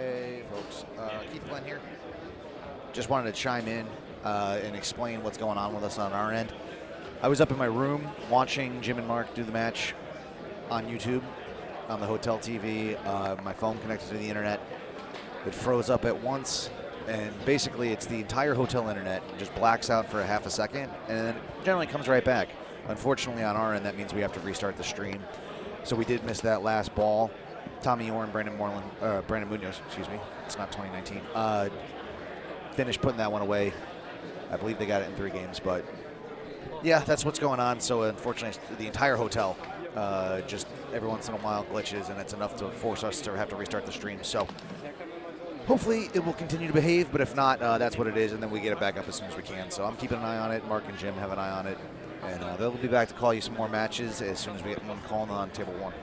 Hey folks, Keith Glenn here. Just wanted to chime in and explain what's going on with us on our end. I was up in my room watching Jim and Mark do the match on YouTube, on the hotel TV. My phone connected to the internet. It froze up at once, and basically it's the entire hotel internet just blacks out for a half a second, and then it generally comes right back. Unfortunately, on our end, that means we have to restart the stream. So we did miss that last ball. Tommy Orr and Brandon Munoz, excuse me. It's not 2019. Finished putting that one away. I believe they got it in 3 games, but yeah, that's what's going on. So unfortunately, the entire hotel just every once in a while glitches, and it's enough to force us to have to restart the stream. So hopefully it will continue to behave, but if not, that's what it is, and then we get it back up as soon as we can. So I'm keeping an eye on it. Mark and Jim have an eye on it, and they'll be back to call you some more matches as soon as we get one calling on table 1.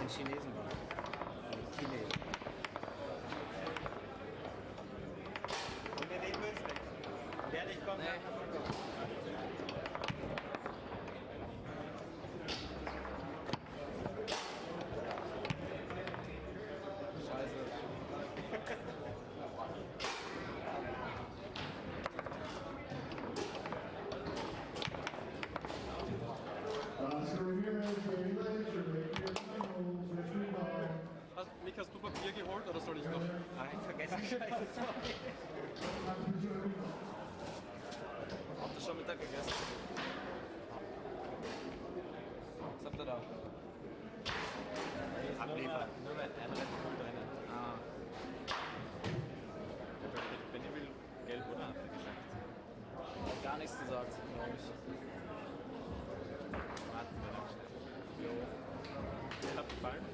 Chinesen waren. Chinesen. Und wir nehmen es weg. Wer nicht kommt, nee. Mick, hast du Papier geholt oder soll ich noch? Nein, vergessen. Scheiße, sorry. Habt ihr schon Mittag gegessen? Was habt ihr da? Abliefern. Nur ein Red Bull drinnen. Ah. Benny will gelb, oder? Hat er gesagt. Hat gar nichts gesagt, glaube ich. Warten wir noch schnell. Jo. Ihr habt gefallen?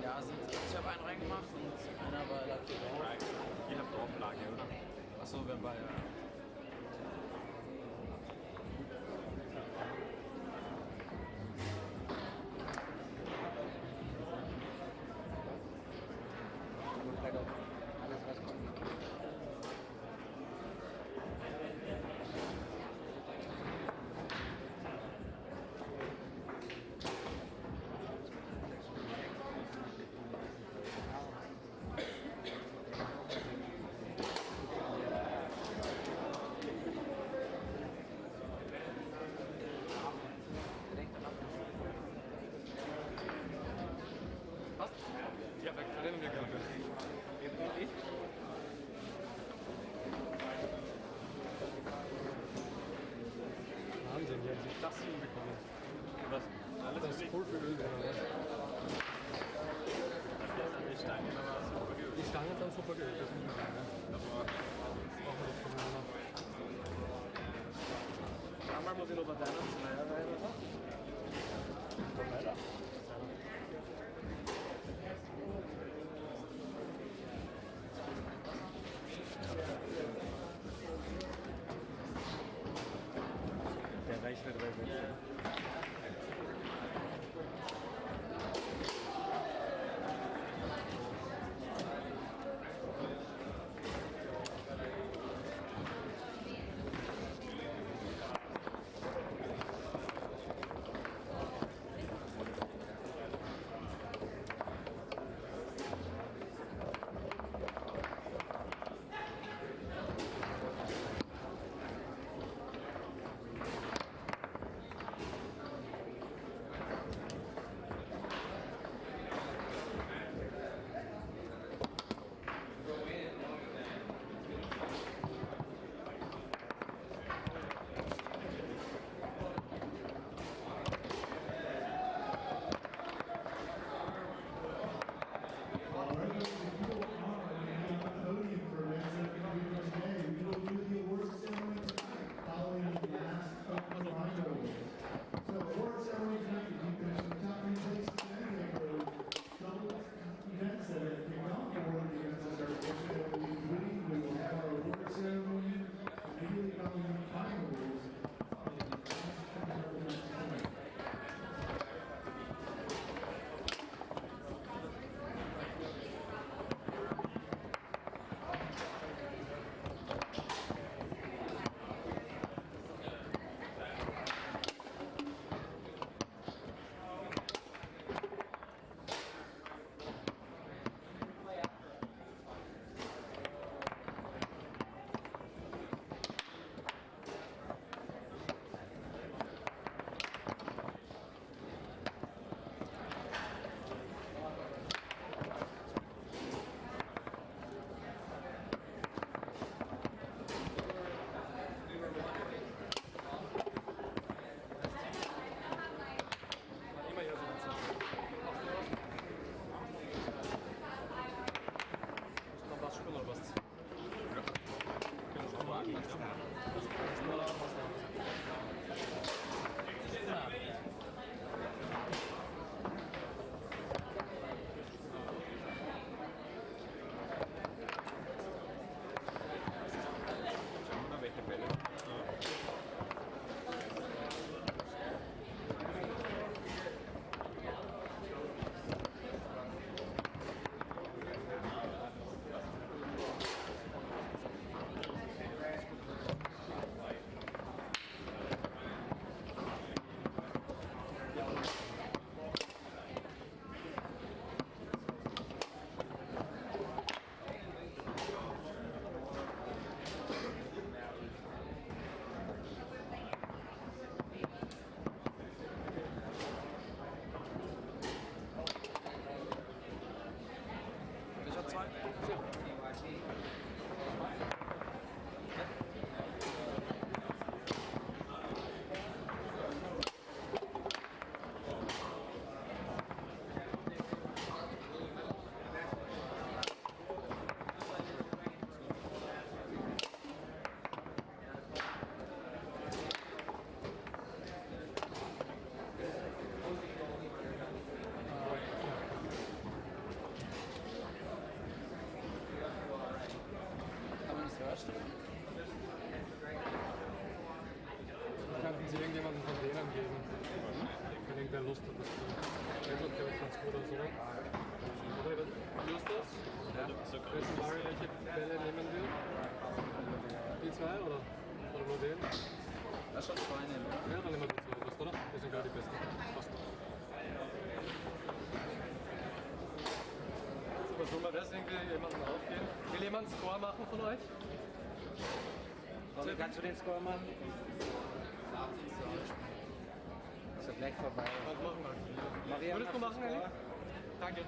Ja, ich habe einen reingemacht und einer war Lucky Draw. Ihr habt Auflage, oder? Achso, wir haben beide. Alles was kommt. Passt? Ja, wir rennen wir gerne. Wahnsinn, wie haben sich das hinbekommen? Was? Alles das ist voll viel Öl drin, oder? Die Stangen aber super geölt. Die Stangen sind super geölt, das muss man sagen. Aber das brauchen wir nicht voneinander. Einmal muss ich noch bei deiner Zweier rein, oder? Komm weiter. Der reicht für 3 Sätze. jemanden von denen geben. Wenn irgendwer Lust hat, das zu tun. Der ist, glaube ich, ganz gut aus, oder? Oder Justus? Ja. Wissen Mario, welche Bälle nehmen wir? Die zwei oder nur den? Lass schon zwei nehmen. Ja, dann nehmen wir die zwei, passt, oder? Die sind gerade die besten. Passt. Versuchen wir das irgendwie jemanden aufgehen. Will jemand einen Score machen von euch? Kannst du den Score machen? Ist ja gleich vorbei. Was machen wir? Maria, Würdest du machen, Elli? Danke. Ja,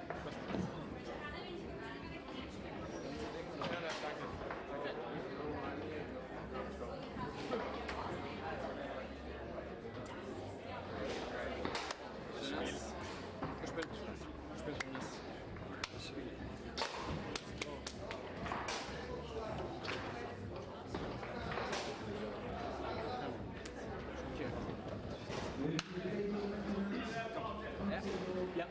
danke. Gespielt. Gespielt. Ja.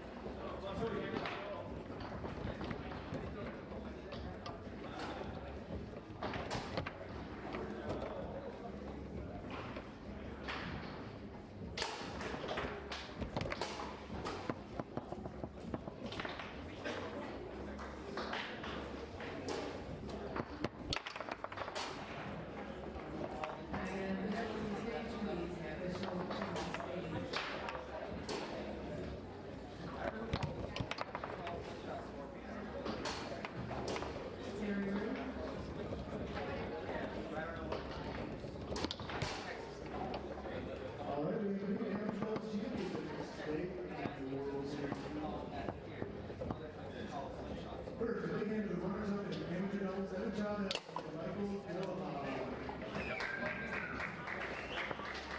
First, big hand to the runners-up in amateur doubles, semifinal, Michael Buildup.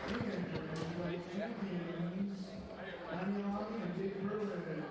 Big hand to the champions, Daniel and Jake Berlin.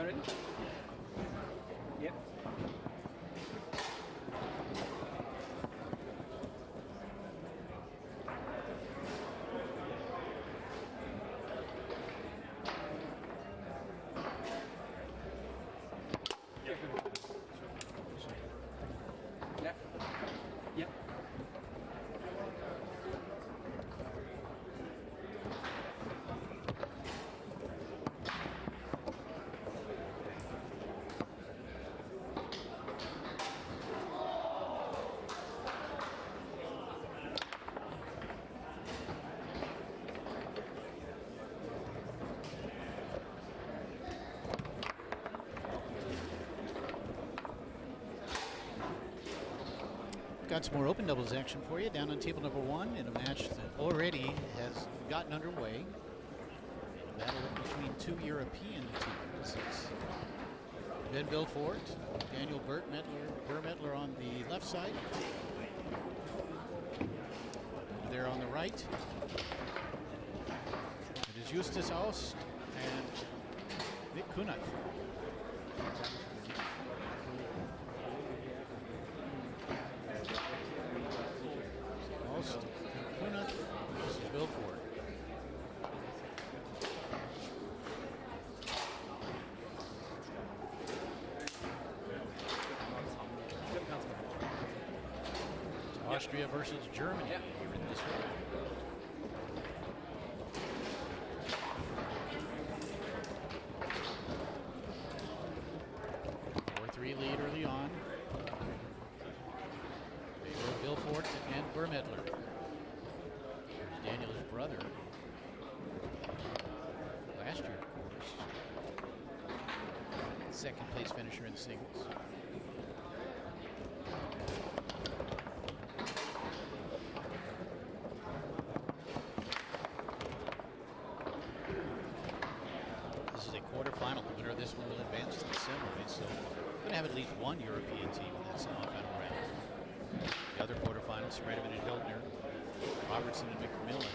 Are you ready? Yep. Yeah. Yeah. Got some more open doubles action for you down on table number 1 in a match that already has gotten underway. A battle between 2 European teams. It's Ben Belfort, Daniel Burmettler on the left side. There on the right, it is Justus Aust and Nick Kunat. Aust and Kunat versus Belfort. Austria versus Germany here in this one. 4-3 lead early on. Belfort and Burmettler. There's Daniel's brother. Last year, of course. Second place finisher in singles. This is a quarterfinal. The winner of this one will advance to the semis. So we're going to have at least one European team in that semifinal round. The other quarterfinals, Spredeman and Hildner, Robertson and McMillan.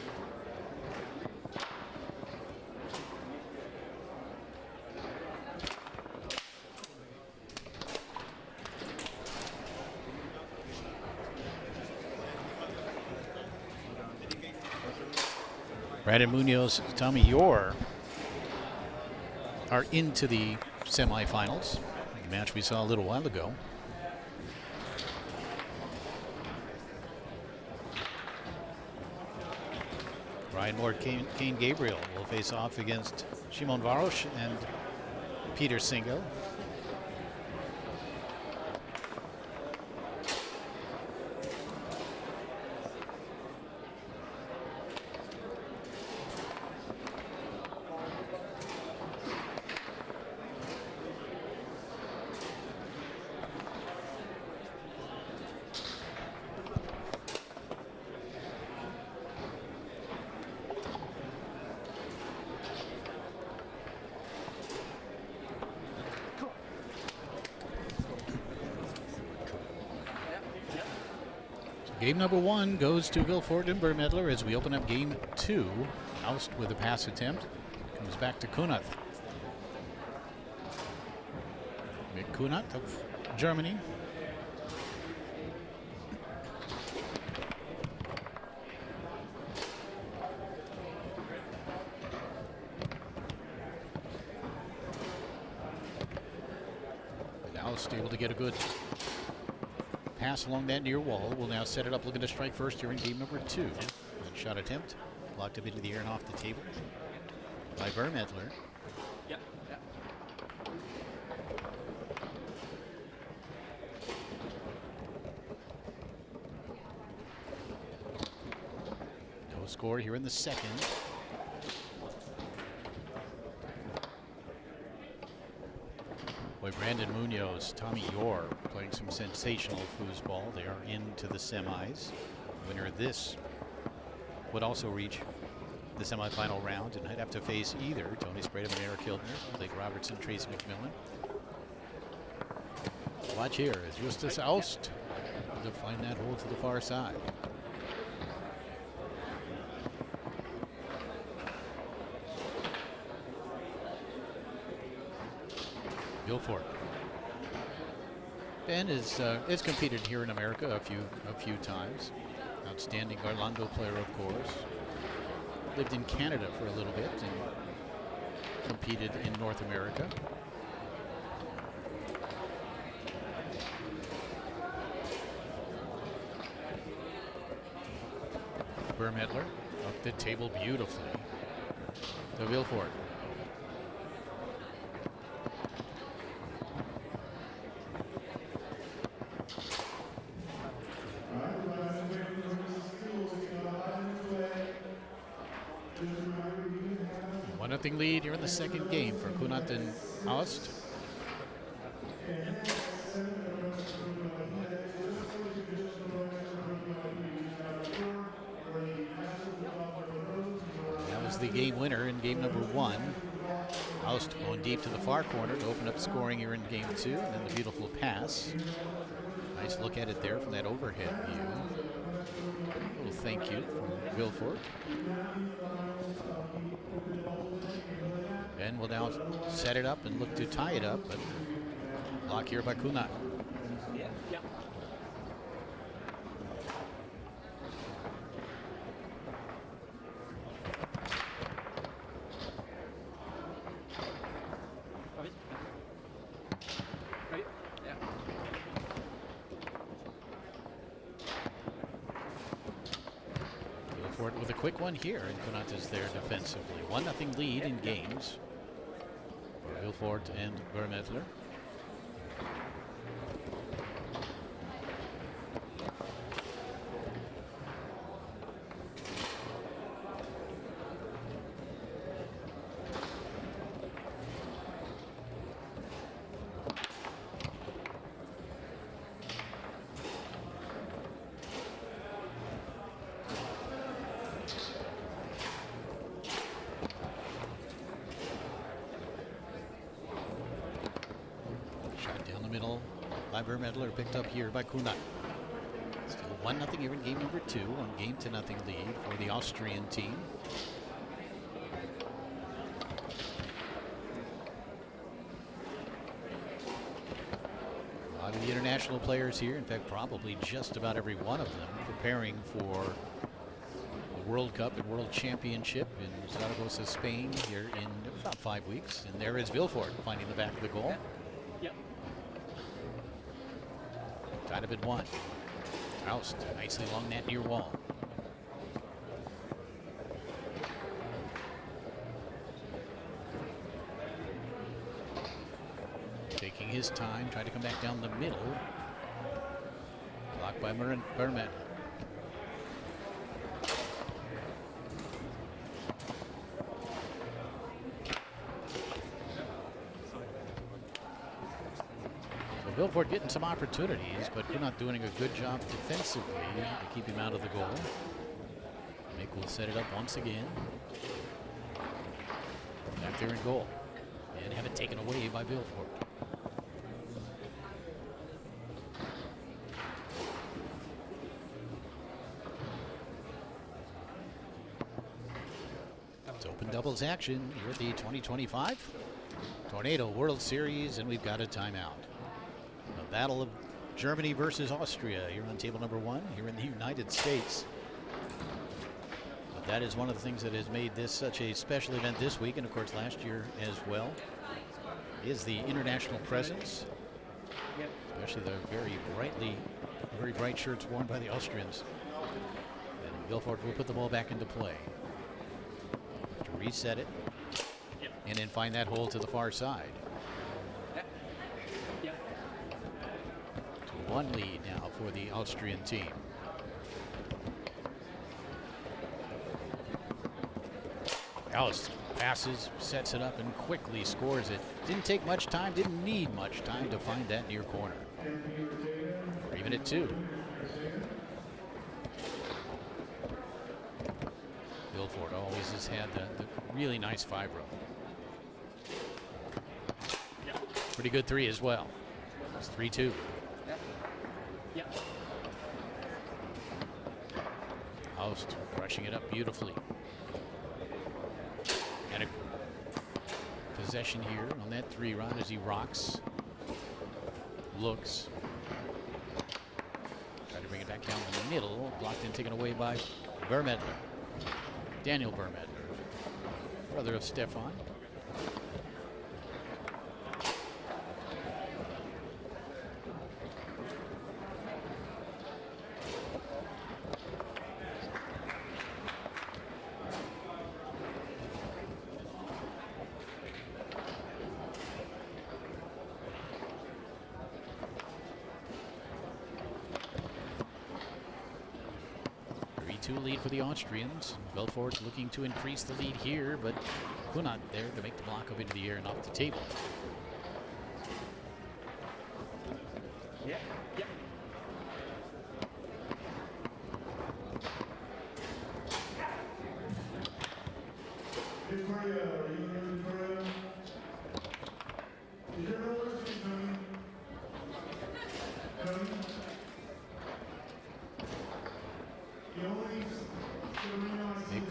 Brandon Munoz, Tommy Yore are into the semifinals. The match we saw a little while ago. Ryan Moore, Kane Gabriel will face off against Shimon Varosh and Peter Singo. Game number 1 goes to Belfort and Burmettler as we open up game 2. Aust with a pass attempt. Comes back to Kunat. Mick Kunat of Germany. Aust able to get a good pass along that near wall. Will now set it up, looking to strike first here in game number 2. And shot attempt locked up into the air and off the table by Burmettler. Yep. Yep. No score here in the second. Boy, Brandon Munoz, Tommy Yore playing some sensational foosball. They are into the semis. The winner of this would also reach the semifinal round and I'd have to face either Tony Spredeman and Eric Hildner, Blake Robertson, Trace McMillan. Watch here as Justus Aust to find that hole to the far side. Guilford. Ben is competed here in America a few times. Outstanding Garlando player, of course. Lived in Canada for a little bit and competed in North America. Vermetler up the table beautifully to Guilford. Nothing lead here in the second game for Kunat and Aust. That was the game winner in game number 1. Aust going deep to the far corner to open up scoring here in game 2. And then the beautiful pass. Nice look at it there from that overhead view. A little thank you from Guilford. Ben will now set it up and look to tie it up, but block here by Kunat. Yeah. Guilford with a quick one here, and Kunat is there defensively. 1-0 lead in games. Guilford and Vermetler. Vermetler picked up here by Kunat. Still 1-0 here in game number 2, on game to nothing lead for the Austrian team. A lot of the international players here, in fact probably just about every one of them, preparing for the World Cup and World Championship in Zaragoza, Spain here in about 5 weeks. And there is Guilford finding the back of the goal. Tied up at 1. Aust nicely along that near wall. Taking his time, trying to come back down the middle. Blocked by Vermetler. Guilford getting some opportunities, but you're not doing a good job defensively to keep him out of the goal. Mick will set it up once again. Back there in goal. And have it taken away by Guilford. It's open doubles action here at the 2025 Tornado World Series, and we've got a timeout. Battle of Germany versus Austria here on table number 1 here in the United States. But that is one of the things that has made this such a special event this week, and of course last year as well, is the international presence, especially the very bright shirts worn by the Austrians. And Guilford will put the ball back into play to reset it and then find that hole to the far side. 1 lead now for the Austrian team. Aust passes, sets it up, and quickly scores it. Didn't take much time, didn't need much time to find that near corner. Or even at 2. Guilford always has had the really nice vibro. Pretty good 3 as well. It's 3-2. Aust brushing it up beautifully. And a possession here on that 3-run as he rocks, looks. Try to bring it back down the middle, blocked and taken away by Vermedler. Daniel Vermedler, brother of Stefan. Lead for the Austrians. Belfort looking to increase the lead here, but Kunat there to make the block up into the air and off the table. Yeah, yeah. Victoria, are you here, Victoria? Is your number coming? Coming?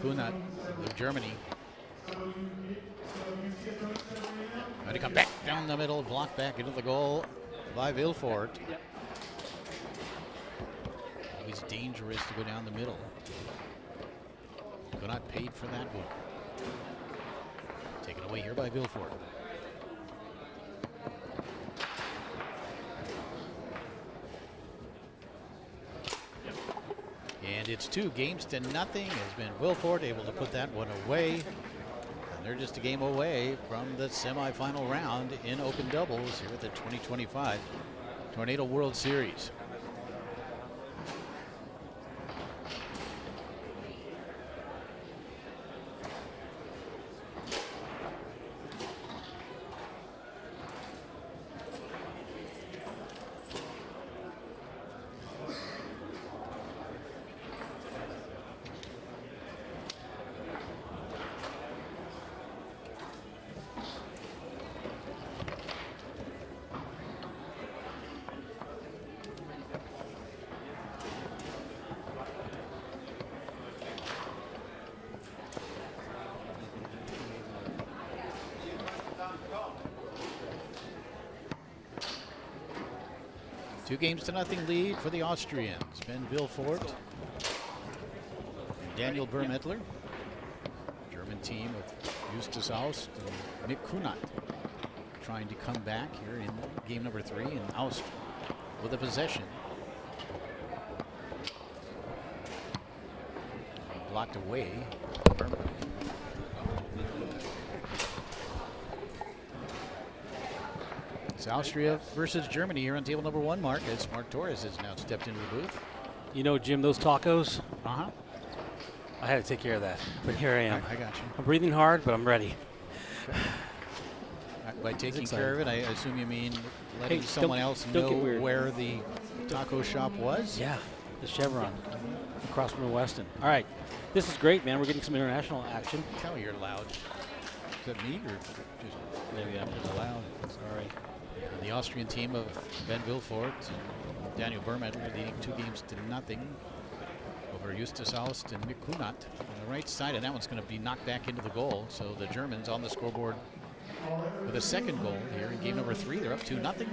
Kunat of Germany. Trying to come back down the middle, blocked back into the goal by Vilfort. Always dangerous to go down the middle. Kunat paid for that one. Taken away here by Vilfort. And it's 2-0 has been Vilfort able to put that one away. And they're just a game away from the semifinal round in open doubles here at the 2025 Tornado World Series. Two 2-0 lead for the Austrians. Ben Vilfort and Daniel Vermedler. German team of Justus Aust and Mick Kunat trying to come back here in game number 3, and Aust with a possession. Blocked away. It's Austria versus Germany here on table number 1, Mark, as Mark Torres has now stepped into the booth. You know, Jim, those tacos, Uh-huh. I had to take care of that. But here I am. I got you. I'm breathing hard, but I'm ready. By taking exciting. care of it, I assume you mean letting Hey, someone don't- else don't get know weird. where the taco shop was? Yeah, the Chevron across from the Weston. All right, this is great, man. We're getting some international action. Tell me you're loud. Is that me or just Maybe I'm just loud? sorry. And the Austrian team of Ben Vilfort and Daniel Vermedler leading 2-0 over Justus Aust and Mick Kunat on the right side, and that one's going to be knocked back into the goal. So the Germans on the scoreboard with a second goal here in game number 3. They're up 2-0,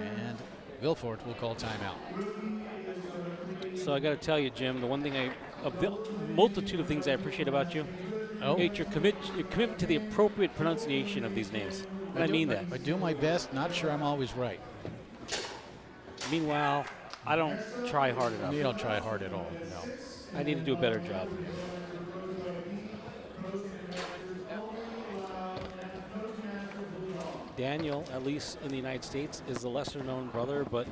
and Vilfort will call timeout. So I got to tell you, Jim, the one thing of the multitude of things I appreciate about you, it's your commitment to the appropriate pronunciation of these names. And I mean that. I do my best. Not sure I'm always right. Meanwhile, I don't try hard enough. You don't try hard at all. No. I need to do a better job. Daniel, at least in the United States, is the lesser-known brother, but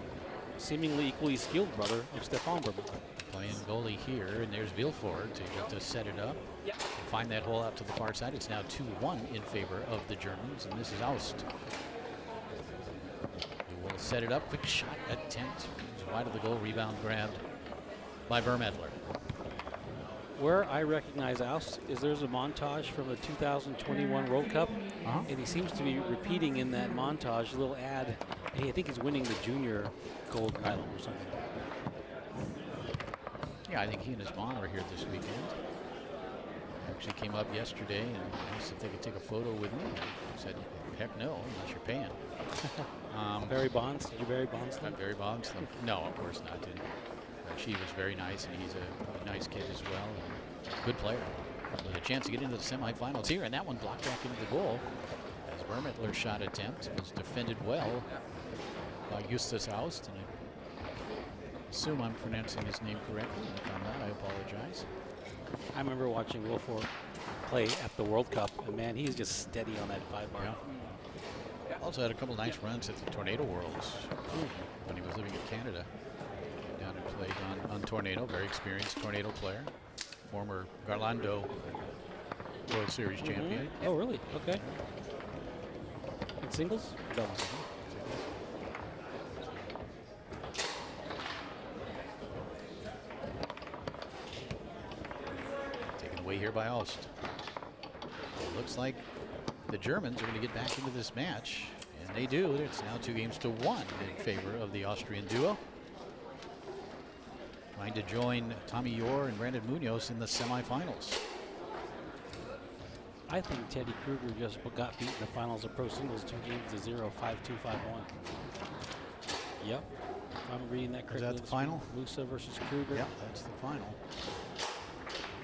seemingly equally skilled brother of Stefan Vermedler. Playing goalie here, and there's Vilfort able to set it up and find that hole out to the far side. It's now 2-1 in favor of the Germans, and this is Aust. Who will set it up. Quick shot attempt. It's wide of the goal. Rebound grabbed by Vermedler. Where I recognize Aust is there's a montage from the 2021 World Cup, and he seems to be repeating in that montage a little ad. Hey, I think he's winning the junior gold medal or something. Yeah, I think he and his mom are here this weekend. Actually came up yesterday and asked if they could take a photo with me. I said, heck no, unless you're paying. Barry Bonds? Did you Barry Bonds them? Not Barry Bonds them. No, of course not. And she was very nice, and he's a nice kid as well. And good player. With a chance to get into the semifinals here, and that one blocked back into the goal. As Vermittler's shot attempt was defended well by Justus Aust. And I assume I'm pronouncing his name correctly. And if I'm not, I apologize. I remember watching Wilford play at the World Cup, and man, he's just steady on that 5-bar. Yeah. Also had a couple nice runs at the Tornado Worlds when he was living in Canada. Came down and played on Tornado, very experienced Tornado player. Former Garlando World Series champion. Oh, really? Okay. In singles? Doubles. Taken away here by Aust. It looks like the Germans are going to get back into this match, and they do. It's now 2-1 in favor of the Austrian duo. Trying to join Tommy Yor and Brandon Munoz in the semifinals. I think Teddy Kruger just got beat in the finals of pro singles 2-0, 5-2, 5-1. Yep. If I'm reading that correctly. Is that the final? Musa versus Kruger. Yep, that's the final.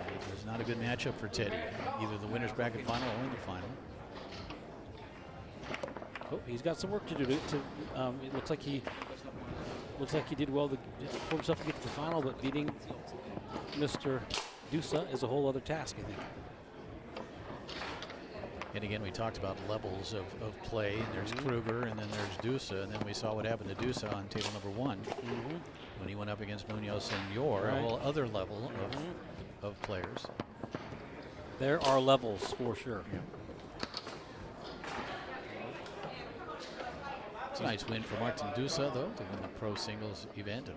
It was not a good matchup for Teddy. Either the winner's bracket final or the final. Oh, he's got some work to do. It looks like he did well for himself to get to the final, but beating Mr. Dusa is a whole other task, I think. And again, we talked about levels of play. And there's Kruger, and then there's Dusa, and then we saw what happened to Dusa on table number 1 when he went up against Munoz and Yor, a whole other level of players. There are levels for sure. Yeah. It's a nice win for Martin Dusa, though, to win the pro singles event and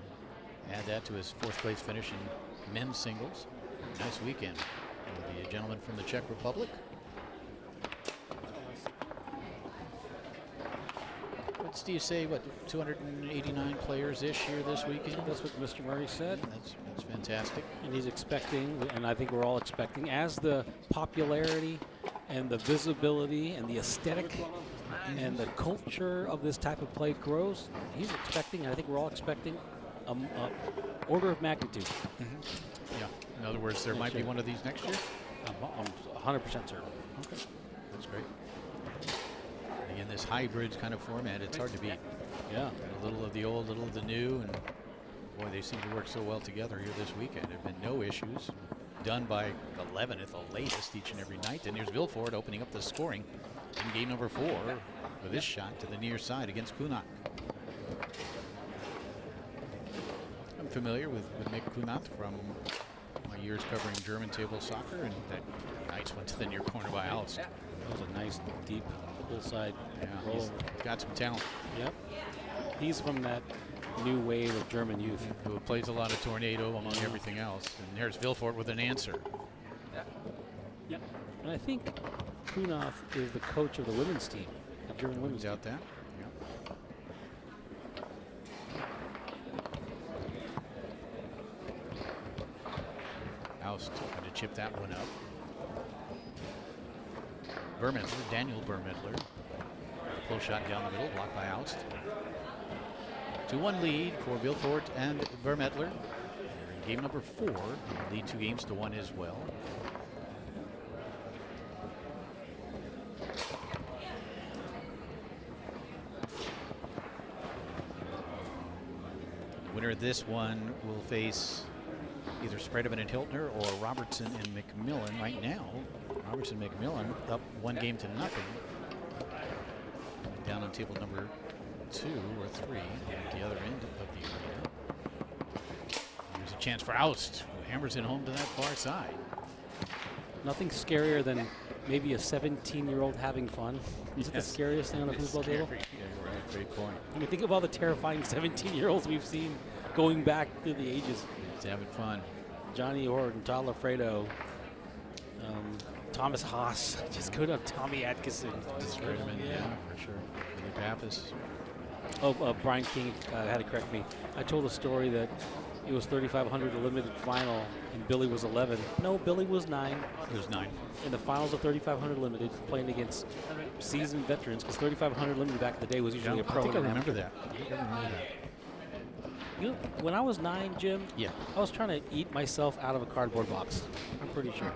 add that to his 4th place finish in men's singles. Nice weekend for the gentleman from the Czech Republic. What Steve say? What, 289 players-ish here this weekend? That's what Mr. Murray said. That's fantastic. And he's expecting, and I think we're all expecting, as the popularity and the visibility and the aesthetic and the culture of this type of play grows, he's expecting, and I think we're all expecting, order of magnitude. Yeah. In other words, there might be one of these next year? I'm 100% certain. Okay. That's great. And again, this hybrid kind of format, it's hard to beat. Yeah. Got a little of the old, little of the new, and boy, they seem to work so well together here this weekend. There have been no issues. Done by 11 at the latest each and every night. And here's Vilfort opening up the scoring in game number 4 with this shot to the near side against Kunat. I'm familiar with Mick Kunat from my years covering German table soccer, and that nice one to the near corner by Aust. That was a nice, deep, full-side roll. He's got some talent. Yep. He's from that new wave of German youth. Who plays a lot of Tornado among everything else. And there's Vilfort with an answer. Yep. And I think Kunat is the coach of the women's team, the German women's team. Doubt that. Yeah. Aust trying to chip that one up. Vermittler, Daniel Vermittler. Pull shot down the middle, blocked by Aust. 2-1 lead for Vilfort and Vermittler. In game number 4, lead 2-1 as well. The winner of this one will face either Spreadman and Hiltner or Robertson and McMillan. Right now, Robertson and McMillan up 1-0. Down on table number 2 or 3 at the other end of the arena. There's a chance for Aust, who hammers it home to that far side. Nothing scarier than maybe a 17-year-old having fun. Is it the scariest thing on a football table? Yeah, you're right. Great point. I mean, think of all the terrifying 17-year-olds we've seen going back through the ages. It's having fun. Johnny Horton, Todd Lafredo, Thomas Haas, just good on Tommy Atkinson. Spreadman, yeah, for sure. Billy Pappas. Oh, Brian King had to correct me. I told a story that it was 3,500 the limited final, and Billy was 11. No, Billy was 9. It was 9. In the finals of 3,500 limited, playing against seasoned veterans, because 3,500 limited back in the day was usually a pro. I think I and remember that. You know, when I was 9, Jim, Yeah. I was trying to eat myself out of a cardboard box. I'm pretty sure.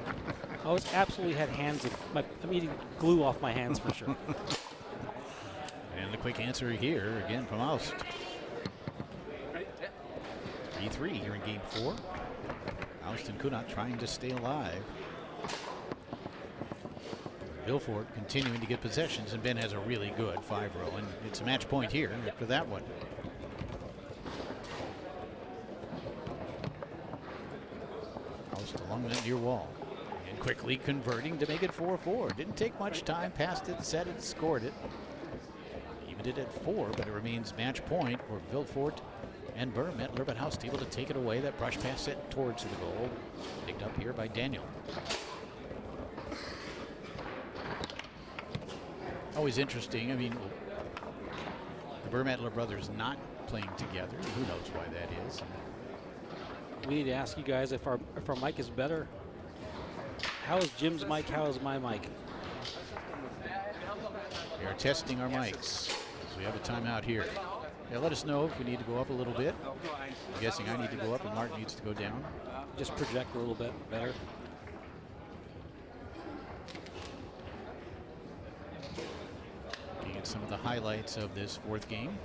I was absolutely had hands. I'm eating glue off my hands for sure. And the quick answer here again from Aust. 3-3 here in game 4. Aust and Kunat trying to stay alive. Vilfort continuing to get possessions, and Ben has a really good 5-row, and it's a match point here after that one. Aust along that near wall. And quickly converting to make it 4-4. Didn't take much time, passed it, set it, scored it. Even it at 4, but it remains match point for Vilfort and Burmettler, but Aust able to take it away. That brush pass set towards the goal. Picked up here by Daniel. Always interesting. I mean, the Burmettler brothers not playing together. Who knows why that is? We need to ask you guys if our mic is better. How is Jim's mic? How is my mic? We are testing our mics. So we have a timeout here. Yeah, let us know if we need to go up a little bit. I'm guessing I need to go up and Mark needs to go down. Just project a little bit better. Looking at some of the highlights of this 4th game.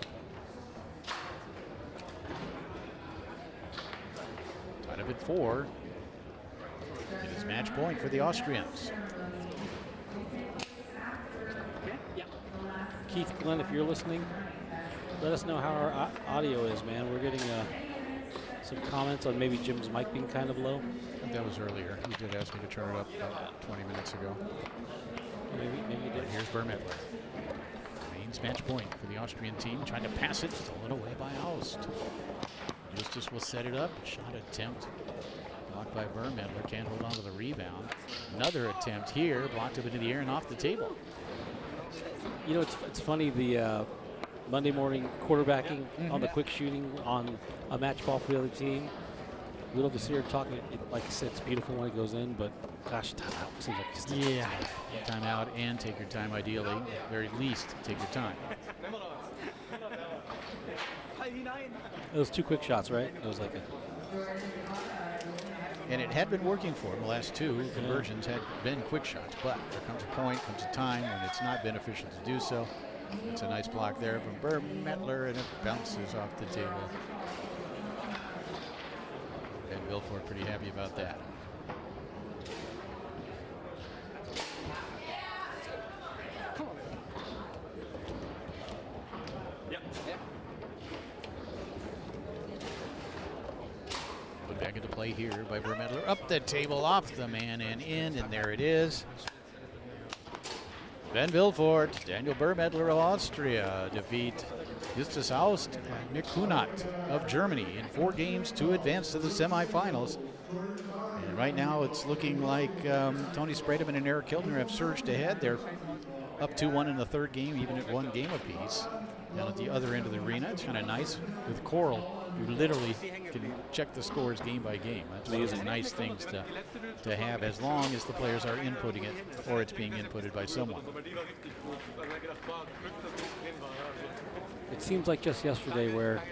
Tied up at 4. It is match point for the Austrians. Keith, Glenn, if you're listening, let us know how our audio is, man. We're getting some comments on maybe Jim's mic being kind of low. I think that was earlier. He did ask me to turn it up about 20 minutes ago. Maybe you did. Here's Burmettler. Remains match point for the Austrian team. Trying to pass it, stolen away by Aust. Justus will set it up. Shot attempt. Blocked by Burmettler. Can't hold on to the rebound. Another attempt here. Blocked up into the air and off the table. You know, it's funny, the Monday morning quarterbacking on the quick shooting on a match ball for the other team. We love to see her talking. Like I said, it's beautiful when it goes in, but gosh, timeout seems like just Timeout and take your time ideally. At the very least, take your time. It was 2 quick shots, right? It was like a... And it had been working for him. The last 2 conversions had been quick shots, but there comes a point, comes a time when it's not beneficial to do so. It's a nice block there from Burmettler, and it bounces off the table. And Vilfort pretty happy about that. Put back into play here by Burmettler. Up the table, off the man, and in, and there it is. Ben Vilfort, Daniel Burmettler of Austria defeat Justus Aust and Mick Kunat of Germany in 4 games to advance to the semifinals. And right now it's looking like Tony Sprademan and Eric Kiltner have surged ahead. They're up 2-1 in the 3rd game, even at 1 game apiece. Down at the other end of the arena, it's kind of nice with Coral. You literally can check the scores game by game. That's one of the nice things to have, as long as the players are inputting it or it's being inputted by someone. It seems like just yesterday where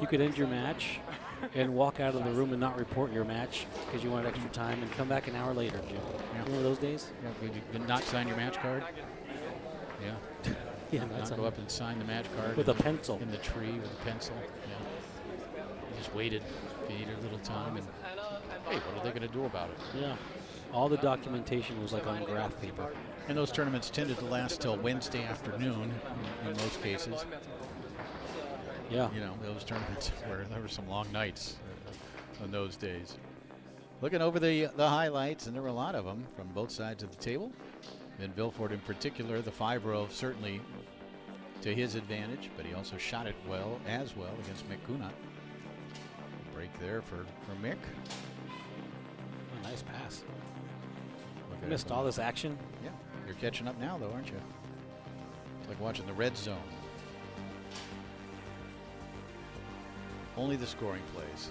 you could end your match and walk out of the room and not report your match because you wanted extra time and come back an hour later, Jim. Yeah. Remember those days? Yeah, you did not sign your match card? Yeah. Yeah, Not go up and sign the match card with a pencil in the tree with a pencil. Yeah. You just waited. You needed a little time, and hey, what are they going to do about it? Yeah. All the documentation was like on graph paper. And those tournaments tended to last till Wednesday afternoon in most cases. Yeah. You know, those tournaments where there were some long nights on those days. Looking over the highlights, and there were a lot of them from both sides of the table. Ben Vilfort in particular, the 5-row certainly to his advantage, but he also shot it as well against Mick Kunat. Break there for Mick. A nice pass. Missed all this action. Yeah, you're catching up now though, aren't you? It's like watching the red zone. Only the scoring plays.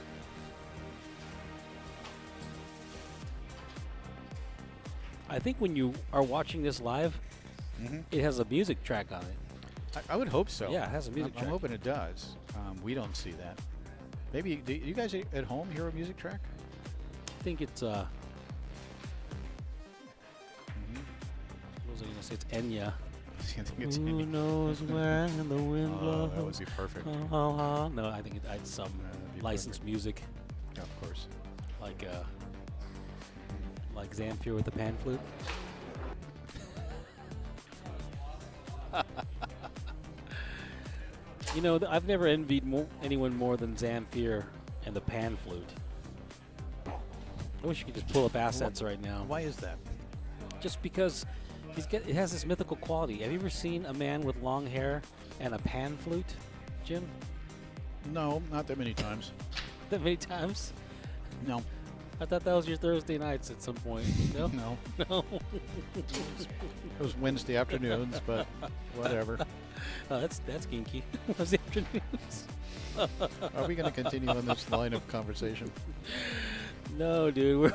I think when you are watching this live, it has a music track on it. I would hope so. Yeah, it has a music I'm track. hoping it does. We don't see that. Maybe do you guys at home hear a music track? I think it's what was I gonna say? It's Enya. I think it's Who knows where the wind blows? that would be perfect. No, I think it's some that'd be licensed music, Yeah, of course. like Zamfir with the pan flute. You know, I've never envied anyone more than Zamfir and the pan flute. I wish you could just pull up assets right now. Why is that? Just because it has this mythical quality. Have you ever seen a man with long hair and a pan flute, Jim? No, not that many times. That many times? No. I thought that was your Thursday nights at some point. No? No. No. It was Wednesday afternoons, but whatever. Oh, that's kinky. Those afternoons. Are we going to continue on this line of conversation? No, dude,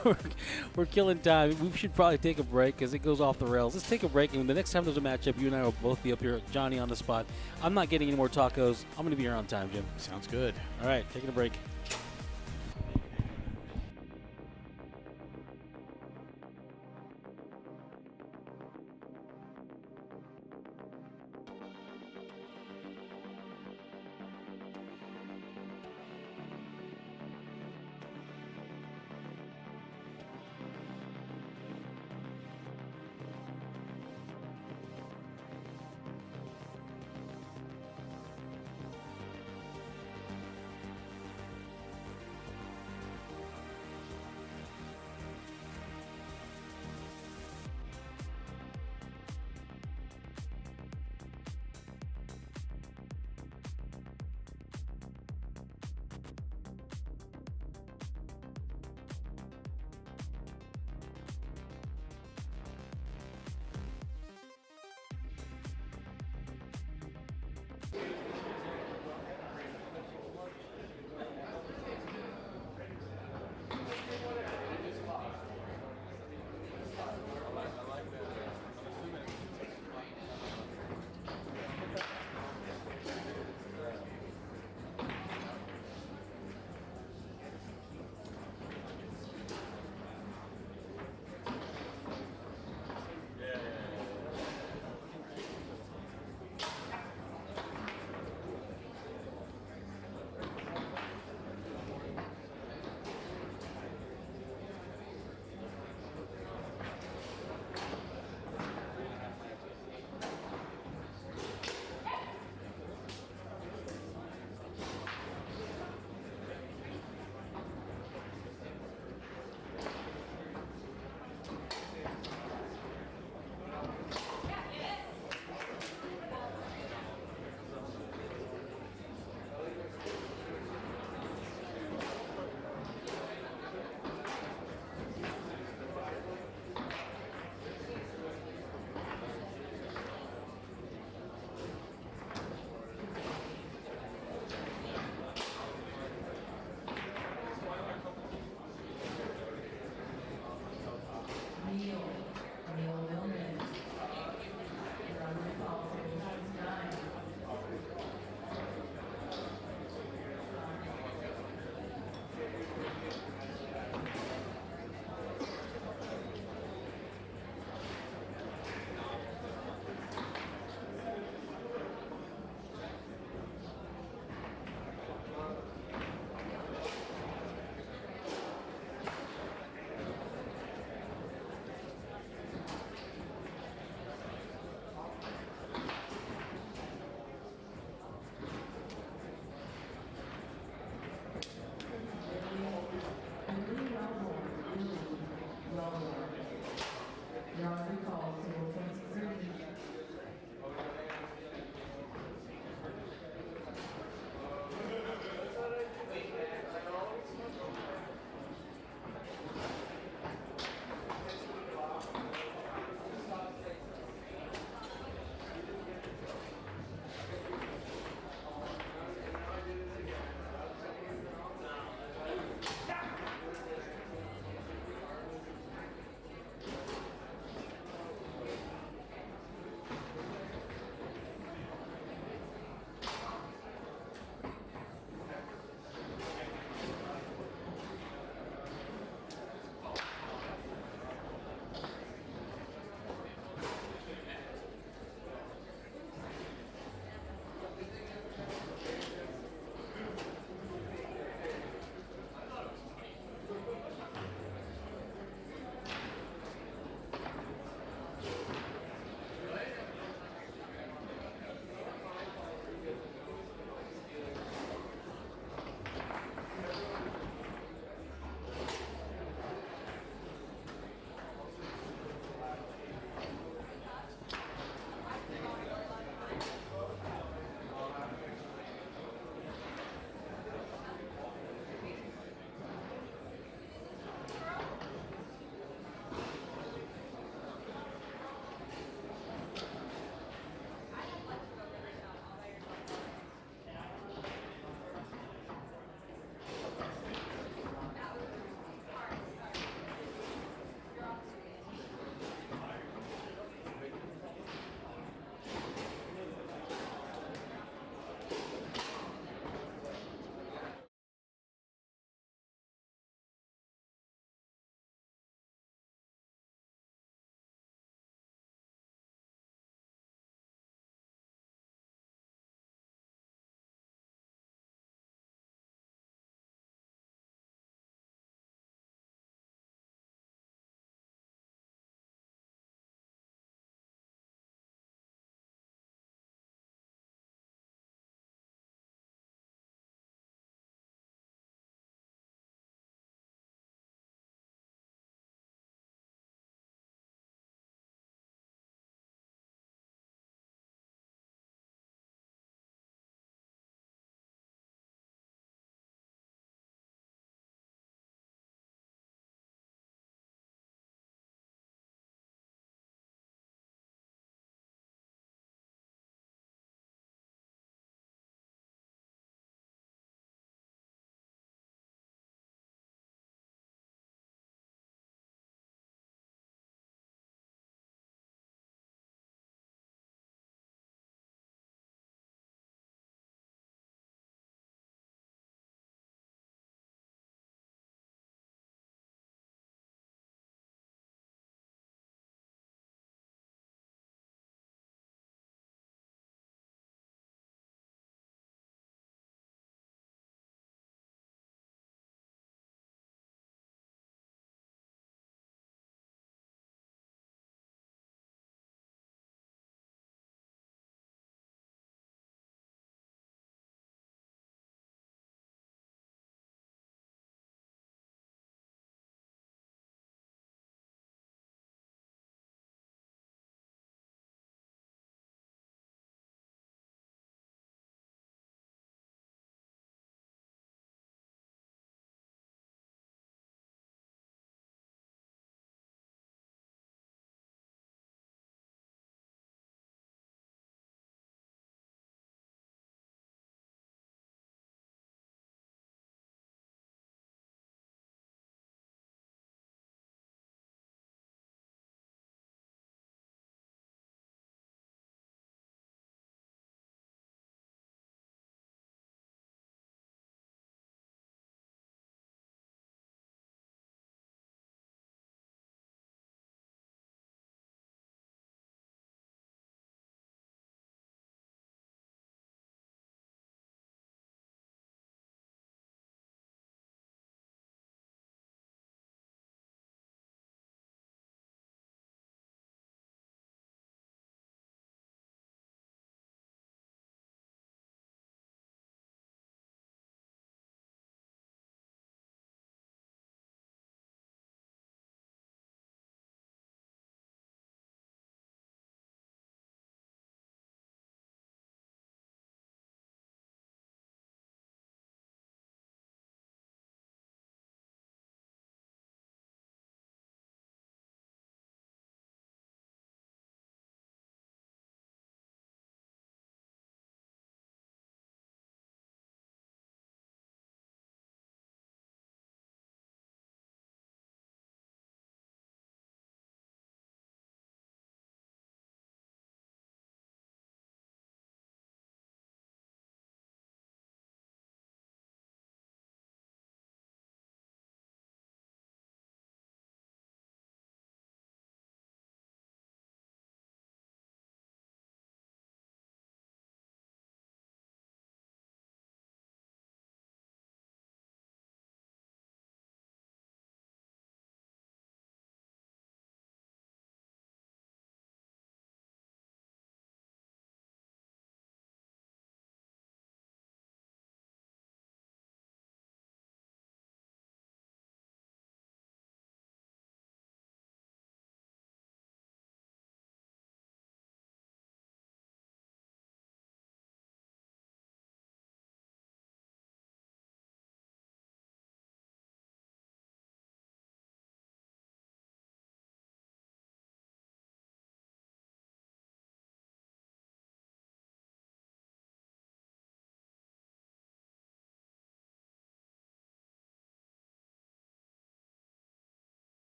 we're killing time. We should probably take a break because it goes off the rails. Let's take a break, and the next time there's a matchup, you and I will both be up here, Johnny on the spot. I'm not getting any more tacos. I'm going to be here on time, Jim. Sounds good. All right, taking a break.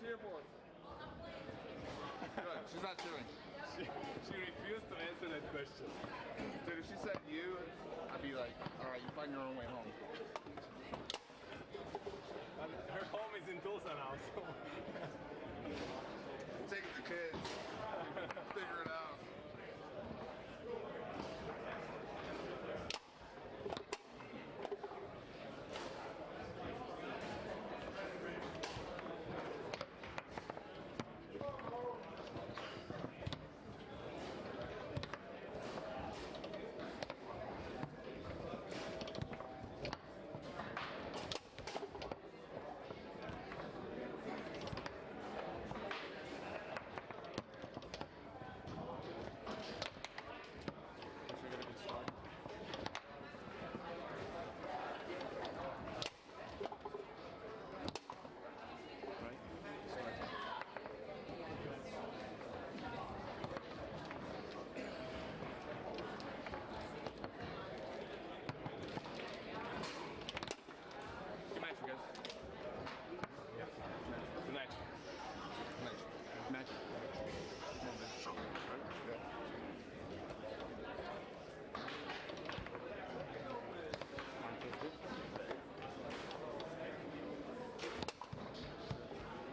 cheer for? Good. She's not cheering. She refused to answer that question. Dude, if she said you, I'd be like, all right, you find your own way home. Her home is in Tulsa now, so. Take it to kids. Figure it out.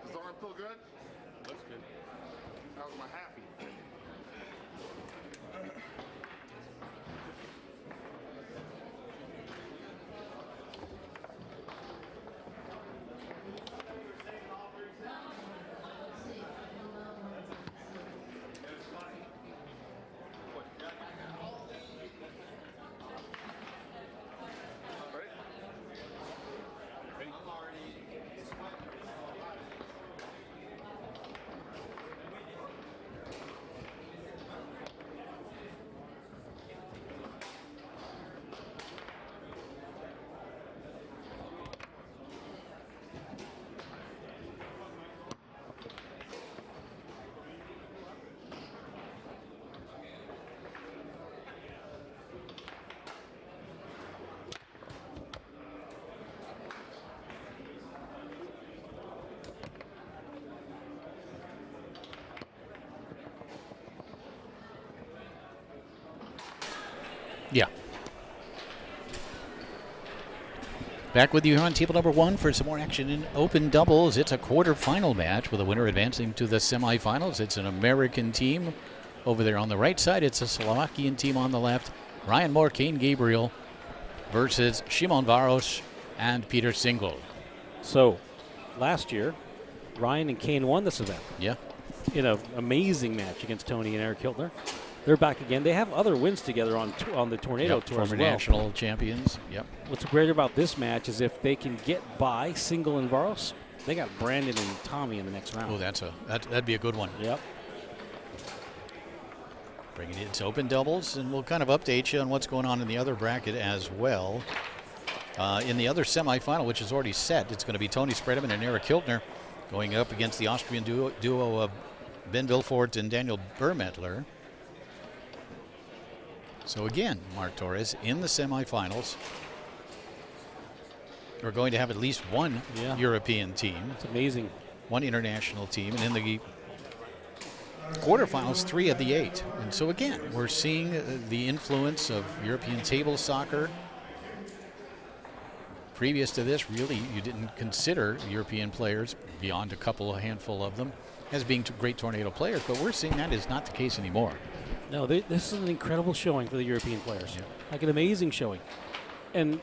Does the arm feel good? Looks good. That was my happy. Yeah. Back with you here on table number 1 for some more action in open doubles. It's a quarterfinal match with a winner advancing to the semifinals. It's an American team over there on the right side. It's a Slovakian team on the left. Ryan Moore, Kane Gabriel versus Szymon Varos and Peter Single. So, last year, Ryan and Kane won this event. Yeah. In an amazing match against Tony and Eric Hiltner. They're back again. They have other wins together on the Tornado Tour as former well. national champions. Yep. What's great about this match is if they can get by Single and Varos, they got Brandon and Tommy in the next round. Oh, that'd be a good one. Yep. Bringing it to open doubles, and we'll kind of update you on what's going on in the other bracket as well. In the other semifinal, which is already set, it's going to be Tony Spredeman and Eric Hiltner going up against the Austrian duo of Ben Vilfort and Daniel Burmettler. So again, Mark Torres in the semifinals. We're going to have at least one European team. It's amazing. One international team. And in the quarterfinals, 3 of the 8. And so again, we're seeing the influence of European table soccer. Previous to this, really, you didn't consider European players, beyond a handful of them, as being great Tornado players. But we're seeing that is not the case anymore. No, this is an incredible showing for the European players. Yeah. Like an amazing showing. And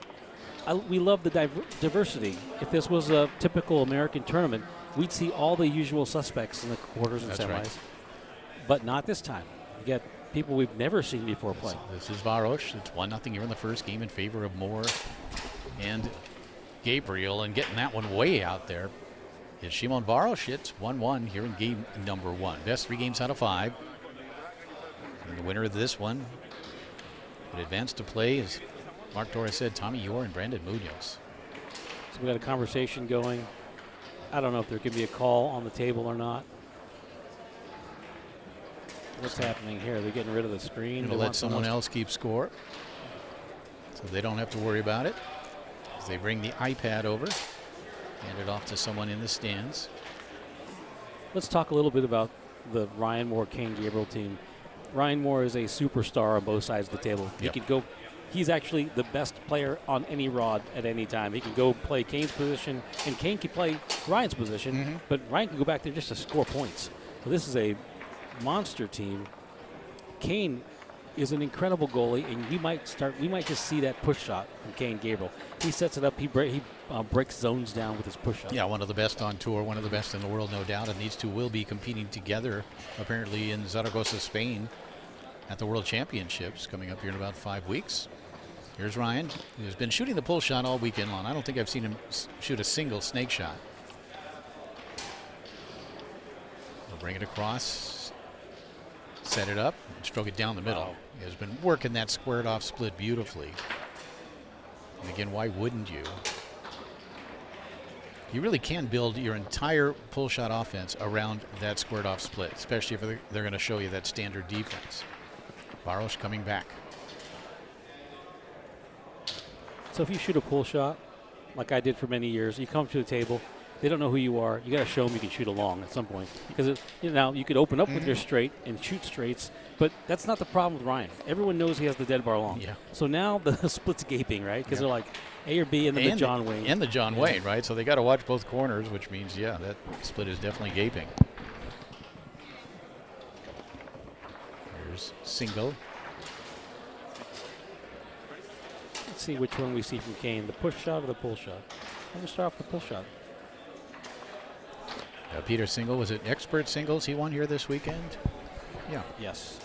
we love the diversity. If this was a typical American tournament, we'd see all the usual suspects in the quarters and That's semis. right. But not this time. You get people we've never seen before play. This is Varos. It's 1-0 here in the first game in favor of Moore and Gabriel. And getting that one way out there is Szymon Varos. It's 1-1 here in game number 1. Best 3 games out of 5. And the winner of this one would advance to play, as Mark Torres said, Tommy Yor and Brandon Munoz. So we got a conversation going. I don't know if there could be a call on the table or not. What's happening here? They're getting rid of the screen. They'll let someone else keep score, so they don't have to worry about it. As they bring the iPad over, hand it off to someone in the stands. Let's talk a little bit about the Ryan Moore, Kane Gabriel team. Ryan Moore is a superstar on both sides of the table. He Yep. could go. He's actually the best player on any rod at any time. He can go play Kane's position, and Kane can play Ryan's position, but Ryan can go back there just to score points. So this is a monster team. Kane is an incredible goalie, and we might just see that push shot from Kane Gabriel. He sets it up. He breaks zones down with his push shot. Yeah, one of the best on tour, one of the best in the world, no doubt. And these two will be competing together, apparently in Zaragoza, Spain, at the World Championships coming up here in about 5 weeks. Here's Ryan, who's been shooting the pull shot all weekend long. I don't think I've seen him shoot a single snake shot. He'll bring it across, set it up, and stroke it down the middle. Wow. He has been working that squared off split beautifully. And again, why wouldn't you? You really can build your entire pull shot offense around that squared off split, especially if they're going to show you that standard defense. Baros coming back. So if you shoot a pull shot, like I did for many years, you come to the table, they don't know who you are. You got to show them you can shoot a long at some point. Because now you could open up with your straight and shoot straights, but that's not the problem with Ryan. Everyone knows he has the dead bar long. Yeah. So now the split's gaping, right? Because they're like A or B and then the John Wayne. And the John Wayne, right? So they got to watch both corners, which means, yeah, that split is definitely gaping. Here's single. Let's see which one we see from Kane, the push shot or the pull shot. Let me start off the pull shot. Peter Single, was it expert singles he won here this weekend? Yeah. Yes.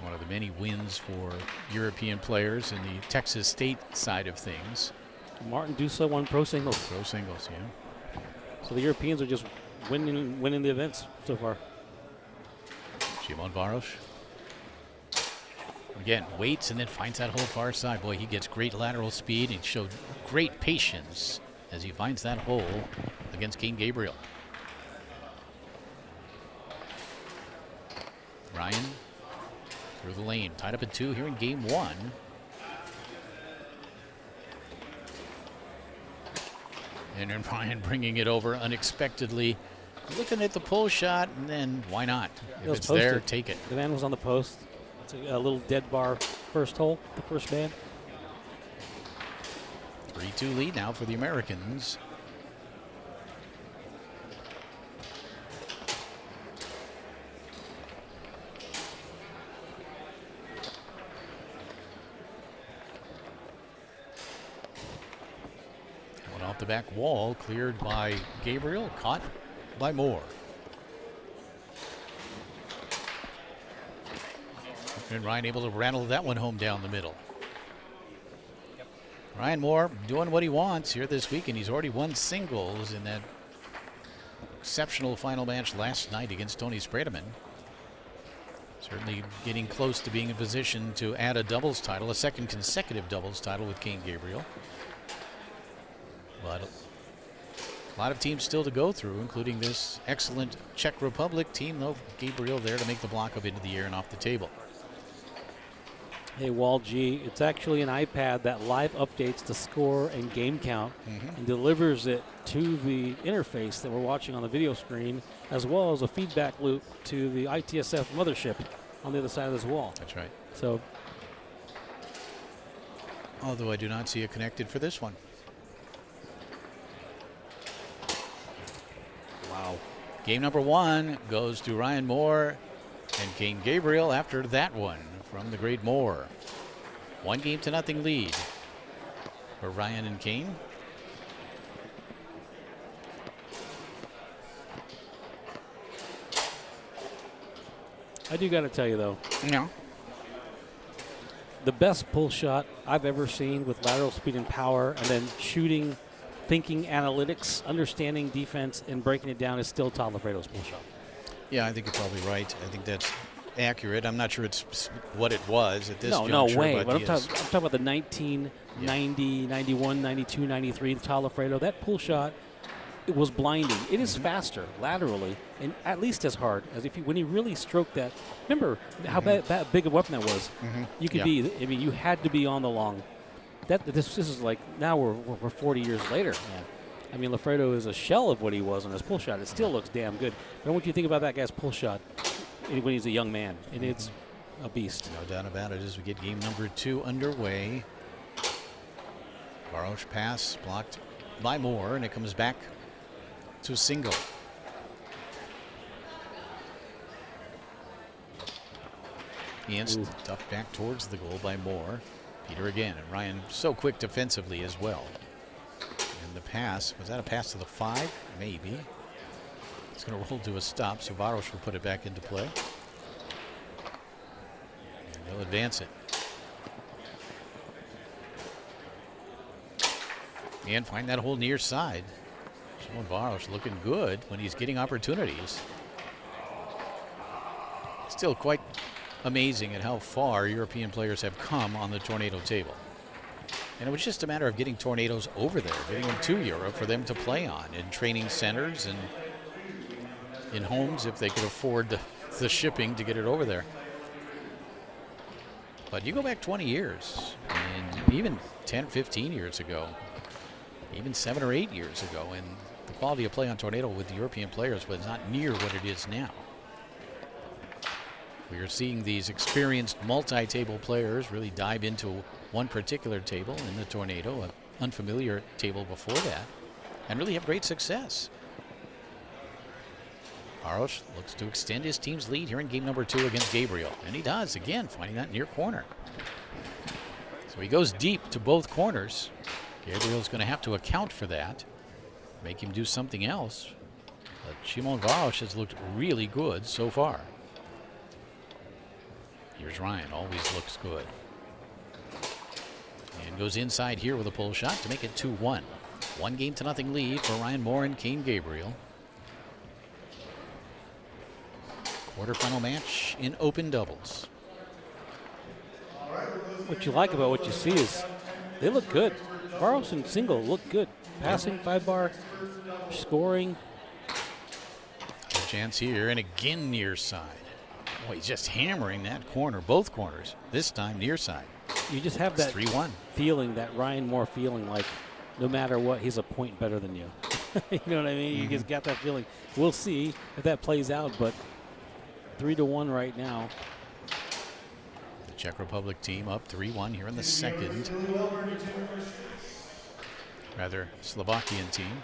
One of the many wins for European players in the Texas State side of things. Martin Dusa won pro singles. Pro singles, yeah. So the Europeans are just winning the events so far. Shimon Baros. Again, waits and then finds that hole far side. Boy, he gets great lateral speed and showed great patience as he finds that hole against Kane Gabriel. Ryan through the lane, tied up at 2 here in game 1. And then Ryan bringing it over unexpectedly, looking at the pull shot, and then why not? If it's there, take it. The man was on the post. It's a little dead bar first hole, the first man. 3-2 lead now for the Americans. One off the back wall, cleared by Gabriel, caught by Moore. And Ryan able to rattle that one home down the middle. Ryan Moore doing what he wants here this week, and he's already won singles in that exceptional final match last night against Tony Spredeman. Certainly getting close to being in position to add a doubles title, a second consecutive doubles title with Kane Gabriel. But a lot of teams still to go through, including this excellent Czech Republic team, though. Gabriel there to make the block up into the air and off the table. Hey, Wall G, it's actually an iPad that live updates the score and game count and delivers it to the interface that we're watching on the video screen, as well as a feedback loop to the ITSF mothership on the other side of this wall. That's right. So, although I do not see it connected for this one. Wow. Game number 1 goes to Ryan Moore and Kane Gabriel after that one from the great Moore. 1-0 lead for Ryan and Kane. I do got to tell you, though, No. the best pull shot I've ever seen with lateral speed and power and then shooting, thinking analytics, understanding defense, and breaking it down is still Talafredo's pull shot. Yeah, I think you're probably right. I think that's accurate. I'm not sure it's what it was at this No juncture. way. But I'm he talking about the 1990, 91, 92, 93, the Talafredo. That pull shot, it was blinding. It is faster laterally and at least as hard as when he really stroked that. Remember how big a weapon that was? You could be, I mean, you had to be on the long. This is like, now we're 40 years later, man. I mean, Lafredo is a shell of what he was on his pull shot. It still looks damn good. But what do you think about that guy's pull shot when he's a young man? And it's a beast. No doubt about it as we get game number 2 underway. Varos pass blocked by Moore, and it comes back to single. And stuffed back towards the goal by Moore. Peter again, and Ryan so quick defensively as well. And the pass, was that a pass to the 5? Maybe. It's going to roll to a stop, so Varos will put it back into play. And they'll advance it. And find that hole near side. Shimon Varos looking good when he's getting opportunities. Still quite amazing at how far European players have come on the Tornado table. And it was just a matter of getting Tornadoes over there, getting them to Europe for them to play on in training centers and in homes if they could afford the shipping to get it over there. But you go back 20 years, and even 10, 15 years ago, even 7 or 8 years ago, and the quality of play on Tornado with the European players was not near what it is now. We are seeing these experienced multi-table players really dive into one particular table in the Tornado, an unfamiliar table before that, and really have great success. Varos looks to extend his team's lead here in game number 2 against Gabriel, and he does, again, finding that near corner. So he goes deep to both corners. Gabriel's going to have to account for that, make him do something else. But Shimon Varos has looked really good so far. Here's Ryan, always looks good. And goes inside here with a pull shot to make it 2-1. 1-0 lead for Ryan Moore and Kane Gabriel. Quarterfinal match in open doubles. What you like about what you see is they look good. Varos and single look good. Passing, 5-bar, scoring. A chance here, and again near side. Oh, he's just hammering that corner, both corners. This time near side. You just have that 3-1 feeling, that Ryan Moore feeling, like no matter what, he's a point better than you. You know what I mean? You just got that feeling. We'll see if that plays out, but 3-1 right now. The Czech Republic team up 3-1 here in the second. Rather, Slovakian team.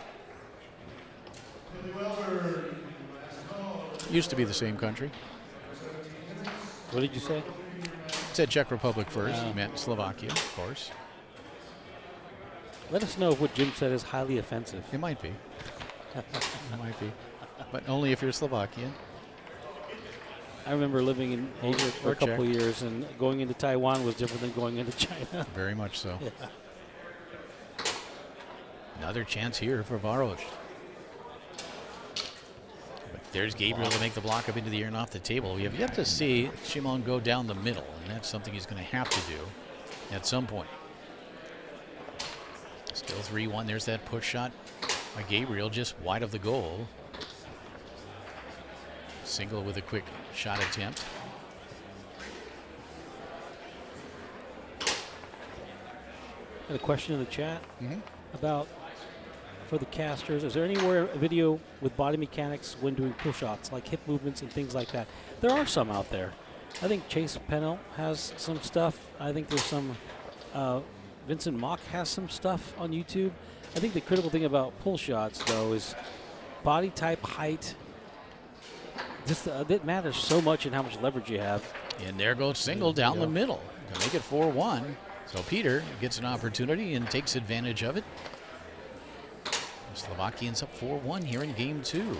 Used to be the same country. What did you say? Said Czech Republic first. Meant Slovakia, of course. Let us know if what Jim said is highly offensive. It might be. It might be. But only if you're Slovakian. I remember living in Asia for a couple Czech. of years, and going into Taiwan was different than going into China. Very much so. Yeah. Another chance here for Varos. But there's Gabriel to make the block up into the air and off the table. We have yet to see Shimon go down the middle, and that's something he's going to have to do at some point. Still 3-1. There's that push shot by Gabriel just wide of the goal. Single with a quick shot attempt. Got a question in the chat about, for the casters, is there anywhere a video with body mechanics when doing pull shots, like hip movements and things like that? There are some out there. I think Chase Pennell has some stuff. I think there's some, Vincent Mock has some stuff on YouTube. I think the critical thing about pull shots, though, is body type, height. Just it matters so much in how much leverage you have. And there goes single down the middle to make it 4-1. So Peter gets an opportunity and takes advantage of it. The Slovakians up 4-1 here in game 2. You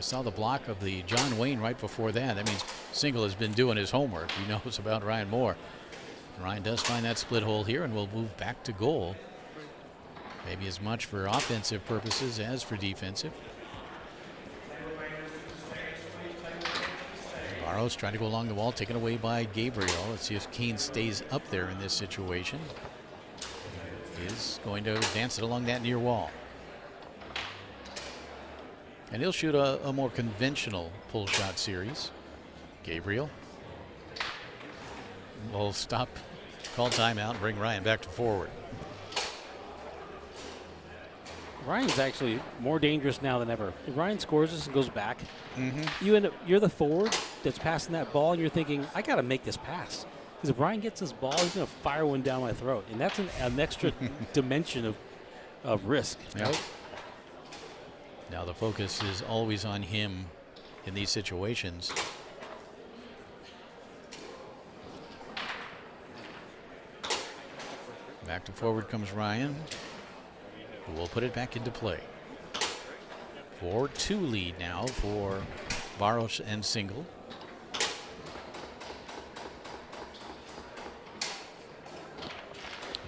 saw the block of the John Wayne right before that. That means Single has been doing his homework. He knows about Ryan Moore. Ryan does find that split hole here and will move back to goal. Maybe as much for offensive purposes as for defensive. Varos trying to go along the wall, taken away by Gabriel. Let's see if Kane stays up there in this situation. He is going to advance it along that near wall. And he'll shoot a more conventional pull shot series. Gabriel will stop, call timeout, and bring Ryan back to forward. Ryan's actually more dangerous now than ever. If Ryan scores this and goes back, you're the forward that's passing that ball, and you're thinking, I got to make this pass. Because if Ryan gets this ball, he's going to fire one down my throat. And that's an extra dimension of risk. Yep. Right? Now the focus is always on him in these situations. Back to forward comes Ryan, who will put it back into play. 4-2 lead now for Varos and Single.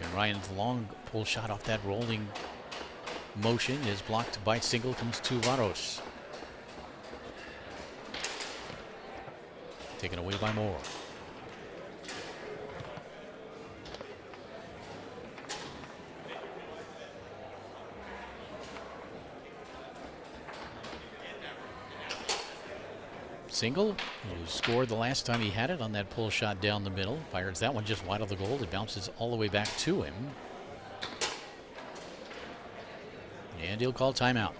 And Ryan's long pull shot off that rolling motion is blocked by Single, comes to Varos. Taken away by Moore. Single, who scored the last time he had it on that pull shot down the middle, fires that one just wide of the goal. It bounces all the way back to him. And he'll call timeout.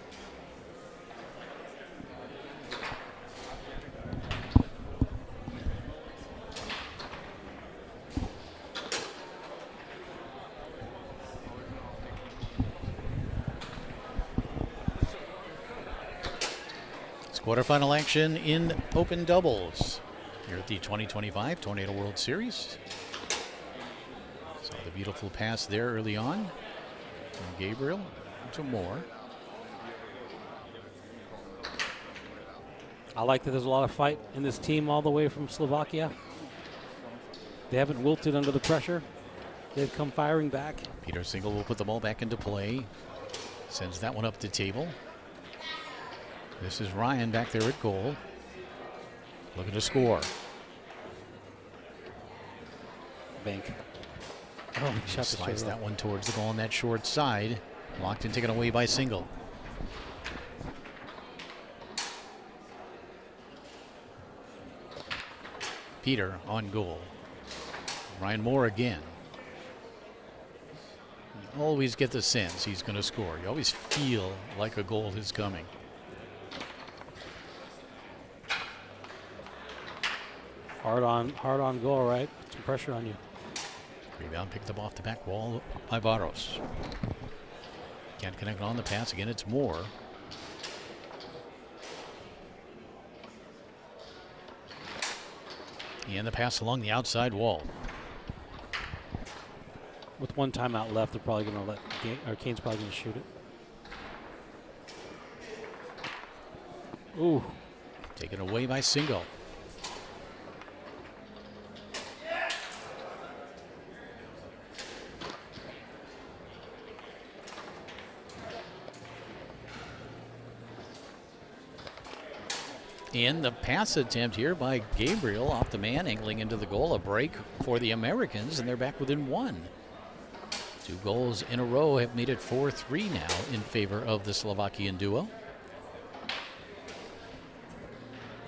Quarterfinal action in open doubles here at the 2025 Tornado World Series. Saw the beautiful pass there early on from Gabriel to Moore. I like that there's a lot of fight in this team all the way from Slovakia. They haven't wilted under the pressure. They've come firing back. Peter Single will put the ball back into play. Sends that one up the table. This is Ryan back there at goal, looking to score. Bank. Oh, he shot Slides that one towards the goal on that short side. Locked and taken away by Single. Peter on goal. Ryan Moore again. You always get the sense he's going to score. You always feel like a goal is coming. Hard on goal, right? Put some pressure on you. Rebound picked up off the back wall by Varos. Can't connect on the pass. Again, it's Moore. And the pass along the outside wall. With one timeout left, they're probably going to let Kane's probably going to shoot it. Ooh. Taken away by Single. In the pass attempt here by Gabriel off the man, angling into the goal. A break for the Americans, and they're back within one. 2 goals in a row have made it 4-3 now in favor of the Slovakian duo.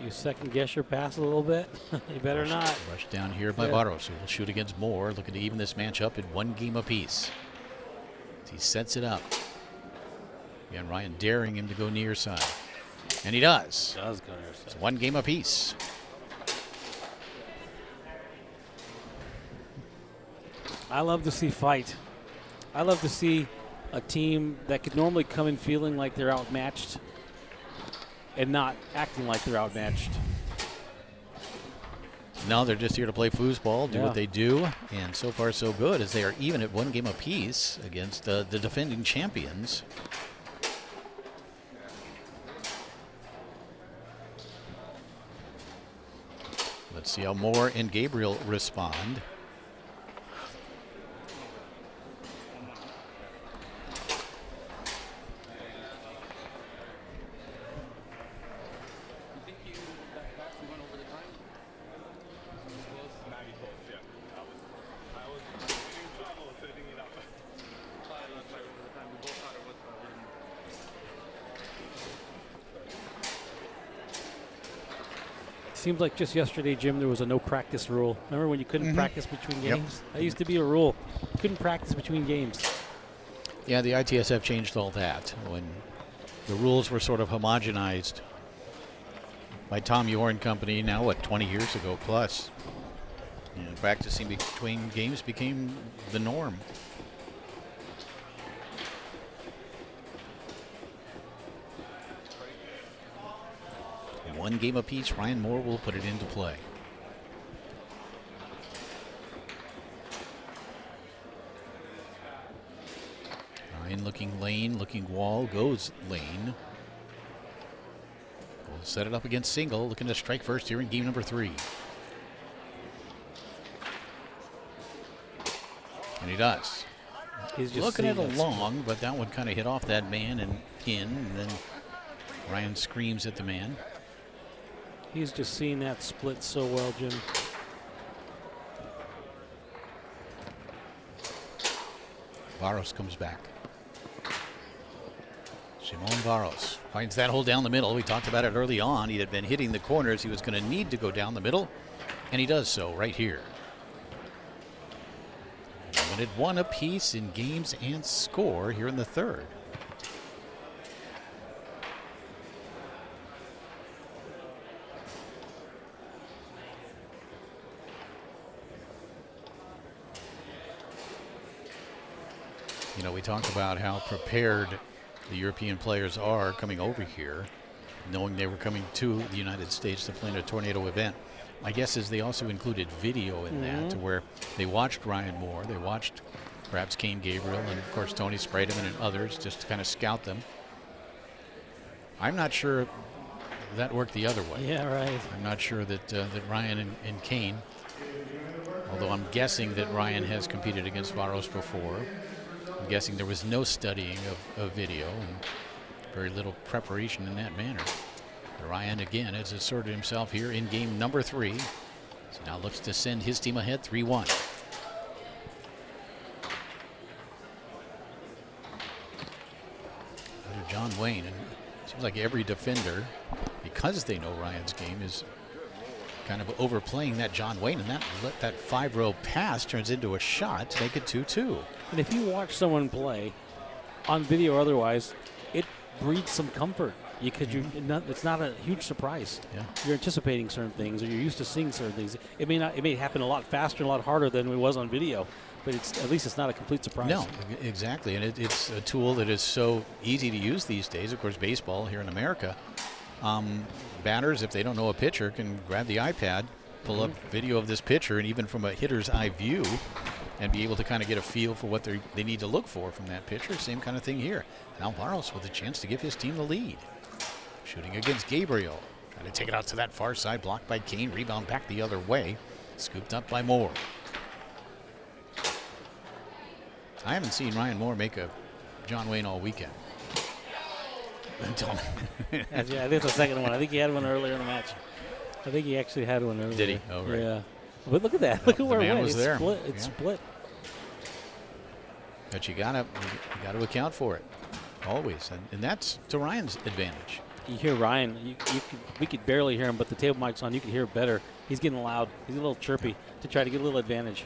You second guess your pass a little bit? You better not. Rushed down here by Varos, who will shoot against Moore, looking to even this match up at 1 game apiece. He sets it up. Again, Ryan daring him to go near side. And he does. Does go near side. It's 1 game apiece. I love to see fight. I love to see a team that could normally come in feeling like they're outmatched and not acting like they're outmatched. No, they're just here to play foosball, do what they do, and so far so good as they are even at 1 game apiece against the defending champions. Let's see how Moore and Gabriel respond. Seems like just yesterday, Jim, there was a no practice rule. Remember when you couldn't practice between games? That used to be a rule. You couldn't practice between games. Yeah, the ITSF changed all that when the rules were sort of homogenized by Tom Yor and company now, what, 20 years ago plus. And practicing between games became the norm. One game apiece, Ryan Moore will put it into play. Ryan looking lane, looking wall, goes lane. Will set it up against single, looking to strike first here in game number 3. And he does. He's just looking at seeing a that long, but that one kind of hit off that man and in, and then Ryan screams at the man. He's just seeing that split so well, Jim. Barros comes back. Simon Barros finds that hole down the middle. We talked about it early on. He had been hitting the corners. He was going to need to go down the middle, and he does so right here. Limited one apiece in games and score here in the third. You know, we talked about how prepared the European players are coming over here, knowing they were coming to the United States to play in a tornado event. My guess is they also included video in that, to where they watched Ryan Moore, they watched perhaps Kane Gabriel, and of course Tony Sprademan and others, just to kind of scout them. I'm not sure that worked the other way. Yeah, right. I'm not sure that that Ryan and Kane, although I'm guessing that Ryan has competed against Barros before. I'm guessing there was no studying of video and very little preparation in that manner. Ryan again has asserted himself here in game number 3. So now looks to send his team ahead 3-1. John Wayne, and it seems like every defender, because they know Ryan's game, is kind of overplaying that John Wayne, and that 5-row pass turns into a shot to make it 2-2. And if you watch someone play, on video or otherwise, it breeds some comfort because it's not a huge surprise. Yeah. You're anticipating certain things, or you're used to seeing certain things. It may happen a lot faster and a lot harder than it was on video, but at least it's not a complete surprise. No, exactly, and it's a tool that is so easy to use these days. Of course, baseball here in America, batters, if they don't know a pitcher, can grab the iPad, pull up video of this pitcher, and even from a hitter's eye view, and be able to kind of get a feel for what they need to look for from that pitcher. Same kind of thing here. Now Barros with a chance to give his team the lead. Shooting against Gabriel. Trying to take it out to that far side, blocked by Kane. Rebound back the other way. Scooped up by Moore. I haven't seen Ryan Moore make a John Wayne all weekend. Yeah, I think it's the second one. I think he had one earlier in the match. I think he actually had one earlier. Did he? Oh, right. Yeah. But look at that. Look at where it went. was there. Split. Yeah. It's split. But you gotta account for it. Always. And that's to Ryan's advantage. You hear Ryan. We could barely hear him, but the table mic's on. You can hear it better. He's getting loud. He's a little chirpy to try to get a little advantage.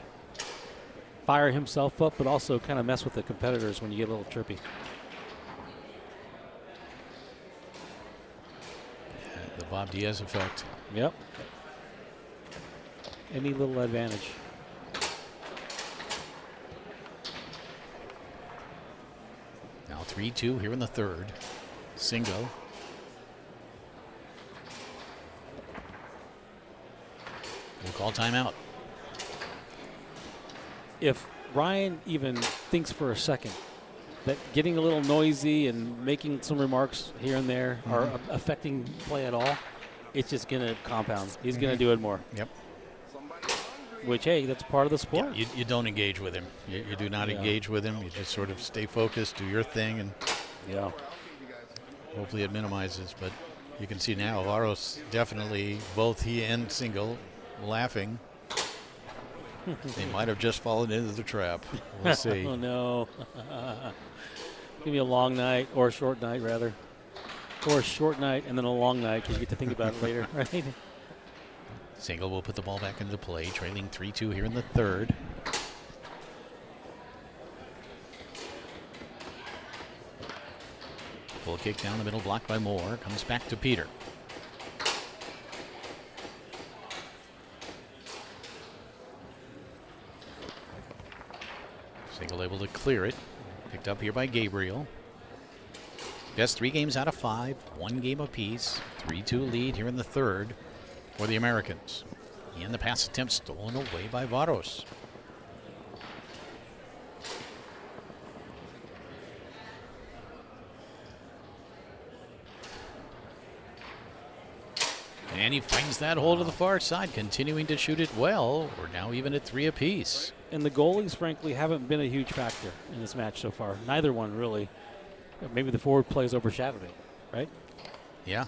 Fire himself up, but also kind of mess with the competitors when you get a little chirpy. The Bob Diaz effect. Yep. Any little advantage. Now 3-2 here in the third. Single. We'll call timeout. If Ryan even thinks for a second that getting a little noisy and making some remarks here and there are affecting play at all, it's just going to compound. He's going to do it more. Yep. Which, hey, that's part of the sport. Yeah, you don't engage with him. You do not engage with him. You just sort of stay focused, do your thing, and hopefully it minimizes. But you can see now, Barros definitely, both he and Single, laughing. They might have just fallen into the trap. We'll see. Oh, no. Give me a long night, or a short night, rather. Or a short night and then a long night, because you get to think about it later, right? Single will put the ball back into play, trailing 3-2 here in the third. Full kick down the middle, blocked by Moore. Comes back to Peter. Single able to clear it. Picked up here by Gabriel. Best 3 games out of 5. 1 game apiece. 3-2 lead here in the third for the Americans. And the pass attempt stolen away by Varos. And he finds that hole to the far side, continuing to shoot it well. We're now even at 3 apiece. And the goalies, frankly, haven't been a huge factor in this match so far. Neither one, really. Maybe the forward plays overshadowed it, right? Yeah.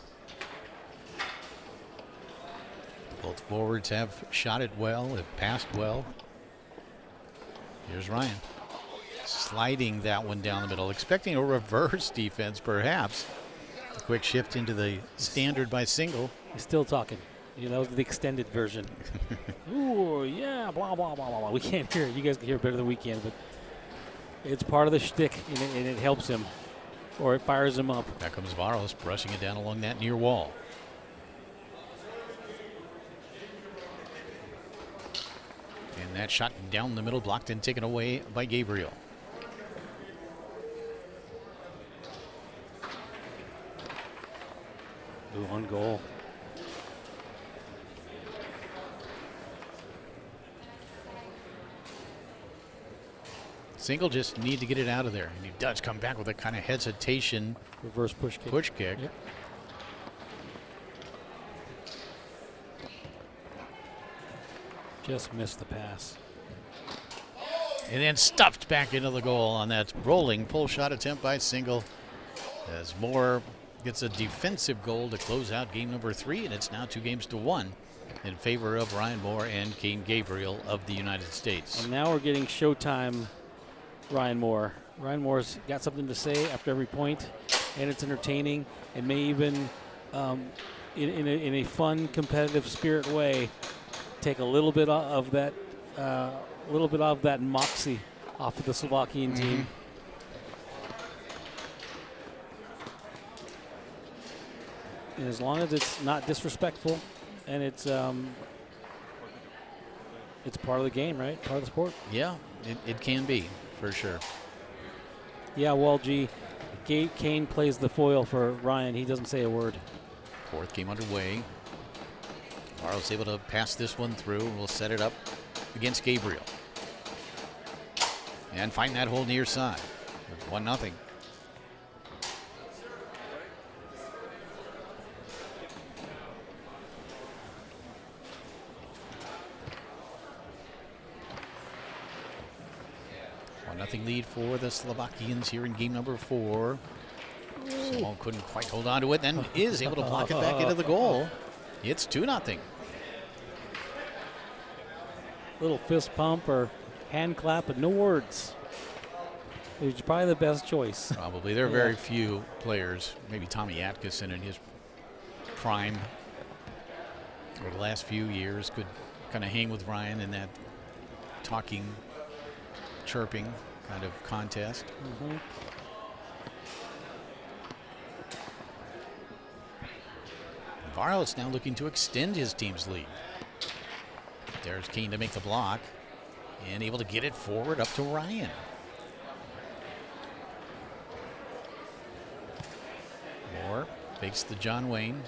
Both forwards have shot it well, have passed well. Here's Ryan. Sliding that one down the middle, expecting a reverse defense, perhaps. A quick shift into the standard by Single. He's still talking. You know, the extended version. Ooh, yeah, blah, blah, blah, blah, blah. We can't hear it. You guys can hear it better than we can, but it's part of the shtick, and it helps him, or it fires him up. Back comes Varos, brushing it down along that near wall. And that shot down the middle, blocked and taken away by Gabriel. Ooh, one goal. Single just need to get it out of there. And he does come back with a kind of hesitation. Reverse push kick. Push kick. Yep. Just missed the pass. And then stuffed back into the goal on that rolling pull shot attempt by Single. As Moore gets a defensive goal to close out game number 3, and it's now 2-1 in favor of Ryan Moore and Kane Gabriel of the United States. And now we're getting Showtime Ryan Moore. Ryan Moore's got something to say after every point, and it's entertaining, and may even, in a fun, competitive spirit way, take a little bit of that, moxie off of the Slovakian team. And as long as it's not disrespectful, and it's part of the game, right? Part of the sport. Yeah, it can be, for sure. Yeah, well, gee, Kane plays the foil for Ryan. He doesn't say a word. 4th game underway. Varos able to pass this one through, and we'll set it up against Gabriel. And find that hole near side. 1-0. Nothing lead for the Slovakians here in game number 4. Simone couldn't quite hold on to it, then is able to block it back into the goal. It's 2-0. Little fist pump or hand clap, but no words. It's probably the best choice. Probably. There are very few players, maybe Tommy Atkinson in his prime over the last few years, could kind of hang with Ryan in that talking, chirping kind of contest. Varos now looking to extend his team's lead. There's Kane to make the block and able to get it forward up to Ryan. Moore fakes the John Wayne.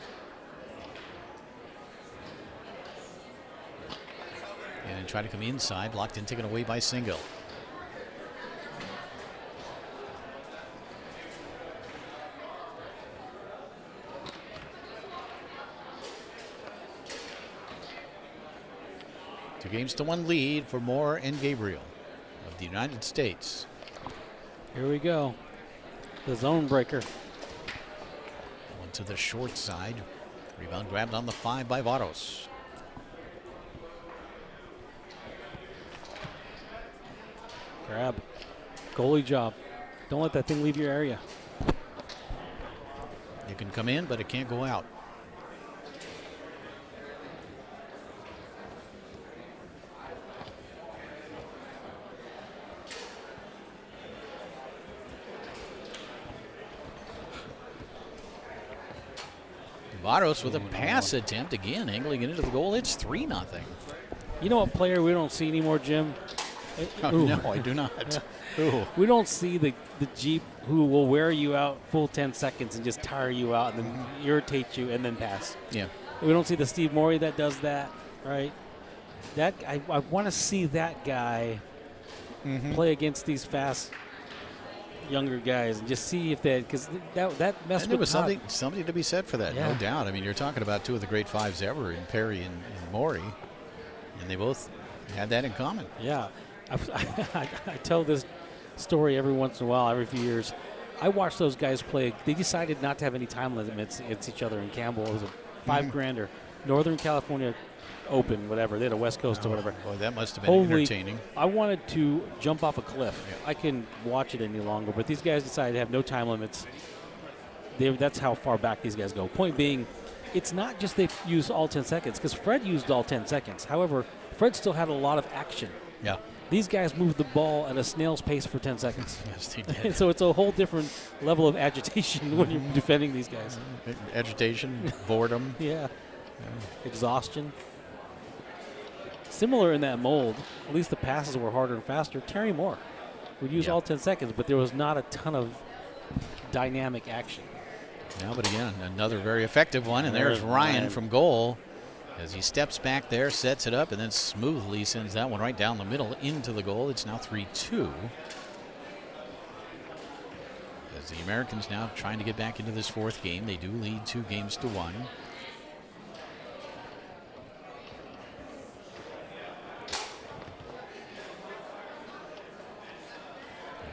And try to come inside, blocked and taken away by Single. Two games to one lead for Moore and Gabriel of the United States. Here we go. The zone breaker. One to the short side. Rebound grabbed on the 5 by Varos. Grab. Goalie job. Don't let that thing leave your area. It can come in, but it can't go out. Varos with a pass attempt again, angling it into the goal. It's 3-0. You know what player we don't see anymore, Jim? Oh, no, I do not. Ooh. We don't see the Jeep who will wear you out full 10 seconds and just tire you out and then irritate you and then pass. Yeah. We don't see the Steve Morey that does that, right? That I want to see that guy play against these fast younger guys and just see if that, because that messed And there with was Todd. something to be said for that, no doubt. I mean, you're talking about two of the great fives ever in Perry and Morey, and they both had that in common. Yeah. I tell this story every once in a while, every few years. I watched those guys play. They decided not to have any time limits against each other in Campbell. It was a 5-grander. Northern California Open, whatever. They had a West Coast or whatever. Boy, that must have been entertaining. I wanted to jump off a cliff. Yeah. I couldn't watch it any longer, but these guys decided to have no time limits. That's how far back these guys go. Point being, it's not just they use all 10 seconds, because Fred used all 10 seconds. However, Fred still had a lot of action. Yeah. These guys moved the ball at a snail's pace for 10 seconds. Yes, they did. And so it's a whole different level of agitation when you're defending these guys. Agitation, boredom. Yeah. Exhaustion. Similar in that mold, at least the passes were harder and faster. Terry Moore would use all 10 seconds, but there was not a ton of dynamic action. Yeah, but again, another very effective one, and there's Ryan from goal. As he steps back there, sets it up, and then smoothly sends that one right down the middle into the goal. It's now 3-2. As the Americans now trying to get back into this fourth game. They do lead 2-1.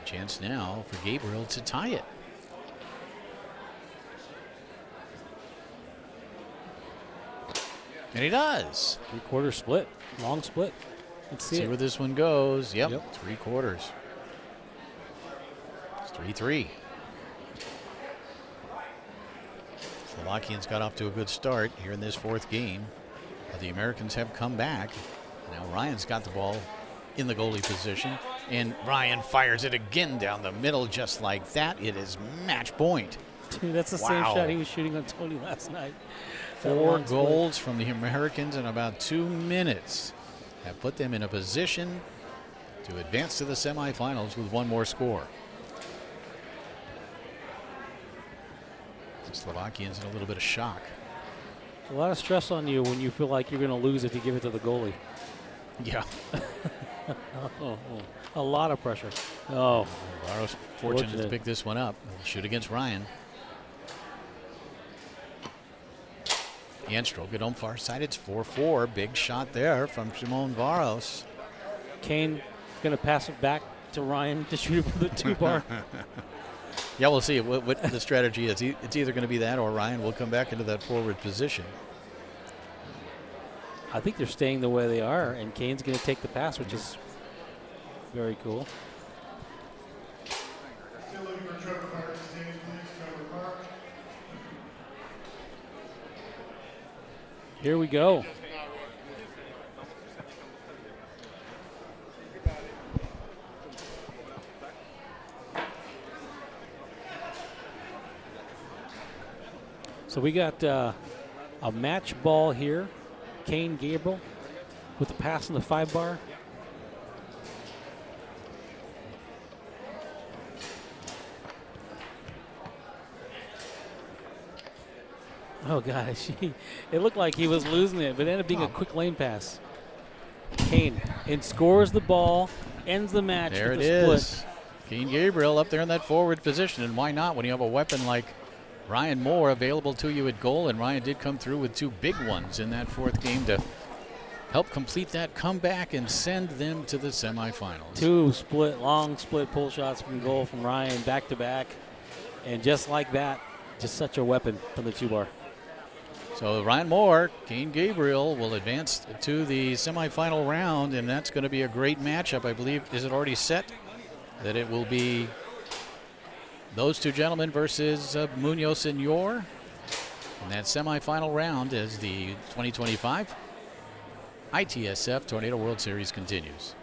A chance now for Gabriel to tie it. And he does. 3/4 split, long split. Let's see where this one goes. Yep. 3/4. It's 3-3. Slovakians got off to a good start here in this fourth game. But the Americans have come back. Now Ryan's got the ball in the goalie position. And Ryan fires it again down the middle just like that. It is match point. Dude, that's the same shot he was shooting on Tony last night. 4 goals from the Americans in about 2 minutes have put them in a position to advance to the semifinals with one more score. The Slovakians in a little bit of shock. A lot of stress on you when you feel like you're going to lose if you give it to the goalie. Yeah. A lot of pressure. Oh. Barros fortunate to pick this one up. He'll shoot against Ryan. Yanstro get home far side. It's 4-4. Big shot there from Shimon Varos. Kane going to pass it back to Ryan to shoot it for the 2-bar. Yeah, we'll see what the strategy is. It's either going to be that or Ryan will come back into that forward position. I think they're staying the way they are, and Kane's going to take the pass, which is very cool. Here we go. So we got a match ball here. Kane Gabriel with the pass in the 5-bar. Oh gosh, it looked like he was losing it, but it ended up being a quick lane pass. Kane and scores the ball, ends the match. There with it the is. split. Kane Gabriel up there in that forward position, and why not when you have a weapon like Ryan Moore available to you at goal, and Ryan did come through with 2 big ones in that fourth game to help complete that comeback and send them to the semifinals. 2 long split pull shots from goal from Ryan back to back, and just like that, just such a weapon from the 2-bar. So Ryan Moore, Kane Gabriel will advance to the semifinal round, and that's going to be a great matchup. I believe, is it already set that it will be those 2 gentlemen versus Munoz and Yor in that semifinal round as the 2025 ITSF Tornado World Series continues.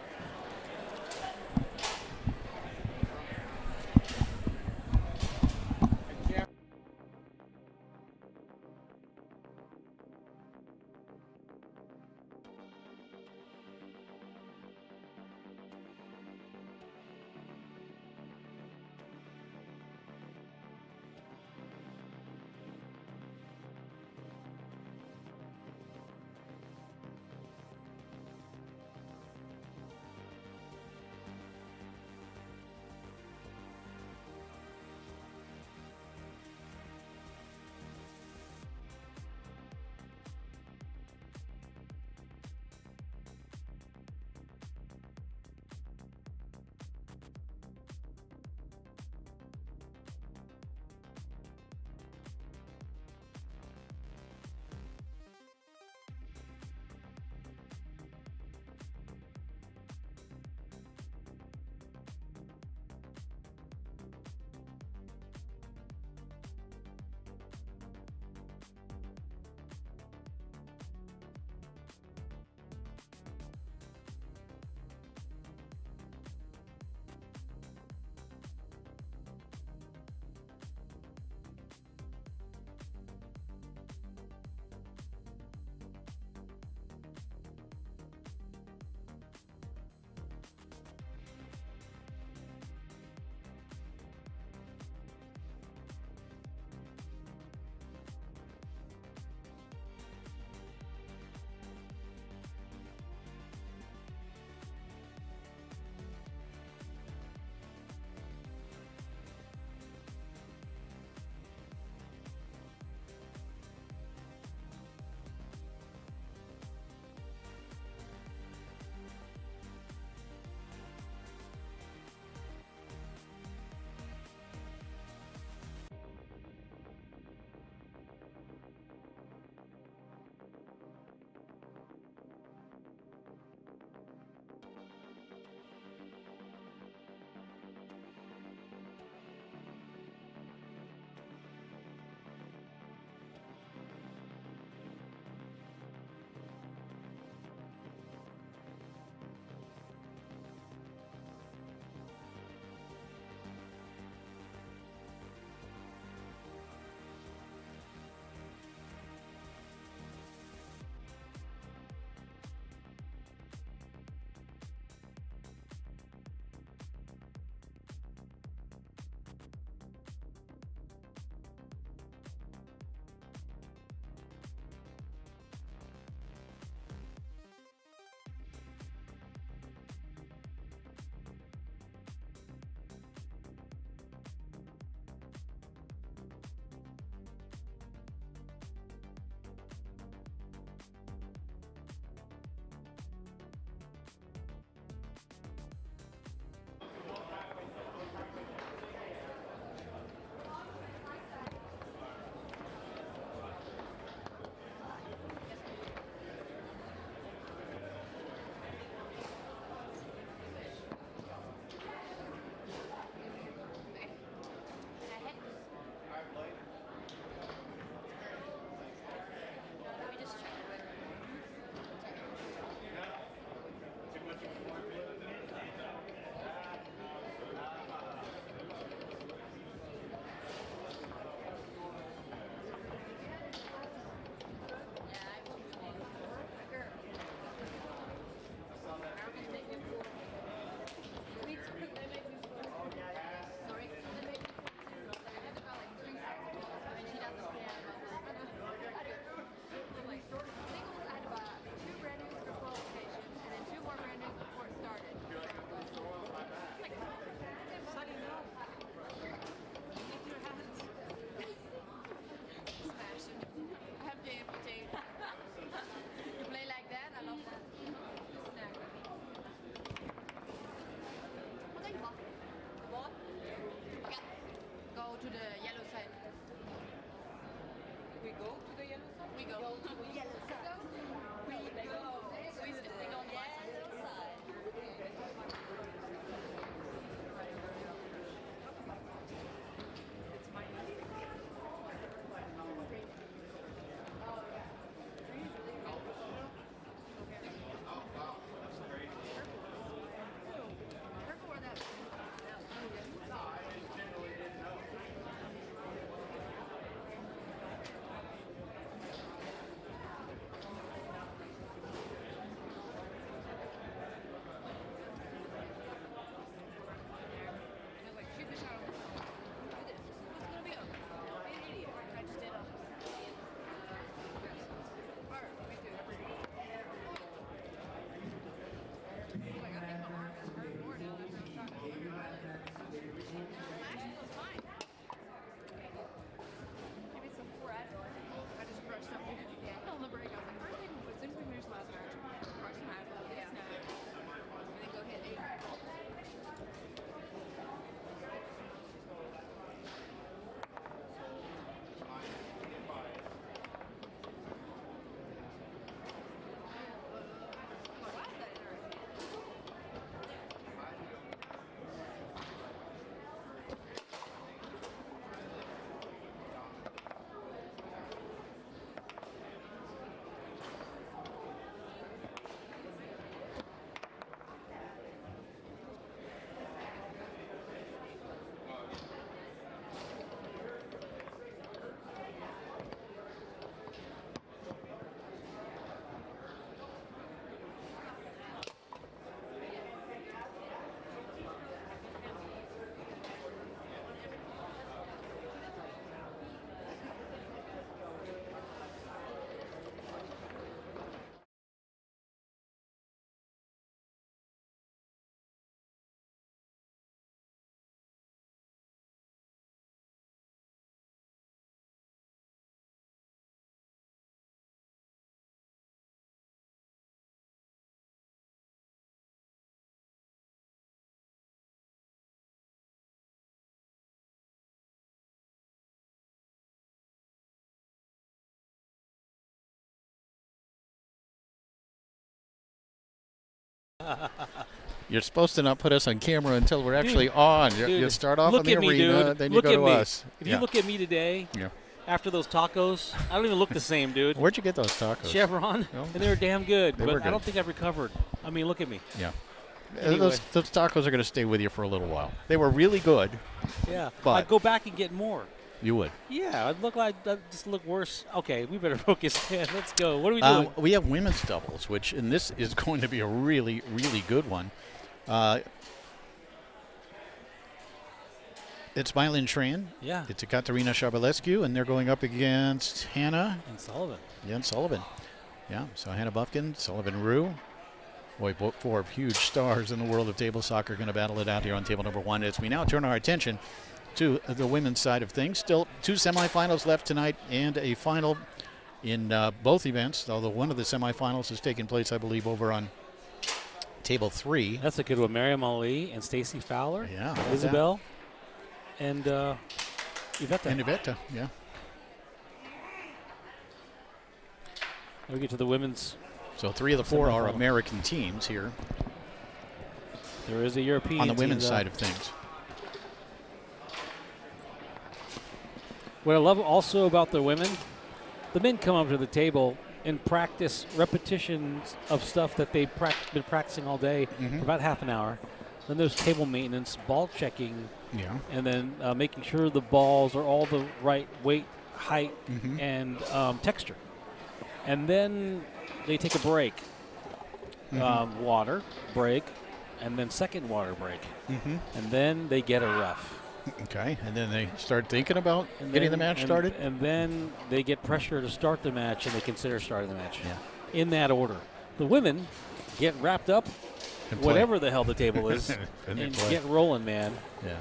You're supposed to not put us on camera until we're actually on. You start off in look the at me, arena, dude. then Look you go at to me. us. If you look at me today, after those tacos, I don't even look the same, dude. Where'd you get those tacos? Chevron, No? and they were damn good. They But were good. I don't think I've recovered. I mean, look at me. Yeah. Anyway. Those tacos are going to stay with you for a little while. They were really good. Yeah. But I'd go back and get more. You would. Yeah, I'd just look worse. Okay, we better focus. Let's go. What are we doing? We have women's doubles, and this is going to be a really, really good one. It's Mylin Tran. Yeah. It's Katerina Shabalescu, and they're going up against Hannah. And Sullivan. Yeah, and Sullivan. Yeah, so Hannah Buffkin, Sullivan Rue. Boy, four huge stars in the world of table soccer going to battle it out here on table number one as we now turn our attention to the women's side of things. Still 2 semifinals left tonight and a final in both events, although one of the semifinals has taken place, I believe, over on table 3. That's a good one. Miriam Ali and Stacy Fowler. Yeah. Isabel. And Iveta. And Iveta, yeah. We get to the women's. So 3 of the 4 are American teams here. There is a European on the women's team, side of things. What I love also about the women, the men come up to the table and practice repetitions of stuff that they've been practicing all day for about half an hour. Then there's table maintenance, ball checking, and then making sure the balls are all the right weight, height, and texture. And then they take a break, water break, and then second water break. And then they get a ref. Okay, and then they start thinking about getting the match started? And then they get pressure to start the match, and they consider starting the match. In that order. The women get wrapped up, whatever the hell the table is, and get rolling, man. Yeah.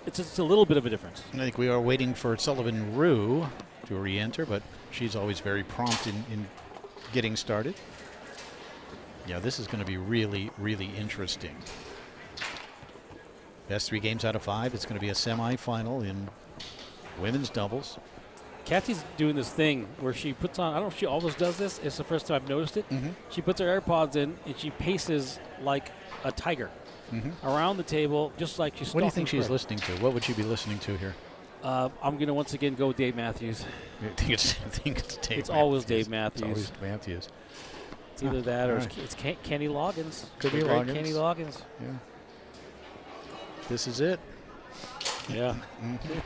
It's just a little bit of a difference. I think we are waiting for Sullivan Rue to re-enter, but she's always very prompt in getting started. Yeah, this is going to be really, really interesting. Best 3 games out of 5. It's going to be a semifinal in women's doubles. Kathy's doing this thing where she puts on, I don't know if she always does this. It's the first time I've noticed it. She puts her AirPods in and she paces like a tiger around the table, just like she's What do you think she's listening to? What would she be listening to here? I'm going to once again go with Dave Matthews. I think it's Dave It's always Dave Matthews. It's always Matthews. It's either that or it's Kenny Loggins. Could be Loggins. Loggins. Kenny Loggins. Yeah. This is it. Yeah.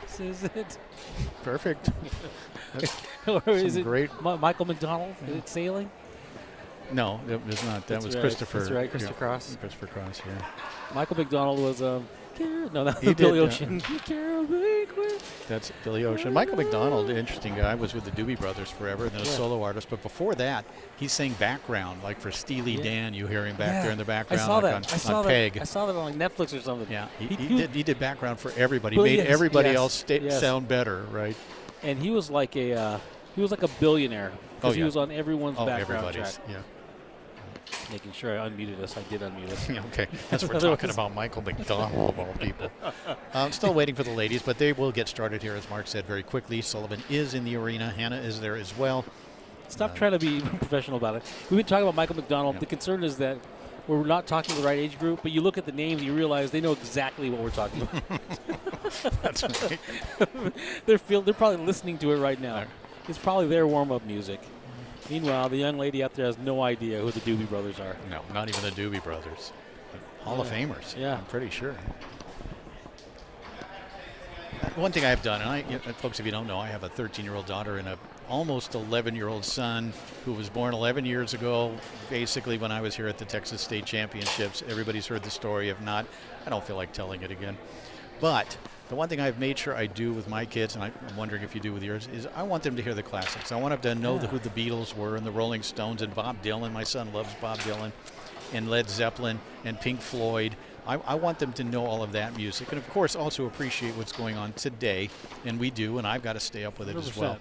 This is it. Perfect. Or is it great. Michael McDonald? Is it sailing? No, it was not. That was right. Christopher. That's right, Christopher Cross. Christopher Cross, yeah. Michael McDonald was He Billy did, Ocean. That's Billy Ocean. Michael McDonald, interesting guy, was with the Doobie Brothers forever, and then a solo artist. But before that, he sang background, like for Steely Dan. You hear him back there in the background. I saw that. On Peg. I saw that on like Netflix or something. Yeah, he did background for everybody. Well, Made everybody yes, else sound better, right? And he was like a billionaire because he was on everyone's background track. Yeah. Making sure I unmuted us. I did unmute us. Okay, as we're talking about Michael McDonald of all people. I'm still waiting for the ladies, but they will get started here, as Mark said, very quickly. Sullivan is in the arena. Hannah is there as well. Stop trying to be professional about it. We've been talking about Michael McDonald. Yeah. The concern is that we're not talking to the right age group, but you look at the names and you realize they know exactly what we're talking about. That's right. They're probably listening to it right now. It's probably their warm-up music. Meanwhile, the young lady out there has no idea who the Doobie Brothers are. No, not even the Doobie Brothers. Hall of Famers. Yeah. I'm pretty sure. One thing I've done, and folks, if you don't know, I have a 13-year-old daughter and a almost 11-year-old son who was born 11 years ago, basically when I was here at the Texas State Championships. Everybody's heard the story. If not, I don't feel like telling it again. But the one thing I've made sure I do with my kids, and I'm wondering if you do with yours, is I want them to hear the classics. I want them to know who the Beatles were and the Rolling Stones and Bob Dylan. My son loves Bob Dylan and Led Zeppelin and Pink Floyd. I want them to know all of that music and, of course, also appreciate what's going on today, and we do, and I've got to stay up with it 100%. As well.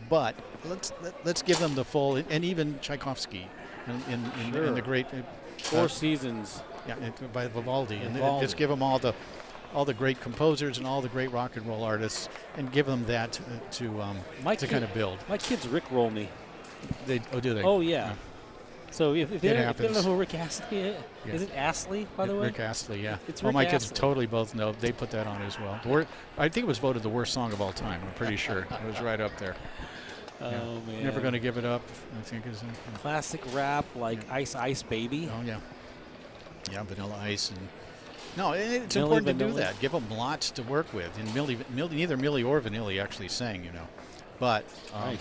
But let's give them the full, and even Tchaikovsky in the great Four Seasons. Yeah, by Vivaldi, and just give them all the great composers and all the great rock and roll artists, and give them that to kind of build. My kids rickroll me. Do they? Oh yeah. So if they don't know happens. who Rick Astley is, Yeah. is it Astley, by the way? Rick Astley, yeah. It's Well, Rick my kids Astley. totally both know. They put that on as well. I think it was voted the worst song of all time. I'm pretty sure it was right up there. Oh, man. Never Gonna Give It Up, I think is. Classic rap like Ice Ice Baby. Oh yeah. Yeah, Vanilla Ice and. No, it's Milli important to do Vanilli. that. Give them lots to work with. And neither Millie or Vanilli actually sang, you know. But Right.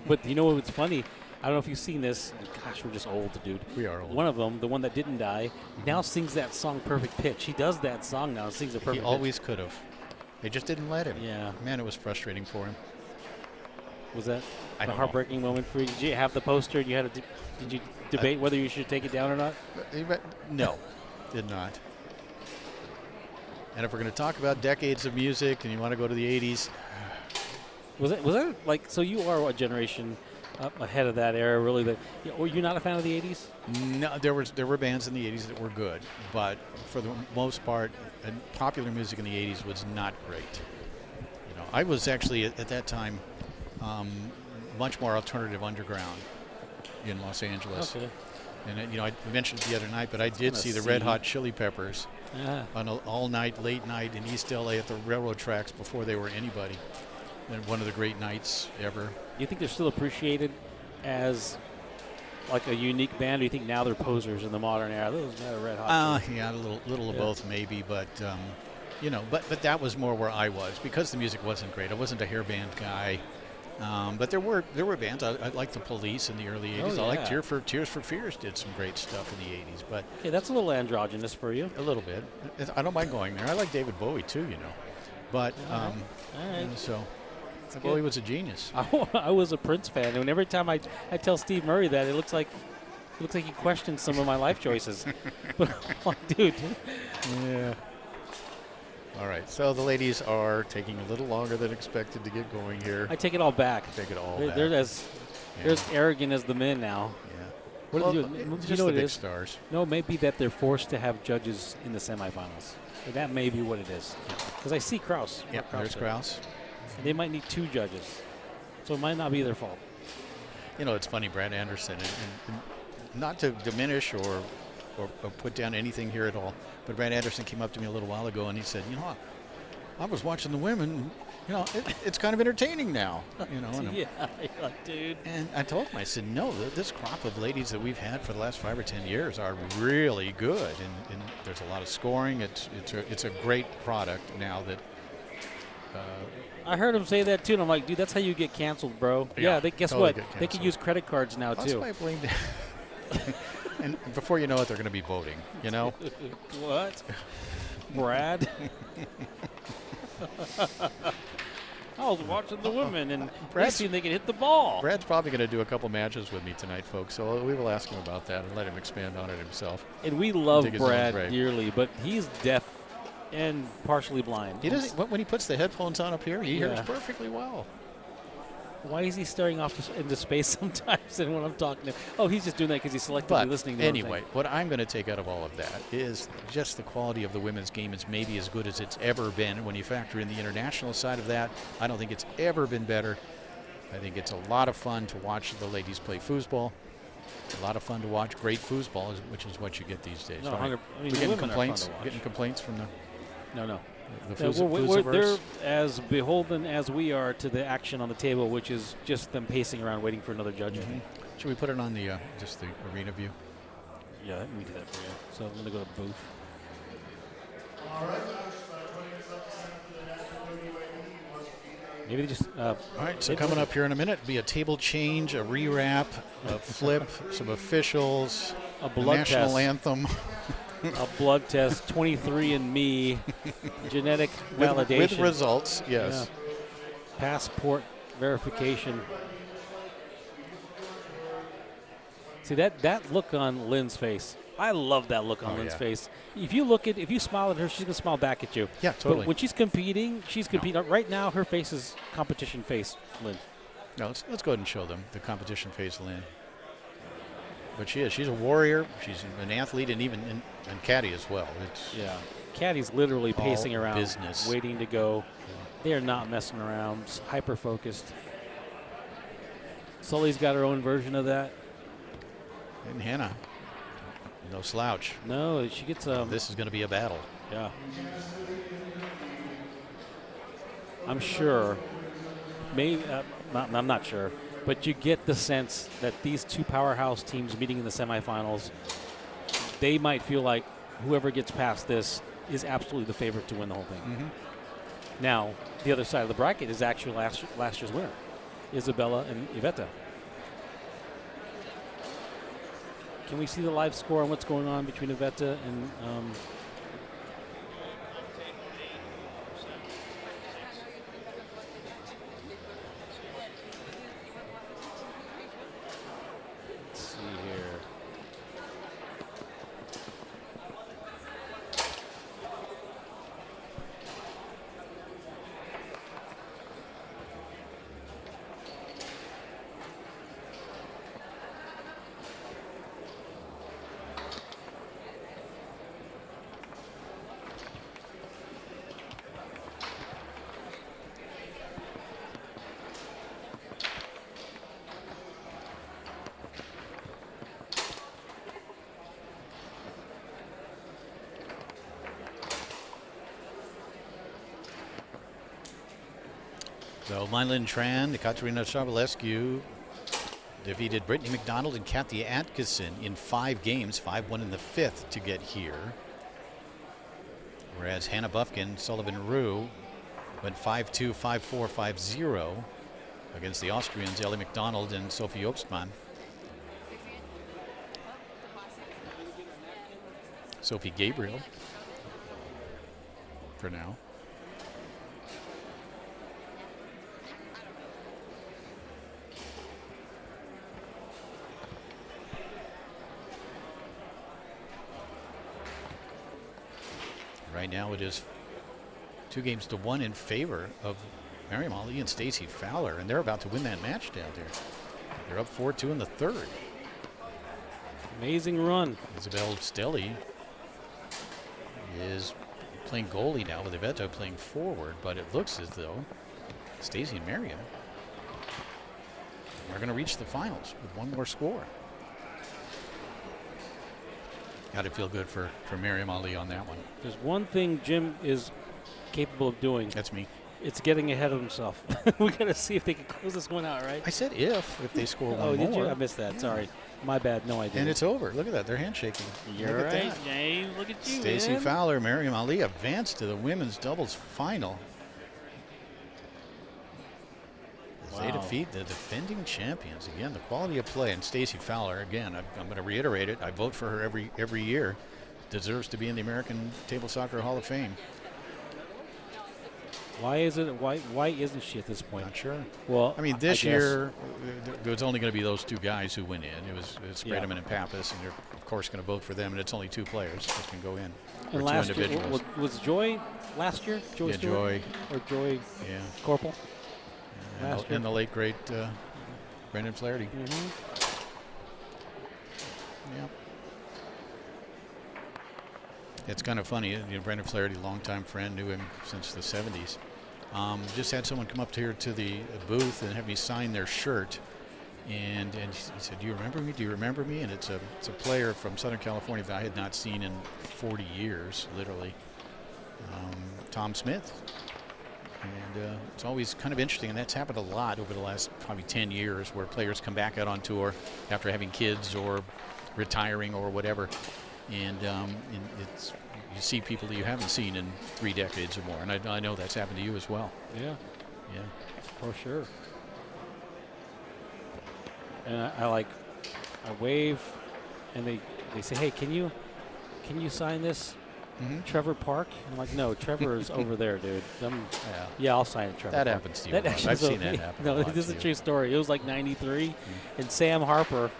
But you know what's funny? I don't know if you've seen this. Gosh, we're just old, dude. we are old. One of them, the one that didn't die, now sings that song perfect pitch. He does that song now, sings it He perfect always could have. They just didn't let him. pitch. Yeah. Man, it was frustrating for him. Was that I a don't know. heartbreaking moment for you? Did you have the poster and you had to did you debate whether you should take it down or not? No, did not. And if we're going to talk about decades of music and you want to go to the 80s, Was it like, so you are a generation up ahead of that era, really? That were you not a fan of the 80s? no, there were bands in the 80s that were good, but for the most part, popular music in the 80s was not great. You know, I was actually at that time much more alternative underground in Los Angeles. Okay. And I mentioned it the other night, but I did see the see. Red Hot Chili Peppers Ah. on an all-night, late night in East LA at the railroad tracks before they were anybody. And one of the great nights ever. Do you think they're still appreciated as like a unique band? Or do you think now they're posers in the modern era? Those are Red Hot. Yeah, a little of Yeah. both maybe, but but that was more where I was because the music wasn't great. I wasn't a hair band guy, but there were bands. I liked the Police in the early '80s. Oh, I liked yeah. Tears for Fears did some great stuff in the '80s, but Okay, that's a little androgynous for you. a little bit. I don't mind going there. I like David Bowie too, but All right. so good. Bowie was a genius. I was a Prince fan, and every time I tell Steve Murray that, it looks like he questions some of my life choices. But I'm like, dude, Yeah. All right, so the ladies are taking a little longer than expected to get going here. I take it all back. Take it all They're, back. they're as arrogant as the men now. Yeah. What Well, do they do? it's You just know the what it big is? stars. No, it may be that they're forced to have judges in the semifinals. And that may be what it is. Because I see Krause. Yep, Mark there's there. Krause. And they might need 2 judges. So it might not be their fault. It's funny, Brad Anderson, and not to diminish or put down anything here at all, but Brad Anderson came up to me a little while ago and he said, I was watching the women, it's kind of entertaining now, and Yeah, you're like, dude. And I told him, I said, no, this crop of ladies that we've had for the last 5 or 10 years are really good, and there's a lot of scoring. It's a great product now that. I heard him say that too, and I'm like, dude, that's how you get canceled, bro. Yeah, Guess totally what? get They can canceled. use credit cards now That's too. why I blamed it. And before you know it, they're going to be voting, What? Brad? I was watching the women, and they Brad's- seen they could hit the ball. Brad's probably going to do a couple matches with me tonight, folks, so we will ask him about that and let him expand on it himself. And we love Take his own Brad break. dearly, but he's deaf and partially blind. He doesn't. When he puts the headphones on up here, he hears Yeah. perfectly well. Why is he staring off into space sometimes? And when I'm talking to him, he's just doing that because he's selectively But listening to anyway, what I'm going to take out of all of that is just the quality of the women's game is maybe as good as it's ever been. When you factor in the international side of that, I don't think it's ever been better. I think it's a lot of fun to watch the ladies play foosball. A lot of fun to watch great foosball, which is what you get these days. No, right? 100 I mean, We're the getting women are fun complaints. to watch. Getting complaints from the No. the Yeah, Foosiverse? they're as beholden as we are to the action on the table, which is just them pacing around waiting for another judge. I think. Should we put it on the just the arena view? Yeah, let me do that for you. So I'm going to go to booth. All right, Josh, 20 minutes left to sign up for the national WWE. Once again, Maybe they just. All right, so coming up here in a minute, be a table change, a rewrap, a flip, some officials, A blood national test. anthem. A blood test, 23andMe, genetic validation. With results, yes. Yeah. Passport verification. See that look on Lynn's face. I love that look on Oh, Lynn's yeah. face. If you smile at her, she's gonna smile back at you. Yeah, totally. But when she's competing, right now. Her face is competition face, Lynn. No, let's go ahead and show them the competition face, Lynn. But she's a warrior. She's an athlete, and even and caddy as well. It's Caddy's literally all pacing around, business. waiting to go. They are not messing around. Hyper focused. Sully's got her own version of that. And Hannah, no slouch. No, she gets This is going to be a battle. Yeah. I'm sure. Maybe I'm not sure, but you get the sense that these two powerhouse teams meeting in the semifinals, they might feel like whoever gets past this is absolutely the favorite to win the whole thing. Now, the other side of the bracket is actually last year's winner, Isabella and Iveta. Can we see the live score on what's going on between Iveta and let's see here. So Mylin Tran, Katerina Shabalescu defeated Brittany McDonald and Kathy Atkinson in 5 games, 5-1 in the 5th to get here. Whereas Hannah Buffkin, Sullivan Rue went 5-2, 5-4, 5-0 against the Austrians, Ellie McDonald and Sophie Obstmann. Sophie Gabriel for now. Right now it is 2-1 in favor of Miriam Ali and Stacey Fowler, and they're about to win that match down there. They're up 4-2 in the 3rd. Amazing run. Isabel Stelly is playing goalie now with Iveta playing forward, but it looks as though Stacey and Miriam are going to reach the finals with one more score. Got to feel good for Miriam Ali on that one. There's one thing Jim is capable of doing. That's me. It's getting ahead of himself. We got to see if they can close this one out, right? I said if they score one more. Oh, did you? I missed that. Yeah. Sorry. My bad. No, I didn't. And it's over. Look at that. They're handshaking. You're Look at right. that. Hey, look at you, Stacey man. Fowler, Miriam Ali advanced to the women's doubles final. As they defeat the defending champions. Again, the quality of play. And Stacey Fowler, again, I'm going to reiterate it. I vote for her every year. Deserves to be in the American Table Soccer Hall of Fame. Why isn't she at this point? Not sure. Well, I mean, this year there's only going to be those 2 guys who went in. It was Spredeman and Pappas, and you're of course going to vote for them. And it's only 2 players that can go in. And or last 2 year individuals. was Joy last year? Joy Stewart? Joy. Or Joy Yeah. Corporal? And the late great Brendan Flaherty. Yeah. It's kind of funny. Brendan Flaherty, longtime friend, knew him since the 70s. Just had someone come up here to the booth and have me sign their shirt. And he said, "Do you remember me? Do you remember me?" And it's a player from Southern California that I had not seen in 40 years, literally. Tom Smith. And it's always kind of interesting, and that's happened a lot over the last probably 10 years, where players come back out on tour after having kids or retiring or whatever. And it's you see people that you haven't seen in 3 decades or more, and I know that's happened to you as well. Yeah. Yeah. For sure. And I wave, and they say, "Hey, can you sign this, Trevor Park?" And I'm like, "No, Trevor is over there, dude." Yeah, I'll sign it, Trevor. That Park. happens to you. I've seen that happen. No, this is a true story. It was like '93, and Sam Harper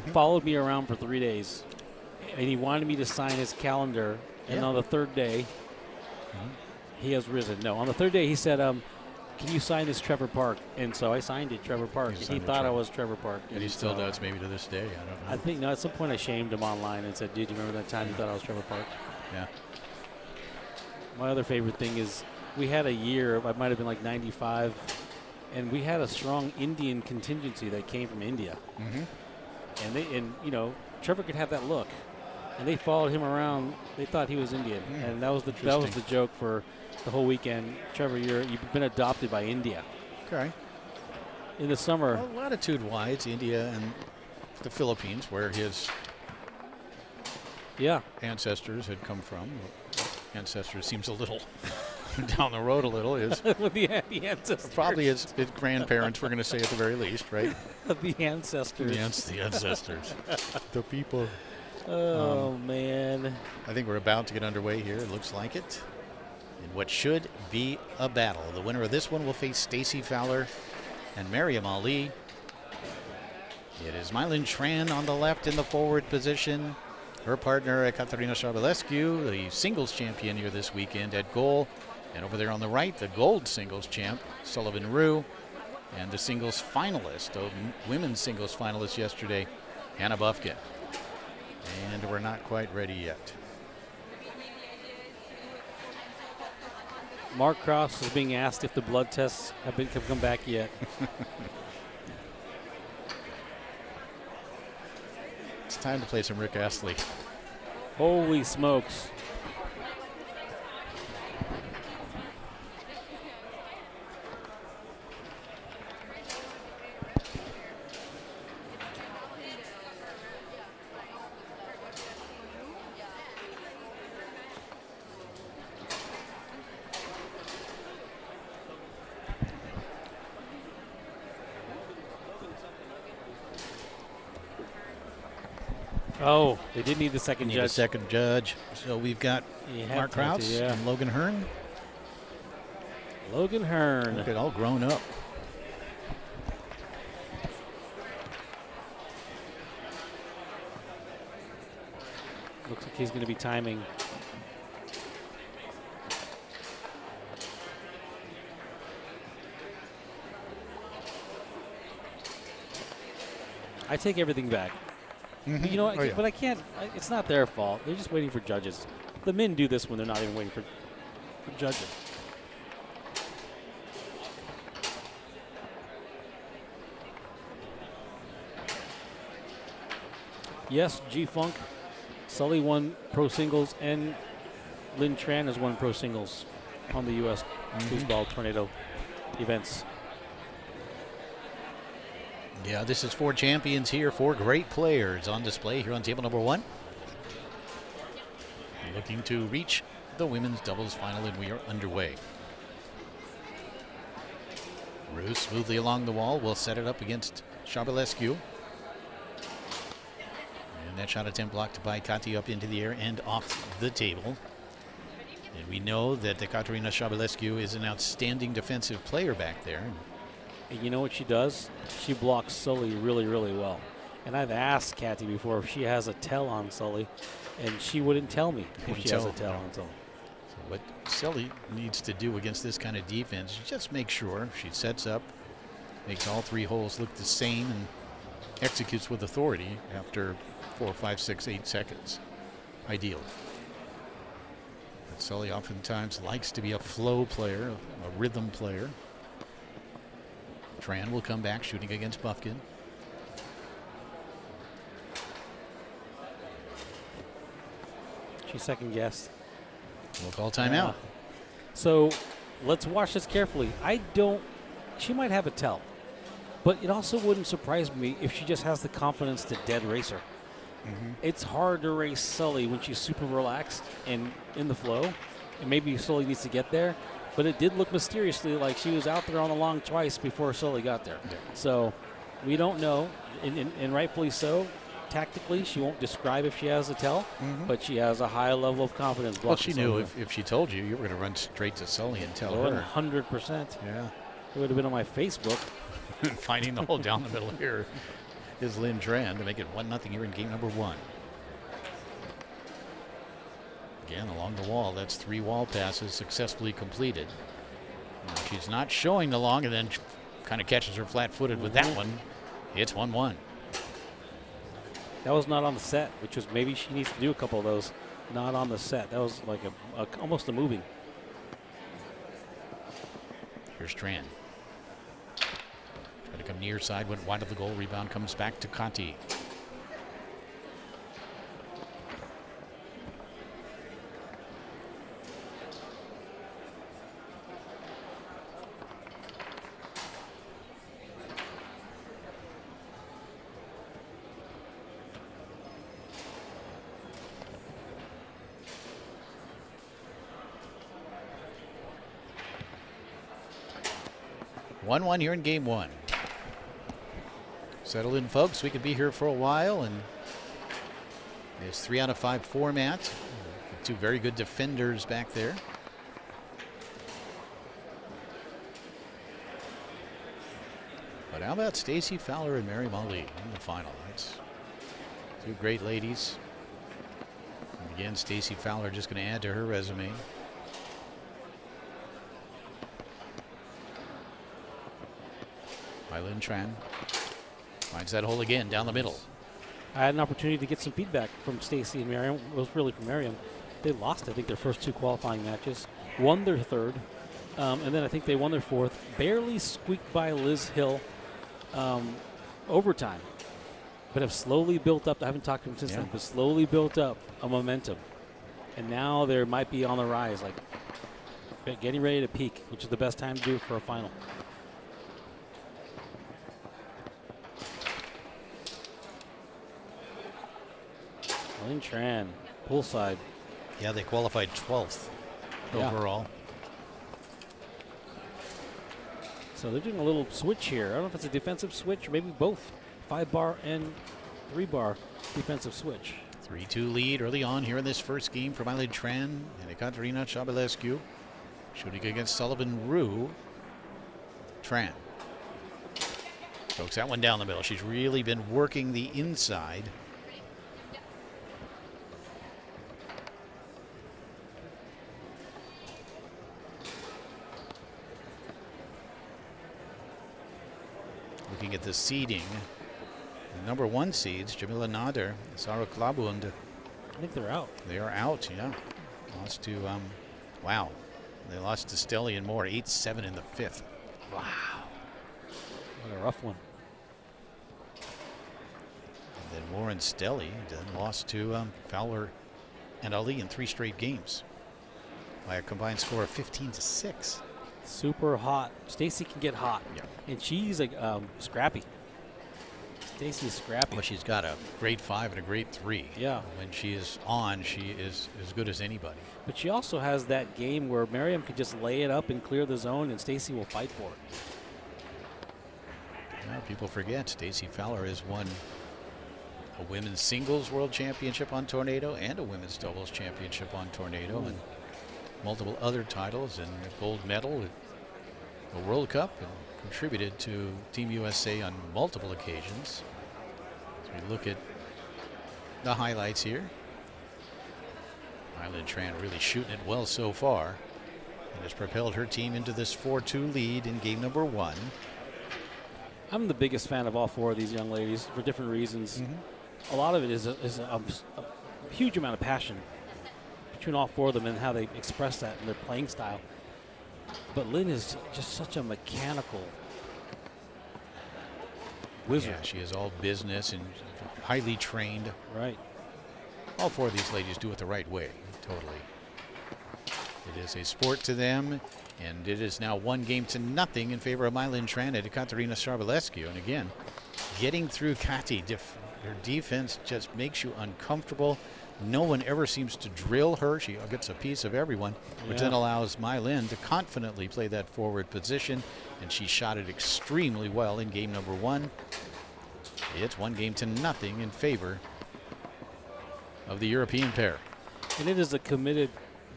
followed me around for 3 days, and he wanted me to sign his calendar. And on the 3rd day, he has risen. No, on the 3rd day, he said, "Can you sign this, Trevor Park?" And so I signed it, Trevor Park. And he thought I was Trevor Park. And he still does, maybe to this day. I don't know. I think, no, at some point I shamed him online and said, "Dude, you remember that time you thought I was Trevor Park?" Yeah. My other favorite thing is we had a year, I might have been like 95, and we had a strong Indian contingency that came from India. And you know, Trevor could have that look, and they followed him around. They thought he was Indian, and that was the joke for the whole weekend. Trevor, you've been adopted by India. Okay. In the summer, Well, latitude-wise, India and the Philippines, where his ancestors had come from. Ancestors seems a little down the road a little. Is the ancestors. Probably his grandparents, we're going to say at the very least, right? The ancestors. The ancestors. The people. Oh, man. I think we're about to get underway here. It looks like it. In what should be a battle. The winner of this one will face Stacy Fowler and Mariam Ali. It is Mylin Tran on the left in the forward position. Her partner, Katerina Shabelescu, the singles champion here this weekend at goal. And over there on the right, the gold singles champ, Sullivan Rue. And the singles finalist, the women's singles finalist yesterday, Hannah Bufkin. And we're not quite ready yet. Mark Cross is being asked if the blood tests have come back yet. It's time to play some Rick Astley. Holy smokes. Oh, they did need the second judge. A second judge. So we've got Mark Krause and Logan Hearn. Logan Hearn. Look at all grown up. Looks like he's going to be timing. I take everything back. But you know, but I can't. It's not their fault. They're just waiting for judges. The men do this when they're not even waiting for judges. Yes, G-Funk. Sully won pro singles, and Lynn Tran has won pro singles on the U.S. Foosball Tornado events. Yeah, this is 4 champions here, 4 great players on display here on table number 1. Looking to reach the women's doubles final, and we are underway. Rue smoothly along the wall will set it up against Shabelescu. And that shot attempt blocked by Kati up into the air and off the table. And we know that Katerina Shabelescu is an outstanding defensive player back there. And you know what she does? She blocks Sully really, really well. And I've asked Kathy before if she has a tell on Sully, and she wouldn't tell me if she has a tell on Sully. So what Sully needs to do against this kind of defense is just make sure she sets up, makes all 3 holes look the same, and executes with authority after 4, 5, 6, 8 seconds, ideally. But Sully oftentimes likes to be a flow player, a rhythm player. Tran will come back shooting against Bufkin. She second guessed. We'll call timeout. So let's watch this carefully. She might have a tell, but it also wouldn't surprise me if she just has the confidence to dead race her. It's hard to race Sully when she's super relaxed and in the flow, and maybe Sully needs to get there. But it did look mysteriously like she was out there on the long twice before Sully got there. Yeah. So we don't know, and rightfully so. Tactically, she won't describe if she has a tell, but she has a high level of confidence. Well, she knew if she told you, you were going to run straight to Sully and tell her. 100%. Yeah. It would have been on my Facebook. Finding the hole down the middle here is Lynn Tran to make it 1-0 here in game number 1. Again, along the wall, that's 3 wall passes successfully completed. Now, she's not showing the long, and then kind of catches her flat-footed with that one. It's 1-1. That was not on the set, which was maybe she needs to do a couple of those. Not on the set. That was like almost a moving. Here's Tran. Trying to come near side, went wide of the goal. Rebound comes back to Conti. 1-1 here in game one. Settle in, folks. We could be here for a while, and it's 3 out of 5 format. Two very good defenders back there. But how about Stacy Fowler and Mary Ali in the final? That's two great ladies. And again, Stacy Fowler just going to add to her resume. Mylin Tran finds that hole again down the middle. I had an opportunity to get some feedback from Stacy and Miriam. It was really from Miriam. They lost, I think, their first 2 qualifying matches, won their third, and then I think they won their fourth. Barely squeaked by Liz Hill overtime, but have slowly built up. I haven't talked to them since then, but slowly built up a momentum. And now they might be on the rise, like getting ready to peak, which is the best time to do for a final. Lynn Tran, poolside. Yeah, they qualified 12th overall. So they're doing a little switch here. I don't know if it's a defensive switch or maybe both. 5-bar and 3-bar defensive switch. 3-2 lead early on here in this first game for Mylin Tran and Ekaterina Chabelescu. Shooting against Sullivan Rue. Tran strokes that one down the middle. She's really been working the inside. Looking at the seeding, the number 1 seeds, Jamila Nader, Sarah Klabund. I think they're out. They are out, yeah. Lost to, wow. They lost to Stelly and Moore, 8-7 in the 5th. Wow. What a rough one. And then Moore and Stelly then lost to Fowler and Ali in 3 straight games by a combined score of 15-6. Super hot. Stacy can get hot. Yeah. And she's like scrappy. Stacy's scrappy. Well, she's got a grade 5 and a grade 3. Yeah. When she is on, she is as good as anybody. But she also has that game where Miriam could just lay it up and clear the zone, and Stacy will fight for it. Well, people forget Stacy Fowler has won a women's singles world championship on Tornado and a women's doubles championship on Tornado, and multiple other titles and a gold medal at the World Cup, and contributed to Team USA on multiple occasions. As we look at the highlights here, Mylin Tran really shooting it well so far and has propelled her team into this 4-2 lead in game number 1. I'm the biggest fan of all 4 of these young ladies for different reasons. A lot of it is a huge amount of passion between all 4 of them and how they express that in their playing style. But Lynn is just such a mechanical wizard. Yeah, she is all business and highly trained. Right. All 4 of these ladies do it the right way, totally. It is a sport to them, and it is now 1-0 in favor of Mylin Tran and Ekaterina Charbelescu. And again, getting through Kati, her defense just makes you uncomfortable. No one ever seems to drill her. She gets a piece of everyone, which then allows Mylin to confidently play that forward position, and she shot it extremely well in game number 1. It's 1-0 in favor of the European pair. And it is a committed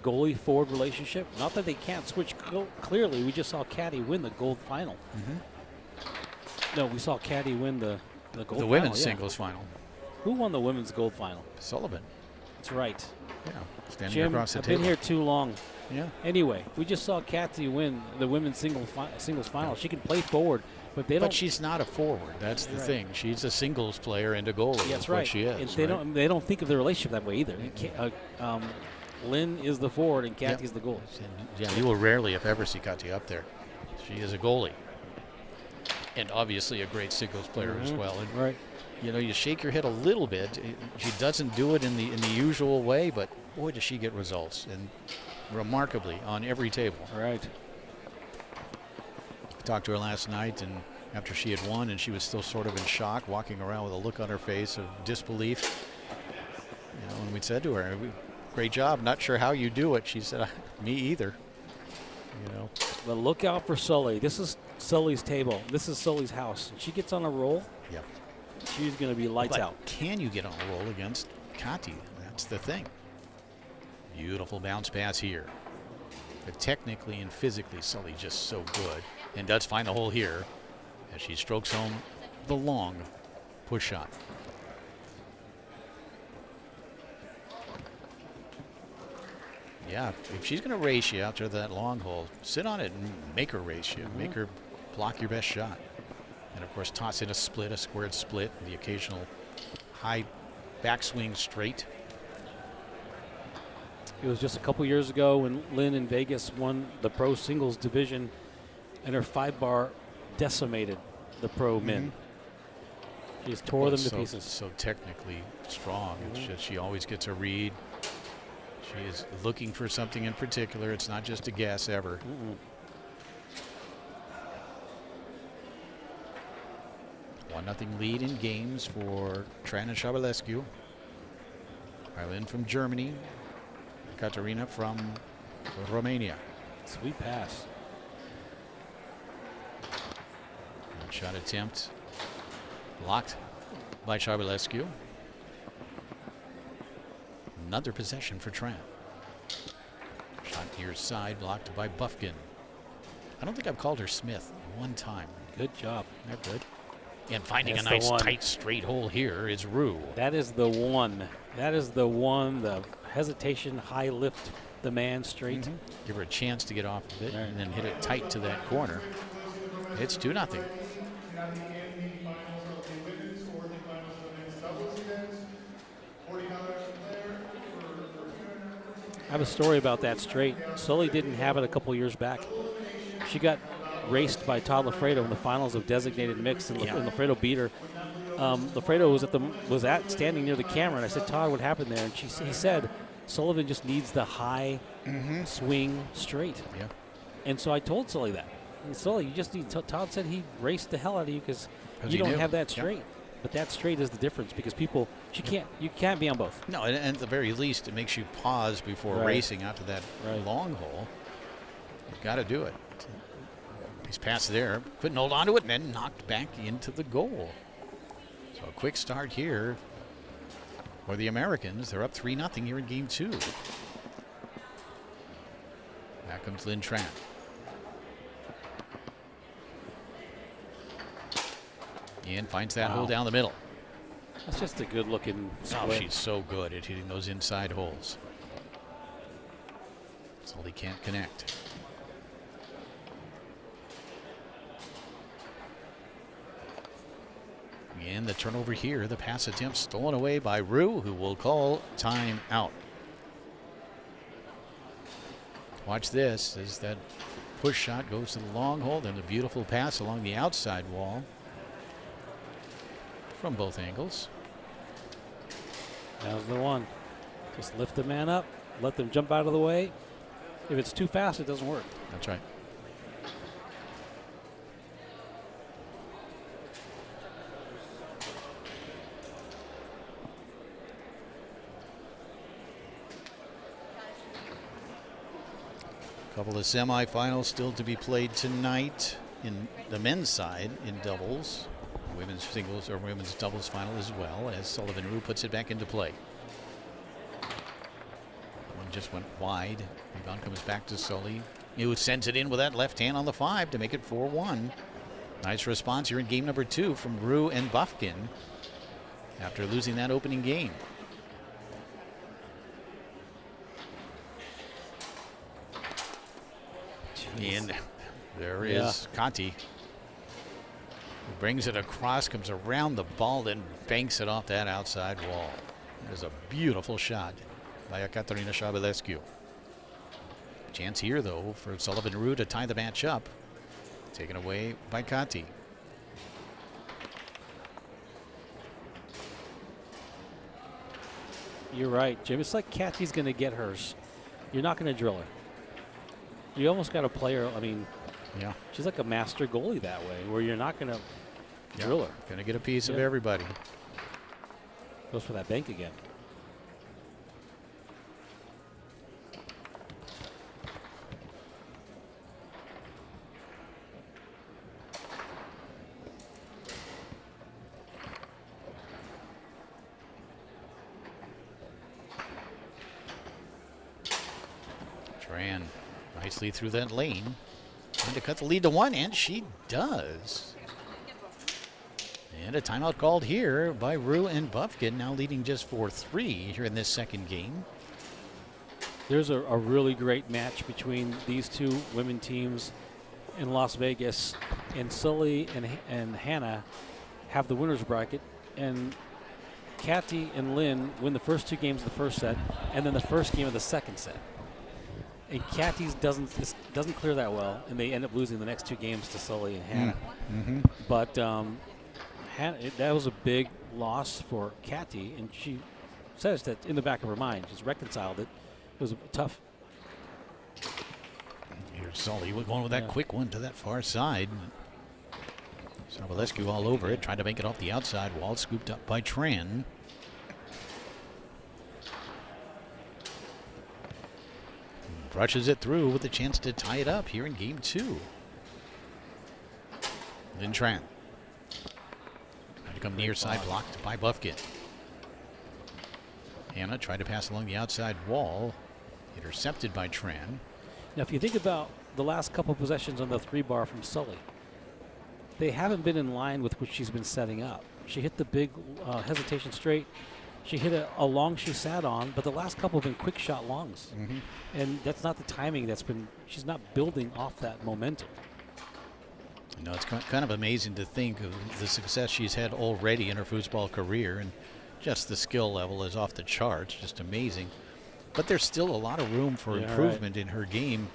goalie-forward relationship. Not that they can't switch clearly. We just saw Caddy win the gold final. No, we saw Caddy win the gold final. The women's singles final. Who won the women's gold final? Sullivan. That's right. Yeah, standing Jim, across the I've table. been here too long. Yeah. Anyway, we just saw Kathy win the women's singles final. She can play forward, but they don't. But she's not a forward. That's the thing. She's a singles player and a goalie. That's is right. what she is. And they don't think of the relationship that way either. Lynn is the forward and Kathy's the goalie. Yeah, you will rarely, if ever, see Katya up there. She is a goalie, and obviously a great singles player as well. And right. You know, you shake your head a little bit. She doesn't do it in the usual way, but boy, does she get results, and remarkably on every table. Right. I talked to her last night, and after she had won, and she was still sort of in shock, walking around with a look on her face of disbelief. You know, and we said to her, "Great job. Not sure how you do it." She said, "Me either." You know. But look out for Sully. This is Sully's table. This is Sully's house. She gets on a roll. Yep. She's going to be lights But out. can you get on a roll against Kati? That's the thing. Beautiful bounce pass here. But technically and physically, Sully just so good. And does find the hole here as she strokes home the long push shot. Yeah, if she's going to race you after that long hole, sit on it and make her race you. Make her block your best shot. And, of course, toss in a split, a squared split, the occasional high backswing straight. It was just a couple years ago when Lynn in Vegas won the pro singles division, and her 5-bar decimated the pro men. She just tore them to pieces. So technically strong. It's just she always gets a read. She is looking for something in particular. It's not just a guess ever. 1-0 lead in games for Trana Shabalescu. Eileen from Germany. Katarina from Romania. Sweet pass. Shot attempt blocked by Shabalescu. Another possession for Tran. Shot near side blocked by Buffkin. I don't think I've called her Smith one time. Good job. Not good. And finding That's a nice the one. tight straight hole here is Rue. That is the one. That is the one. The hesitation, high lift, the man straight. Give her a chance to get off of it and then hit it tight to that corner. It's 2-0. I have a story about that straight. Sully didn't have it a couple years back. She got raced by Todd Lafredo in the finals of designated mix, and Lafredo beat her. Lafredo was standing near the camera, and I said, Todd, what happened there? And he said, Sullivan just needs the high swing straight. Yeah. And so I told Sully that. And Sully, you just need. Todd said he raced the hell out of you because you he don't knew. have that straight. But that straight is the difference because you can't be on both. No, and at the very least, it makes you pause before racing out to that long hole. You've got to do it. He's passed there, couldn't hold on to it, and then knocked back into the goal. So a quick start here for the Americans. They're up 3-0 here in game 2. Back comes Lynn Tran. And finds that hole down the middle. That's just a good-looking split. Oh, she's so good at hitting those inside holes. Sully can't connect. And the turnover here, the pass attempt stolen away by Rue, who will call time out. Watch this as that push shot goes to the long hole, then the beautiful pass along the outside wall from both angles. That was the one. Just lift the man up, let them jump out of the way. If it's too fast, it doesn't work. That's right. Couple of semifinals still to be played tonight in the men's side in doubles. Women's singles or women's doubles final as well, as Sullivan Rue puts it back into play. One just went wide. Rebound comes back to Sully. He sends it in with that left hand on the 5 to make it 4-1. Nice response here in game number 2 from Rue and Buffkin after losing that opening game. And there is Conti. Brings it across, comes around the ball, then banks it off that outside wall. There's a beautiful shot by Katarina Shabalescu. Chance here, though, for Sullivan Rue to tie the match up. Taken away by Conti. You're right, Jim. It's like Kathy's going to get hers. You're not going to drill her. You almost got to play her. I mean, she's like a master goalie that way, where you're not going to drill her. Going to get a piece of everybody. Goes for that bank again. Tran nicely through that lane. Trying to cut the lead to 1, and she does. And a timeout called here by Rue and Bufkin, now leading just 4-3 here in this second game. There's a really great match between these two women teams in Las Vegas, and Sully and Hannah have the winner's bracket, and Kathy and Lynn win the first 2 games of the first set, and then the first game of the second set. And Kathy's doesn't clear that well, and they end up losing the next 2 games to Sully and Hannah. Mm-hmm. But that was a big loss for Kathy, and she says that in the back of her mind, she's reconciled it. It was tough. Here's Sully going with that quick one to that far side. Sobolescu all over it, trying to make it off the outside wall, scooped up by Tran. Brushes it through with a chance to tie it up here in game 2. Lynn Tran. Trying to come near side, blocked by Bufkin. Hannah tried to pass along the outside wall, intercepted by Tran. Now, if you think about the last couple possessions on the 3-bar from Sully, they haven't been in line with what she's been setting up. She hit the big hesitation straight. She hit a long she sat on, but the last couple have been quick shot longs. Mm-hmm. And that's not the timing she's not building off that momentum. No, it's kind of amazing to think of the success she's had already in her foosball career, and just the skill level is off the charts, just amazing. But there's still a lot of room for improvement in her game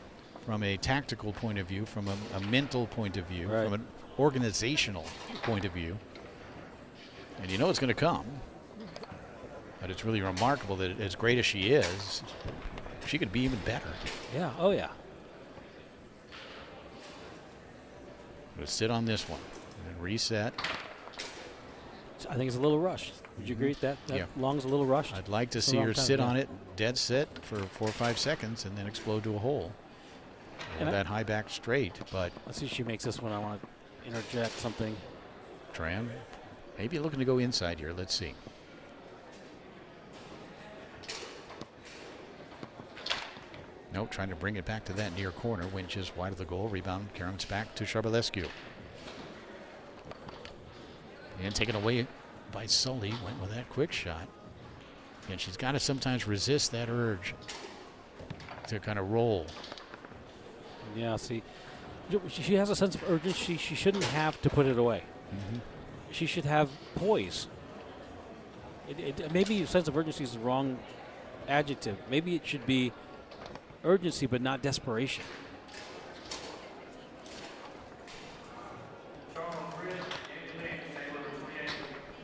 from a tactical point of view, from a mental point of view, from an organizational point of view. And you know it's going to come. But it's really remarkable that as great as she is, she could be even better. Yeah, oh yeah. We'll sit on this one and reset. I think it's a little rushed. Would you agree with that? That long's a little rushed? I'd like to see her sit on it, dead sit for 4 or 5 seconds, and then explode to a hole. And that high back straight, but... Let's see if she makes this one. I want to interject something. Tran, maybe looking to go inside here. Let's see. Nope, trying to bring it back to that near corner. Went just wide of the goal. Rebound, Karen's back to Sobolescu. And taken away by Sully. Went with that quick shot. And she's got to sometimes resist that urge to kind of roll. Yeah, see, she has a sense of urgency. She shouldn't have to put it away. Mm-hmm. She should have poise. Maybe a sense of urgency is the wrong adjective. Maybe it should be urgency, but not desperation.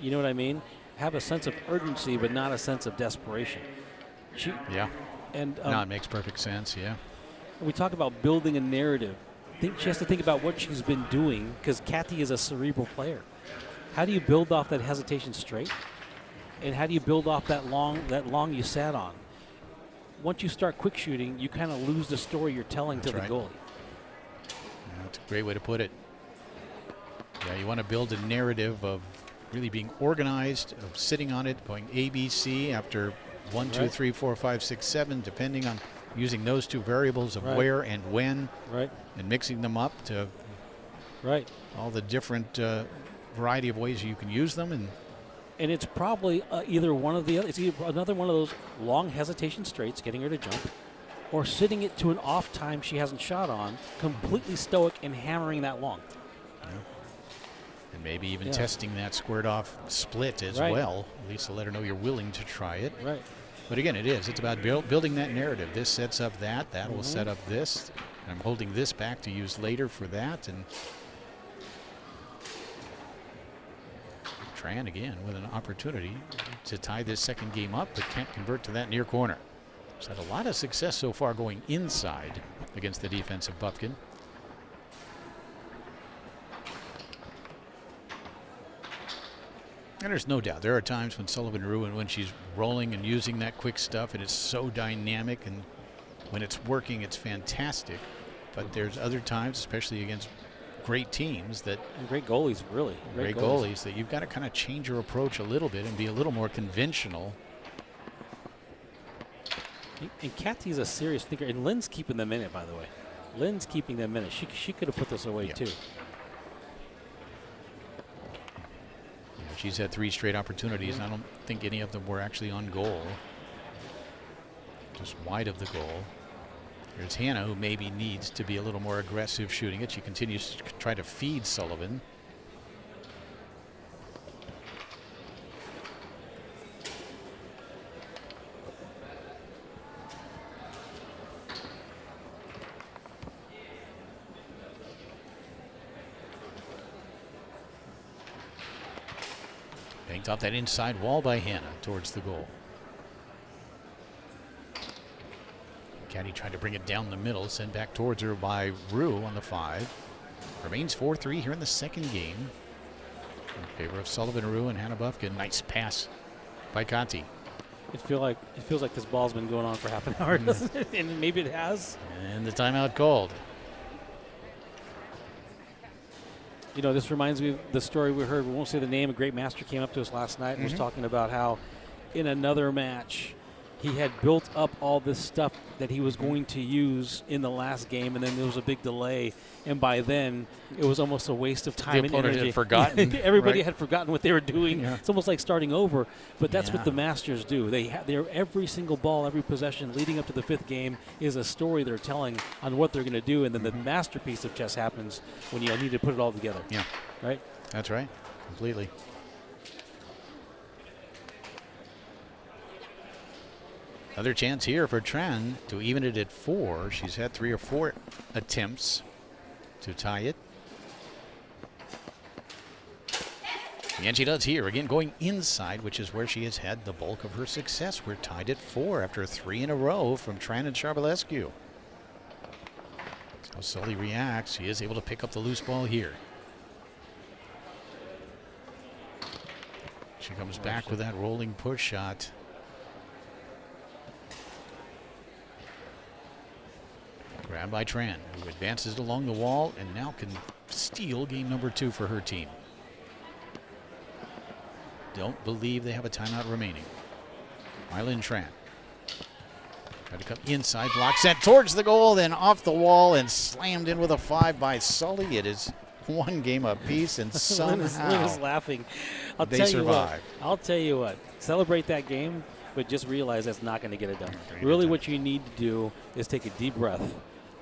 You know what I mean? Have a sense of urgency, but not a sense of desperation. And no, it makes perfect sense. Yeah. We talk about building a narrative. She has to think about what she's been doing, because Kathy is a cerebral player. How do you build off that hesitation straight? And how do you build off that long you sat on? Once you start quick shooting, you kind of lose the story you're telling to the goalie. Yeah, that's a great way to put it. Yeah, you want to build a narrative of really being organized, of sitting on it, going ABC after 1, 2, 3, 4, 5, 6, 7, depending on using those 2 variables of where and when, and mixing them up to all the different variety of ways you can use them. And it's probably either one of the other. It's either another one of those long hesitation straights, getting her to jump, or sitting it to an off time she hasn't shot on, completely stoic and hammering that long. Yeah. And maybe even testing that squared off split as well, at least to let her know you're willing to try it. Right. But again, it's about building that narrative. This sets up that will set up this. And I'm holding this back to use later for that. And Tran again with an opportunity to tie this second game up, but can't convert to that near corner. She's had a lot of success so far going inside against the defensive Bufkin. And there's no doubt there are times when Sullivan Ruin, when she's rolling and using that quick stuff, and it's so dynamic, and when it's working, it's fantastic. But there's other times, especially against great teams, and great goalies, really. Great goalies, that you've got to kind of change your approach a little bit and be a little more conventional. And Kathy's a serious thinker. And Lynn's keeping them in it, by the way. Lynn's keeping them in it. She could have put this away, too. Yeah, she's had 3 straight opportunities. I don't think any of them were actually on goal. Just wide of the goal. There's Hannah, who maybe needs to be a little more aggressive shooting it. She continues to try to feed Sullivan. Banked off that inside wall by Hannah towards the goal. Caddy tried to bring it down the middle, sent back towards her by Rue on the 5. Remains 4-3 here in the second game. In favor of Sullivan, Rue, and Hannah Buffkin. Nice pass by Conti. It feels like this ball's been going on for half an hour, doesn't it? And maybe it has. And the timeout called. You know, this reminds me of the story we heard. We won't say the name. A great master came up to us last night and was talking about how in another match he had built up all this stuff that he was going to use in the last game, and then there was a big delay. And by then, it was almost a waste of time and energy. Had forgotten. Everybody had forgotten what they were doing. Yeah. It's almost like starting over. But that's what the masters do. They're every single ball, every possession leading up to the 5th game is a story they're telling on what they're going to do. And then the masterpiece of chess happens when you need to put it all together. Yeah. Right? That's right. Completely. Another chance here for Tran to even it at 4. She's had 3 or 4 attempts to tie it. And she does here. Again, going inside, which is where she has had the bulk of her success. We're tied at 4 after 3 in a row from Tran and Charbelescu. That's how Sully reacts. She is able to pick up the loose ball here. She comes back with that rolling push shot. Grabbed by Tran, who advances along the wall and now can steal game number 2 for her team. Don't believe they have a timeout remaining. Mylin Tran. Tried to come inside, block sent towards the goal, then off the wall and slammed in with a 5 by Sully. It is 1 game apiece, and somehow Lynn is laughing. they survive. I'll tell you what. Celebrate that game, but just realize that's not going to get it done. Really what you need to do is take a deep breath.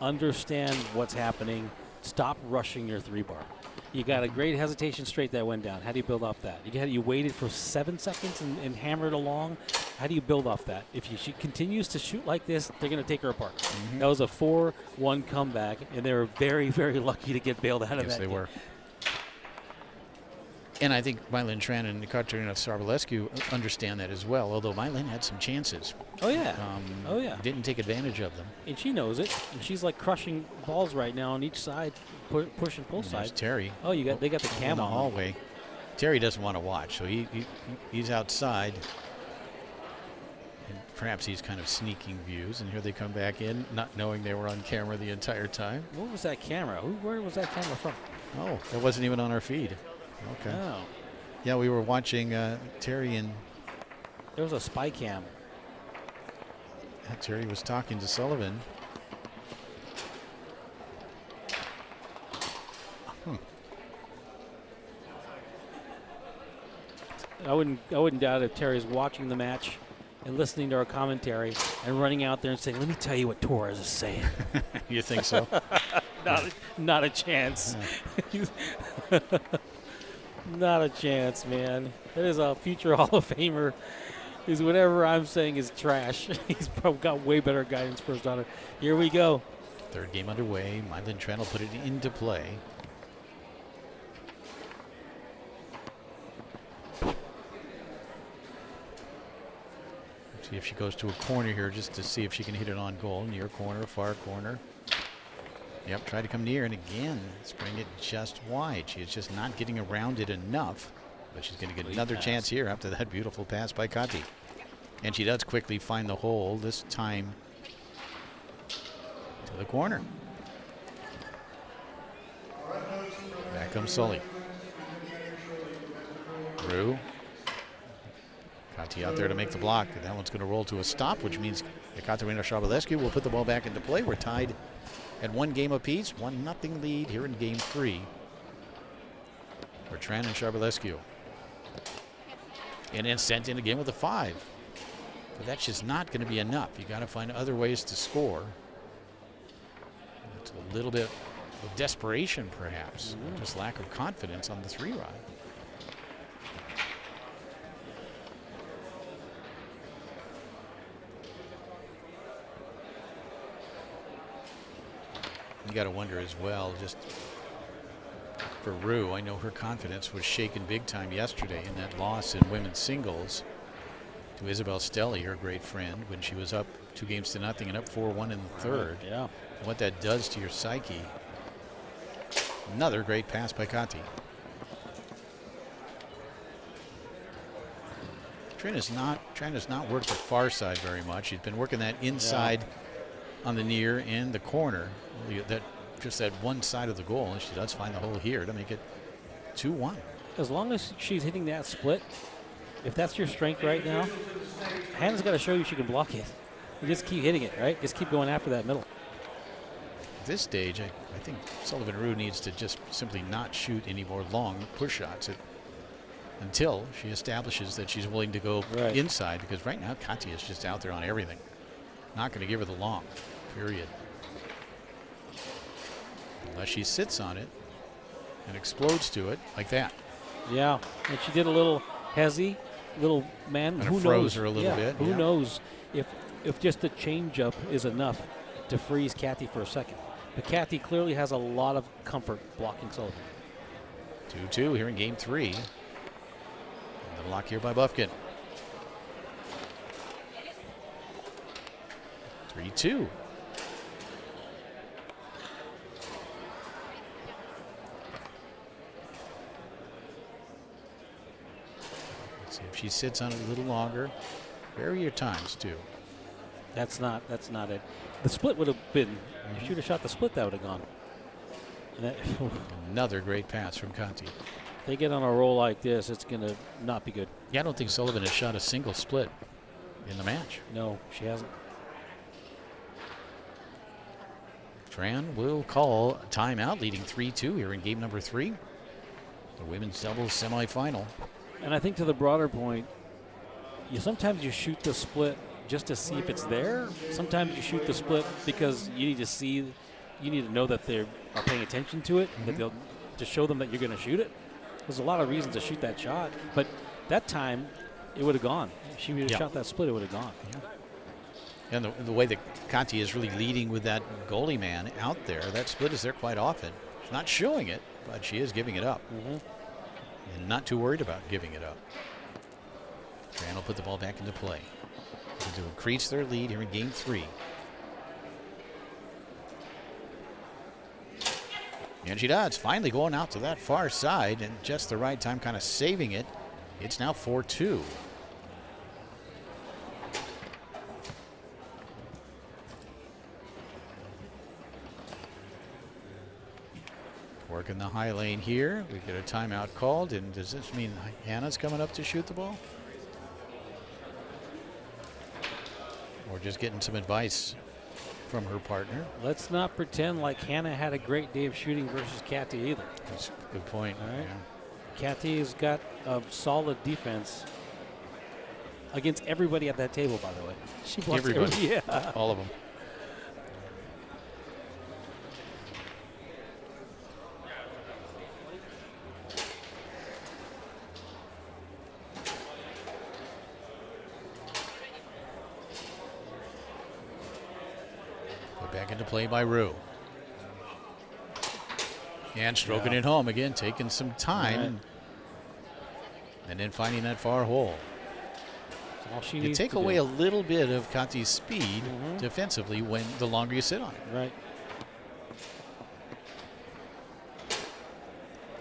Understand what's happening. Stop rushing your 3-bar. You got a great hesitation straight that went down. How do you build off that? You waited for 7 seconds and hammered along. How do you build off that? If she continues to shoot like this, they're going to take her apart. That was a 4-1 comeback, and they were very, very lucky to get bailed out of that. Yes, they game. were. And I think Mylin Tran and Katerina Charbelescu understand that as well, although Mylin had some chances. Oh, yeah. Didn't take advantage of them. And she knows it. And she's like crushing balls right now on each side, push and pull And side. there's Terry. Oh, they got the in cam the on. hallway. Terry doesn't want to watch, so he's outside. And perhaps he's kind of sneaking views, and here they come back in, not knowing they were on camera the entire time. What was that camera? Where was that camera from? Oh, it wasn't even on our feed. Okay. Oh. Yeah, we were watching Terry and There was a spy cam. Terry was talking to Sullivan. I wouldn't doubt if Terry's watching the match and listening to our commentary and running out there and saying, "Let me tell you what Torres is saying." You think so? Not a chance. Not a chance, man. That is a future Hall of Famer. Is whatever I'm saying is trash. He's probably got way better guidance for his daughter. Here we go. 3rd game underway. Mylin Tran will put it into play. See if she goes to a corner here just to see if she can hit it on goal. Near corner, far corner. Yep, try to come near, and again, spring it just wide. She is just not getting around it enough, but she's going to get another chance here after that beautiful pass by Conti. And she does quickly find the hole, this time to the corner. Back comes Sully. Rue. Conti out there to make the block. And that one's going to roll to a stop, which means Ekaterina Shabalescu will put the ball back into play. We're tied at 1 game apiece, 1-0 lead here in game 3 for Tran and Shabalescu. And then sent in again with a 5. But that's just not going to be enough. You got to find other ways to score. It's a little bit of desperation, perhaps, just lack of confidence on the 3-rod. You got to wonder as well, just for Rue, I know her confidence was shaken big time yesterday in that loss in women's singles to Isabel Stelly, her great friend, when she was up 2-0 and up 4-1 in the third. Yeah. What that does to your psyche. Another great pass by Kati. Trina's not worked the far side very much. She's been working that inside on the near and the corner. Just that one side of the goal, and she does find the hole here to make it 2-1. As long as she's hitting that split, if that's your strength right now, Hannah's got to show you she can block it. You just keep hitting it, right? Just keep going after that middle. At this stage, I think Sullivan Rue needs to just simply not shoot any more long push shots until she establishes that she's willing to go inside, because right now Kati is just out there on everything. Not going to give her the long, period. Unless she sits on it and explodes to it like that. Yeah, and she did a little hezzy, little man. And who froze knows? her a little bit. Who knows if just the changeup is enough to freeze Kathy for a second. But Kathy clearly has a lot of comfort blocking Sullivan. 2-2 here in game 3. And the block here by Bufkin. 3-2. Let's see if she sits on it a little longer. Vary your times too. That's not it. The split would have been. If she would have shot the split, that would have gone. And that, Another great pass from Conti. if they get on a roll like this, it's going to not be good. Yeah, I don't think Sullivan has shot a single split in the match. No, she hasn't. Tran will call a timeout, leading 3-2 here in game number 3. The women's doubles semifinal. And I think to the broader point, sometimes you shoot the split just to see if it's there. Sometimes you shoot the split because you need to know that they are paying attention to it, that they'll to show them that you're going to shoot it. There's a lot of reasons to shoot that shot, but that time it would have gone. If she would have shot that split, it would have gone. Yeah. And the way that Conti is really leading with that goalie man out there, that split is there quite often. She's not showing it, but she is giving it up. And not too worried about giving it up. Tran will put the ball back into play to increase their lead here in game 3. And she does, finally going out to that far side, and just the right time kind of saving it. It's now 4-2. Working the high lane here. We get a timeout called, and does this mean Hannah's coming up to shoot the ball? Or just getting some advice from her partner? Let's not pretend like Hannah had a great day of shooting versus Kathy either. That's a good point. All right. Yeah. Kathy's got a solid defense against everybody at that table, by the way. She blocks Everybody. Yeah. All of them. Put back into play by Rue. And stroking it home again, taking some time. And then finding that far hole. All she You needs take to away do. a little bit of Conti's speed defensively when the longer you sit on it. Right.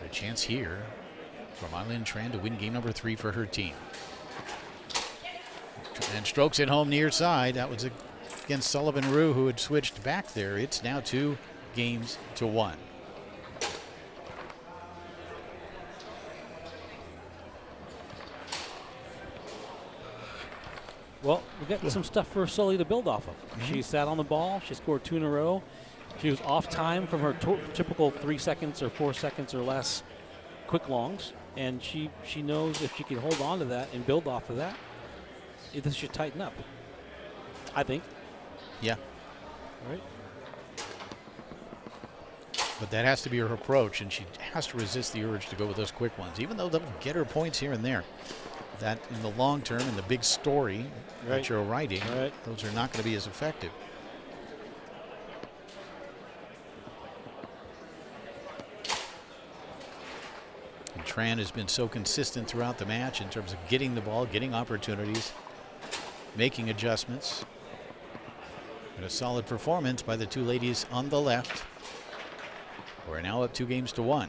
A chance here for Mylin Tran to win game number 3 for her team. And strokes it home near side. That was against Sullivan Rue, who had switched back there. It's now 2-1. Well, we got some stuff for Sully to build off of. She sat on the ball. She scored 2 in a row. She was off time from her typical 3 seconds or 4 seconds or less quick longs, and she knows if she can hold on to that and build off of that, this should tighten up, I think. Yeah. All right. But that has to be her approach, and she has to resist the urge to go with those quick ones, even though they'll get her points here and there. That in the long term, in the big story that you're writing, those are not going to be as effective. And Tran has been so consistent throughout the match in terms of getting the ball, getting opportunities, making adjustments. And a solid performance by the two ladies on the left. We're now up 2 games to 1.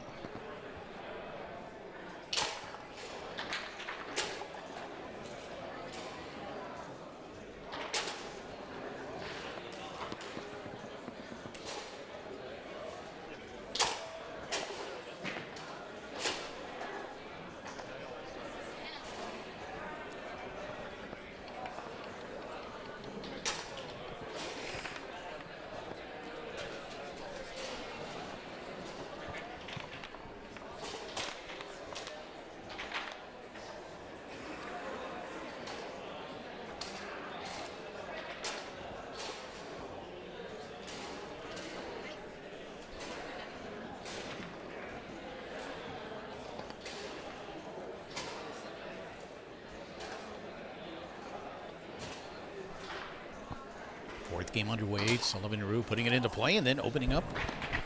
Fourth game underway. Sullivan Rue putting it into play and then opening up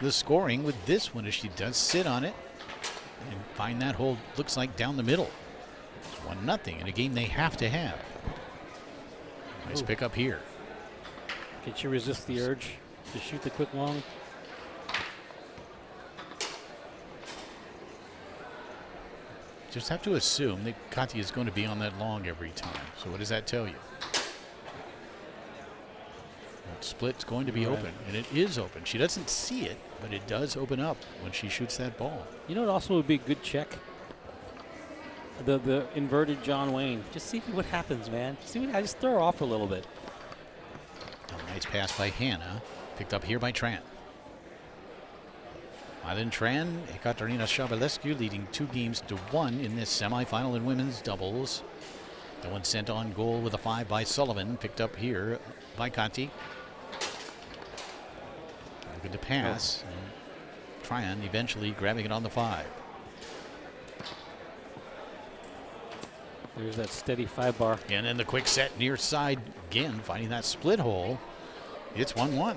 the scoring with this one as she does sit on it and find that hole, looks like down the middle. It's 1-0 in a game they have to have. Nice pick up here. Can she resist the urge to shoot the quick long? Just have to assume that Katya is going to be on that long every time. So what does that tell you? That split's going to be open, and it is open. She doesn't see it, but it does open up when she shoots that ball. You know, it also would be a good check. The inverted John Wayne. Just see what happens, man. See what I just throw her off a little bit. A nice pass by Hannah, picked up here by Tran. Mylin Tran, Ekaterina Shabalescu leading 2 games to 1 in this semifinal in women's doubles. The one sent on goal with a 5 by Sullivan, picked up here by Kati. Looking to pass. Tran eventually grabbing it on the 5. There's that steady 5 bar. And then the quick set near side again, finding that split hole. It's 1-1.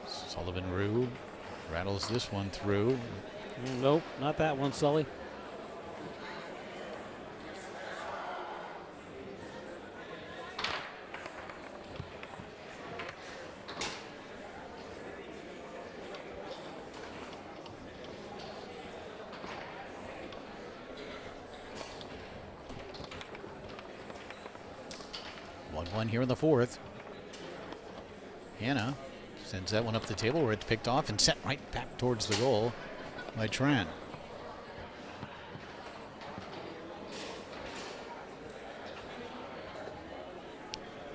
Sullivan Rue rattles this one through. Nope, not that one, Sully. One here in the 4th. Hannah sends that one up the table where it's picked off and sent right back towards the goal by Tran.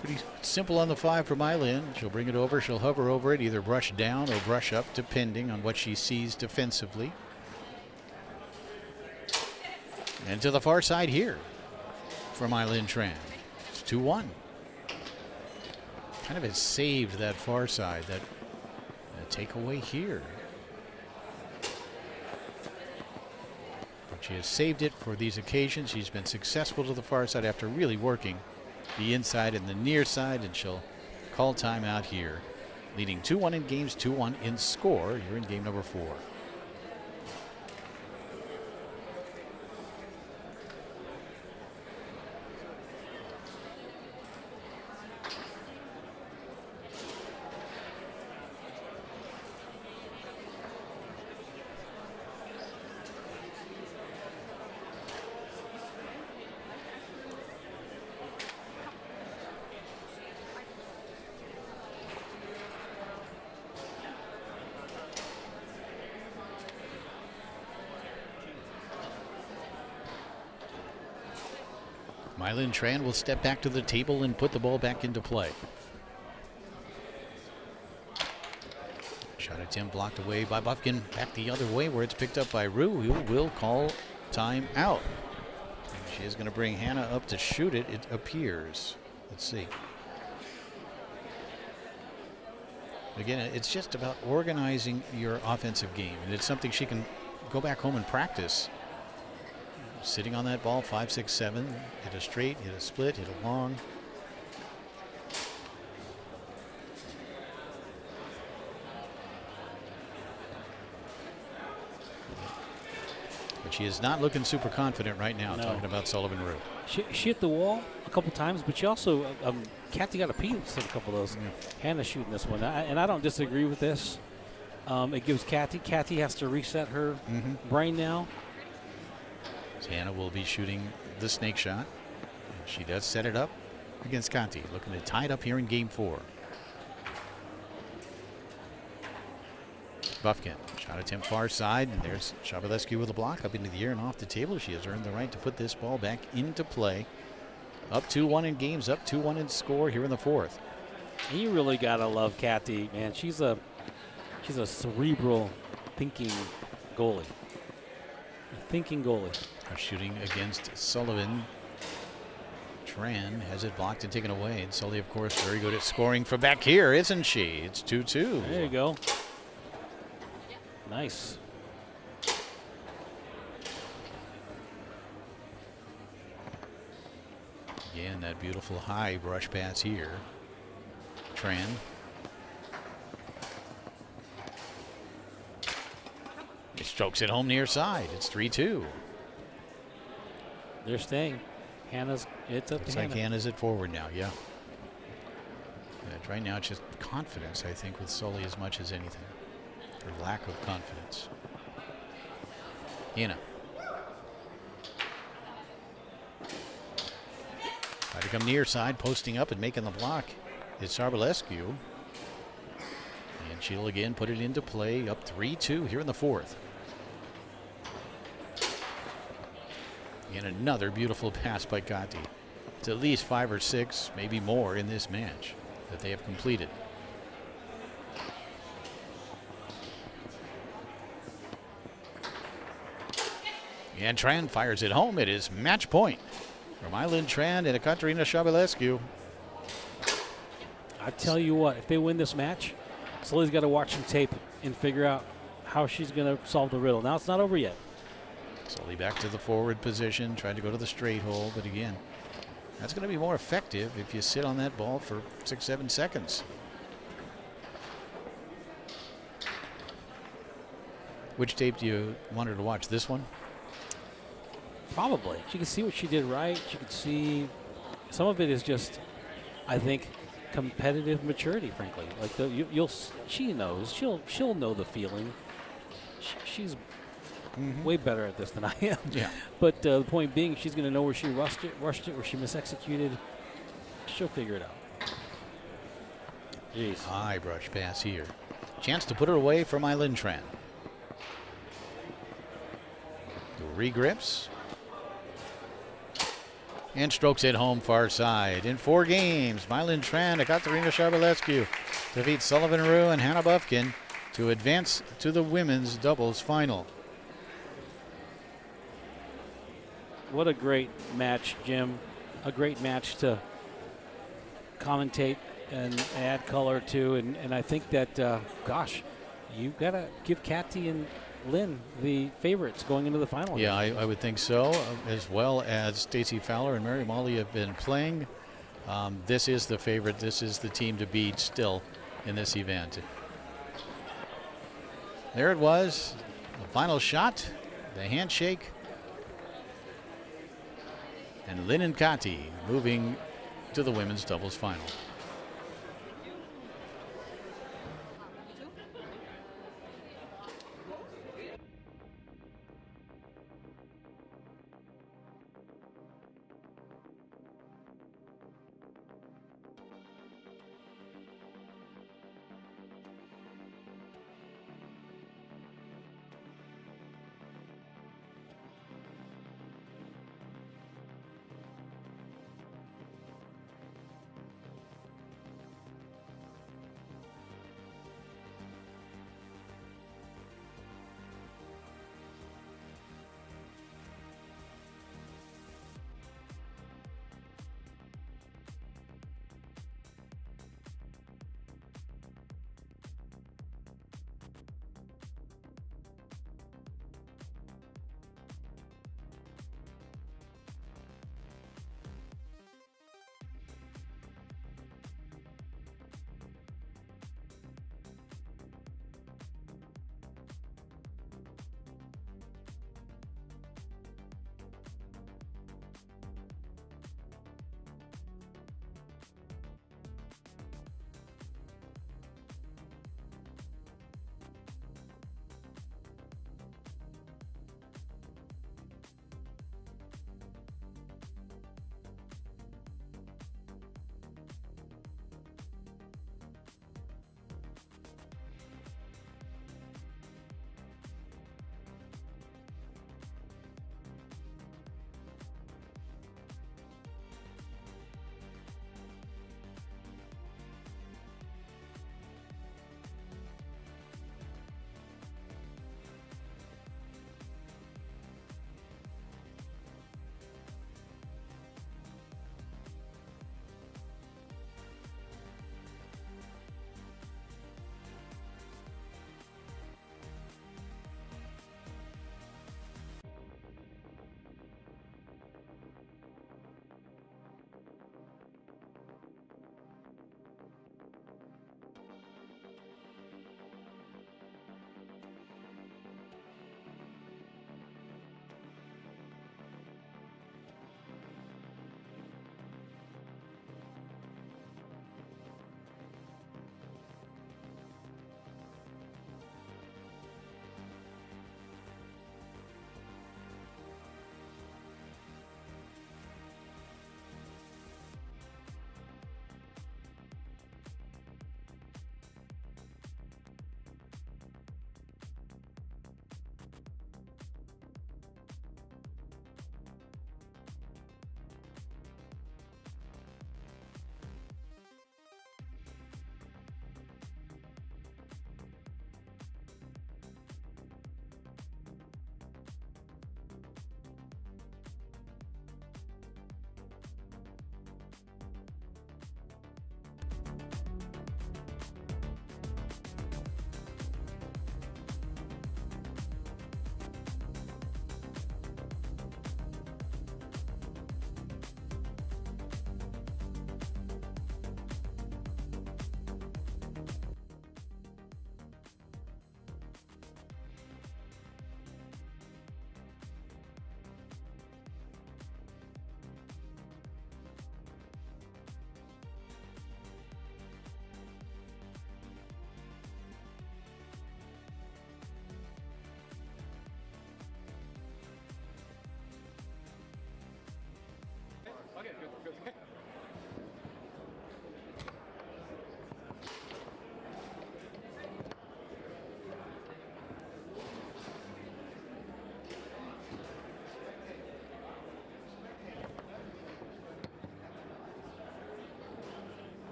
Pretty simple on the 5 for Mylin. She'll bring it over. She'll hover over it, either brush down or brush up, depending on what she sees defensively. And to the far side here for Mylin Tran. It's 2-1. Kind of has saved that far side, that takeaway here. But she has saved it for these occasions. She's been successful to the far side after really working the inside and the near side, and she'll call timeout here. Leading 2-1 in games, 2-1 in score. You're in game number 4. Mylin Tran will step back to the table and put the ball back into play. Shot attempt blocked away by Bufkin. Back the other way where it's picked up by Rue, who will call time out. She is going to bring Hannah up to shoot it, it appears. Let's see. Again, it's just about organizing your offensive game, and it's something she can go back home and practice. Sitting on that ball, 5, 6, 7, hit a straight, hit a split, hit a long. But she is not looking super confident right now, talking about Sullivan Rue. She hit the wall a couple times, but she also, Kathy got a piece of a couple of those. Hannah shooting this one, and I don't disagree with this. It gives Kathy has to reset her brain now. So Hannah will be shooting the snake shot. She does set it up against Conti, looking to tie it up here in game 4. Bufkin, shot attempt far side, and there's Shabalescu with a block up into the air and off the table. She has earned the right to put this ball back into play. Up 2-1 in games, up 2-1 in score here in the 4th. You really gotta love Kathy, man. She's a cerebral thinking goalie. Shooting against Sullivan. Tran has it blocked and taken away. And Sully, of course, very good at scoring from back here, isn't she? It's 2-2. There you go. Nice. Again, that beautiful high brush pass here. Tran. He strokes it home near side. It's 3-2. They're staying. It's up to Hannah. Like Hannah's at forward now, yeah. Right now it's just confidence, I think, with Sully as much as anything. Or lack of confidence. Hannah. Try to come near side, posting up and making the block. It's Sarbalescu. And she'll again put it into play, up 3-2 here in the 4th. And another beautiful pass by Gatti. It's at least 5 or 6, maybe more in this match that they have completed. And Tran fires it home. It is match point from Mylin Tran and Ekaterina Shabalescu. I tell you what, if they win this match, Sully's got to watch some tape and figure out how she's going to solve the riddle. Now it's not over yet. Sully back to the forward position, tried to go to the straight hole, but again, that's going to be more effective if you sit on that ball for 6, 7 seconds. Which tape do you want her to watch? This one? Probably. She can see what she did right. She could see some of it is just, I think, competitive maturity. Frankly, like she knows. She'll know the feeling. She's way better at this than I am. Yeah. But the point being, she's going to know where she rushed it, where she misexecuted. She'll figure it out. Jeez. High brush pass here. Chance to put her away from Mylin Tran. Regrips. And strokes it home far side. In 4 games, Mylin Tran, Ekaterina Shabalescu defeats Sullivan Rue and Hannah Bufkin to advance to the women's doubles final. What a great match, Jim. A great match to commentate and add color to. And I think that, gosh, you've got to give Kathy and Lynn the favorites going into the final. Yeah, I would think so, as well as Stacey Fowler and Mary Molly have been playing. This is the favorite. This is the team to beat still in this event. There it was, the final shot, the handshake. And Lynn and Kati moving to the women's doubles final.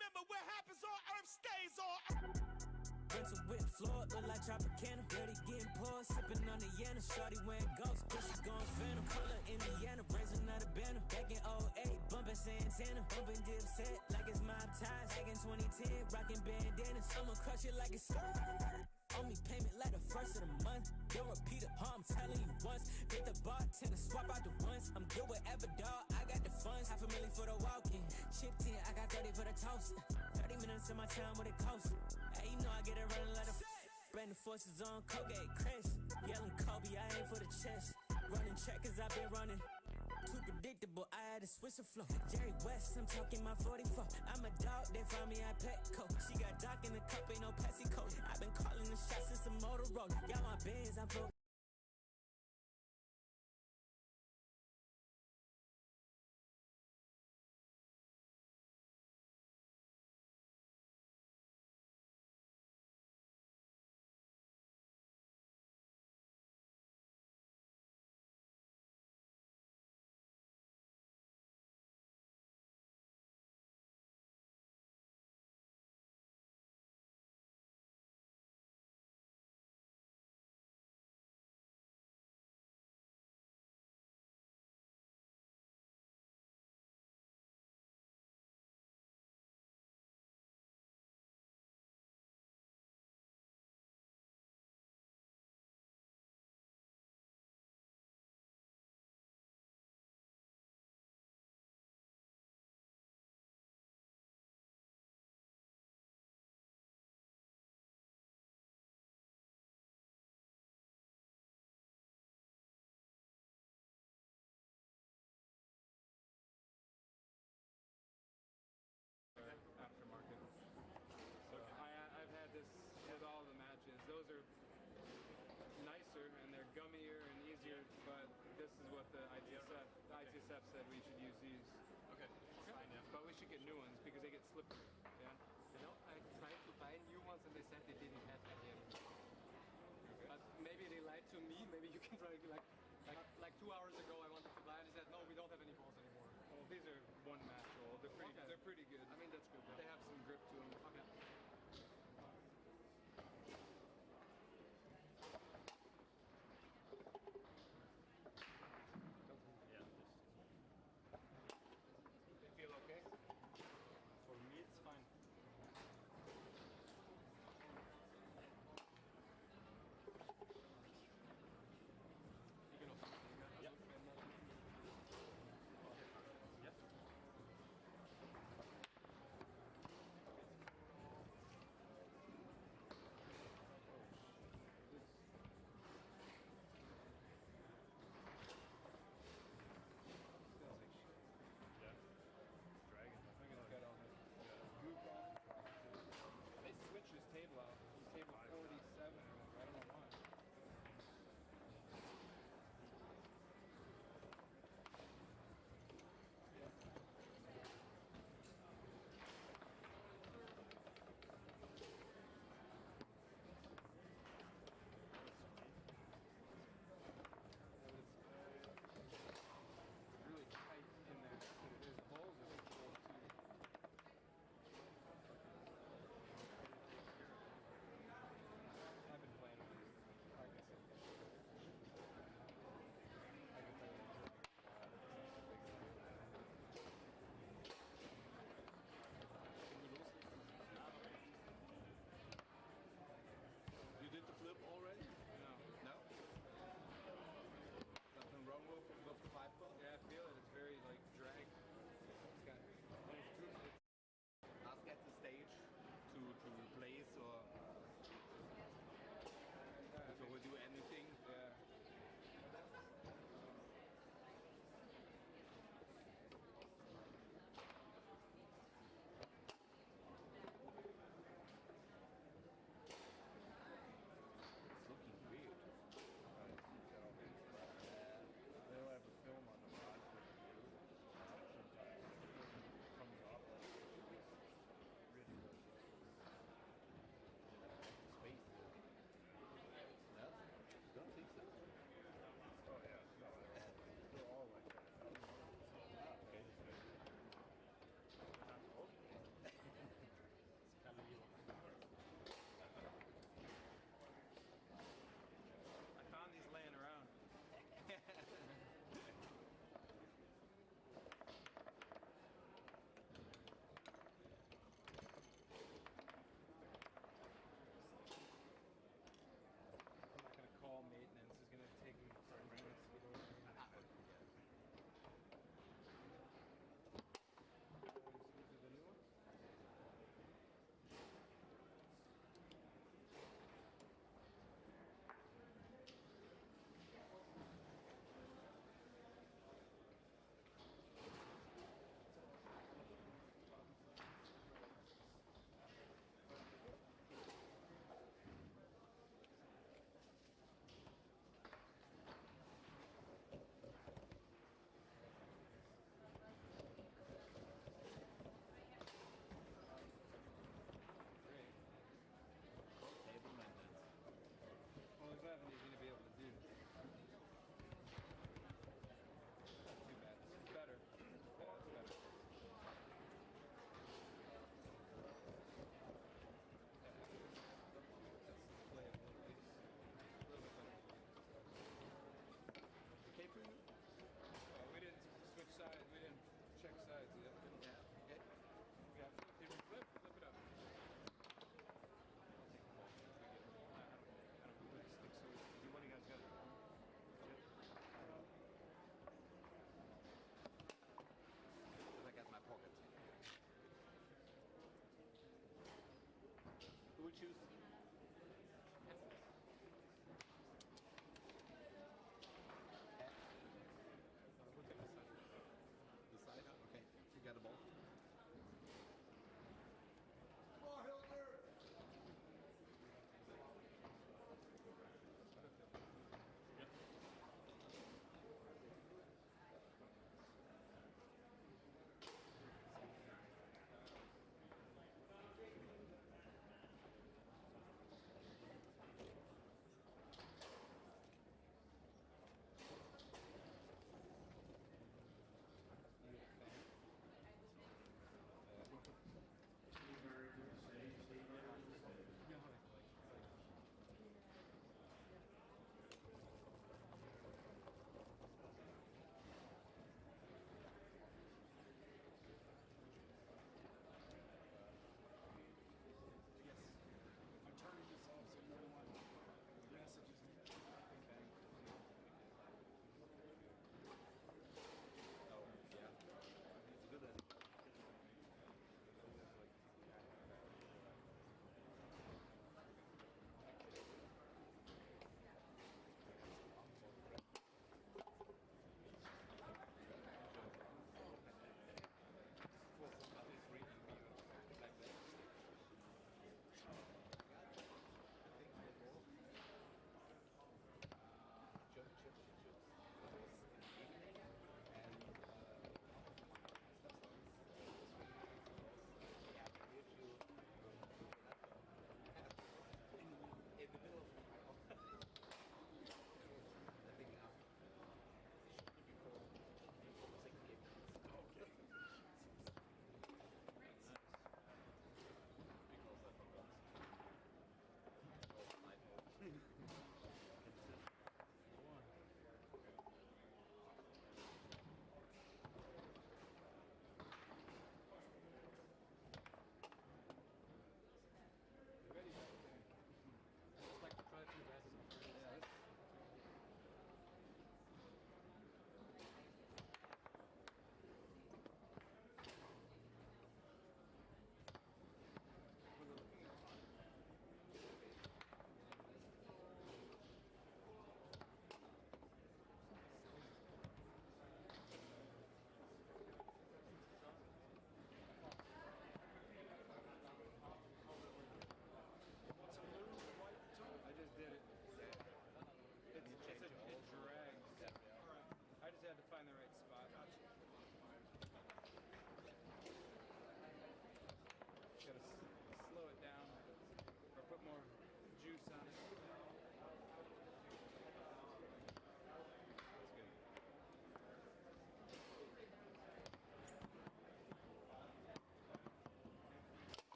remember what happens on earth stays on. Rental whip, floor look like Tropicana. Dirty getting poured, sipping on the Yana. Shorty wearing ghost, pussy going phantom. Color Indiana, raising out a banner. Back in '08, bumping Santana. Bumping Dipset like it's mob ties. Back in 2010, rocking bandanas. I'ma crush it like it's on me payment like the first of the month. Don't repeat it, huh? I'm telling you once. Hit the bartender, swap out the ones. I'm good whatever, dog. I got the funds. $500,000 for the walk-in. Chipped in, I got 30 for the toast. 30 minutes of my time with it coast. Hey, you know I get it running like a brand new forces on Colgate Crest. Yelling Kobe, I aim for the chest. Running checkers, I've been running. Too predictable, I had to switch the flow. Jerry West, I'm talking my 44. I'm a dog, they found me at Petco. She got Doc in the cup, ain't no Pepsi Coat. I've been calling the shots since the Motorola. Y'all my bands, I'm broke. Aftermarket. So I've had this with all the matches. Those are nicer and they're gummier and easier, but this is what the ITSF said we should use these. Okay. Fine, yeah. But we should get new ones because they get slippery. Yeah. You know, I tried to buy new ones and they said they didn't have any anymore. Okay. But maybe they lied to me. Maybe you can try like 2 hours ago I wanted to buy and they said no, we don't have any balls anymore. Well, these are one match roll. They're pretty good. I mean, that's good. They have some grip to them. Okay. Yeah. They feel okay? For me, it's fine.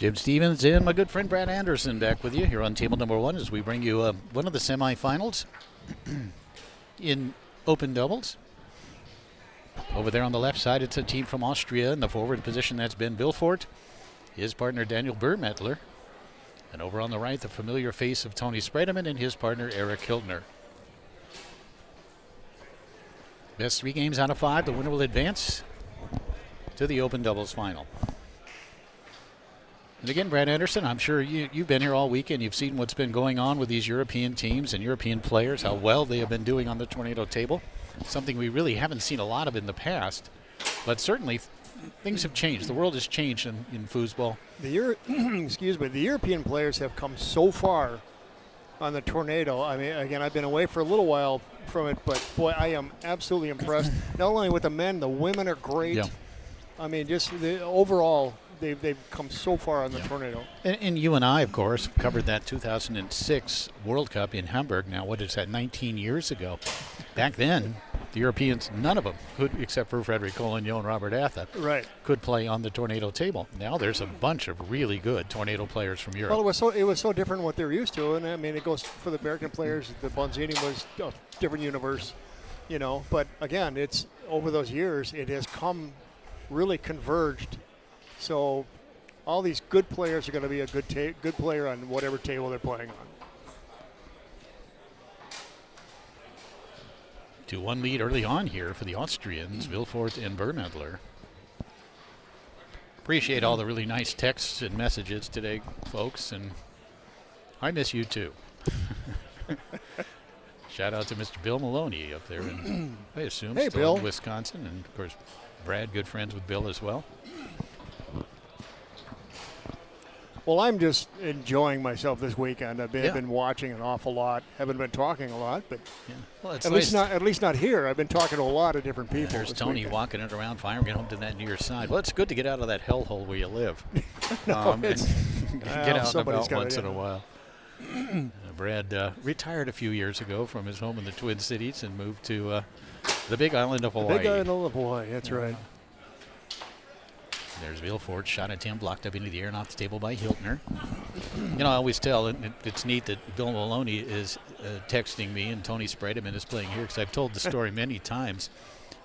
Jim Stevens and my good friend Brad Anderson back with you here on table number 1 as we bring you one of the semifinals in open doubles. Over there on the left side, it's a team from Austria. In the forward position, that's Ben Vilfort, his partner Daniel Burmettler. And over on the right, the familiar face of Tony Spredeman and his partner Eric Hiltner. Best 3 games out of 5. The winner will advance to the open doubles final. And again, Brad Anderson, I'm sure you've been here all weekend. You've seen what's been going on with these European teams and European players, how well they have been doing on the tornado table. Something we really haven't seen a lot of in the past. But certainly, things have changed. The world has changed in foosball. Excuse me. The European players have come so far on the tornado. I mean, again, I've been away for a little while from it, but boy, I am absolutely impressed. Not only with the men, the women are great. Yeah. I mean, just overall, they've come so far on the tornado. And you and I, of course, covered that 2006 World Cup in Hamburg. Now, what is that, 19 years ago? Back then, the Europeans, none of them could, except for Frederick Collignon and Robert Atha, right, could play on the tornado table. Now there's a bunch of really good tornado players from Europe. Well, it was so different what they're used to, and I mean, it goes for the American players. The Bonzini was a different universe, you know. But again, it's over those years, it has come really converged. So all these good players are going to be a good player on whatever table they're playing on. 2-1 lead early on here for the Austrians, Vilfort and Burmettler. Appreciate all the really nice texts and messages today, folks, and I miss you too. Shout out to Mr. Bill Maloney up there in, I assume, hey, still Bill. in Wisconsin, and of course, Brad, good friends with Bill as well. Well, I'm just enjoying myself this weekend. I've been watching an awful lot. Haven't been talking a lot, but well, it's at least not here. I've been talking to a lot of different people. There's Tony walking it around, firing it home to that near side. Well, it's good to get out of that hellhole where you live. No, get out and about once in it. a while. Brad retired a few years ago from his home in the Twin Cities and moved to the Big Island of Hawaii. Big Island of Hawaii, that's right. There's Vilfort, shot at him, blocked up into the air and off the table by Hiltner. You know, I always tell, it's neat that Bill Maloney is texting me and Tony Spredeman is playing here, because I've told the story many times.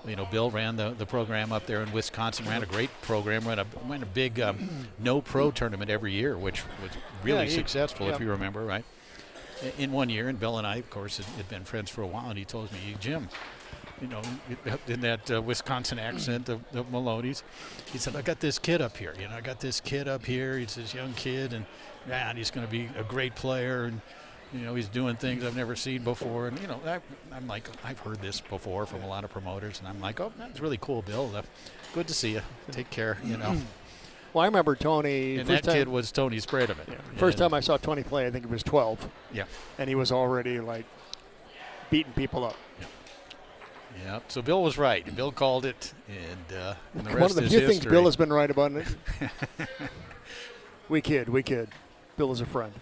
You know, Bill ran the program up there in Wisconsin, ran a great program, ran a big no pro tournament every year, which was really successful, if you remember, right? In one year, and Bill and I, of course, had been friends for a while, and he told me, Jim, you know, in that Wisconsin accent of Maloney's, he said, I got this kid up here. You know, I got this kid up here. He's this young kid, and man, he's going to be a great player. And, you know, he's doing things I've never seen before. And, you know, I'm like, I've heard this before from a lot of promoters. And I'm like, oh, that's really cool, Bill. Good to see you. Take care, you know. Well, I remember Tony. And that kid was Tony Spredeman. Yeah. First time I saw Tony play, I think it was 12. Yeah. And he was already, like, beating people up. Yeah. Yeah, so Bill was right. Bill called it, and the rest one of the is few history. things Bill has been right about it. We kid. Bill is a friend.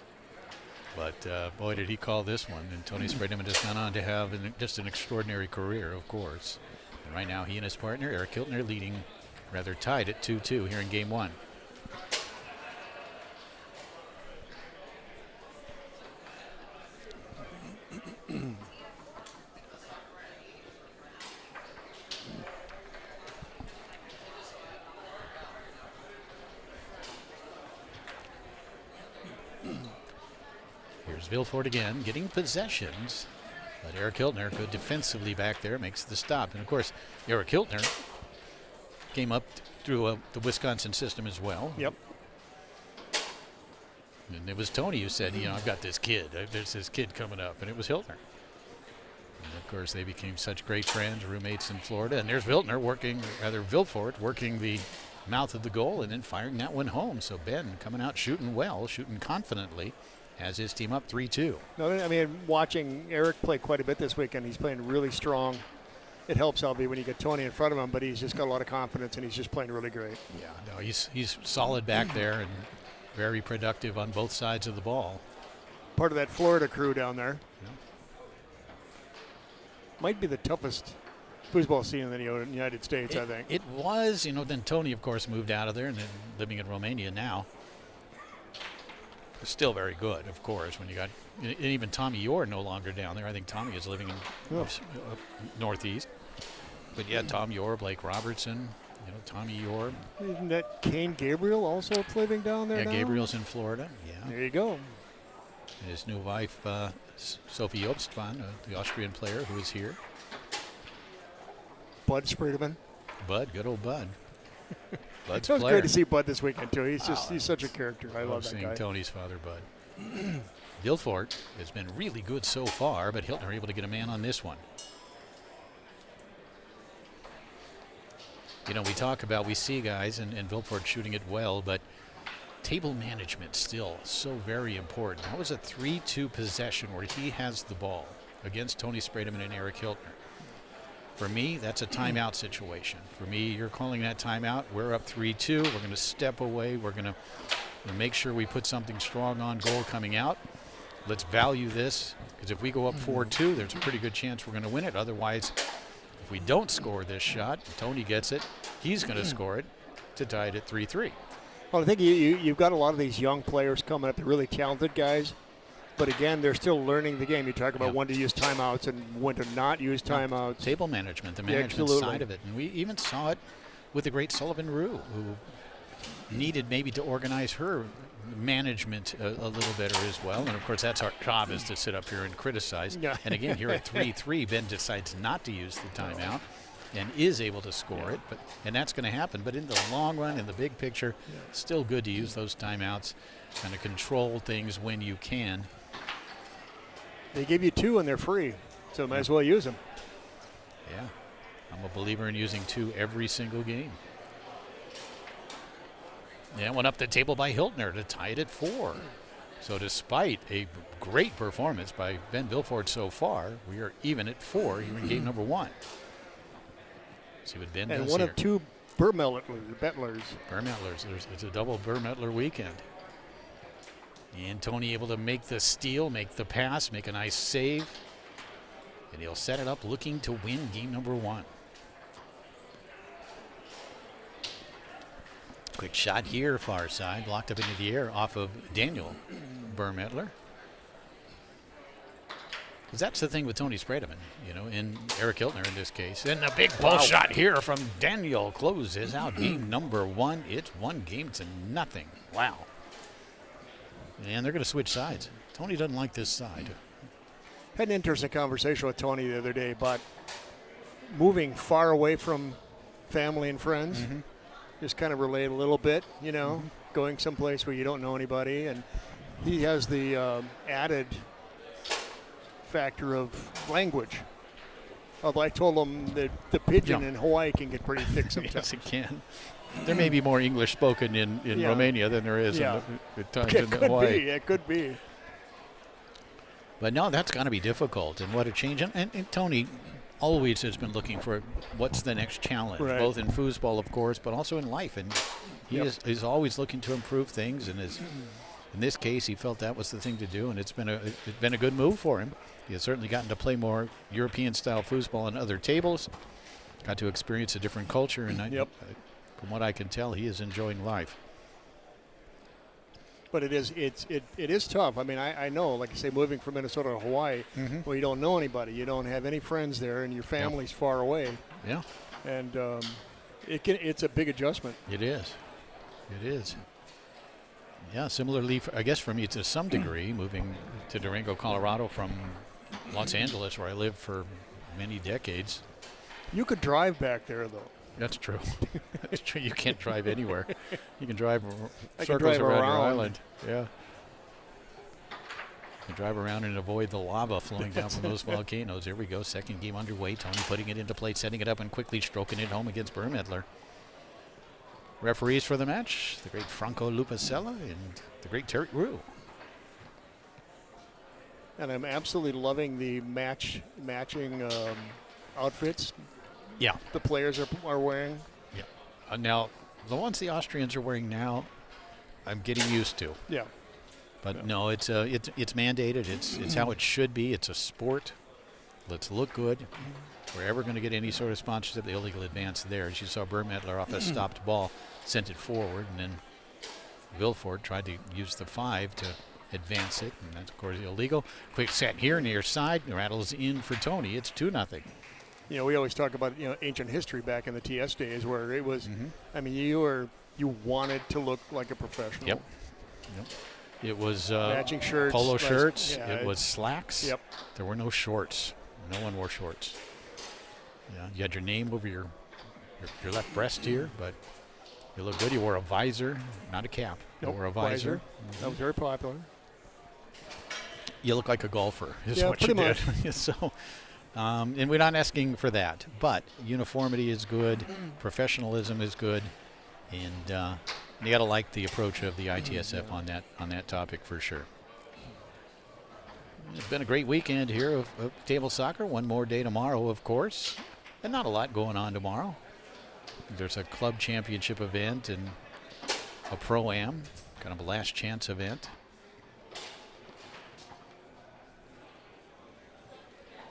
But boy, did he call this one. And Tony Spredeman has gone on to have just an extraordinary career, of course. And right now, he and his partner, Eric Hiltner, leading rather tied at 2-2 here in Game 1. Here's Vilfort again, getting possessions. But Eric Hiltner, good defensively back there, makes the stop. And, of course, Eric Hiltner came up through the Wisconsin system as well. Yep. And it was Tony who said, you know, I've got this kid. There's this kid coming up. And it was Hiltner. And, of course, they became such great friends, roommates in Florida. And there's Vilfort working the mouth of the goal and then firing that one home. So Ben coming out shooting well, shooting confidently. Has his team up 3-2. No, I mean, watching Eric play quite a bit this weekend, he's playing really strong. It helps, Albie, when you get Tony in front of him, but he's just got a lot of confidence, and he's just playing really great. Yeah, no, he's solid back there and very productive on both sides of the ball. Part of that Florida crew down there. Yeah. Might be the toughest foosball scene in the United States, I think. It was, you know, then Tony, of course, moved out of there and then living in Romania now. Still very good, of course, when you got, and even Tommy Yore no longer down there. I think Tommy is living in up northeast. But yeah, Tom Yore, Blake Robertson, Tommy Yore. Isn't that Kane Gabriel also living down there now? Yeah, Gabriel's in Florida, yeah. There you go. And his new wife, Sophie Obstmann, the Austrian player who is here. Bud Spredeman. Bud, good old Bud. Bud's It was player. great to see Bud this weekend, too. He's such a character. I love that seeing guy. Tony's father, Bud. Vilfort has been really good so far, but Hiltner able to get a man on this one. We talk about, we see guys, and Vilfort shooting it well, but table management still so very important. That was a 3-2 possession where he has the ball against Tony Spredeman and Eric Hiltner. For me, that's a timeout situation. For me, you're calling that timeout. We're up 3-2. We're going to step away. We're going to make sure we put something strong on goal coming out. Let's value this, because if we go up 4-2, there's a pretty good chance we're going to win it. Otherwise, if we don't score this shot, Tony gets it, he's going to score it to tie it at 3-3. Well, I think you've got a lot of these young players coming up, the really talented guys. But again, they're still learning the game. You talk about when to use timeouts and when to not use timeouts. Table management, the management side of it. And we even saw it with the great Sullivan Rue, who needed maybe to organize her management a little better as well. And, of course, that's our job, is to sit up here and criticize. Yeah. And, again, here at 3-3, Ben decides not to use the timeout and is able to score it. And that's going to happen. But in the long run, in the big picture, still good to use those timeouts, kind of control things when you can. They give you 2 and they're free, so might as well use them. Yeah, I'm a believer in using 2 every single game. Yeah, went up the table by Hiltner to tie it at 4. So despite a great performance by Ben Vilfort so far, we are even at 4 here in game number 1. See what Ben does And one here. of 2 Bettlers. It's a double Burmettler weekend. And Tony able to make the steal, make the pass, make a nice save. And he'll set it up looking to win game number 1. Quick shot here, far side, blocked up into the air off of Daniel Burmettler. Because that's the thing with Tony Spredeman, and Eric Hiltner in this case. And a big pull shot here from Daniel closes out game number 1. It's 1-0. Wow. And they're going to switch sides. Tony doesn't like this side. Had an interesting conversation with Tony the other day about moving far away from family and friends. Just kind of relate a little bit, going someplace where you don't know anybody. And he has the added factor of language. Although I told him that the pidgin in Hawaii can get pretty thick sometimes. Yes, it can. There may be more English spoken in Romania than there is at times in Hawaii. It could be. But no, that's got to be difficult. And what a change. And Tony always has been looking for what's the next challenge, both in foosball, of course, but also in life. And he is always looking to improve things. And in this case, he felt that was the thing to do. And it's been a good move for him. He has certainly gotten to play more European-style foosball on other tables. Got to experience a different culture. And from what I can tell, he is enjoying life. But it is tough. I mean, I know, like I say, moving from Minnesota to Hawaii, where you don't know anybody, you don't have any friends there, and your family's far away. Yeah. And it's a big adjustment. It is. It is. Yeah, similarly, I guess for me to some degree, moving to Durango, Colorado from Los Angeles, where I lived for many decades. You could drive back there, though. That's true. That's true. You can't drive anywhere. You can drive circles around your island. Yeah. You drive around and avoid the lava flowing down from those volcanoes. Here we go. Second game underway. Tony putting it into play, setting it up, and quickly stroking it home against Burmettler. Referees for the match, the great Franco Lupacella and the great Terry Rue. And I'm absolutely loving the matching outfits. Yeah. The players are wearing. Yeah. Now, the ones the Austrians are wearing now, I'm getting used to. Yeah. But no, it's mandated. It's how it should be. It's a sport. Let's look good. If we're ever going to get any sort of sponsorship, the illegal advance there. As you saw, Burmettler off a stopped ball, sent it forward, and then Vilfort tried to use the 5 to advance it, and that's, of course, illegal. Quick set here near side. Rattles in for Tony. It's 2-0. You know, we always talk about, you know, ancient history back in the TS days where it was, I mean, you wanted to look like a professional. Yep. It was matching shirts, polo shirts. Yeah, it was slacks. Yep. There were no shorts. No one wore shorts. Yeah, you had your name over your left breast here, but you look good. You wore a visor, not a cap. You wore a visor. That was very popular. You look like a golfer, is yeah, what you pretty did. much. So, and we're not asking for that, but uniformity is good, professionalism is good, and you got to like the approach of the ITSF on that topic for sure. It's been a great weekend here of table soccer. One more day tomorrow, of course, and not a lot going on tomorrow. There's a club championship event and a pro-am, kind of a last chance event.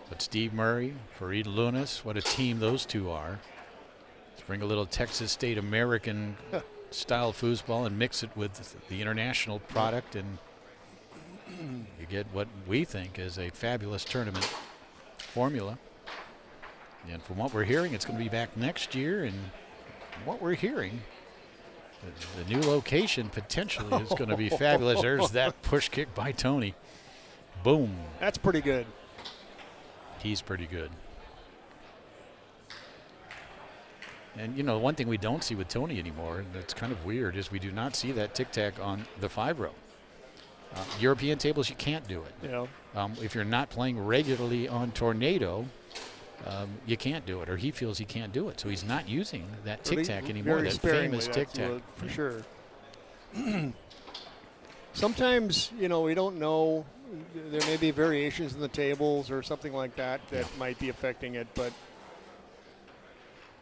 But Steve Murray, Farid Lunas, what a team those two are. Let's bring a little Texas State American style foosball and mix it with the international product, and you get what we think is a fabulous tournament formula. And from what we're hearing, it's going to be back next year, and what we're hearing, the new location potentially is going to be fabulous. There's that push kick by Tony. Boom. That's pretty good. He's pretty good. And, you know, one thing we don't see with Tony anymore, and that's kind of weird, is we do not see that tic-tac on the 5-row. European tables, you can't do it. Yeah. If you're not playing regularly on Tornado, you can't do it, or he feels he can't do it. So he's not using that tic-tac anymore, that famous tic-tac. For sure. Sometimes, you know, we don't know. There may be variations in the tables or something like that might be affecting it, but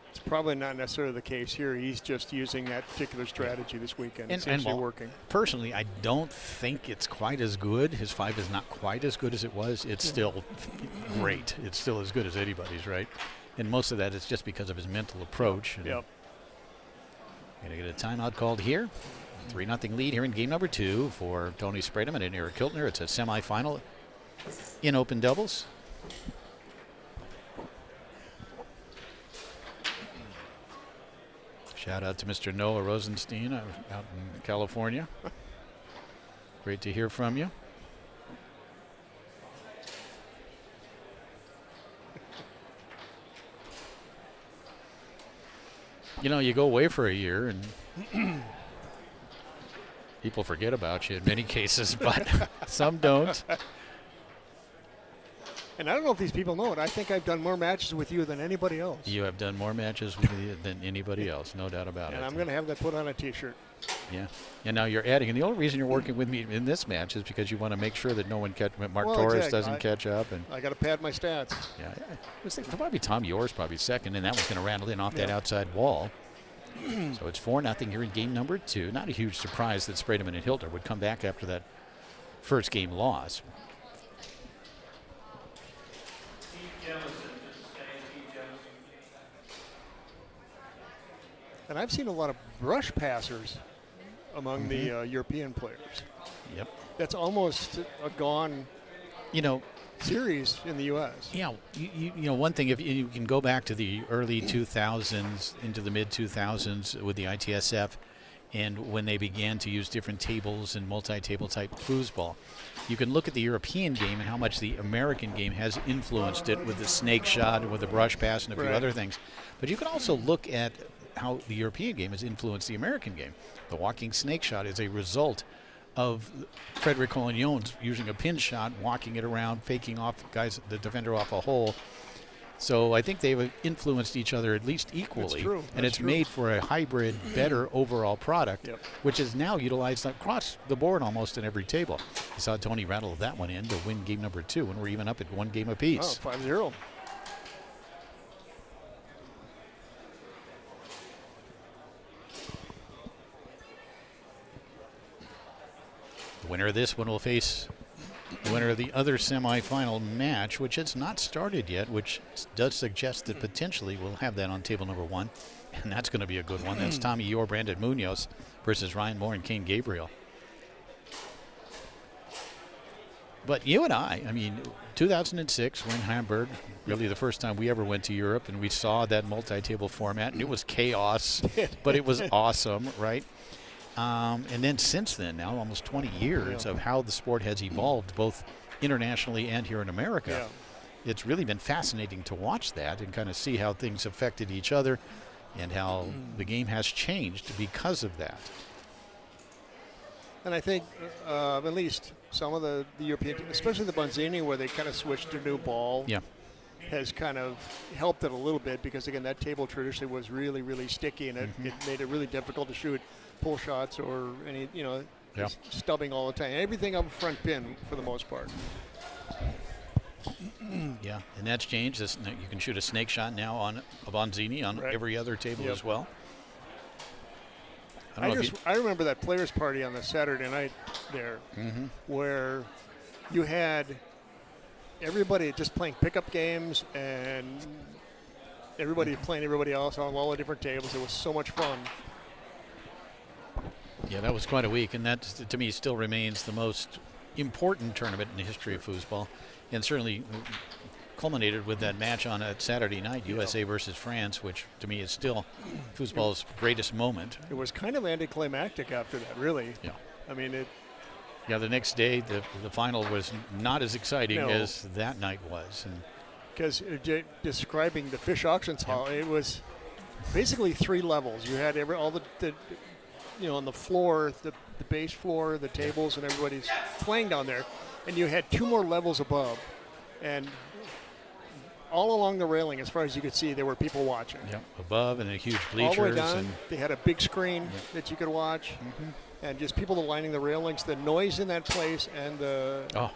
it's probably not necessarily the case here. He's just using that particular strategy this weekend. It seems to be working. Personally, I don't think it's quite as good. His 5 is not quite as good as it was. It's still great. It's still as good as anybody's, right? And most of that is just because of his mental approach. Yep. Going to get a timeout called here. 3-0 lead here in game number 2 for Tony Sprademan and Eric Kiltner. It's a semifinal in open doubles. Shout out to Mr. Noah Rosenstein out in California. Great to hear from you. You know, you go away for a year and people forget about you in many cases, but some don't. And I don't know if these people know it. I think I've done more matches with you than anybody else. You have done more matches with you than anybody else, no doubt about it. And I'm going to have that put on a T-shirt. Yeah. And now you're adding, and the only reason you're working with me in this match is because you want to make sure that no one Mark Torres doesn't catch up. And I got to pad my stats. Yeah. I was thinking probably Tom Yours probably second, and that was going to rattle in off that outside wall. So it's 4-0 here in game number 2. Not a huge surprise that Sprademan and Hilter would come back after that first game loss. And I've seen a lot of brush passers among the European players. Yep. That's almost a gone, series in the U.S. Yeah, you know, one thing, if you can go back to the early 2000s into the mid 2000s with the ITSF, and when they began to use different tables and multi-table type foosball, you can look at the European game and how much the American game has influenced it with the snake shot and with the brush pass and a few other things. But you can also look at how the European game has influenced the American game. The walking snake shot is a result of Frederick Collignone's using a pin shot, walking it around, faking off the defender off a hole. So I think they've influenced each other at least equally. That's true. And it's made for a hybrid, better overall product, which is now utilized across the board almost in every table. You saw Tony rattle that one in to win game number 2, and we're even up at 1 game apiece. Oh, 5-0. The winner of this one will face the winner of the other semifinal match, which has not started yet, which does suggest that potentially we'll have that on table number 1, and that's going to be a good one. That's Tommy Yor, Brandon Munoz versus Ryan Moore and Kane Gabriel. But you and I mean, 2006, we're in Hamburg, really the first time we ever went to Europe, and we saw that multi-table format, and it was chaos, but it was awesome, right? And then since then, now almost 20 years of how the sport has evolved, both internationally and here in America. It's really been fascinating to watch that and kind of see how things affected each other and how the game has changed because of that. And I think at least some of the European, especially the Bonzini, where they kind of switched to new ball, has kind of helped it a little bit because, again, that table traditionally was really, really sticky, and it made it really difficult to shoot pull shots or any, just stubbing all the time. Everything up front pin for the most part. Yeah, and that's changed. You can shoot a snake shot now on a Bonzini on every other table as well. I remember that players' party on the Saturday night there, where you had everybody just playing pickup games and everybody playing everybody else on all the different tables. It was so much fun. Yeah, that was quite a week, and that, to me, still remains the most important tournament in the history of foosball, and certainly culminated with that match on a Saturday night, USA versus France, which to me is still foosball's greatest moment. It was kind of anticlimactic after that, really. Yeah. I mean, it. Yeah, the next day, the final was not as exciting as that night was. Because describing the Fish Auctions Hall, it was basically 3 levels. You had all the on the floor, the base floor, the tables, and everybody's playing down there. And you had 2 more levels above. And all along the railing, as far as you could see, there were people watching. Yep, above and a huge bleachers. All the way down, they had a big screen that you could watch. And just people lining the railings, the noise in that place, and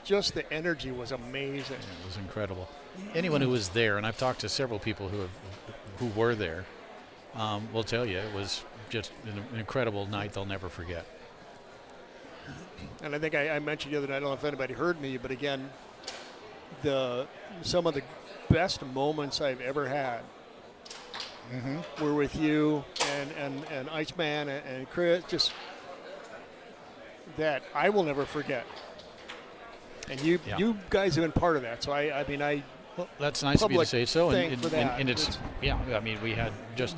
just the energy was amazing. It was incredible. Anyone who was there, and I've talked to several people who were there, will tell you it was just an incredible night they'll never forget. And I think I mentioned the other night, I don't know if anybody heard me, but again, some of the best moments I've ever had were with you and Iceman and Chris, just that I will never forget. And you guys have been part of that. So well, that's nice of you to say so. And it's I mean, we had just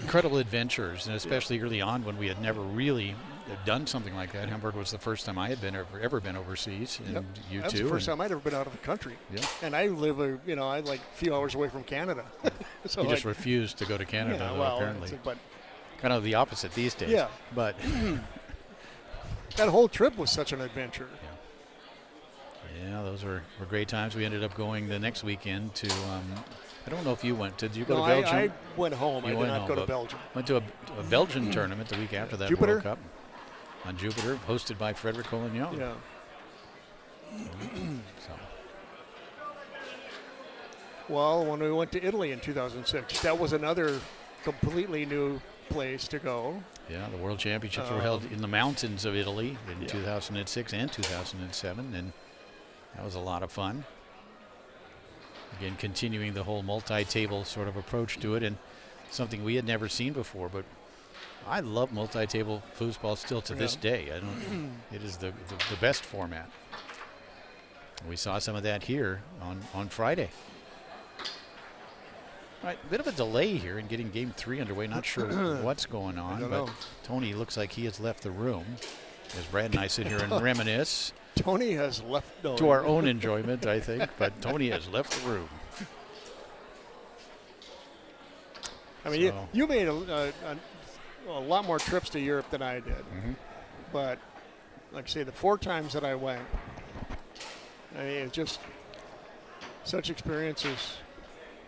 incredible adventures, and especially early on when we had never really done something like that. Hamburg was the first time I had ever been overseas, and you That's too. the first time I'd ever been out of the country. Yeah. And I live I like a few hours away from Canada. So you just refused to go to Canada, apparently. But kind of the opposite these days. Yeah. But that whole trip was such an adventure. Yeah, those were great times. We ended up going the next weekend to, I don't know if you went. Did you go to Belgium? I went home. I did not go to Belgium. Went to a Belgian tournament the week after that Jupiter? World Cup on Jupiter, hosted by Frederick Collignon. Yeah. Well, when we went to Italy in 2006, that was another completely new place to go. Yeah, the World Championships were held in the mountains of Italy in 2006 and 2007, and that was a lot of fun. Again, continuing the whole multi-table sort of approach to it, and something we had never seen before. But I love multi-table foosball still to this day. It is the best format. We saw some of that here on Friday. All right, a bit of a delay here in getting Game 3 underway. Not sure what's going on, but Tony looks like he has left the room as Brad and I sit here and reminisce. Tony has left. To our own enjoyment, I think, but Tony has left the room. I mean, you made a lot more trips to Europe than I did. But, like I say, the 4 times that I went, I mean, it's just such experiences.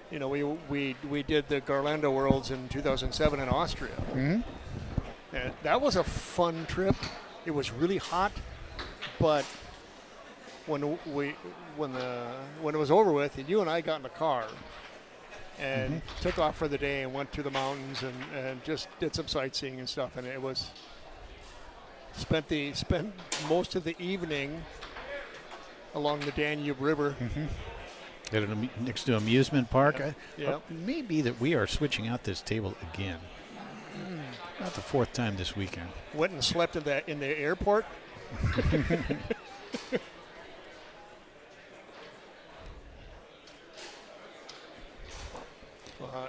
You know, we did the Garlando Worlds in 2007 in Austria. And that was a fun trip. It was really hot, but when it was over with, and you and I got in the car and took off for the day and went to the mountains and just did some sightseeing and stuff, and it was spent most of the evening along the Danube River. Next to amusement park. Maybe that we are switching out this table again. Not the fourth time this weekend. Went and slept in the airport.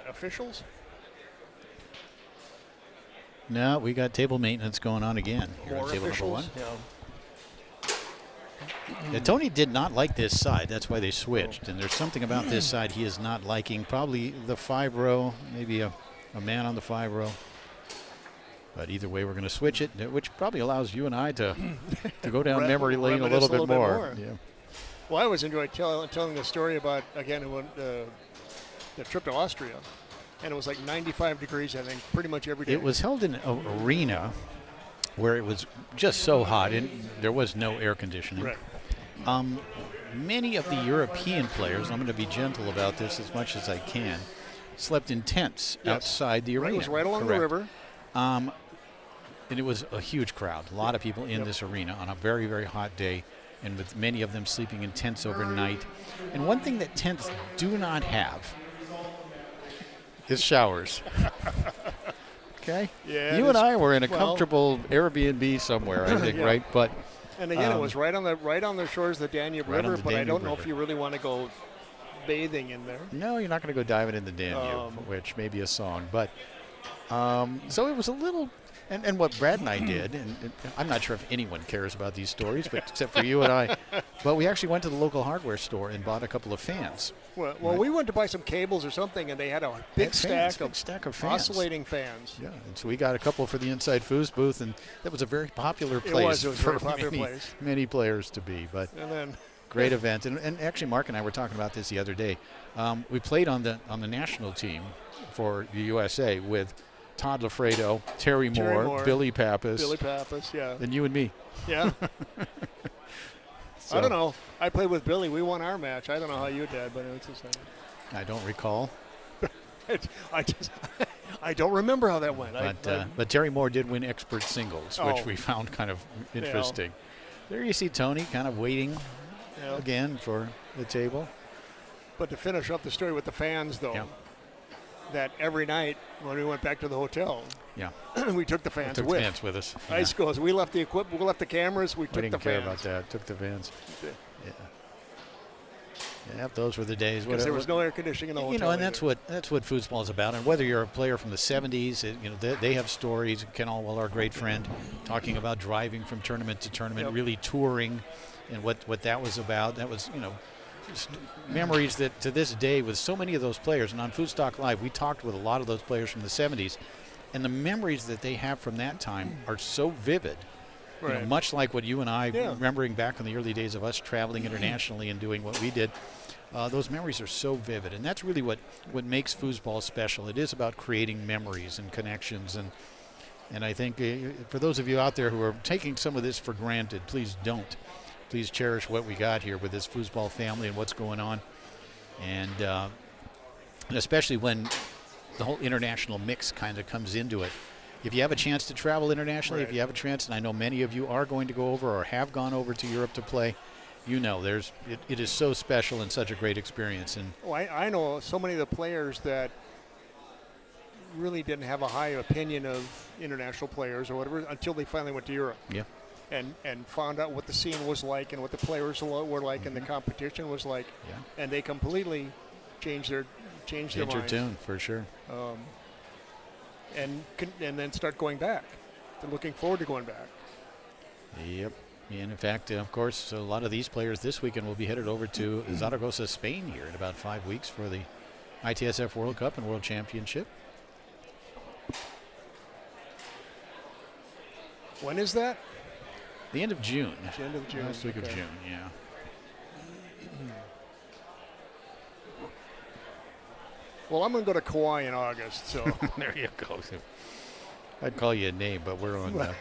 Officials? No, we got table maintenance going on again. Here More on table number one. officials? Yeah, Tony did not like this side. That's why they switched. And there's something about this side he is not liking. Probably the 5-row, maybe a man on the 5-row. But either way, we're going to switch it, which probably allows you and I to go down memory lane a little bit more. Yeah. Well, I always enjoyed telling the story about, again, when the trip to Austria. And it was like 95 degrees, I think, pretty much every day. It was held in an arena where it was just so hot, and there was no air conditioning. Right. Many of the European players, I'm going to be gentle about this as much as I can, slept in tents outside the arena. It was right along the river. And it was a huge crowd, a lot of people in this arena on a very, very hot day, and with many of them sleeping in tents overnight. And one thing that tents do not have is showers. Okay? Yeah. You and I were in a comfortable Airbnb somewhere, I think, right? But and again, it was right on the shores of the Danube River, but I don't know if you really want to go bathing in there. No, you're not going to go diving in the Danube, which may be a song. But so it was a little. And what Brad and I did, and I'm not sure if anyone cares about these stories, but except for you and I, but we actually went to the local hardware store and bought a couple of fans. Well, we went to buy some cables or something, and they had a big stack of fans. Oscillating fans. Yeah, and so we got a couple for the Inside Foos booth, and that was a very popular place. It was a very popular place. Many players to be, but and then great event. And actually, Mark and I were talking about this the other day. We played on the national team for the USA with Todd Lafredo, Terry Moore, Billy Pappas. Yeah. And you and me. Yeah. So. I don't know. I played with Billy. We won our match. I don't know how you did, but it's the same. I don't recall. I don't remember how that went. But Terry Moore did win expert singles, which we found kind of interesting. There you see Tony kind of waiting again for the table. But to finish up the story with the fans, though, that every night when we went back to the hotel, we took the fans with. Fans with us. Ice goes. We left the equipment. We left the cameras. We took the fans. Didn't care about that. Took the fans. Yeah, those were the days. Because there was no air conditioning in the hotel. And that's what foosball is about. And whether you're a player from the 70s, they have stories. Ken Allwell, our great friend, talking about driving from tournament to tournament, really touring, and what that was about. That was memories that to this day with so many of those players. And on Foodstock Live, we talked with a lot of those players from the 70s, and the memories that they have from that time are so vivid. Right. Much like what you and I, remembering back in the early days of us traveling internationally and doing what we did, those memories are so vivid. And that's really what makes foosball special. It is about creating memories and connections. And I think for those of you out there who are taking some of this for granted, please don't. Please cherish what we got here with this foosball family and what's going on. And especially when the whole international mix kind of comes into it. If you have a chance to travel internationally, if you have a chance, and I know many of you are going to go over or have gone over to Europe to play, it is so special and such a great experience. And I know so many of the players that really didn't have a high opinion of international players or whatever until they finally went to Europe. Yeah. And found out what the scene was like and what the players were like and the competition was like. Yeah. And they completely changed their mind. Your tune, for sure. And then start going back. They're looking forward to going back. Yep. And in fact, of course, a lot of these players this weekend will be headed over to Zaragoza, Spain here in about 5 weeks for the ITSF World Cup and World Championship. When is that? The end of June. The end of June. Last week of June, yeah. Well, I'm going to go to Kauai in August, so. There you go. I'd call you a name, but we're on that.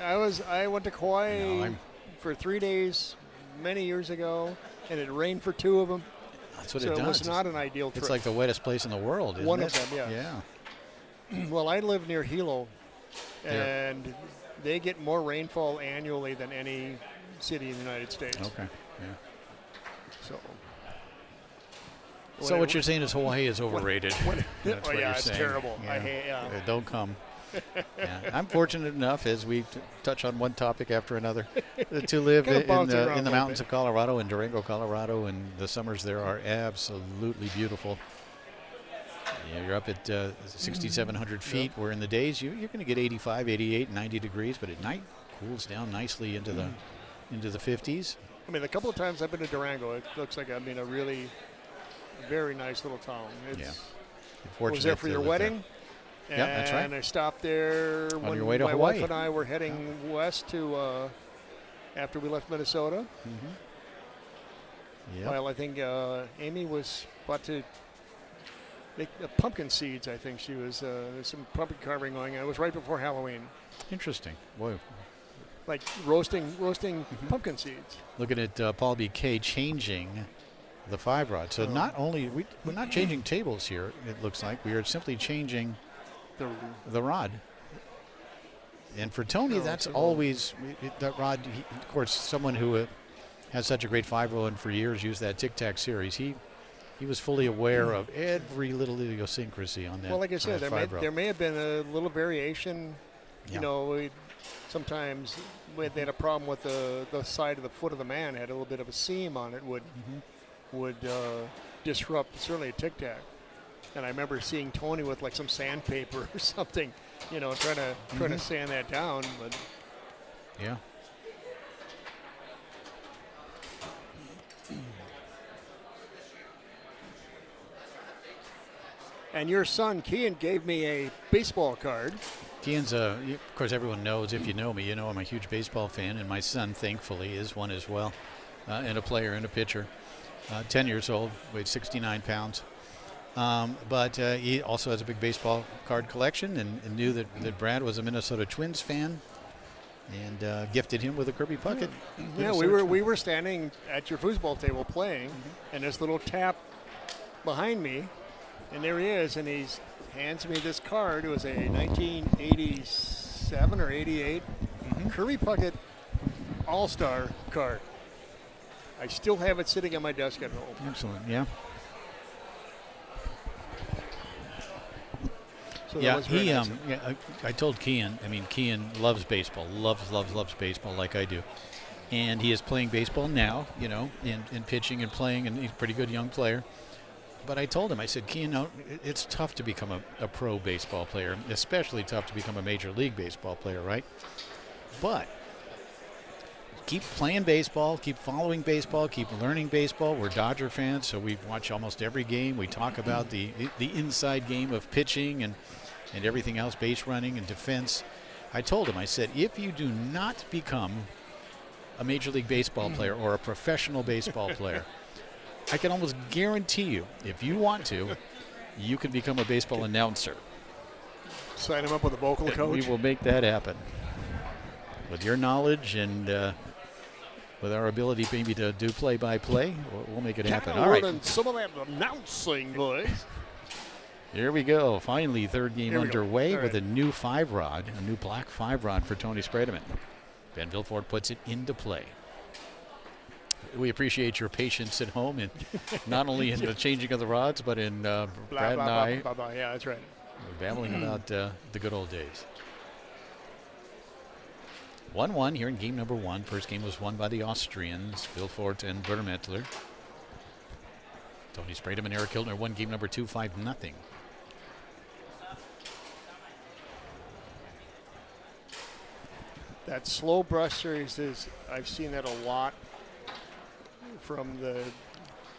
I went to Kauai for 3 days many years ago, and it rained for 2 of them. That's what so it does. It was not an ideal trip. It's like the wettest place in the world, isn't it? One of them, yeah. Yeah. Well, I live near Hilo, and they get more rainfall annually than any city in the United States. Okay, yeah. So So what you're saying is Hawaii is overrated. That's what yeah, you're it's saying. terrible. Yeah. I hate. Yeah. Don't come. Yeah. I'm fortunate enough, as we touch on one topic after another, to live Kinda in bounce it around the a little mountains bit. of Colorado, in Durango, Colorado, and the summers there are absolutely beautiful. Yeah, you're up at 6,700 feet, where in the days you're going to get 85, 88, 90 degrees, but at night cools down nicely into the 50s. I mean, a couple of times I've been to Durango, it looks like a really very nice little town. It's, Yeah. I was there for your wedding. Yeah, that's right. And I stopped there when your way to my Hawaii. wife and I were heading west to after we left Minnesota. Yep. Well, I think Amy was about to make pumpkin seeds. I think she was there's some pumpkin carving going on. It was right before Halloween. Interesting. Boy. Like roasting pumpkin seeds. Looking at Paul BK changing the 5-rod. So not only we're not changing tables here, it looks like we are simply changing the rod. And for Tony, that's always that rod. Of course, someone who has such a great 5-rod and for years used that Tic Tac series. He was fully aware of every little idiosyncrasy on that. Well, like I said, there may have been a little variation. Yeah. You know, sometimes they had a problem with the side of the foot of the man had a little bit of a seam on it would disrupt certainly a Tic Tac. And I remember seeing Tony with like some sandpaper or something, you know, trying to sand that down. But yeah. And your son Kean gave me a baseball card. Kean's of course, everyone knows, if you know me, you know I'm a huge baseball fan, and my son, thankfully, is one as well, and a player and a pitcher. 10 years old, weighed 69 pounds. But he also has a big baseball card collection and knew that Brad was a Minnesota Twins fan and gifted him with a Kirby Puckett. Yeah, we were standing at your foosball table playing, and this little tap behind me, and there he is, and he hands me this card. It was a 1987 or 88 Kirby Puckett All-Star card. I still have it sitting on my desk at home. Excellent, yeah. So yeah, nice. I told Kean, Kean loves baseball, loves baseball like I do. And he is playing baseball now, you know, in pitching and playing, and he's a pretty good young player. But I told him, I said, Kean, no, it's tough to become a pro baseball player, especially tough to become a major league baseball player, right? But keep playing baseball, keep following baseball, keep learning baseball. We're Dodger fans, so we watch almost every game. We talk about the inside game of pitching and everything else, base running and defense. I told him, I said, if you do not become a Major League Baseball player or a professional baseball player, I can almost guarantee you, if you want to, you can become a baseball announcer. Sign him up with a vocal coach. We will make that happen. With your knowledge and with our ability maybe to do play-by-play, we'll make it happen. All right. Some of that announcing, boys. Here we go. Finally, third game underway with right. a new 5-rod, a new black 5-rod for Tony Spredeman. Ben Vilfort puts it into play. We appreciate your patience at home, and not only in the changing of the rods, but in Brad and I. Yeah, that's right. We're babbling about the good old days. 1-1 here in game number 1. First game was won by the Austrians, Vilfort and Bermetler. Tony Spredeman and Eric Hiltner won game number 2, 5-0. That slow brush series I've seen that a lot from the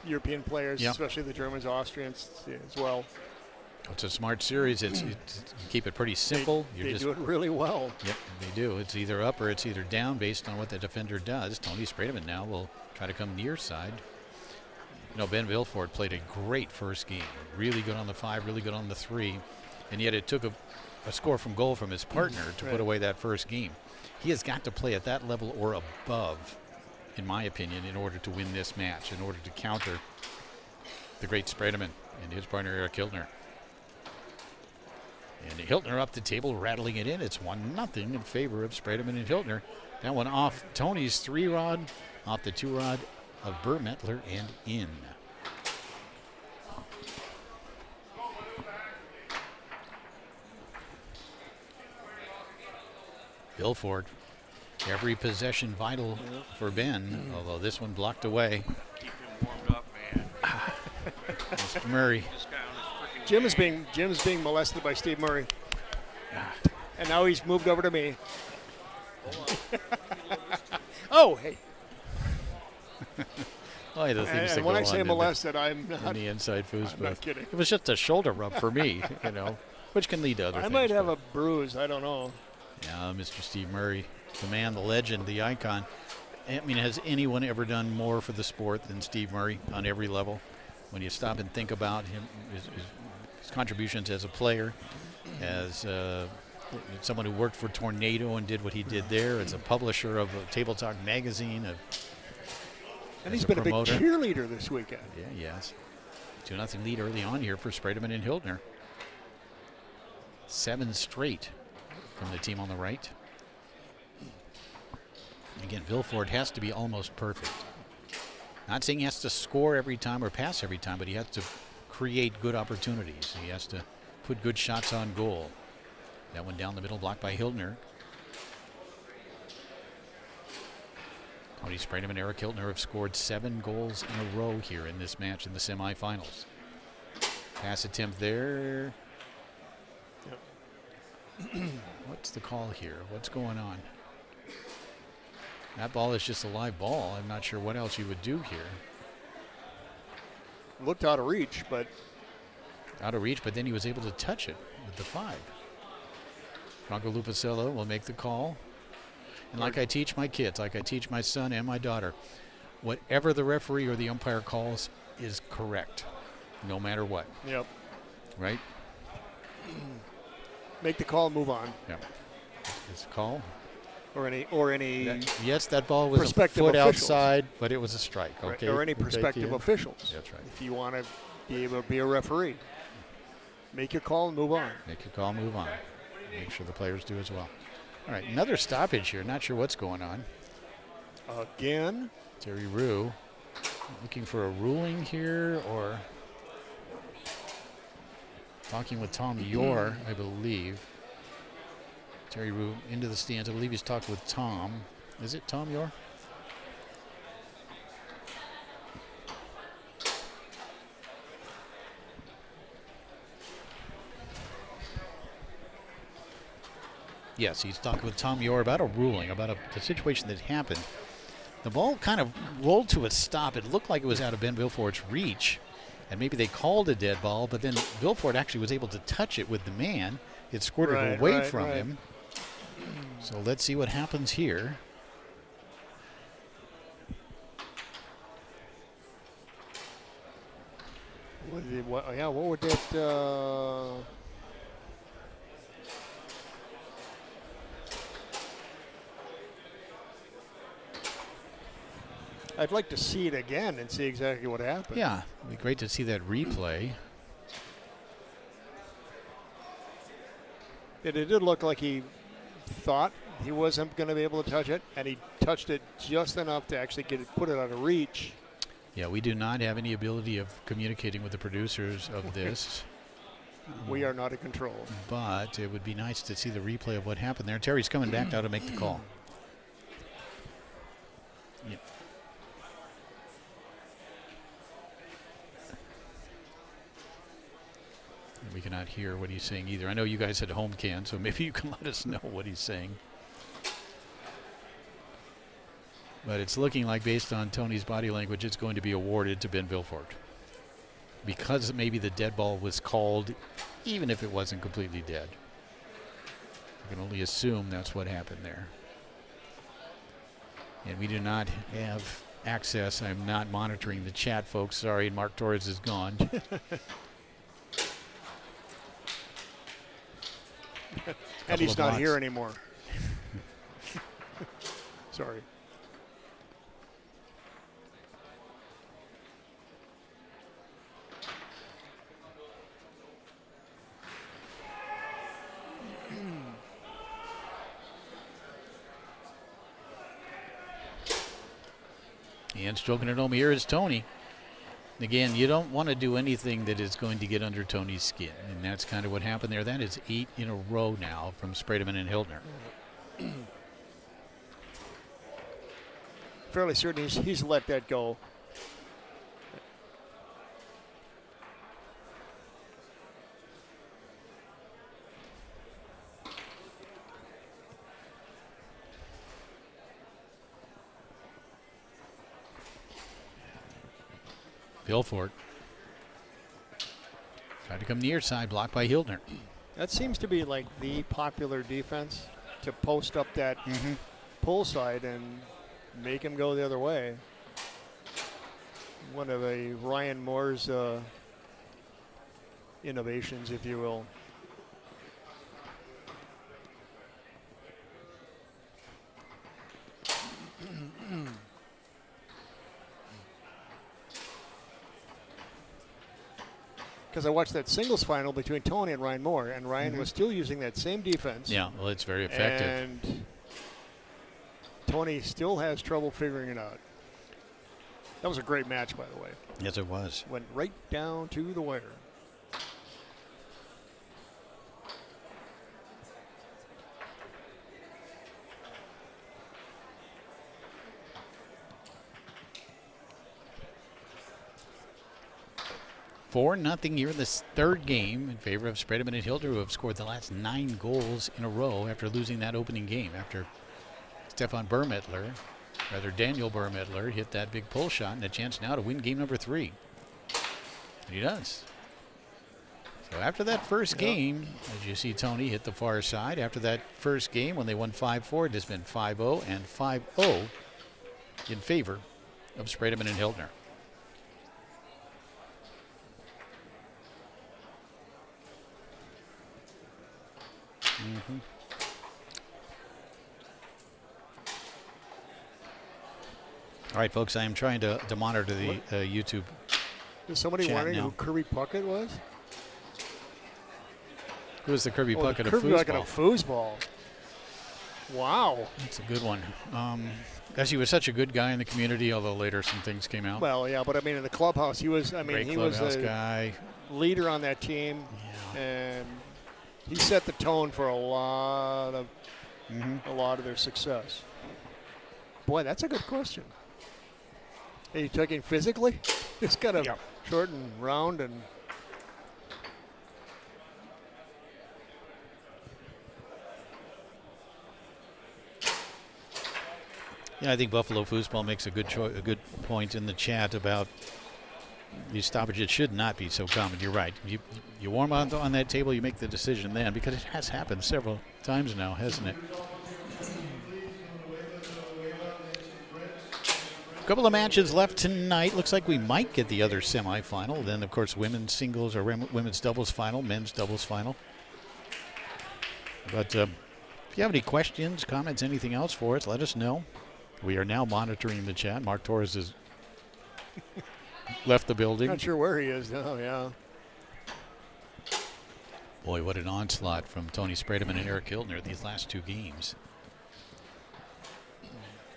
European players, especially the Germans, Austrians as well. It's a smart series. You keep it pretty simple. They do it really well. Yep, they do. It's either up or it's either down based on what the defender does. Tony Spredeman now will try to come near side. You know, Ben Vilfort played a great first game. Really good on the 5, really good on the 3. And yet it took a score from goal from his partner to put away that first game. He has got to play at that level or above, in my opinion, in order to win this match, in order to counter the great Spredeman and his partner Eric Hiltner. And Hiltner up the table, rattling it in. It's 1-0 in favor of Spredeman and Hiltner. That one off Tony's 3-rod, off the 2-rod of Bermetler and in. Vilford, every possession vital for Ben, although this one blocked away. Keep him warmed up, man. Mr. Murray. Jim's being molested by Steve Murray. And now he's moved over to me. Oh, hey. Oh, the things that And when go I say on molested, I'm not. in the inside foos I'm booth. not kidding. It was just a shoulder rub for me, which can lead to other I things. might have a bruise. I don't know. Yeah, Mr. Steve Murray, the man, the legend, the icon. I mean, has anyone ever done more for the sport than Steve Murray on every level? When you stop and think about him, his contributions as a player, as someone who worked for Tornado and did what he did there, as a publisher of a Table Talk magazine, and he's been promoter. a big cheerleader this weekend. Yeah, yes. 2-0 lead early on here for Sprademan and Hildner. 7 straight from the team on the right. Again, Vilford has to be almost perfect. Not saying he has to score every time or pass every time, but he has to create good opportunities. He has to put good shots on goal. That one down the middle, blocked by Hildner. Tony Sprademan and Eric Hildner have scored 7 goals in a row here in this match in the semifinals. Pass attempt there. Yep. What's the call here? What's going on? That ball is just a live ball. I'm not sure what else you would do here. Looked out of reach, but then he was able to touch it with the 5. Franco Lupacillo will make the call. And like I teach my kids, like I teach my son and my daughter, whatever the referee or the umpire calls is correct, no matter what. Yep. Right? Make the call, move on. Yep. It's a call. Or any. Yes, that ball was a foot outside, but it was a strike. Okay. Or any prospective officials. That's right. If you want to be able to be a referee, make your call and move on. Make your call, move on. Make sure the players do as well. All right, another stoppage here. Not sure what's going on. Again. Terry Rue looking for a ruling here, or talking with Tom Yor, I believe. Terry Rue into the stands. I believe he's talking with Tom. Is it Tom Yor? Yes, he's talking with Tom Yor about a ruling, about the situation that happened. The ball kind of rolled to a stop. It looked like it was out of Ben Vilford's reach, and maybe they called a dead ball, but then Vilford actually was able to touch it with the man. It squirted away from him. So let's see what happens here. What would that... I'd like to see it again and see exactly what happened. Yeah, it'd be great to see that replay. It did look like he thought he wasn't going to be able to touch it, and he touched it just enough to actually put it out of reach. Yeah, we do not have any ability of communicating with the producers of this. We are not in control. But it would be nice to see the replay of what happened there. Terry's coming back now to make the call. Yep. We cannot hear what he's saying either. I know you guys at home can, so maybe you can let us know what he's saying. But it's looking like, based on Tony's body language, it's going to be awarded to Ben Vilford. Because maybe the dead ball was called, even if it wasn't completely dead. I can only assume that's what happened there. And we do not have access. I'm not monitoring the chat, folks. Sorry, Mark Torres is gone. And he's not here anymore. Sorry. And stroking it home here is Tony. Again, you don't want to do anything that is going to get under Tony's skin, and that's kind of what happened there. That is 8 in a row now from Sprademan and Hildner. fairly certain he's let that go. Vilfort tried to come near side, blocked by Hildner. That seems to be like the popular defense, to post up that pull side and make him go the other way. One of a Ryan Moore's innovations, if you will. Because I watched that singles final between Tony and Ryan Moore, and Ryan was still using that same defense. Yeah, well, it's very effective. And Tony still has trouble figuring it out. That was a great match, by the way. Yes, it was. Went right down to the wire. Four nothing here in this third game in favor of Spredeman and Hilder, who have scored the last 9 goals in a row after losing that opening game. After Daniel Burmittler hit that big pull shot and a chance now to win game number 3. And he does. So after that first game, as you see Tony hit the far side, after that first game when they won 5-4, it has been 5-0 and 5-0 in favor of Spredeman and Hildner. All right, folks, I am trying to monitor the YouTube. Is somebody chat wondering now. who Kirby Puckett was? Who was the Kirby Puckett of Kirby Puckett of foosball? foosball. Wow. That's a good one. As he was such a good guy in the community, although later some things came out. Well, yeah, but I mean, in the clubhouse, he was. I mean, Great he was clubhouse a guy. leader on that team, and he set the tone for a lot of their success. Boy, that's a good question. Are you talking physically? It's kind of short and round and. Yeah, I think Buffalo Foosball makes a good point in the chat about these stoppages should not be so common. You're right. You warm on that table, you make the decision then, because it has happened several times now, hasn't it? A couple of matches left tonight. Looks like we might get the other semifinal. Then, of course, women's singles or women's doubles final, men's doubles final. But if you have any questions, comments, anything else for us, let us know. We are now monitoring the chat. Mark Torres has left the building. Not sure where he is now, yeah. Boy, what an onslaught from Tony Spredeman and Eric Hildner these last 2 games.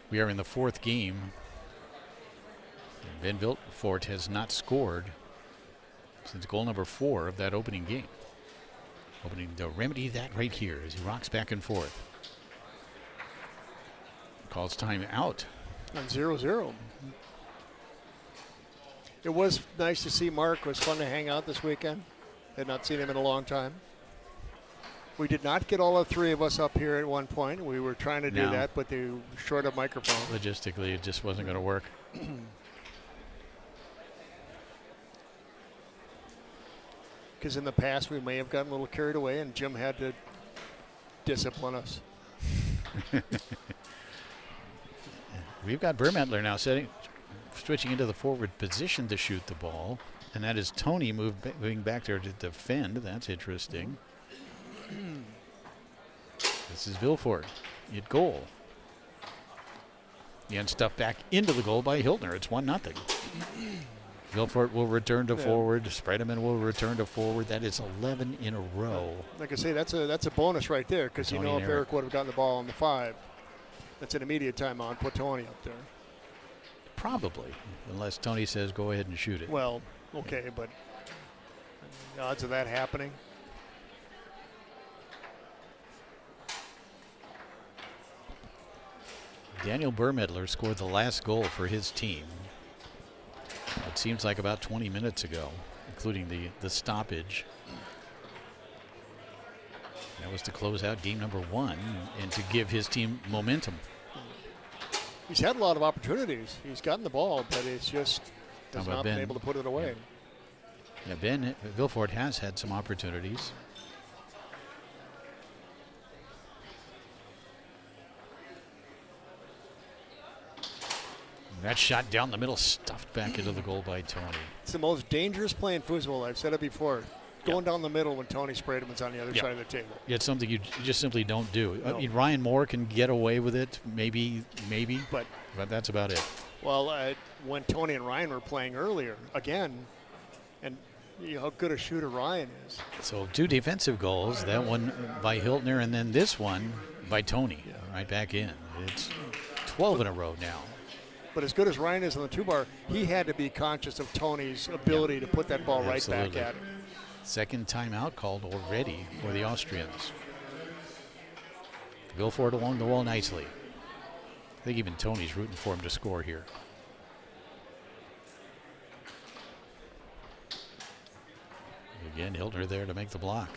We are in the 4th game. Ben Vilfort has not scored since goal number 4 of that opening game. Hoping to remedy that right here as he rocks back and forth. Calls time out. On 0-0. It was nice to see Mark. It was fun to hang out this weekend. Had not seen him in a long time. We did not get all 3 of us up here at one point. We were trying to do that, but they were short of microphone. Logistically, it just wasn't going to work. Because in the past, we may have gotten a little carried away, and Jim had to discipline us. We've got Burmittler now switching into the forward position to shoot the ball, and that is Tony moving back there to defend. That's interesting. This is Vilfort at goal. And stuffed back into the goal by Hildner. It's 1-0. Vilfort will return to forward. Spredeman will return to forward. That is 11 in a row. Like I say, that's a bonus right there, because you know if Eric would have gotten the ball on the 5, that's an immediate timeout. Put Tony up there. Probably, unless Tony says go ahead and shoot it. Well, okay, but the odds of that happening. Daniel Burmedler scored the last goal for his team. It seems like about 20 minutes ago, including the stoppage. That was to close out game number 1 and to give his team momentum. He's had a lot of opportunities. He's gotten the ball, but it's just has not been able to put it away. Yeah, Ben Vilfort has had some opportunities. That shot down the middle, stuffed back into the goal by Tony. It's the most dangerous play in foosball. I've said it before. Going down the middle when Tony Sprademan's on the other side of the table. Yeah, it's something you just simply don't do. No. I mean, Ryan Moore can get away with it, maybe, but that's about it. Well, when Tony and Ryan were playing earlier, again, and how good a shooter Ryan is. So 2 defensive goals, that one by Hiltner, and then this one by Tony, right back in. It's 12 in a row now. But as good as Ryan is on the 2-bar, he had to be conscious of Tony's ability to put that ball right back at him. Second timeout called already for the Austrians. Vilfort along the wall nicely. I think even Tony's rooting for him to score here. Again, Hiltner there to make the block.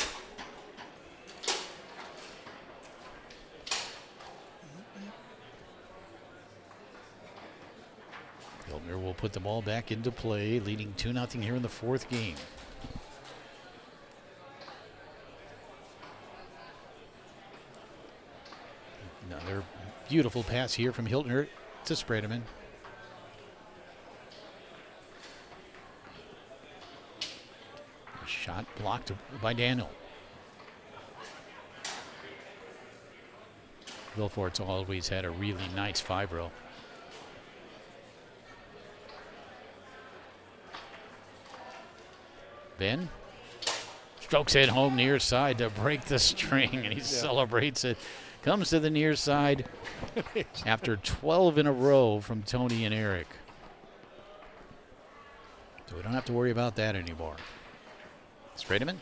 Hiltner will put the ball back into play, leading 2-0 here in the 4th game. Another beautiful pass here from Hiltner to Sprademan. Shot blocked by Daniel. Vilfort's always had a really nice 5-row. Ben strokes it home near side to break the string, and he celebrates it. Comes to the near side after 12 in a row from Tony and Eric. So we don't have to worry about that anymore. Sprademan.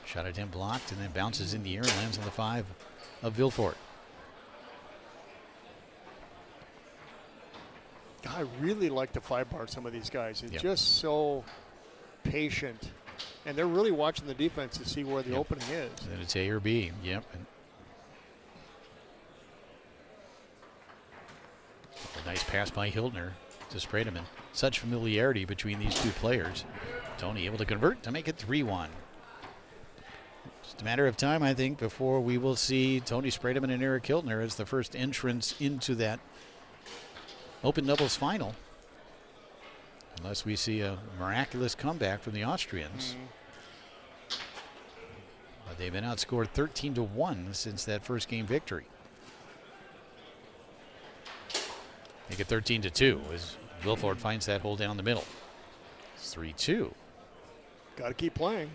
Shot at him blocked, and then bounces in the air and lands on the 5 of Vilfort. I really like the 5-bar, some of these guys. It's just so patient. And they're really watching the defense to see where the opening is. Then it's A or B. Yep. A nice pass by Hiltner to Sprademan. Such familiarity between these 2 players. Tony able to convert to make it 3-1. Just a matter of time, I think, before we will see Tony Sprademan and Eric Hiltner as the first entrance into that open doubles final. Unless we see a miraculous comeback from the Austrians. But they've been outscored 13-1 since that first game victory. Make it 13-2 as Vilfort finds that hole down the middle. It's 3-2. Got to keep playing.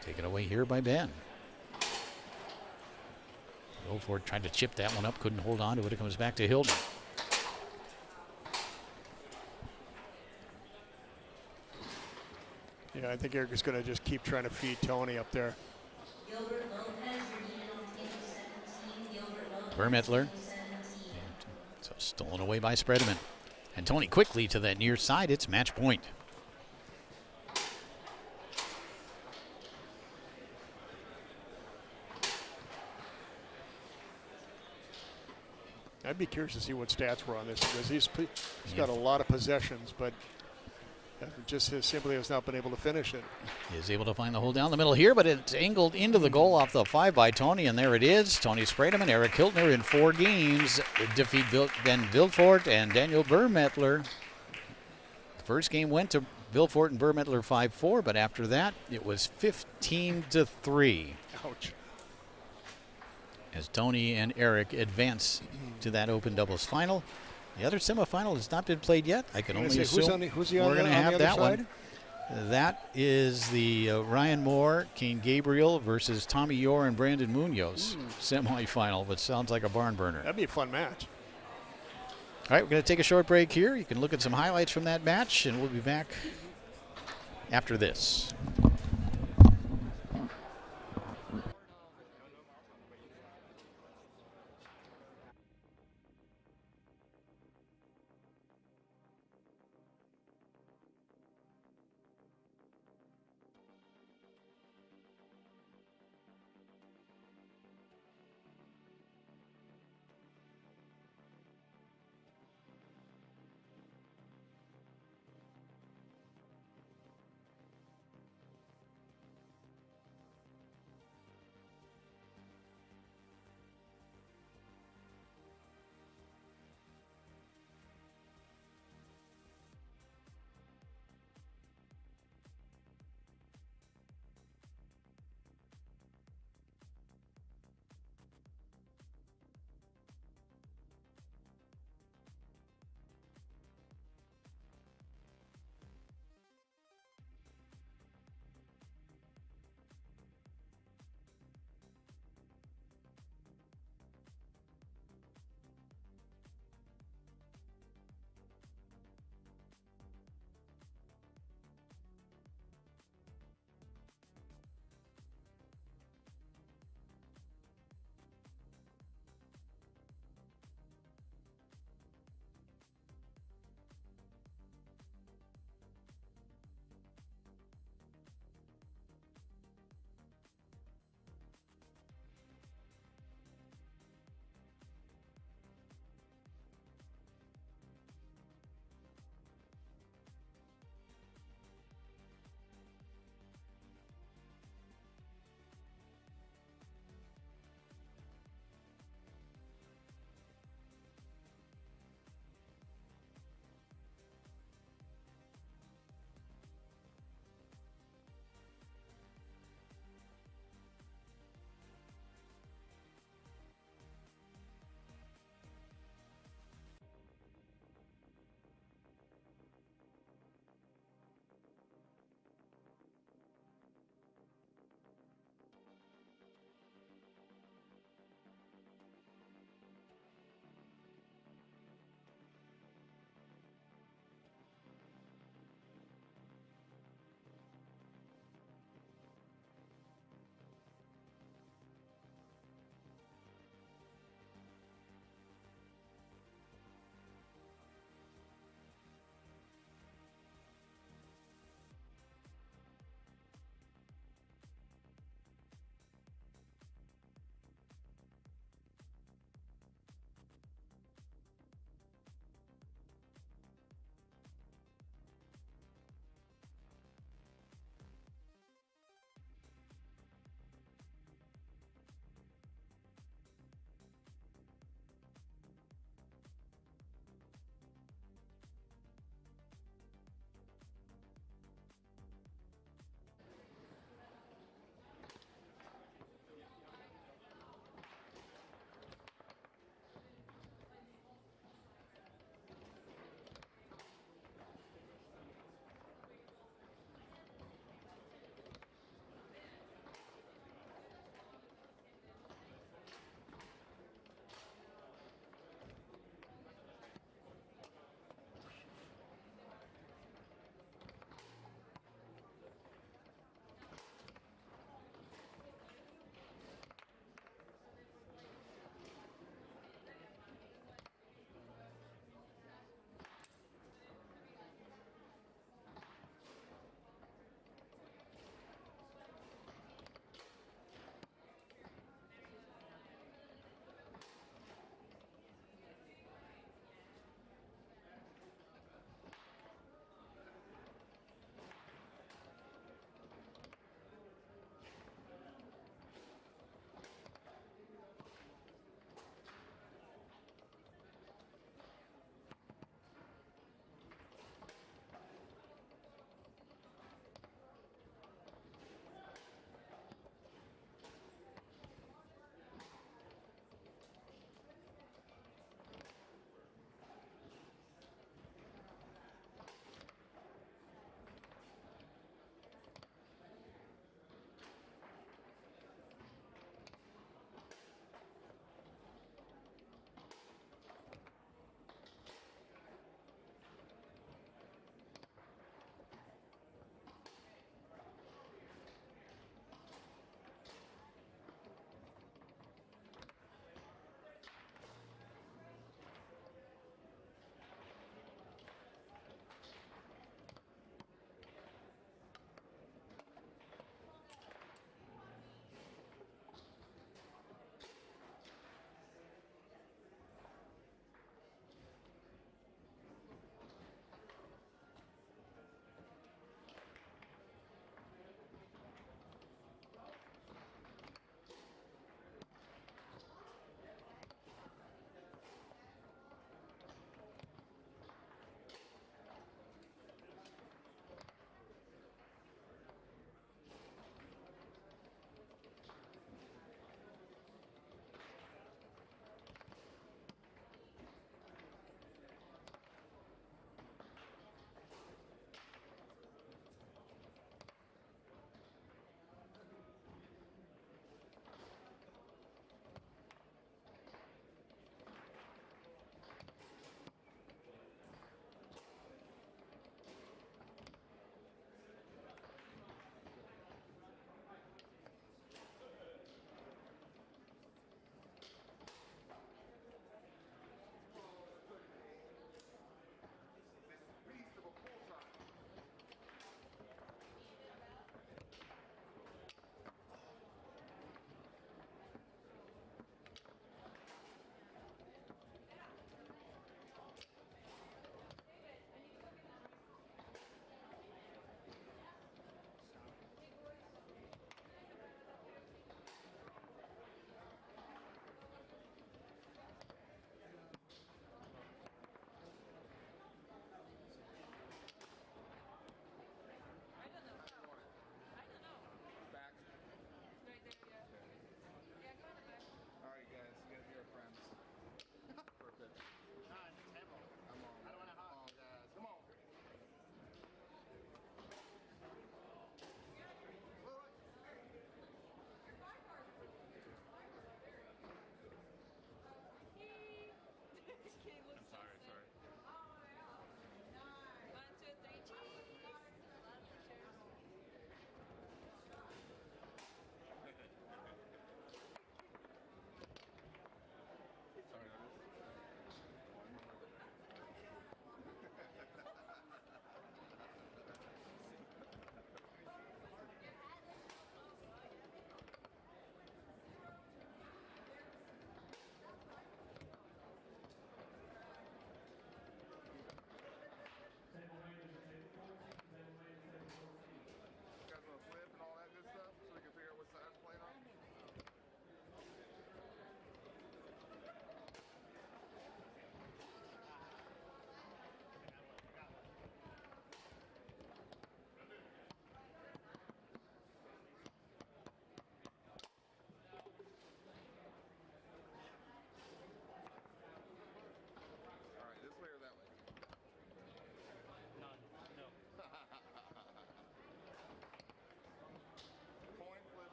Taken away here by Ben. Vilfort tried to chip that one up, couldn't hold on to it. It comes back to Hilton. Yeah, I think Eric is going to just keep trying to feed Tony up there. Vermettler. So stolen away by Sprademan. And Tony quickly to that near side. It's match point. I'd be curious to see what stats were on this because he's got a lot of possessions, but just simply has not been able to finish it. He is able to find the hole down the middle here, but it's angled into the goal off the 5 by Tony, and there it is. Tony Sprademan, Eric Hiltner in 4 games defeat Ben Vilfort and Daniel Vermettler. The first game went to Vilfort and Vermettler 5-4, but after that it was 15-3. Ouch. As Tony and Eric advance to that open doubles final. The other semifinal has not been played yet. I can only assume who's we're going to have that side? one. That is the Ryan Moore, Kane Gabriel versus Tommy Yore and Brandon Munoz semifinal, which sounds like a barn burner. That'd be a fun match. All right, we're going to take a short break here. You can look at some highlights from that match, and we'll be back after this.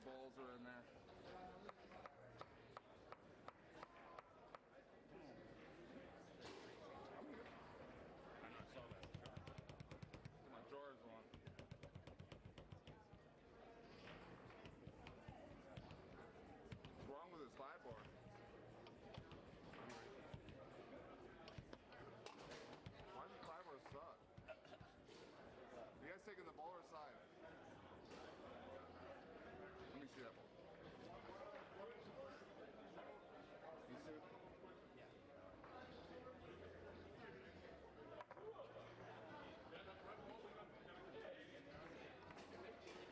balls are in there. I saw that. My drawers on. What's wrong with his slide bar? Why does the slide bar suck? You guys taking the ball or side? Let me see that ball. You see it? Yeah.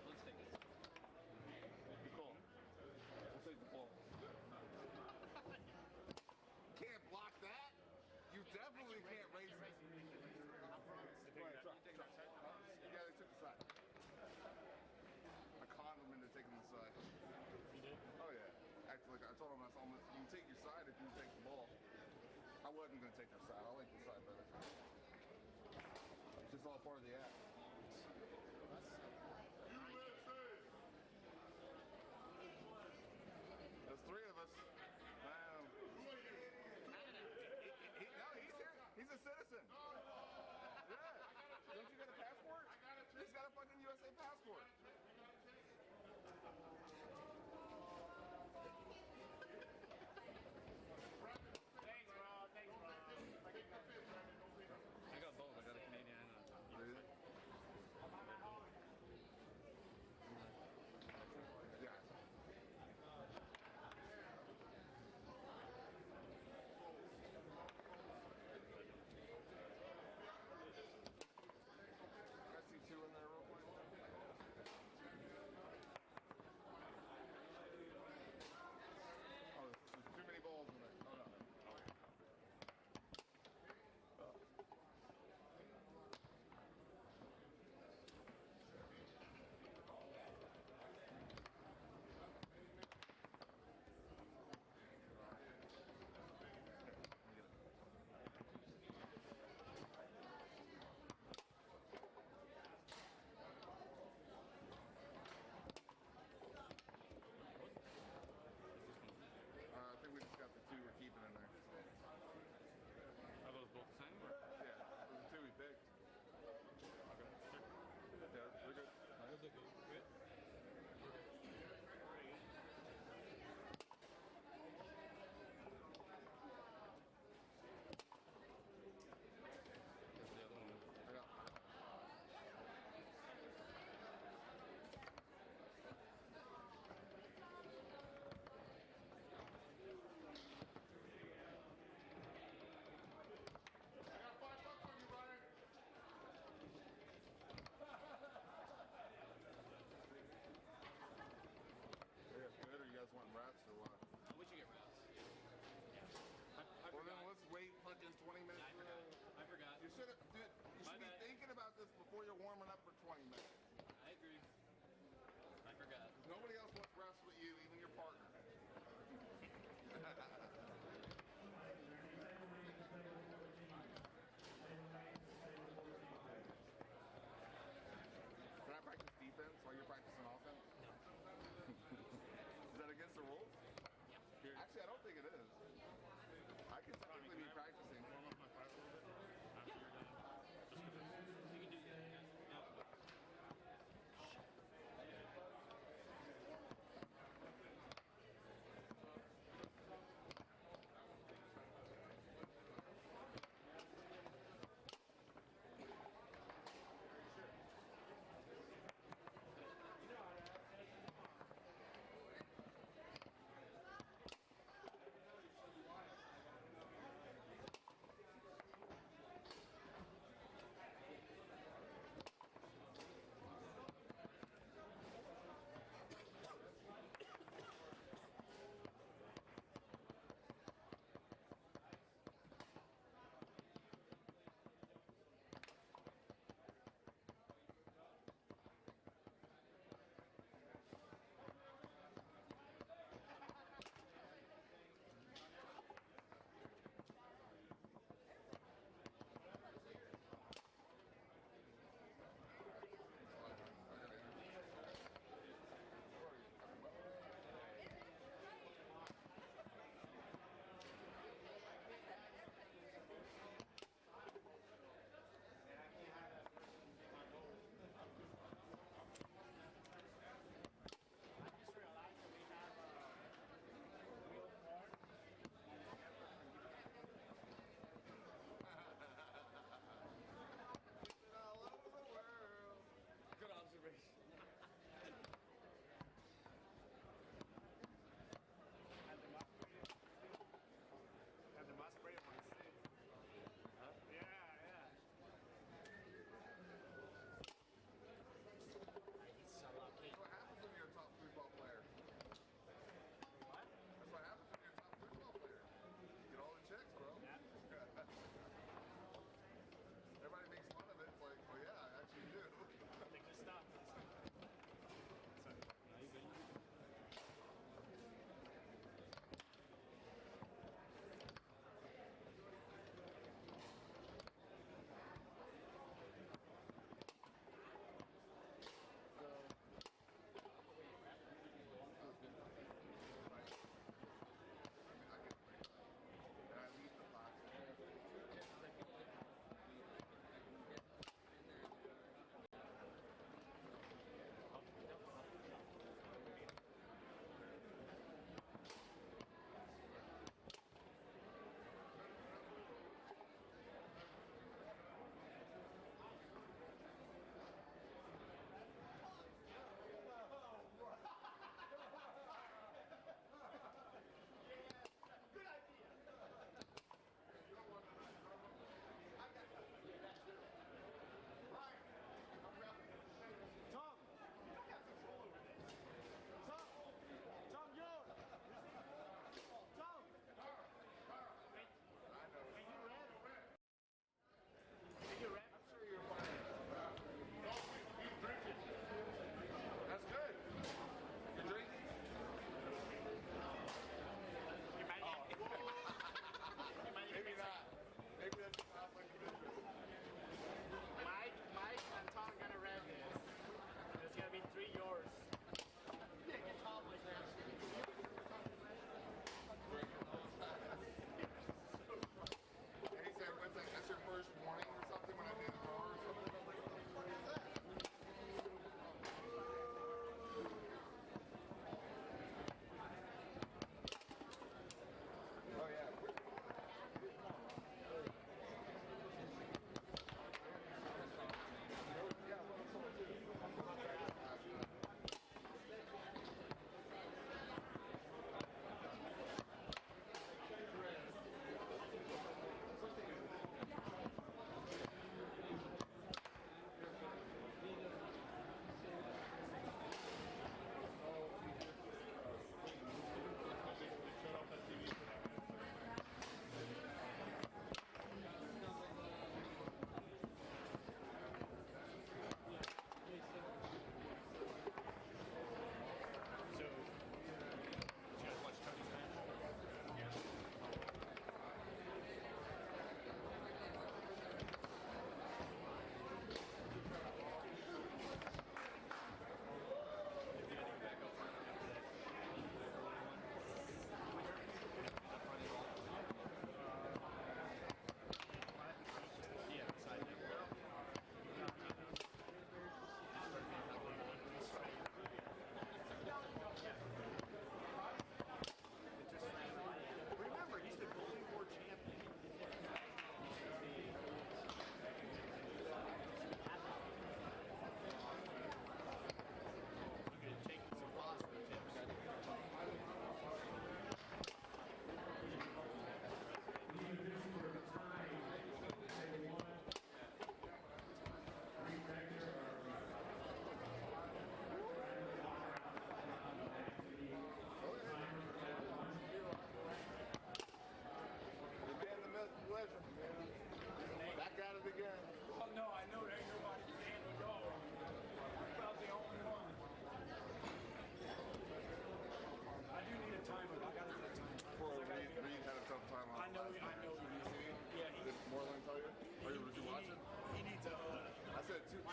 Let's take it. Cool. We'll take the ball. Can't block that. You definitely can't raise it. Yeah, they took the side. I conned them into taking the side. You did? Oh yeah. Actually, I told them I told them you can take your side if you take the ball. I wasn't gonna take their side. I like the side better. It's just all part of the act. There's three of us. No, he's here. He's a citizen. Yeah. Don't you get a passport? He's got a fucking USA passport. Thanks, bro. Thanks, bro. I got both. I got a Canadian and a Really?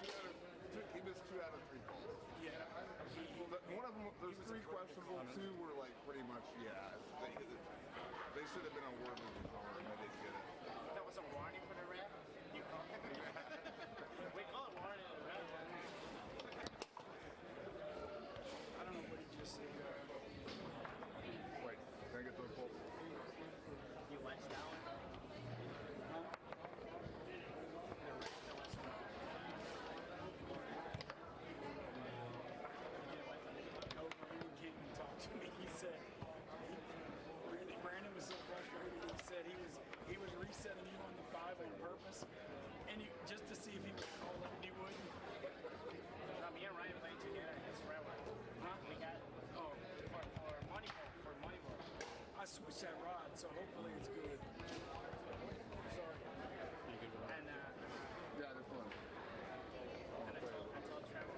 He missed 2 out of 3 calls. Yeah. One of them, those 3 questionable, 2 were like pretty much, yeah. They should have been awarded with his arm. They didn't get it. That was a warning for the ref? You call it? We call it warning for the ref. I don't know what he just said. Wait, can I get those balls? You watched that one? He said, Brandon was so frustrated. He said he was resetting you on the 5 on purpose, and just to see if he would call it, and he wouldn't. Me and Ryan played together against Railroad. Huh? We got for Moneyball. I switched that rod, so hopefully it's good. Sorry. And yeah, they're fun. And I told Trevor,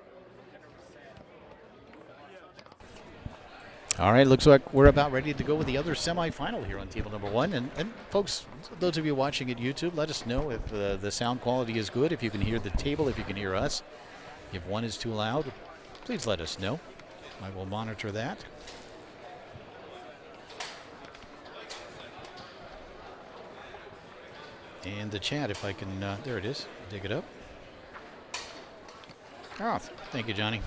All right, looks like we're about ready to go with the other semifinal here on table number 1. And folks, those of you watching at YouTube, let us know if the sound quality is good, if you can hear the table, if you can hear us. If one is too loud, please let us know. I will monitor that. And the chat, if I can, there it is, dig it up. Oh, thank you, Johnny.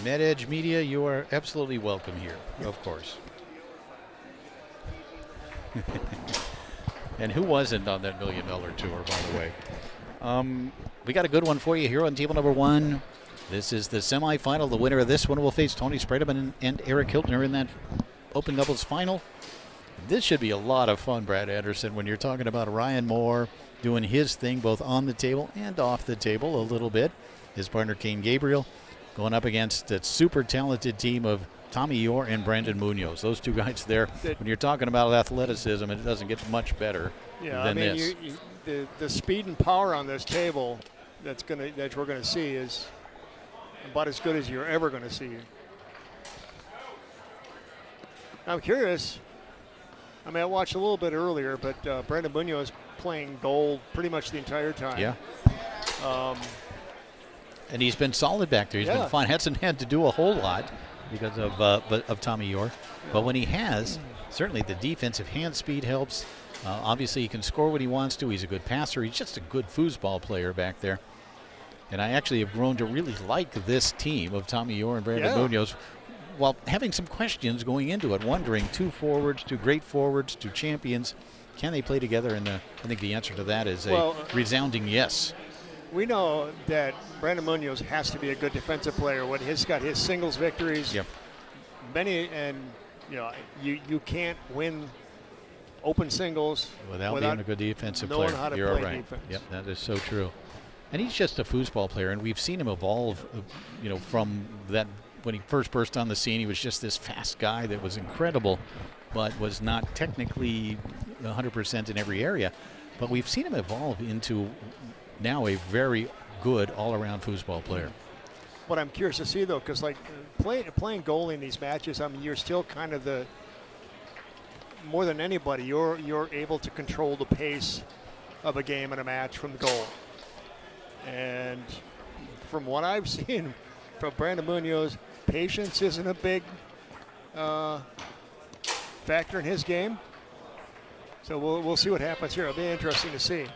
MedEdge Media, you are absolutely welcome here, of course. And who wasn't on that $1 million tour, by the way? We got a good one for you here on table number 1. This is the semifinal. The winner of this one will face Tony Spredeman and Eric Hiltner in that open doubles final. This should be a lot of fun, Brad Anderson, when you're talking about Ryan Moore doing his thing both on the table and off the table a little bit. His partner, Kane Gabriel, going up against that super talented team of Tommy Yore and Brandon Munoz. Those 2 guys there, when you're talking about athleticism, it doesn't get much better than this. The speed and power on this table that we're going to see is about as good as you're ever going to see. I'm curious. I mean, I watched a little bit earlier, but Brandon Munoz playing gold pretty much the entire time. Yeah. And he's been solid back there. He's been fine. Hasn't had to do a whole lot because of Tommy Yore. But when he has, certainly the defensive hand speed helps. Obviously, he can score what he wants to. He's a good passer. He's just a good foosball player back there. And I actually have grown to really like this team of Tommy Yore and Brandon Munoz, while having some questions going into it, wondering 2 forwards, 2 great forwards, 2 champions. Can they play together? And I think the answer to that is a resounding yes. We know that Brandon Munoz has to be a good defensive player when he's got his singles victories. Yep. You can't win open singles without being a good defensive player. How to You're play right. defense. Yep, that is so true. And he's just a foosball player, and we've seen him evolve, from that when he first burst on the scene. He was just this fast guy that was incredible, but was not technically 100% in every area. But we've seen him evolve into now a very good all-around foosball player. What I'm curious to see, though, because playing goalie in these matches, I mean, you're still kind of more than anybody, you're able to control the pace of a game and a match from the goal. And from what I've seen from Brandon Munoz, patience isn't a big factor in his game. So we'll see what happens here. It'll be interesting to see.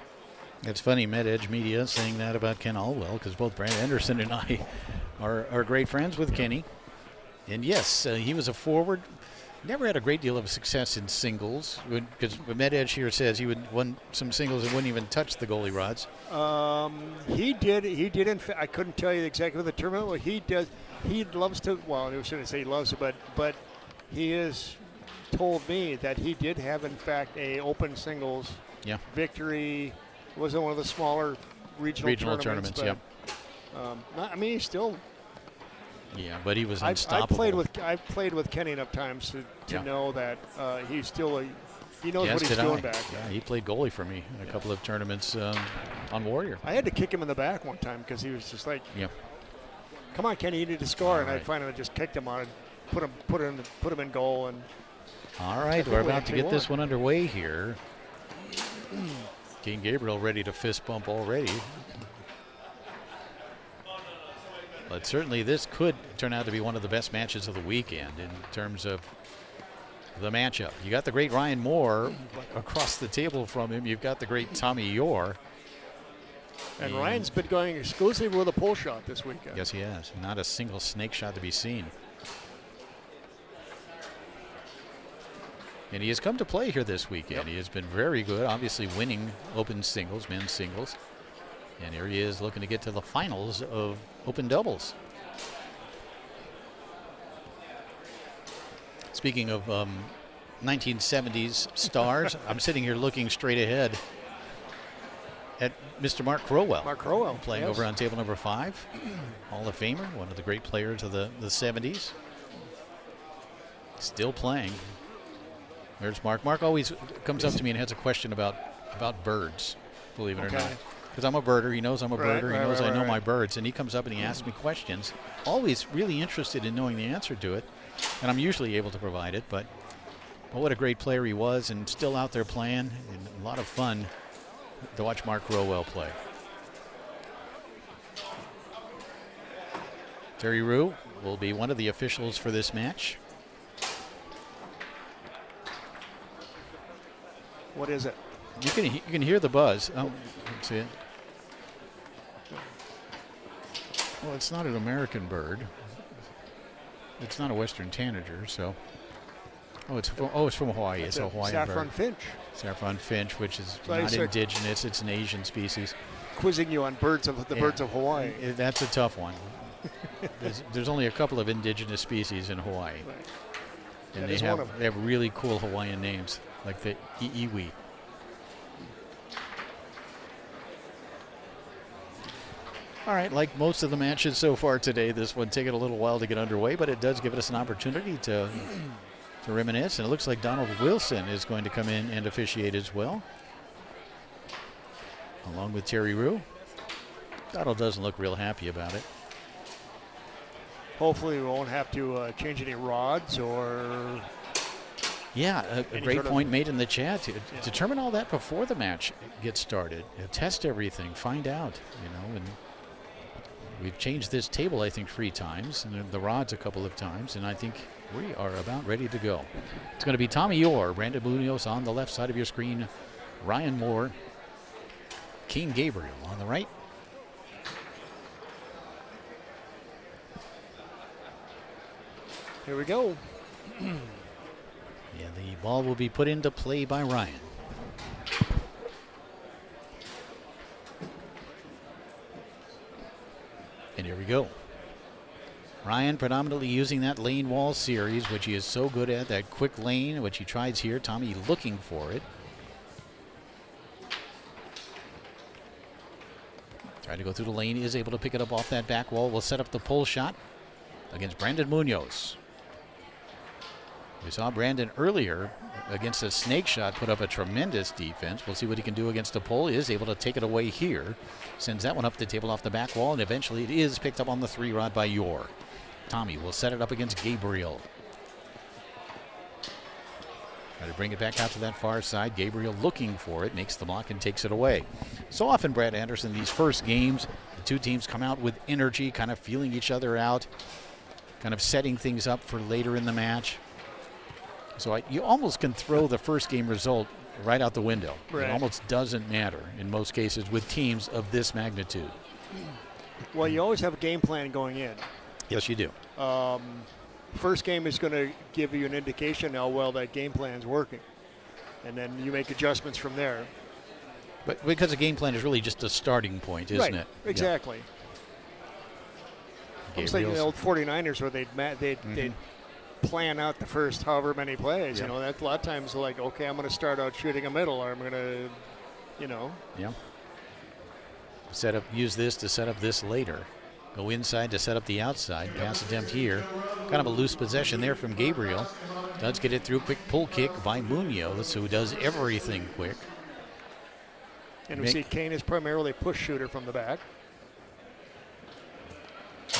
It's funny, MedEdge Media saying that about Ken Alwell, because both Brandon Anderson and I are great friends with Kenny. And yes, he was a forward. Never had a great deal of success in singles, because MedEdge here says he won some singles and wouldn't even touch the goalie rods. He did. In fact, I couldn't tell you exactly the tournament. Well, he does. He loves to. Well, I shouldn't say he loves it, but he has told me that he did have, in fact, a open singles victory. It wasn't one of the smaller regional tournaments. Yep. I mean, he's still. Yeah, but he was unstoppable. I've played with Kenny enough times to know that he's still he knows what he's doing back there. Yeah, he played goalie for me in a couple of tournaments on Warrior. I had to kick him in the back one time because he was just like, "Come on, Kenny, you need to score," and I finally just kicked him on and put him in goal. And All right, we're about to get this one underway here. King Gabriel ready to fist bump already. But certainly this could turn out to be one of the best matches of the weekend in terms of the matchup. You got the great Ryan Moore, but across the table from him, you've got the great Tommy Yore. And Ryan's been going exclusively with a pull shot this weekend. Yes, he has. Not a single snake shot to be seen. And he has come to play here this weekend. He has been very good, obviously winning open singles, men's singles. And here he is looking to get to the finals of open doubles. Speaking of 1970s stars, I'm sitting here looking straight ahead at Mr. Mark Crowell. Mark Crowell. Playing over on table number 5. Hall of Famer, one of the great players of the 70s. Still playing. There's Mark. Mark always comes up to me and has a question about birds, believe it or not. Because I'm a birder. He knows I'm a birder. He knows I know my birds. And he comes up and he asks me questions. Always really interested in knowing the answer to it. And I'm usually able to provide it. But what a great player he was, and still out there playing. And a lot of fun to watch Mark Crowell play. Terry Rue will be one of the officials for this match. What is it? You can hear the buzz. Oh, let's see it. Well, it's not an American bird. It's not a Western tanager, so. It's from Hawaii. It's a Hawaiian saffron bird. finch. Saffron finch, which is So not indigenous. It's an Asian species. Quizzing you on birds of Hawaii. That's a tough one. there's only a couple of indigenous species in Hawaii. Right. And That they have really cool Hawaiian names, like the iiwi. All right, like most of the matches so far today, this one taking a little while to get underway, but it does give us an opportunity to reminisce. And it looks like Donald Wilson is going to come in and officiate as well, along with Terry Rue. Donald doesn't look real happy about it. Hopefully we won't have to change any rods or... Yeah, a great point made in the chat. Determine all that before the match gets started. Test everything, find out, and we've changed this table, I think, 3 times, and the rods a couple of times, and I think we are about ready to go. It's going to be Tommy Yore, Brandon Munoz on the left side of your screen, Ryan Moore, King Gabriel on the right. Here we go. Yeah, the ball will be put into play by Ryan. And here we go. Ryan predominantly using that lane wall series, which he is so good at, that quick lane, which he tries here. Tommy looking for it. Trying to go through the lane, is able to pick it up off that back wall. Will set up the pull shot against Brandon Munoz. We saw Brandon earlier against a snake shot put up a tremendous defense. We'll see what he can do against a pull. He is able to take it away here. Sends that one up the table off the back wall, and eventually it is picked up on the 3-rod by Yore. Tommy will set it up against Gabriel. Try to bring it back out to that far side. Gabriel looking for it, makes the block and takes it away. So often, Brad Anderson, these first games, the two teams come out with energy, kind of feeling each other out, kind of setting things up for later in the match. So you almost can throw the first game result right out the window. Right. It almost doesn't matter in most cases with teams of this magnitude. Well, you always have a game plan going in. Yes, you do. First game is going to give you an indication how well that game plan is working. And then you make adjustments from there. But because a game plan is really just a starting point, isn't it? Exactly. Yeah. It's like the old 49ers where they'd plan out the first however many plays. Yeah. You know, that's a lot of times like, okay, I'm going to start out shooting a middle, or I'm going to, Yeah. Use this to set up this later. Go inside to set up the outside. Pass attempt here. Kind of a loose possession there from Gabriel. Does get it through. Quick pull kick by Munoz, who does everything quick. And we see Kane is primarily push shooter from the back.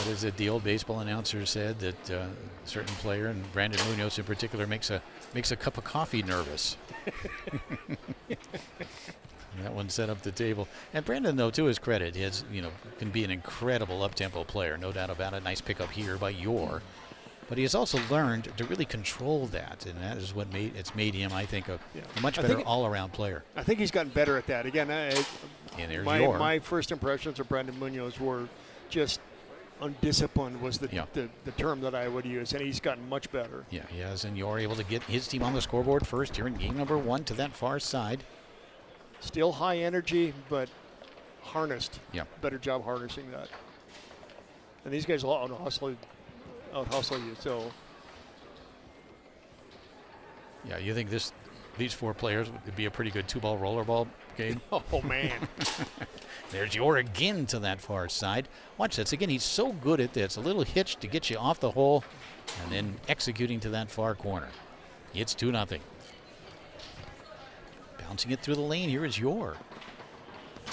What is it? The old baseball announcer said that a certain player, and Brandon Munoz in particular, makes a cup of coffee nervous. That one set up the table. And Brandon, though, to his credit, can be an incredible up-tempo player, no doubt about it. Nice pickup here by Yor. But he has also learned to really control that, and that is what made him, I think, a much better all-around player. I think he's gotten better at that. Again, my first impressions of Brandon Munoz were just undisciplined was the term that I would use, and he's gotten much better. Yeah, he has, and Yor able to get his team on the scoreboard first here in game number 1 to that far side. Still high energy, but harnessed. Yeah. Better job harnessing that. And these guys will out-hustle you, so. Yeah, you think these 4 players would be a pretty good 2-ball rollerball game? Oh, man. There's Yor again to that far side. Watch this. Again, he's so good at this. A little hitch to get you off the hole, and then executing to that far corner. It's 2-0. Bouncing it through the lane. Here is Yor.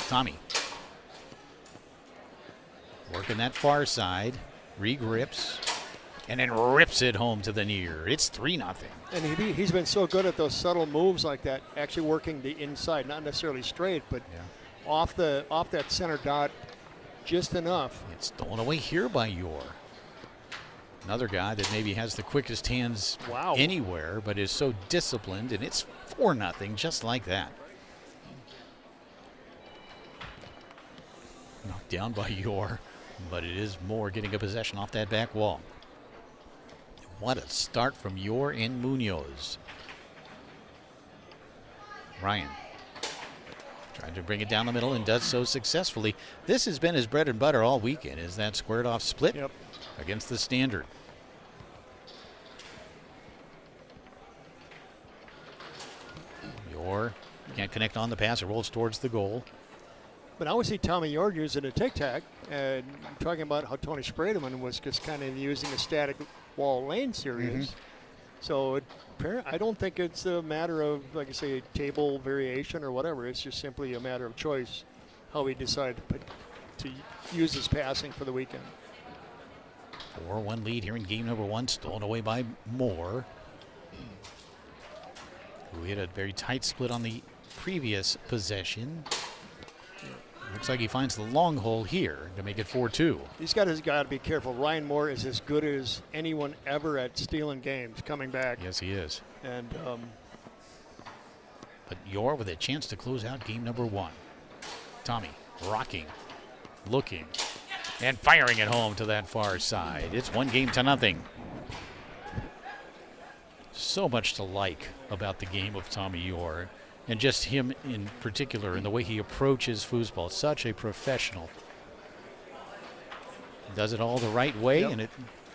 Tommy. Working that far side. Regrips. And then rips it home to the near. It's 3-0. And he's been so good at those subtle moves like that, actually working the inside, not necessarily straight, but off that center dot just enough. It's stolen away here by Yor. Another guy that maybe has the quickest hands anywhere, but is so disciplined, and it's 4-0 just like that. Knocked down by Yor, but it is Moore getting a possession off that back wall. What a start from Yor and Munoz. Ryan trying to bring it down the middle and does so successfully. This has been his bread and butter all weekend, is that squared off split against the standard. Yor can't connect on the pass. It rolls towards the goal. But I would see Tommy Yor using a tic-tac, and talking about how Tony Sprademan was just kind of using a static wall lane series. So I don't think it's a matter of, like I say, table variation or whatever. It's just simply a matter of choice, how he decided to use his passing for the weekend. 4-1 lead here in game number 1, stolen away by Moore, who hit a very tight split on the previous possession. Looks like he finds the long hole here to make it 4-2. He's got to be careful. Ryan Moore is as good as anyone ever at stealing games, coming back. Yes, he is. And but Yor with a chance to close out game number 1. Tommy rocking, looking, and firing it home to that far side. It's 1-0. So much to like about the game of Tommy Yor. And just him in particular, and the way he approaches foosball. Such a professional. Does it all the right way, and it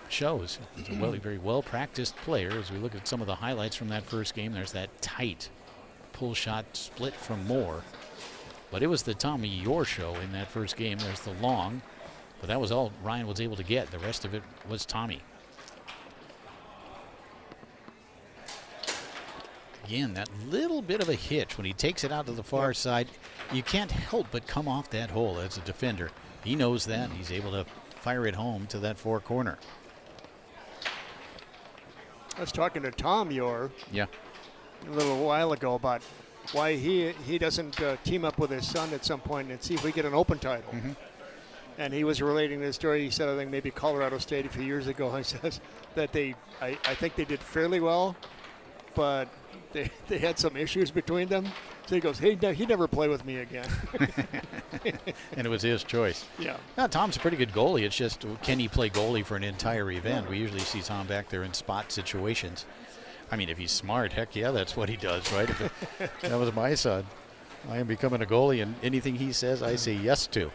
shows. He's a very well-practiced player. As we look at some of the highlights from that first game, there's that tight pull shot split from Moore. But it was the Tommy Yor show in that first game. There's the long, but that was all Ryan was able to get. The rest of it was Tommy. Again, that little bit of a hitch when he takes it out to the far side. You can't help but come off that hole as a defender. He knows that. He's able to fire it home to that far corner. I was talking to Tom Yor a little while ago about why he doesn't team up with his son at some point and see if we get an open title. And he was relating this story. He said, I think maybe Colorado State a few years ago, he says that I think they did fairly well, but they had some issues between them. So he goes, hey, he never play with me again. And it was his choice. Yeah. Now, Tom's a pretty good goalie. It's just, can he play goalie for an entire event? We usually see Tom back there in spot situations. I mean, if he's smart, heck yeah, that's what he does, right? If that was my son. I am becoming a goalie, and anything he says, I say yes to.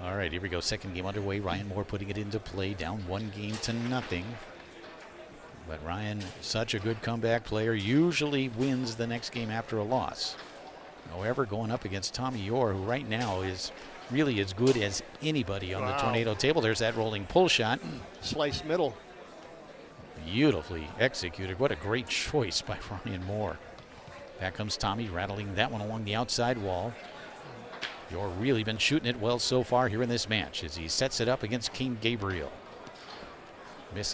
All right, here we go. Second game underway. Ryan Moore putting it into play, down 1-0. But Ryan, such a good comeback player, usually wins the next game after a loss. However, going up against Tommy Yor, who right now is really as good as anybody on the Tornado table. There's that rolling pull shot. Slice middle. Beautifully executed. What a great choice by Ryan Moore. Back comes Tommy, rattling that one along the outside wall. You're really been shooting it well so far here in this match as he sets it up against King Gabriel.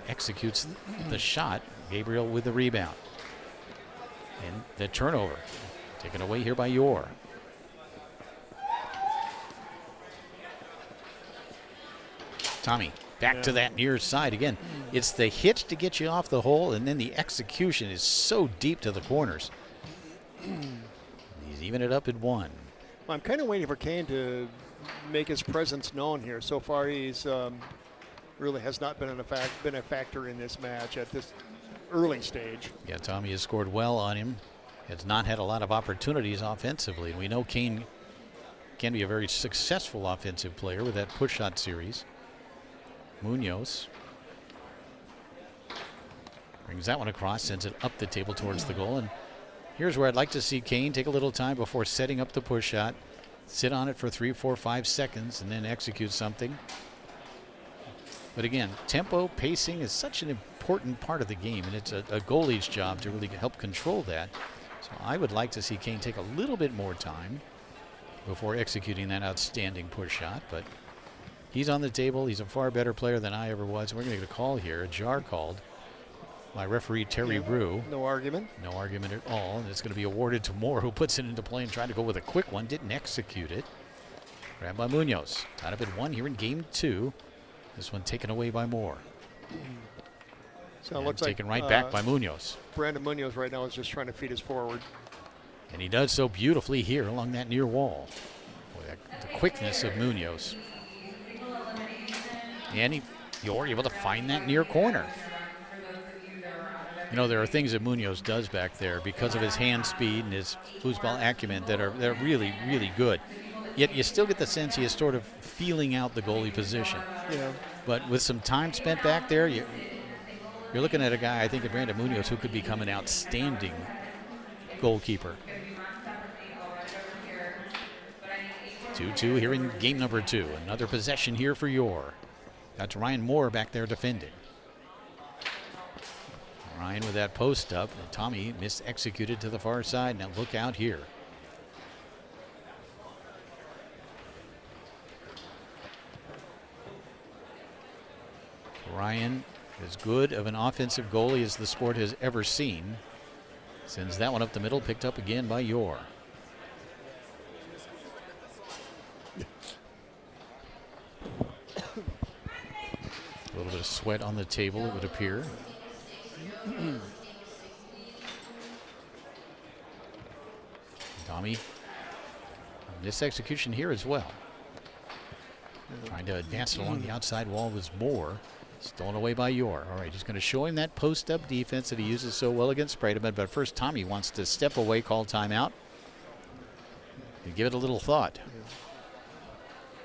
Executes the shot. Gabriel with the rebound. And the turnover. Taken away here by Yor. Tommy back to that near side again. It's the hitch to get you off the hole, and then the execution is so deep to the corners. He's even it up at 1. I'm kind of waiting for Kane to make his presence known here. So far, he's really has not been a factor in this match at this early stage. Yeah, Tommy has scored well on him. Has not had a lot of opportunities offensively. And we know Kane can be a very successful offensive player with that push shot series. Munoz brings that one across, sends it up the table towards the goal. And here's where I'd like to see Kane take a little time before setting up the push shot, sit on it for 3, 4, 5 seconds, and then execute something. But again, tempo, pacing is such an important part of the game, and it's a goalie's job to really help control that. So I would like to see Kane take a little bit more time before executing that outstanding push shot. But he's on the table. He's a far better player than I ever was. We're going to get a call here, a jar called by referee Terry Brew. No argument. No argument at all. And it's going to be awarded to Moore, who puts it into play and tried to go with a quick one. Didn't execute it. Grabbed by Munoz. Tied up at 1 here in game 2. This one taken away by Moore. So it looks like taken right back by Munoz. Brandon Munoz right now is just trying to feed his forward. And he does so beautifully here along that near wall. Boy, the quickness of Munoz. And you're able to find that near corner. You know, there are things that Munoz does back there because of his hand speed and his foosball acumen that are really, really good. Yet you still get the sense he is sort of feeling out the goalie position. Yeah. But with some time spent back there, you're looking at a guy, I think, at Brandon Munoz, who could become an outstanding goalkeeper. 2-2 here in game number 2. Another possession here for Yor. That's Ryan Moore back there defending. Ryan with that post up. And Tommy mis-executed to the far side. Now look out here. Ryan, as good of an offensive goalie as the sport has ever seen, sends that one up the middle, picked up again by Yor. A little bit of sweat on the table, it would appear. Tommy, this execution here as well. Trying to advance it along the outside wall was Moore. Stolen away by Yor. All right, he's going to show him that post-up defense that he uses so well against Sprademan. But first, Tommy wants to step away, call timeout, and give it a little thought.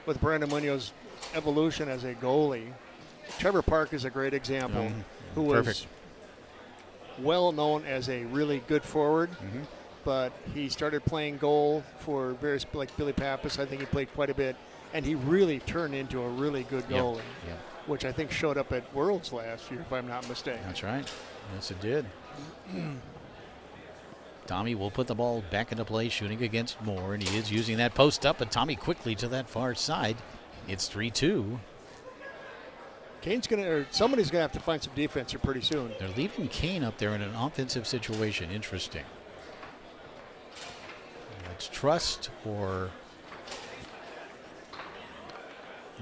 With Brandon Munoz's evolution as a goalie, Trevor Park is a great example, who was well known as a really good forward, but he started playing goal for various, like Billy Pappas. I think he played quite a bit, and he really turned into a really good goalie. Which I think showed up at Worlds last year, if I'm not mistaken. That's right. Yes, it did. Tommy will put the ball back into play, shooting against Moore, and he is using that post up, but Tommy quickly to that far side. It's 3-2. Kane's going to, or somebody's going to have to find some defense here pretty soon. They're leaving Kane up there in an offensive situation. Interesting. It's trust or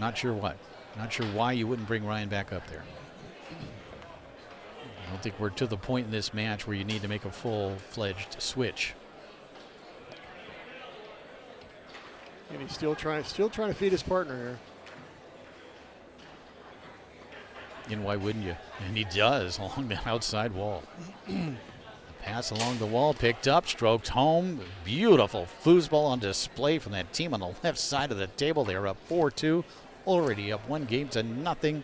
not sure what. Not sure why you wouldn't bring Ryan back up there. I don't think we're to the point in this match where you need to make a full-fledged switch. And he's still trying to feed his partner here. And why wouldn't you? And he does along the outside wall. Pass along the wall, picked up, stroked home. Beautiful foosball on display from that team on the left side of the table. They're up 4-2. Already up 1-0.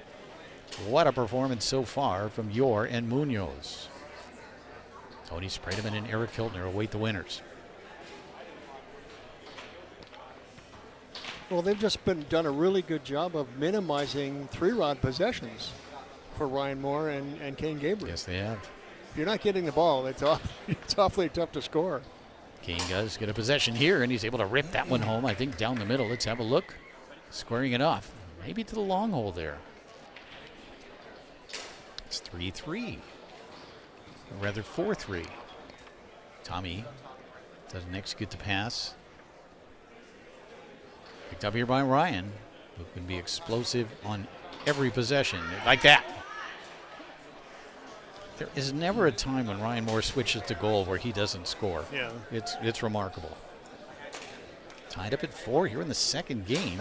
What a performance so far from Yor and Munoz. Tony Sprademan and Eric Hiltner await the winners. Well, they've just done a really good job of minimizing three-rod possessions for Ryan Moore and Kane Gabriel. Yes, they have. If you're not getting the ball, it's awfully tough to score. Kane does get a possession here, and he's able to rip that one home, I think, down the middle. Let's have a look. Squaring it off. Maybe to the long hole there. It's 3-3. Or rather, 4-3. Tommy doesn't execute the pass. Picked up here by Ryan, who can be explosive on every possession. Like that. There is never a time when Ryan Moore switches to goal where he doesn't score. Yeah. It's remarkable. Tied up at 4 here in the second game.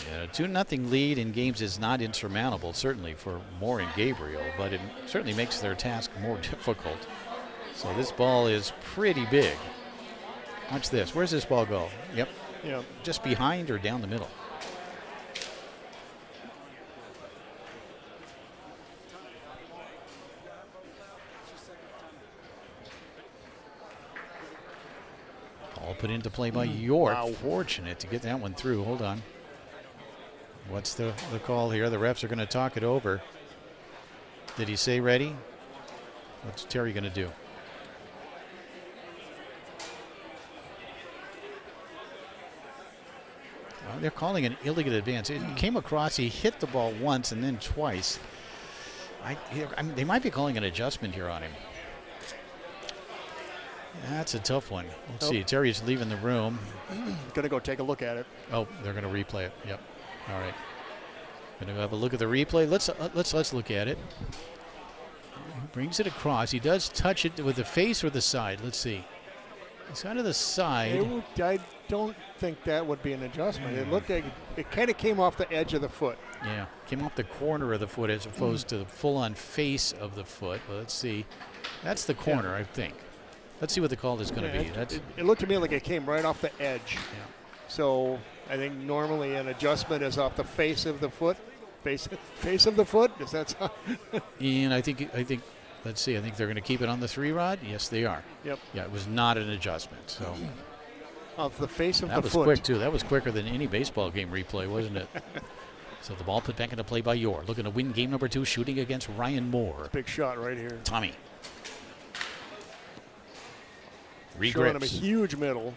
Yeah, a 2-0 lead in games is not insurmountable, certainly for Moore and Gabriel, but it certainly makes their task more difficult. So this ball is pretty big. Watch this. Where's this ball go? Yep. Just behind or down the middle. All put into play by York. Wow. Fortunate to get that one through. Hold on. What's the call here? The refs are going to talk it over. Did he say ready? What's Terry going to do? Well, they're calling an illegal advance. It came across. He hit the ball once and then twice. I mean, they might be calling an adjustment here on him. That's a tough one. Let's see. Terry's leaving the room. Going to go take a look at it. Oh, they're going to replay it. Yep. All right. Going to have a look at the replay. Let's look at it. He brings it across. He does touch it with the face or the side. Let's see. It's kind of the side. I don't think that would be an adjustment. It looked like it kind of came off the edge of the foot. Yeah, came off the corner of the foot as opposed to the full-on face of the foot. Well, let's see. That's the corner, I think. Let's see what the call is going to be. It looked to me like it came right off the edge. Yeah. So I think normally an adjustment is off the face of the foot. Face of the foot? Is that so? And I think let's see. I think they're going to keep it on the 3-rod. Yes, they are. Yep. Yeah, it was not an adjustment. So off the face of the foot. That was quick too. That was quicker than any baseball game replay, wasn't it? So the ball put back into play by Yor. Looking to win game number 2, shooting against Ryan Moore. Big shot right here. Tommy. Showing him a huge middle.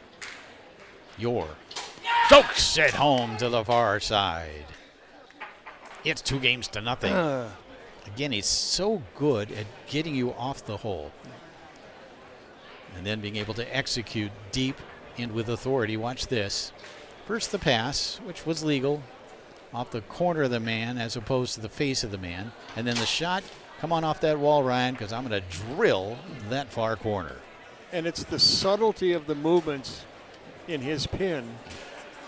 Yor stokes it home to the far side. It's 2-0. Again, he's so good at getting you off the hole. And then being able to execute deep and with authority. Watch this. First the pass, which was legal, off the corner of the man as opposed to the face of the man. And then the shot, come on off that wall, Ryan, because I'm going to drill that far corner. And it's the subtlety of the movements in his pin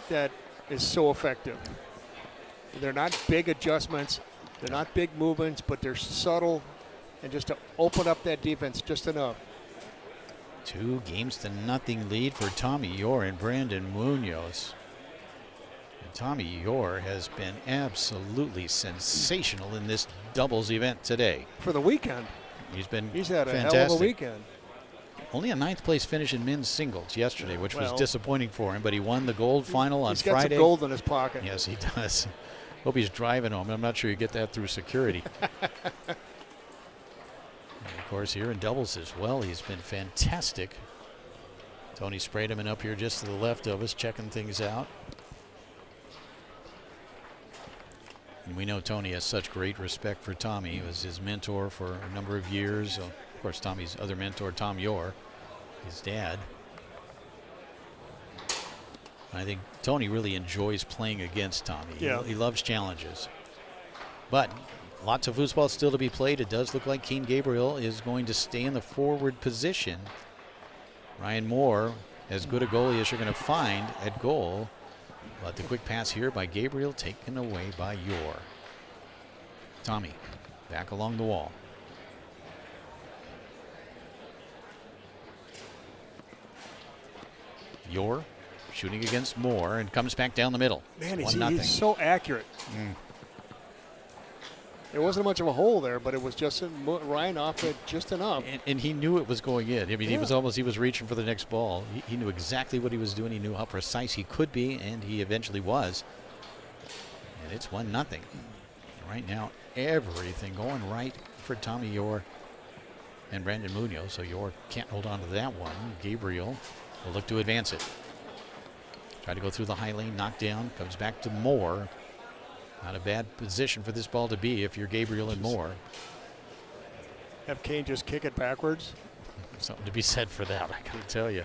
that is so effective. They're not big adjustments. They're not big movements, but they're subtle and just to open up that defense just enough. 2-0 lead for Tommy Yor and Brandon Munoz. And Tommy Yor has been absolutely sensational in this doubles event today. For the weekend. He's had fantastic. A hell of a weekend. Only a 9th place finish in men's singles yesterday, which was disappointing for him, but he won the gold final on Friday. He's got some gold in his pocket. Yes, he does. Hope he's driving home. I'm not sure you get that through security. And of course, here in doubles as well, he's been fantastic. Tony Sprademan up here just to the left of us, checking things out. And we know Tony has such great respect for Tommy. He was his mentor for a number of years. Of course, Tommy's other mentor, Tom Yor, his dad. I think Tony really enjoys playing against Tommy. Yeah. He loves challenges. But lots of foosball still to be played. It does look like Keen Gabriel is going to stay in the forward position. Ryan Moore, as good a goalie as you're going to find at goal. But the quick pass here by Gabriel taken away by Yor. Tommy back along the wall. Yor shooting against Moore and comes back down the middle. Man, he's so accurate. There wasn't much of a hole there, but it was just Ryan off it just enough. And he knew it was going in. I mean, he was reaching for the next ball. He knew exactly what he was doing. He knew how precise he could be, and he eventually was. And it's 1-0. Right now, everything going right for Tommy Yor. and Brandon Munoz, so Yor can't hold on to that one. Gabriel will look to advance it. Try to go through the high lane, knocked down, comes back to Moore. Not a bad position for this ball to be if you're Gabriel and Moore. Have Kane just kick it backwards. Something to be said for that, I gotta tell you.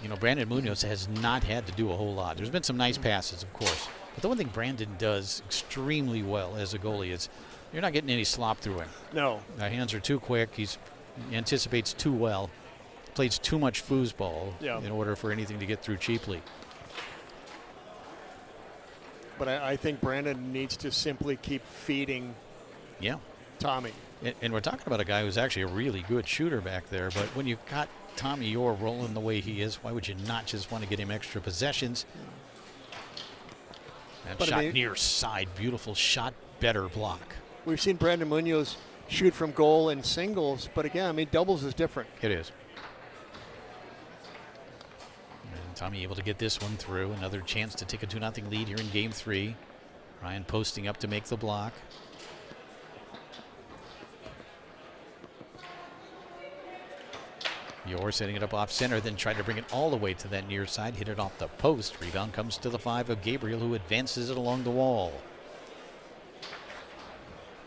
You know, Brandon Munoz has not had to do a whole lot. There's been some nice passes, of course. But the one thing Brandon does extremely well as a goalie is you're not getting any slop through him. No. The hands are too quick. He anticipates too well. Plays too much foosball in order for anything to get through cheaply. But I think Brandon needs to simply keep feeding Tommy. And we're talking about a guy who's actually a really good shooter back there. But when you've got Tommy Yor rolling the way he is, why would you not just want to get him extra possessions? That shot near side, beautiful shot, better block. We've seen Brandon Munoz shoot from goal in singles, but again, I mean, doubles is different. It is. And Tommy able to get this one through. Another chance to take a 2-0 lead here in game 3. Ryan posting up to make the block. Yor setting it up off center, then tried to bring it all the way to that near side, hit it off the post. Rebound comes to the 5 of Gabriel, who advances it along the wall.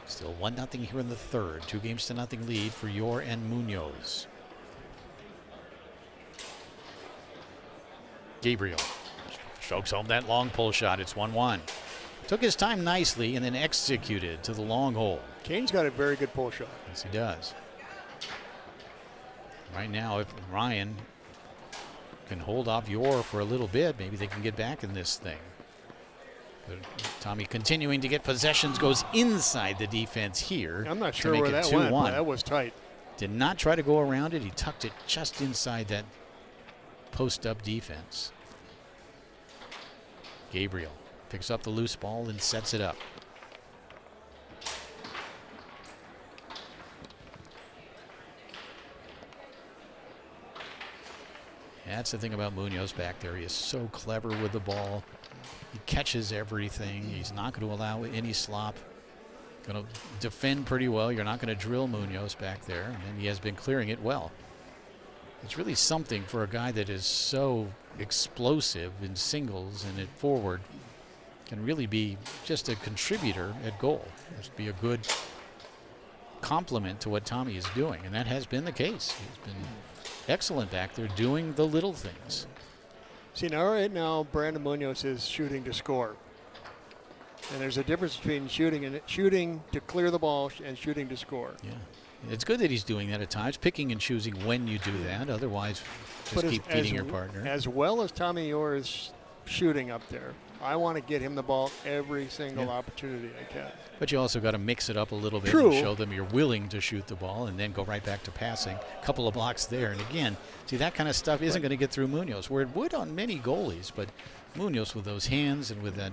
Still 1-0 here in the third. 2-0 lead for Yor and Munoz. Gabriel strokes home that long pull shot. It's 1-1. Took his time nicely and then executed to the long hole. Kane's got a very good pull shot. Yes, he does. Right now, if Ryan can hold off Yor for a little bit, maybe they can get back in this thing. But Tommy continuing to get possessions, goes inside the defense here. I'm not sure where that went, but that was tight. Did not try to go around it. He tucked it just inside that post-up defense. Gabriel picks up the loose ball and sets it up. That's the thing about Munoz back there. He is so clever with the ball. He catches everything. He's not going to allow any slop. Going to defend pretty well. You're not going to drill Munoz back there. And he has been clearing it well. It's really something for a guy that is so explosive in singles and at forward. Can really be just a contributor at goal. Just be a good complement to what Tommy is doing. And that has been the case. He's been excellent back there doing the little things. See, now right now, Brandon Munoz is shooting to score. And there's a difference between shooting to clear the ball and shooting to score. Yeah. It's good that he's doing that at times, picking and choosing when you do that. Otherwise, just keep feeding your partner. As well as Tommy Yor is shooting up there, I want to get him the ball every single opportunity I can. But you also got to mix it up a little bit True. and show them you're willing to shoot the ball and then go right back to passing. A couple of blocks there. And again, see, that kind of stuff isn't going to get through Munoz, where it would on many goalies. But Munoz, with those hands and with that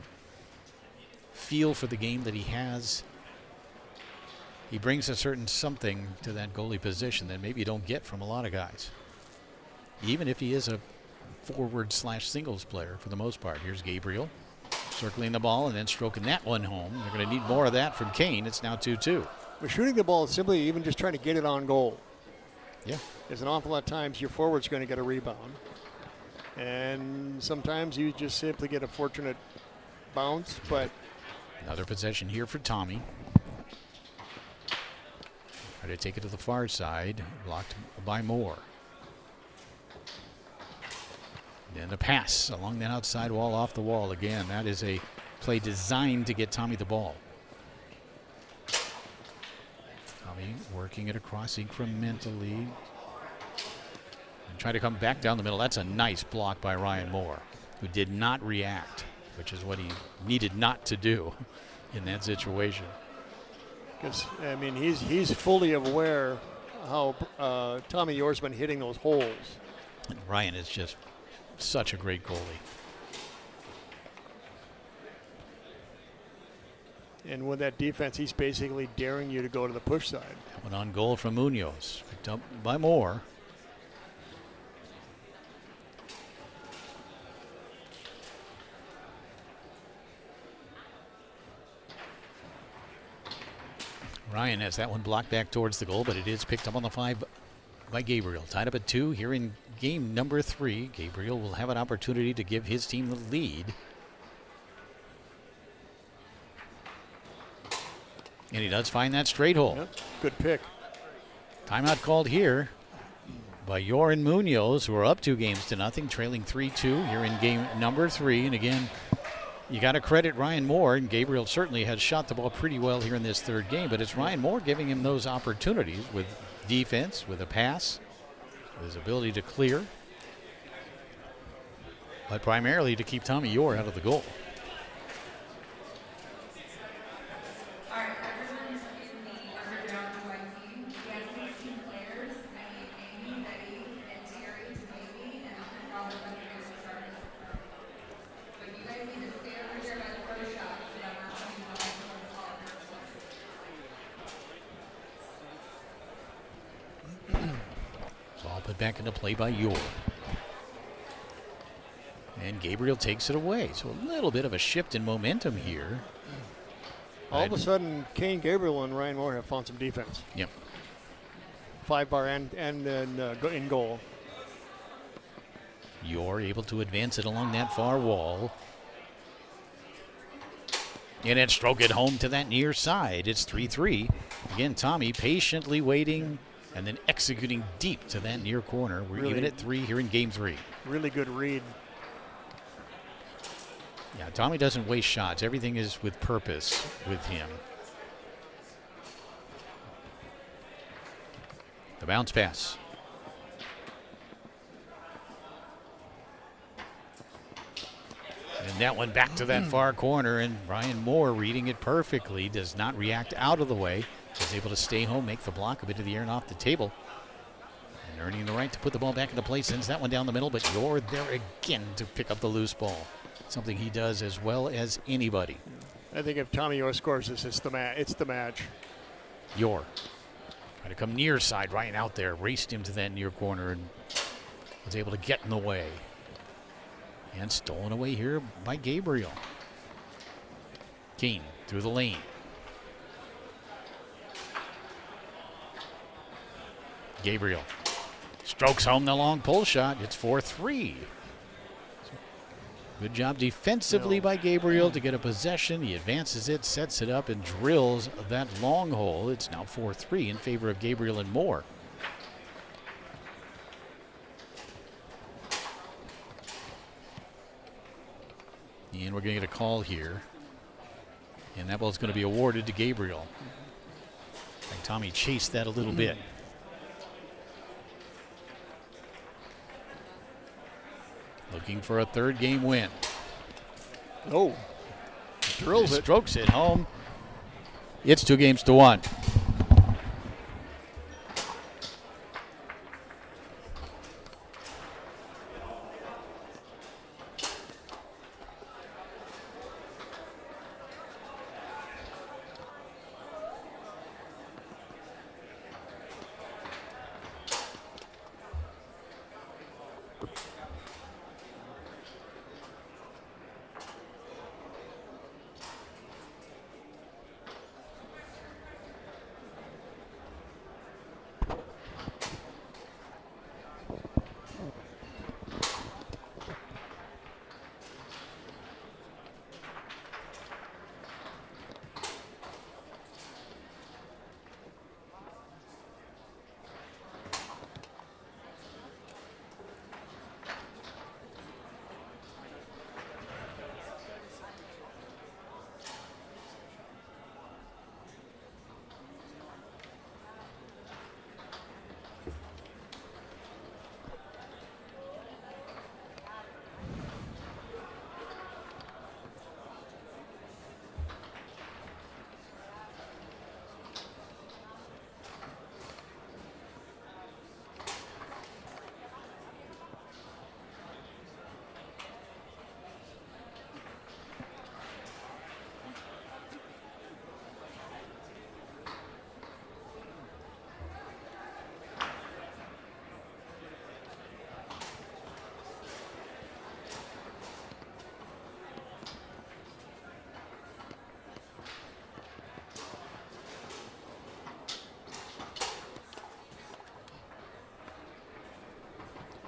feel for the game that he has, he brings a certain something to that goalie position that maybe you don't get from a lot of guys. Even if he is a forward/singles player for the most part. Here's Gabriel circling the ball and then stroking that one home. They're going to need more of that from Kane. It's now 2-2. But shooting the ball is simply even just trying to get it on goal. Yeah. There's an awful lot of times your forward's going to get a rebound. And sometimes you just simply get a fortunate bounce, but... Another possession here for Tommy. Try to take it to the far side. Blocked by Moore. And the pass along that outside wall, off the wall again. That is a play designed to get Tommy the ball. Tommy working it across incrementally. And try to come back down the middle. That's a nice block by Ryan Moore, who did not react, which is what he needed not to do in that situation. Because, I mean, he's fully aware how Tommy Yor's been hitting those holes. And Ryan is just such a great goalie. And with that defense, he's basically daring you to go to the push side. That one on goal from Munoz. Picked up by Moore. Ryan has that one blocked back towards the goal, but it is picked up on the 5 by Gabriel. Tied up at 2 here in game number 3. Gabriel will have an opportunity to give his team the lead. And he does find that straight hole. Yep. Good pick. Timeout called here by Yor and Munoz, who are up 2 games to nothing, trailing 3-2 here in game number 3. And again, you got to credit Ryan Moore, and Gabriel certainly has shot the ball pretty well here in this 3rd game, but it's Ryan Moore giving him those opportunities with defense, with a pass, with his ability to clear, but primarily to keep Tommy Yor out of the goal. Put back into play by Yor. And Gabriel takes it away. So a little bit of a shift in momentum here. All of a sudden, Kane Gabriel and Ryan Moore have found some defense. Yep. 5-bar and in goal. Yor able to advance it along that far wall. And then stroke it home to that near side. It's 3-3. Again, Tommy patiently waiting and then executing deep to that near corner. We're really, even at 3 here in game 3. Really good read. Yeah, Tommy doesn't waste shots. Everything is with purpose with him. The bounce pass. And that one back to that far corner, and Ryan Moore reading it perfectly, does not react out of the way. Is able to stay home, make the block a bit of the air and off the table. And earning the right to put the ball back into play, sends that one down the middle, but Yor there again to pick up the loose ball. Something he does as well as anybody. I think if Tommy Yor scores this, it's the match. Yor trying to come near side, Ryan out there, raced him to that near corner and was able to get in the way. And stolen away here by Gabriel. Keane through the lane. Gabriel strokes home the long pull shot. It's 4-3. Good job defensively by Gabriel to get a possession. He advances it, sets it up, and drills that long hole. It's now 4-3 in favor of Gabriel and Moore. And we're going to get a call here. And that ball's going to be awarded to Gabriel. And Tommy chased that a little bit. Looking for a 3rd game win. Oh, drills it. Strokes it home. It's 2-1.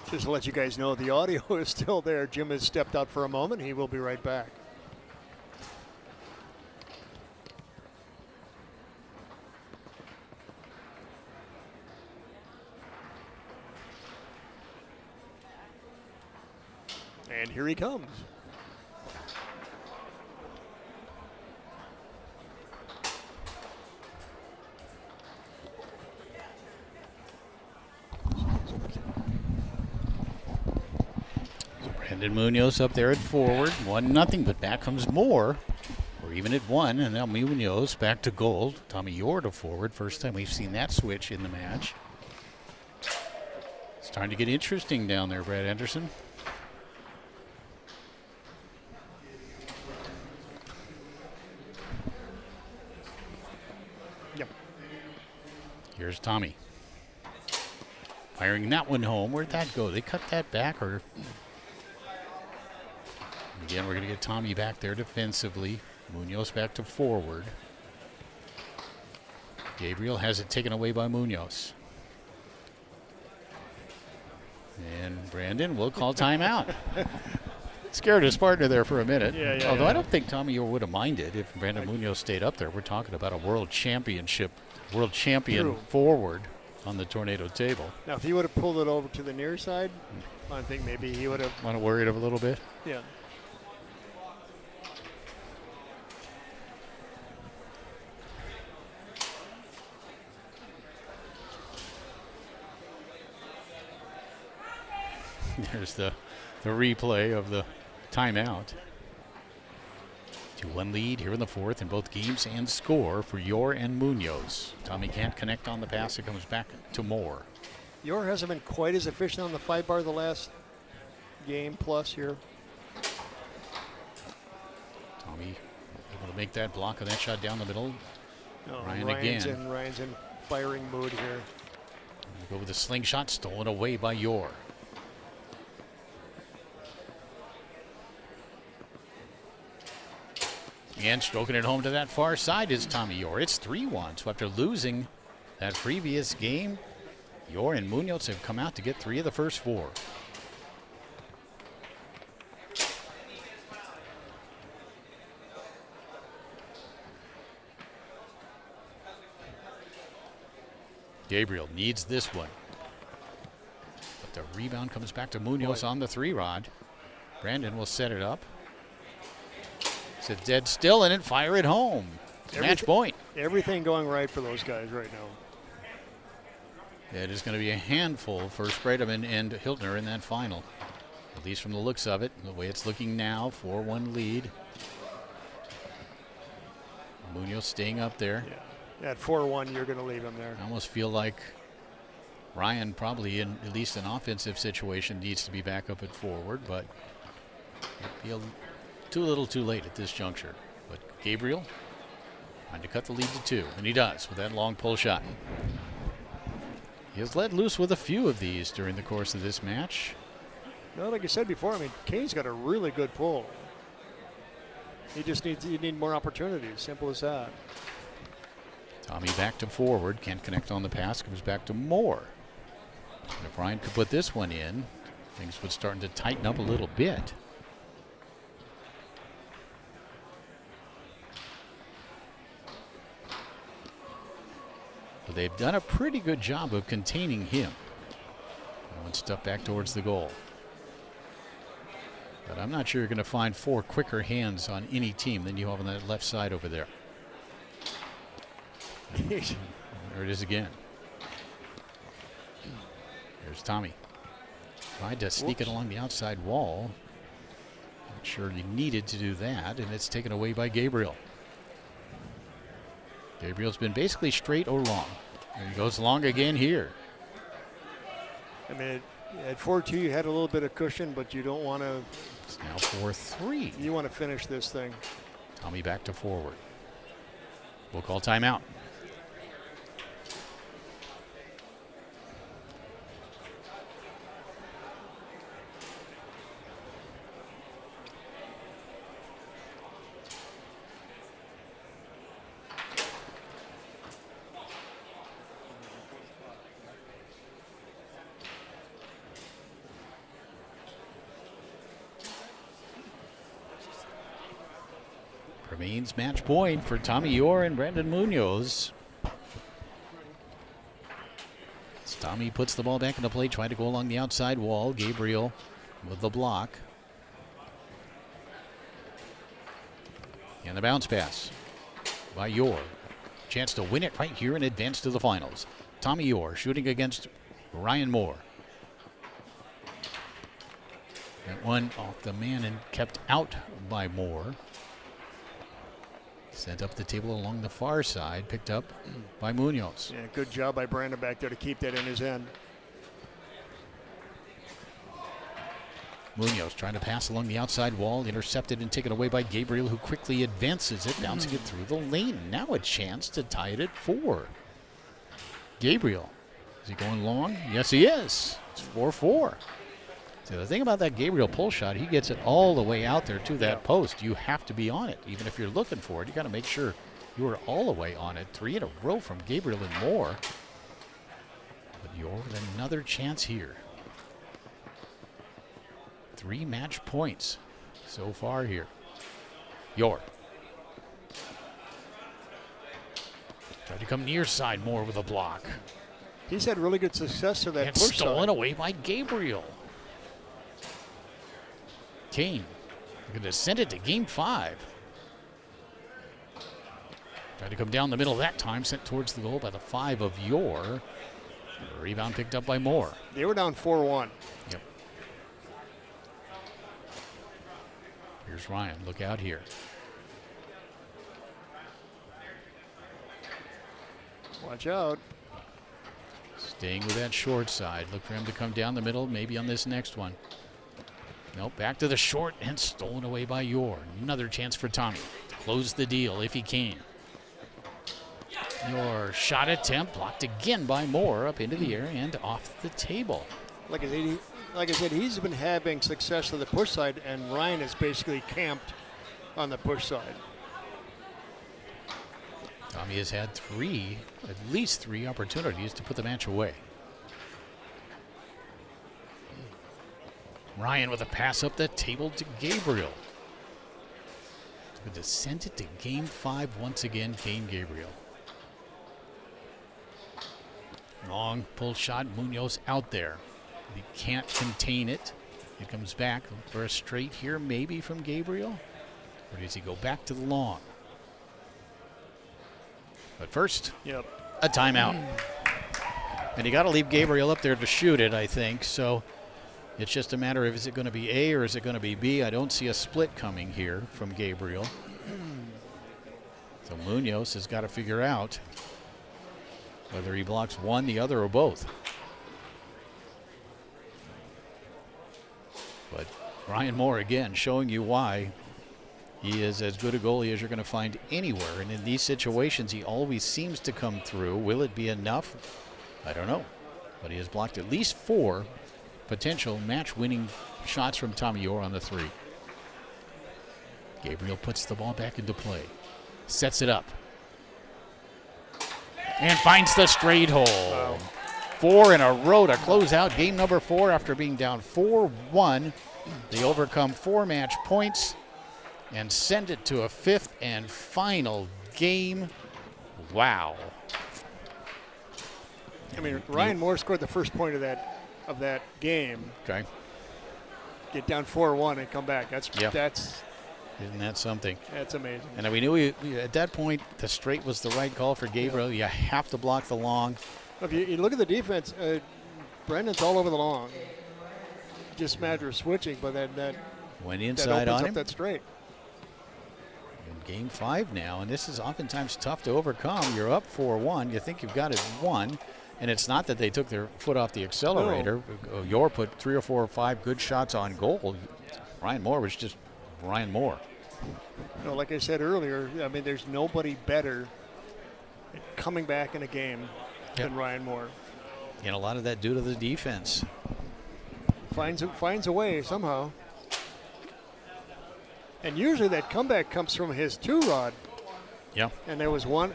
Just to let you guys know, the audio is still there. Jim has stepped out for a moment. He will be right back. And here he comes. Brandon Munoz up there at forward, 1-0, but back comes Moore. We're even at 1, and now Munoz back to gold. Tommy Yore to forward. First time we've seen that switch in the match. It's starting to get interesting down there, Brad Anderson. Yep. Here's Tommy. Firing that one home. Where'd that go? They cut that back, or... Again, we're going to get Tommy back there defensively. Munoz back to forward. Gabriel has it taken away by Munoz. And Brandon will call timeout. Scared his partner there for a minute. Although I don't think Tommy Yore would have minded if Brandon Munoz stayed up there. We're talking about a world champion forward on the tornado table. Now, if he would have pulled it over to the near side, I think maybe he would have... Want to worry it a little bit? Yeah. There's the replay of the timeout. 2-1 lead here in the fourth in both games and score for Yore and Munoz. Tommy can't connect on the pass. It comes back to Moore. Yore hasn't been quite as efficient on the 5-bar the last game plus here. Tommy able to make that block of that shot down the middle. Ryan's in firing mood here. Go with the slingshot, stolen away by Yore. And stroking it home to that far side is Tommy Yore. It's 3-1. So after losing that previous game, Yore and Munoz have come out to get 3 of the first 4. Gabriel needs this one. But the rebound comes back to Munoz on the 3-rod. Brandon will set it up. It's dead still in it, fire it home. Match point. Everything going right for those guys right now. It is going to be a handful for Spredeman and Hiltner in that final. At least from the looks of it, the way it's looking now, 4-1 lead. Munoz staying up there. Yeah. At 4-1, you're going to leave him there. I almost feel like Ryan probably in at least an offensive situation needs to be back up at forward, but it'd be too little too late at this juncture. But Gabriel trying to cut the lead to 2, and he does with that long pull shot. He has let loose with a few of these during the course of this match. No, like I said before, I mean, Kane's got a really good pull. He just need more opportunities. Simple as that. Tommy back to forward, can't connect on the pass, comes back to Moore. And if Ryan could put this one in, things would start to tighten up a little bit. But they've done a pretty good job of containing him. One step back towards the goal. But I'm not sure you're going to find 4 quicker hands on any team than you have on that left side over there. There it is again. There's Tommy. Tried to sneak it along the outside wall. Not sure he needed to do that, and it's taken away by Gabriel. Gabriel's been basically straight or long. And he goes long again here. I mean, at 4-2, you had a little bit of cushion, but you don't want to. It's now 4-3. You want to finish this thing. Tommy back to forward. We'll call timeout. Remains match point for Tommy Orr and Brandon Munoz. As Tommy puts the ball back into play, trying to go along the outside wall. Gabriel with the block. And the bounce pass by Orr. Chance to win it right here and advance to the finals. Tommy Orr shooting against Ryan Moore. That one off the man and kept out by Moore. Sent up the table along the far side, picked up by Munoz. Yeah, good job by Brandon back there to keep that in his end. Munoz trying to pass along the outside wall, intercepted and taken away by Gabriel, who quickly advances it, bouncing it through the lane. Now a chance to tie it at 4. Gabriel, is he going long? Yes, he is. It's 4-4. So the thing about that Gabriel pull shot, he gets it all the way out there to that post. You have to be on it. Even if you're looking for it, you got to make sure you are all the way on it. 3 in a row from Gabriel and Moore. But you're with another chance here. 3 match points so far here. York. Tried to come near side Moore with a block. He's had really good success to that And push stolen side. away by Gabriel. Kane going to send it to game 5. Tried to come down the middle that time, sent towards the goal by the 5 of Yor. Rebound picked up by Moore. They were down 4-1. Yep. Here's Ryan. Look out here. Watch out. Staying with that short side. Look for him to come down the middle, maybe on this next one. Nope, back to the short and stolen away by Yor. Another chance for Tommy to close the deal if he can. Yor shot attempt blocked again by Moore up into the air and off the table. Like I said, he's been having success to the push side, and Ryan is basically camped on the push side. Tommy has had at least three opportunities to put the match away. Ryan with a pass up the table to Gabriel. Good to send it to game 5 once again, Kane Gabriel. Long pull shot, Munoz out there. He can't contain it. It comes back for a straight here, maybe from Gabriel. Or does he go back to the long? But first, a timeout. And you got to leave Gabriel up there to shoot it, I think. So it's just a matter of, is it going to be A or is it going to be B? I don't see a split coming here from Gabriel. So Munoz has got to figure out whether he blocks one, the other, or both. But Ryan Moore, again, showing you why he is as good a goalie as you're going to find anywhere. And in these situations, he always seems to come through. Will it be enough? I don't know. But he has blocked at least 4 potential match-winning shots from Tommy Yor on the 3. Gabriel puts the ball back into play. Sets it up. And finds the straight hole. Wow. 4 in a row to close out game number 4 after being down 4-1. They overcome 4 match points and send it to a 5th and final game. Wow. I mean, Ryan Moore scored the first point of that game. Okay. Get down 4-1 and come back. Isn't that something? That's amazing. And we knew at that point the straight was the right call for Gabriel. You have to block the long. If you look at the defense, Brendan's all over the long. Just a matter of switching, but that went inside on him. That straight. In game 5 now, and this is oftentimes tough to overcome. You're up 4-1. You think you've got it won, and it's not that they took their foot off the accelerator. No. Yor put 3 or 4 or 5 good shots on goal. Ryan Moore was just Ryan Moore. No, like I said earlier, I mean, there's nobody better at coming back in a game than Ryan Moore. And a lot of that due to the defense. Finds a way somehow. And usually that comeback comes from his 2-rod. Yeah. And there was one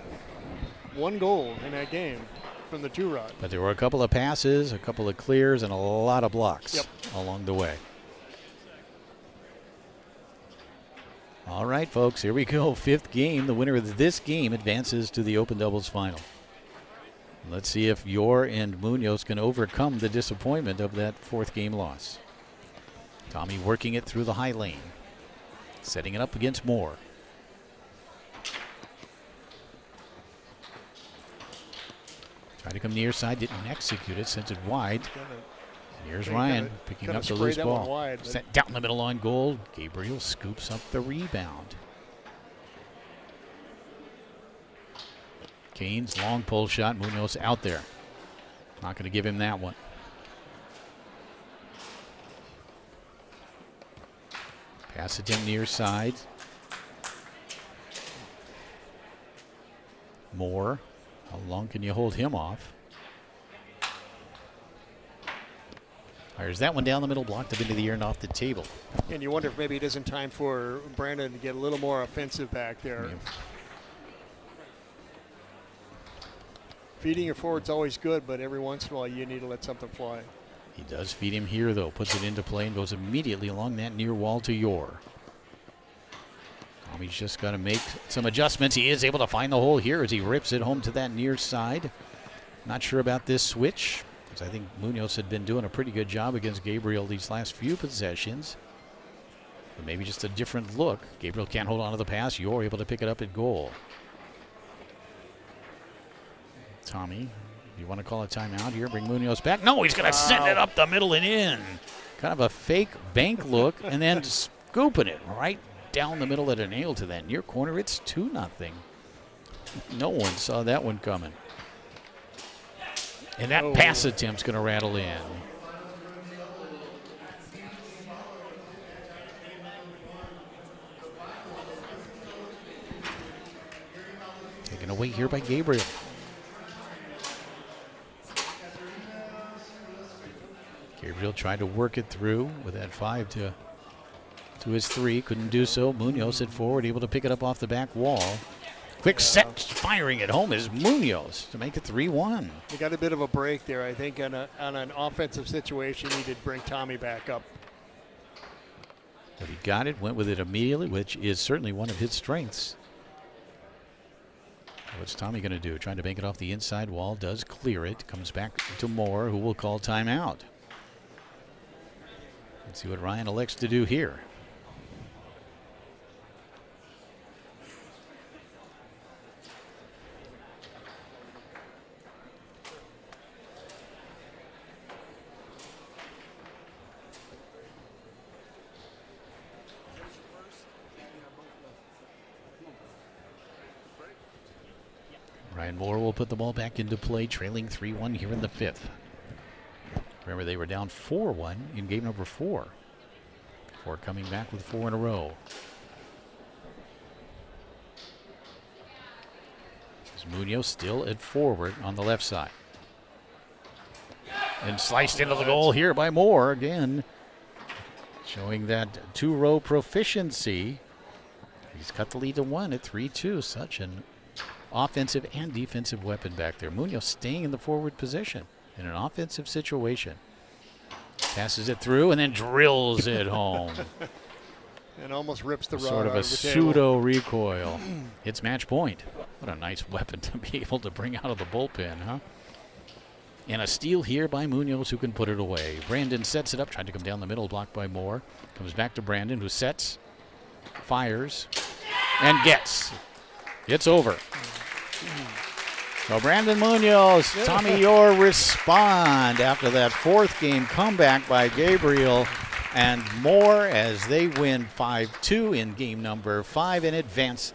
goal in that game from the 2-rod. But there were a couple of passes, a couple of clears, and a lot of blocks along the way. All right, folks, here we go. 5th game. The winner of this game advances to the open doubles final. Let's see if Yor and Munoz can overcome the disappointment of that 4th game loss. Tommy working it through the high lane. Setting it up against Moore. Tried to come near side, didn't execute it, sent it wide. Here's Ryan picking up the loose ball. Sent down the middle on goal. Gabriel scoops up the rebound. Kane's long pull shot. Munoz out there. Not going to give him that one. Pass it in near side. Moore. How long can you hold him off? Fires that one down the middle, blocked up into the air and off the table. And you wonder if maybe it isn't time for Brandon to get a little more offensive back there. Yeah. Feeding your forward's always good, but every once in a while you need to let something fly. He does feed him here, though. Puts it into play and goes immediately along that near wall to Yor. Tommy's just got to make some adjustments. He is able to find the hole here as he rips it home to that near side. Not sure about this switch, because I think Munoz had been doing a pretty good job against Gabriel these last few possessions. But maybe just a different look. Gabriel can't hold on to the pass. Yor able to pick it up at goal. Tommy, you want to call a timeout here? Bring Munoz back? No, he's going to send it up the middle and in. Kind of a fake bank look and then scooping it right down the middle at a nail to that near corner. It's 2-0. No one saw that one coming. And that pass attempt's going to rattle in. Taken away here by Gabriel. Gabriel tried to work it through with that 5 to his 3. Couldn't do so. Munoz at forward, able to pick it up off the back wall. Quick set, firing it home is Munoz to make it 3-1. He got a bit of a break there, I think, on an offensive situation. He did bring Tommy back up. But he got it, went with it immediately, which is certainly one of his strengths. What's Tommy going to do? Trying to bank it off the inside wall, does clear it. Comes back to Moore, who will call timeout. Let's see what Ryan elects to do here. Ryan Moore will put the ball back into play, trailing 3-1 here in the 5th. Remember, they were down 4-1 in game number 4 before coming back with 4 in a row. Munoz still at forward on the left side. And sliced into the goal here by Moore again, showing that 2-row proficiency. He's cut the lead to 1 at 3-2. Such an offensive and defensive weapon back there. Munoz staying in the forward position in an offensive situation. Passes it through and then drills it home. And almost rips the rod Sort of out a of the table. pseudo recoil. It's match point. What a nice weapon to be able to bring out of the bullpen, huh? And a steal here by Munoz, who can put it away. Brandon sets it up, tried to come down the middle, blocked by Moore. Comes back to Brandon, who sets, fires, and gets. It's over. So Brandon Munoz, Tommy Yor respond after that 4th game comeback by Gabriel and Moore as they win 5-2 in game number 5 and advance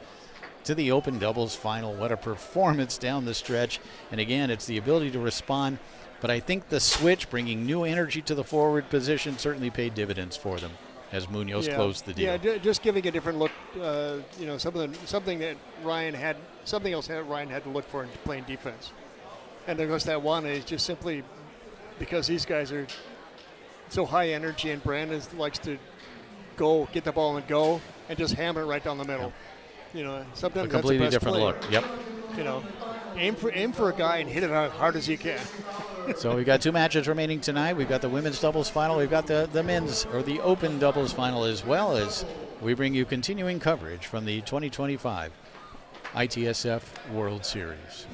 to the open doubles final. What a performance down the stretch. And again, it's the ability to respond. But I think the switch, bringing new energy to the forward position, certainly paid dividends for them as Munoz closed the deal. Yeah, just giving a different look. Something that Ryan had, something else that Ryan had to look for in playing defense. And there goes that one is just simply because these guys are so high energy, and Brandon likes to go, get the ball and go, and just hammer it right down the middle. Sometimes a completely that's the best different play. look. Yep. Aim for a guy and hit it as hard as you can. So we've got 2 matches remaining tonight. We've got the women's doubles final. We've got the men's or the open doubles final, as well as we bring you continuing coverage from the 2025 ITSF World Series.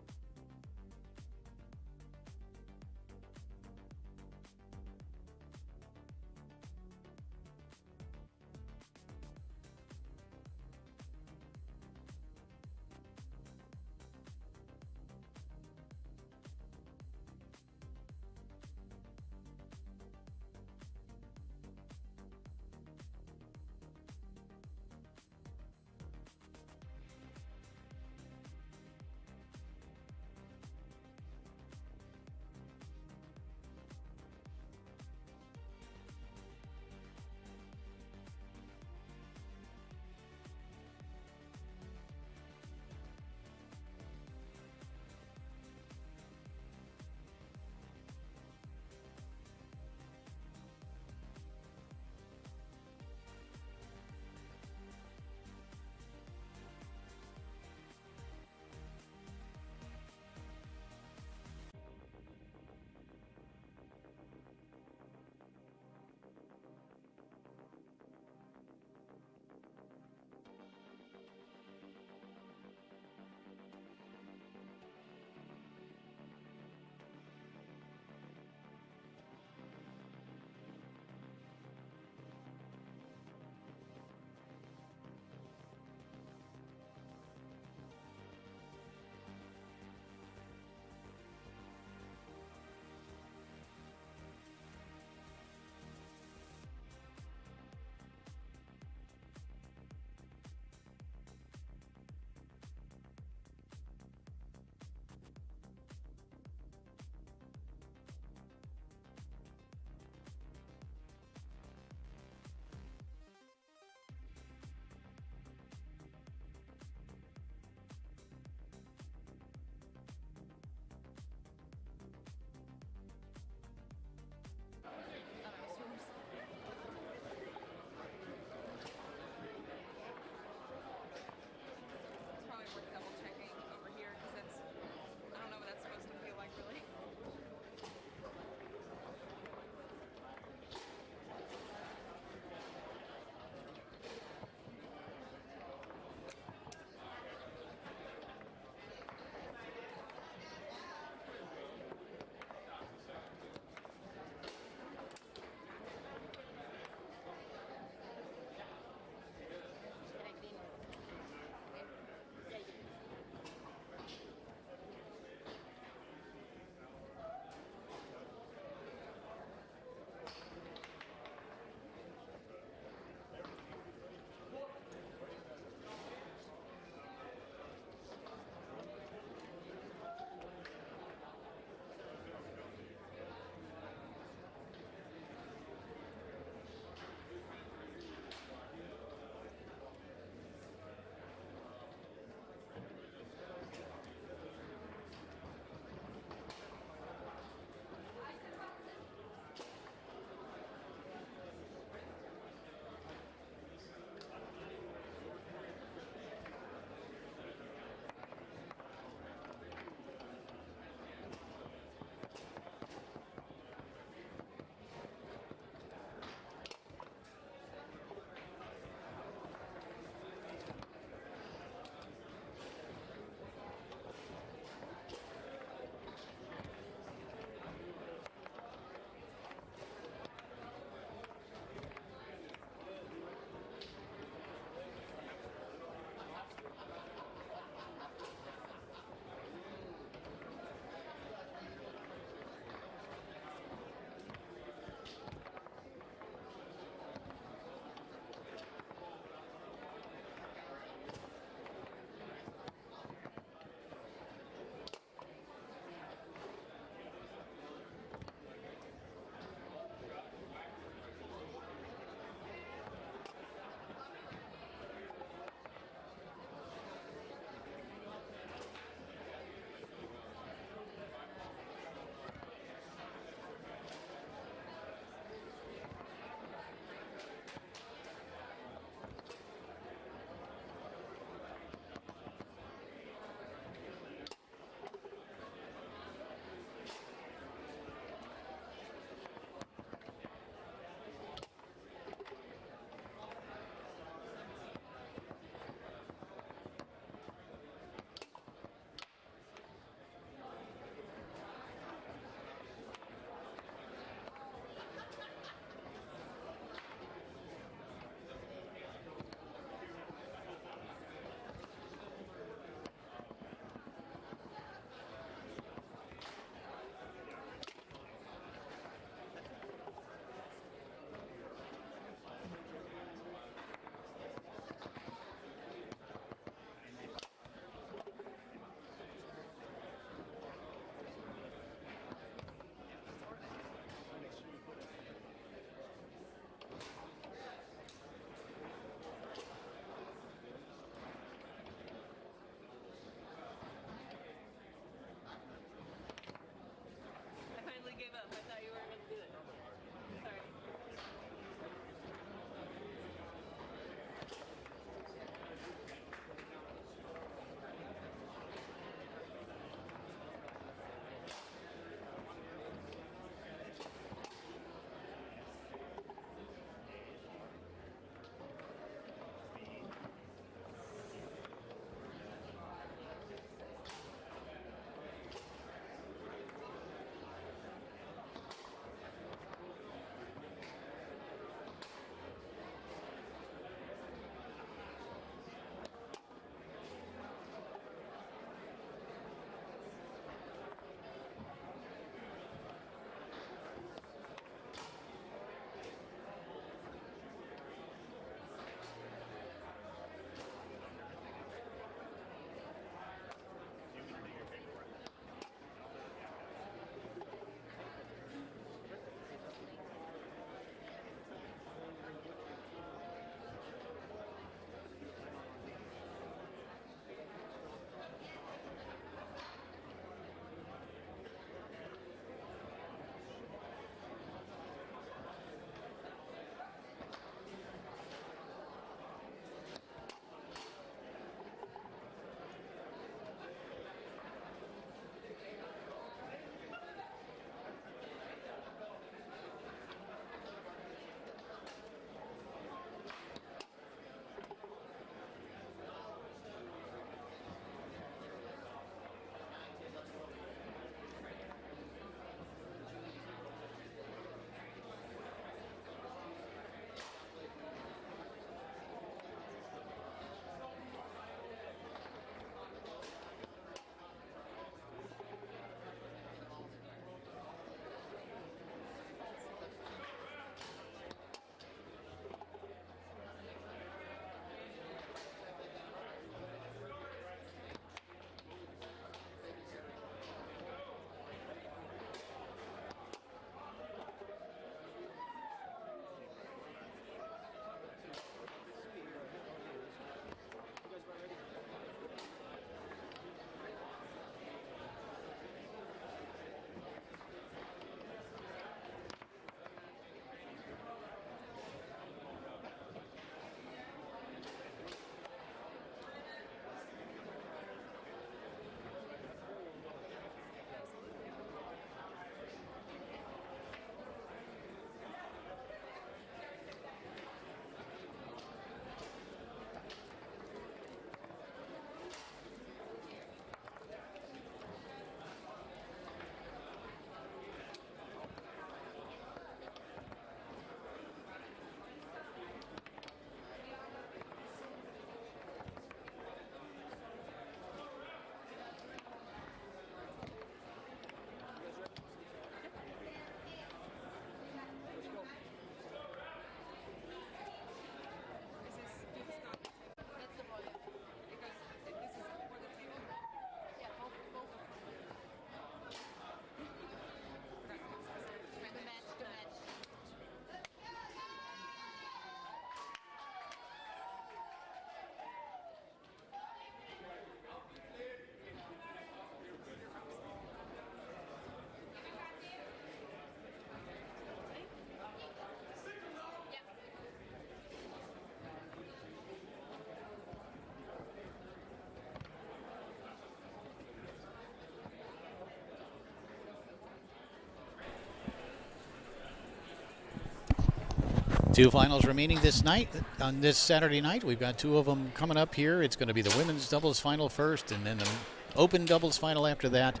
Two finals remaining this night, on this Saturday night. We've got two of them coming up here. It's going to be the women's doubles final first, and then the open doubles final after that.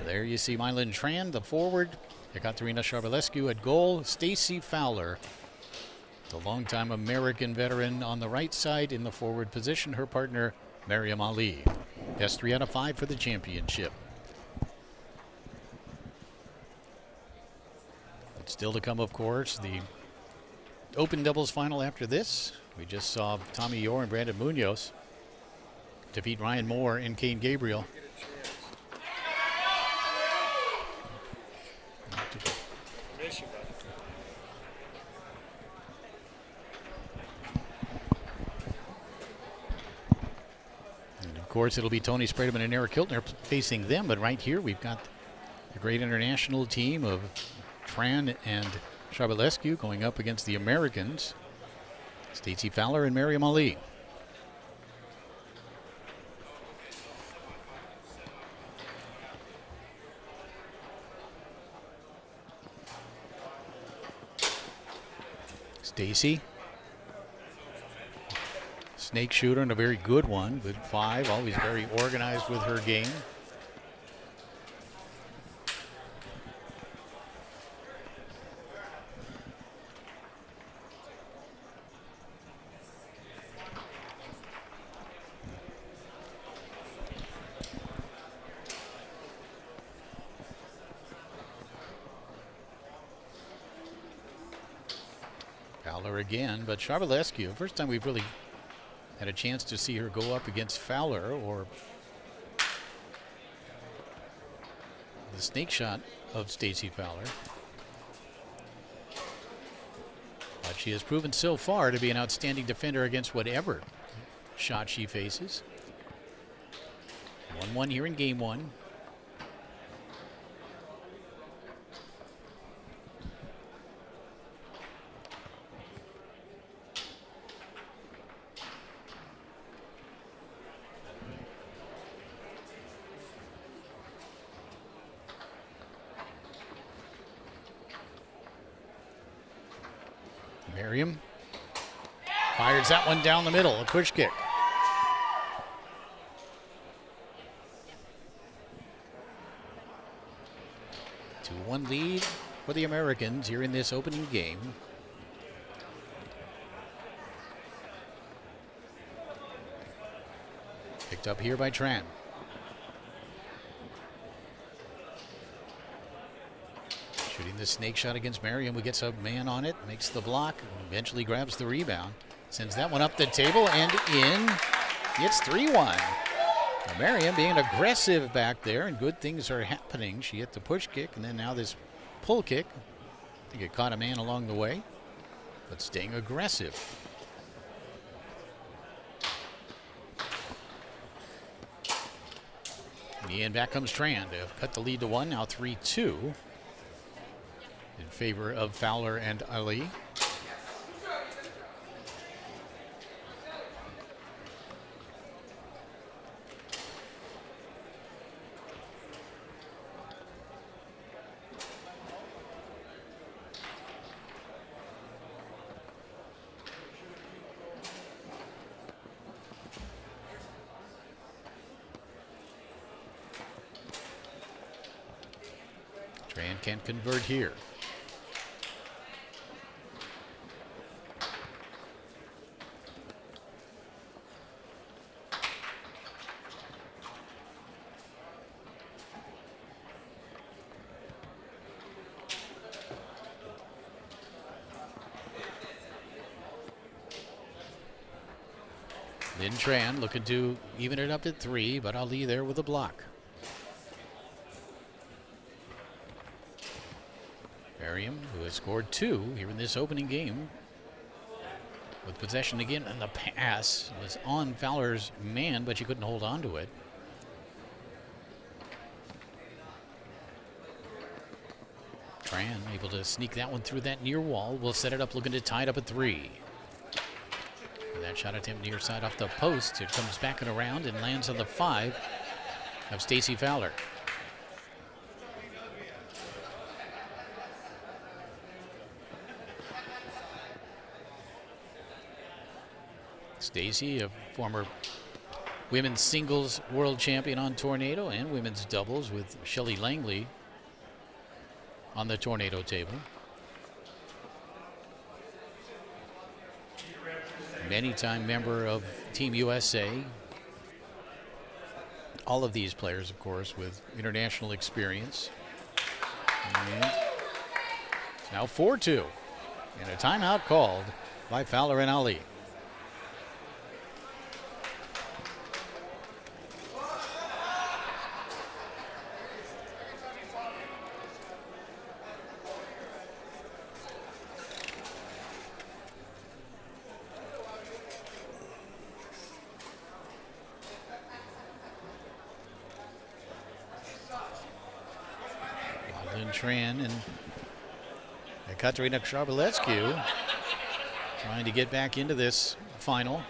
There you see Mylin Tran, the forward. Ekaterina Sharbalescu at goal. Stacy Fowler, the longtime American veteran, on the right side in the forward position. Her partner, Maryam Ali. Best 3 out of 5 for the championship. But still to come, of course, the open doubles final after this. We just saw Tommy Yore and Brandon Munoz defeat Ryan Moore and Kane Gabriel. And of course, it'll be Tony Sprademan and Eric Hiltner facing them. But right here, we've got the great international team of Tran and Sharbalescu going up against the Americans, Stacey Fowler and Maryam Ali. Stacey, snake shooter and a very good one. Good 5, always very organized with her game. Fowler again, but Sharbalescu, first time we've really had a chance to see her go up against Fowler or the snake shot of Stacey Fowler. But she has proven so far to be an outstanding defender against whatever shot she faces. 1-1 here in game 1. Maryam fires that one down the middle, a push kick. Two 2-1 lead for the Americans here in this opening game. Picked up here by Tran. Shooting the snake shot against Maryam, who gets a man on it, makes the block, eventually grabs the rebound, sends that one up the table and in. It's 3-1. Maryam being aggressive back there, and good things are happening. She hit the push kick, and then now this pull kick. I think it caught a man along the way, but staying aggressive. And back comes Tran to cut the lead to 1, now 3-2 in favor of Fowler and Ali. Tran can't convert here. Lynn Tran looking to even it up at 3, but Ali there with a block. Maryam, who has scored 2 here in this opening game, with possession again, and the pass was on Fowler's man, but she couldn't hold on to it. Tran able to sneak that one through that near wall. Will set it up, looking to tie it up at 3. And that shot attempt near side off the post. It comes back and around and lands on the 5 of Stacey Fowler. Stacy, a former women's singles world champion on Tornado and women's doubles with Shelley Langley on the Tornado table. Many-time member of Team USA. All of these players, of course, with international experience. And it's now 4-2. And a timeout called by Fowler and Ali. Tran and Katerina Charbelescu trying to get back into this final.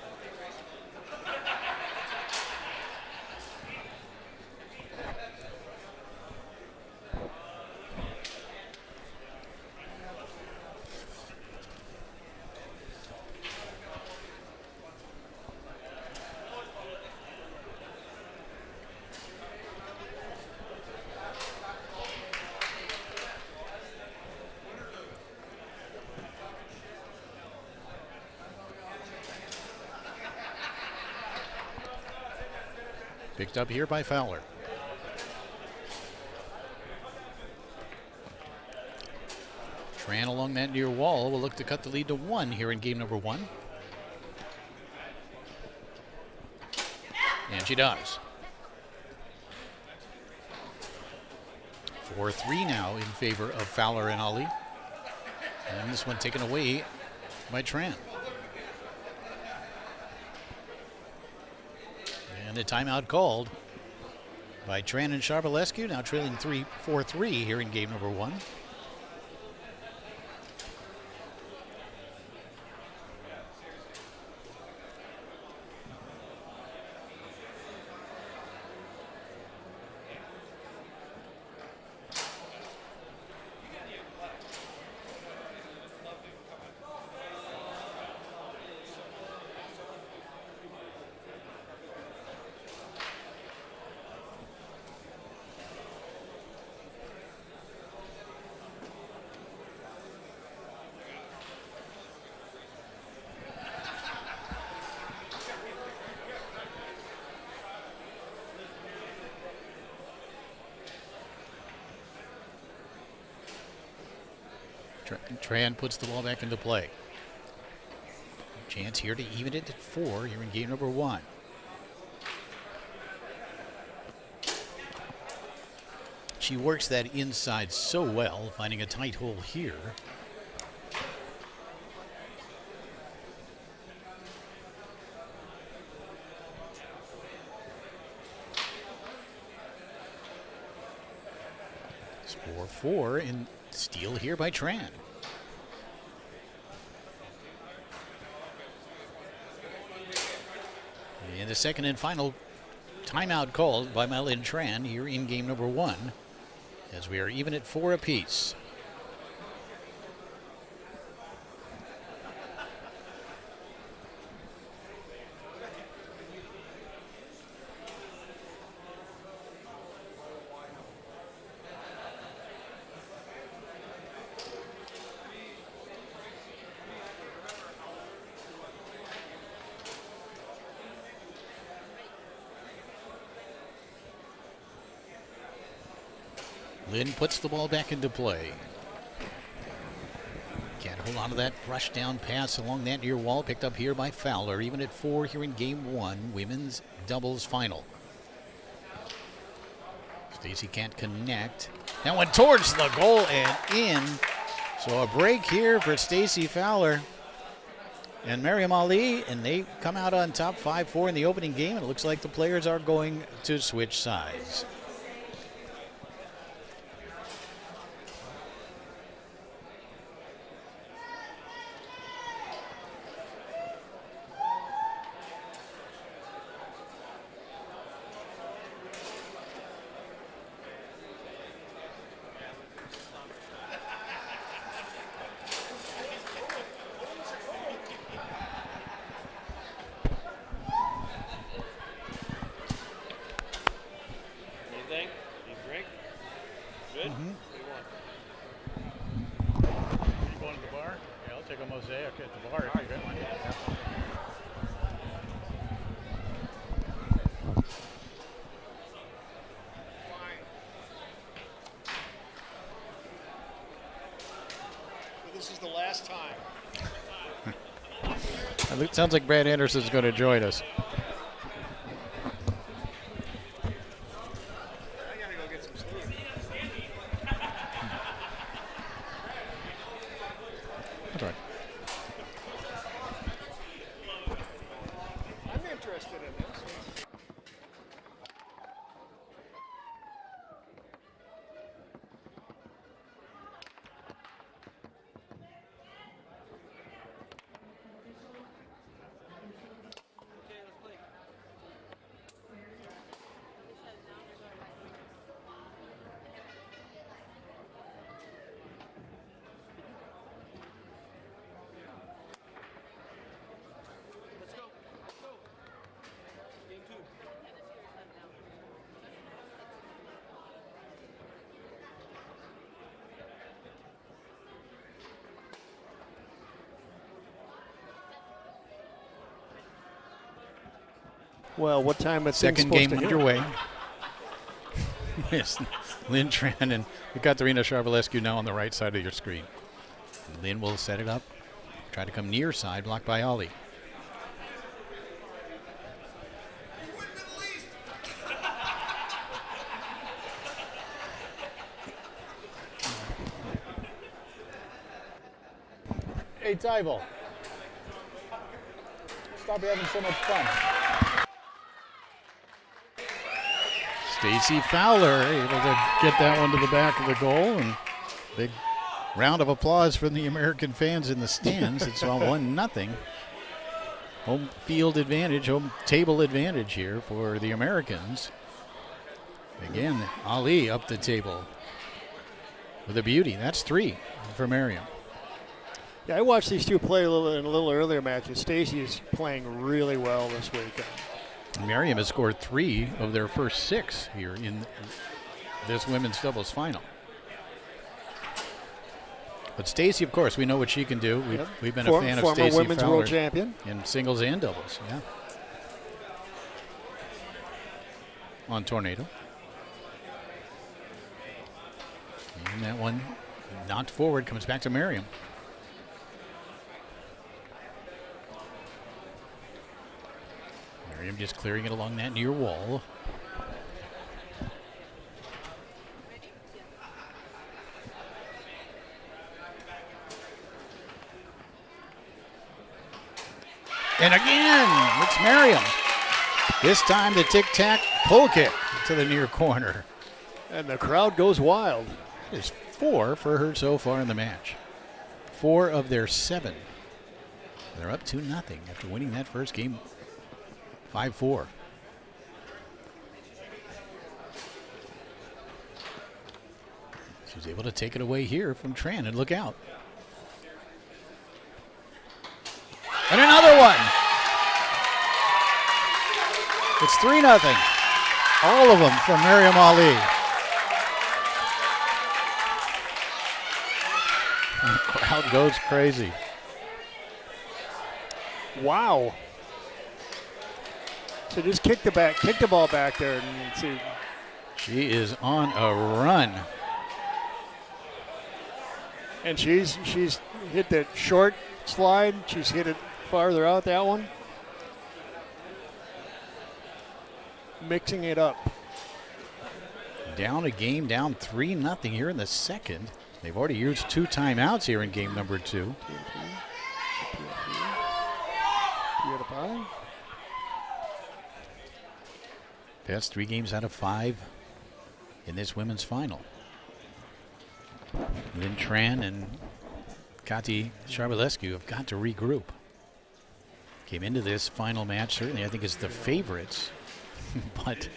Picked up here by Fowler. Tran along that near wall will look to cut the lead to 1 here in game number 1. And she does. 4-3 now in favor of Fowler and Ali. And this one taken away by Tran. And a timeout called by Tran and Charbelescu, now trailing 4-3 here in game number 1. Tran puts the ball back into play. Chance here to even it at 4 here in game number 1. She works that inside so well, finding a tight hole here. It's 4-4 and steal here by Tran. And the second and final timeout called by Malin Tran here in game number 1, as we are even at 4 apiece. Lynn puts the ball back into play. Can't hold on to that rush down pass along that near wall, picked up here by Fowler, even at 4 here in game 1, women's doubles final. Stacy can't connect. That one towards the goal and in. So a break here for Stacy Fowler and Miriam Ali, and they come out on top 5-4 in the opening game, and it looks like the players are going to switch sides. It sounds like Brad Anderson's going to join us. That's right. I'm interested in this. Well, what time is Second game underway. Yes, Lynn Tran and Katerina Sharvalescu now on the right side of your screen. Lynn will set it up, try to come near side, blocked by Ali. Hey, Tybo. Stop having so much fun. Stacy Fowler able to get that one to the back of the goal, and big round of applause from the American fans in the stands. It's all 1-0. Home field advantage, home table advantage here for the Americans. Again, Ali up the table with a beauty. That's 3 for Merriam. Yeah, I watched these two play in a little earlier matches. Stacy is playing really well this week. Merriam has scored 3 of their first 6 here in this women's doubles final. But Stacy, of course, we know what she can do. We've been a fan of Stacy former women's Fowler world champion in singles and doubles. Yeah. On Tornado. And that one knocked forward, comes back to Merriam. Merriam just clearing it along that near wall. And again, it's Merriam. This time the tic-tac pull kick to the near corner. And the crowd goes wild. There's 4 for her so far in the match. 4 of their 7. They're up 2-0 after winning that first game 5-4. She's able to take it away here from Tran, and look out. And another one. It's 3-0. All of them from Merriam Ali. And the crowd goes crazy. Wow. So just kick the ball back there and see. She is on a run. And she's hit that short slide. She's hit it farther out, that one. Mixing it up. Down a game, down 3-0 here in the second. They've already used 2 timeouts here in game number 2. That's 3 games out of 5 in this women's final. Lynn Tran and Kati Sharvalescu have got to regroup. Came into this final match, certainly I think is the favorites, but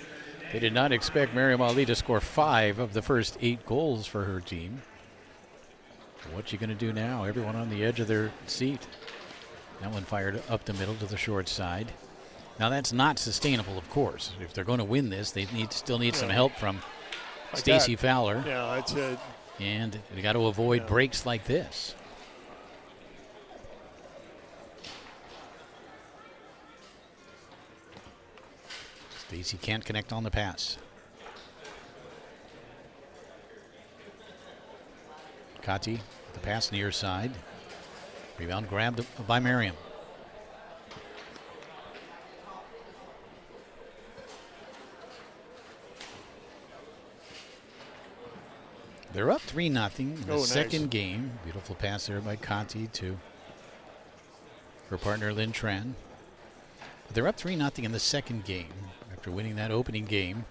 they did not expect Merriam Ali to score 5 of the first 8 goals for her team. What's she going to do now? Everyone on the edge of their seat. That one fired up the middle to the short side. Now that's not sustainable, of course. If they're going to win this, they still need some help from Stacy Fowler. Yeah, it's a. And they got to avoid breaks like this. Stacy can't connect on the pass. Kati, the pass near side. Rebound grabbed by Merriam. They're up 3-0 in the Oh, nice. second game. Beautiful pass there by Conti to her partner Lynn Tran. But they're up 3-0 in the second game after winning that opening game.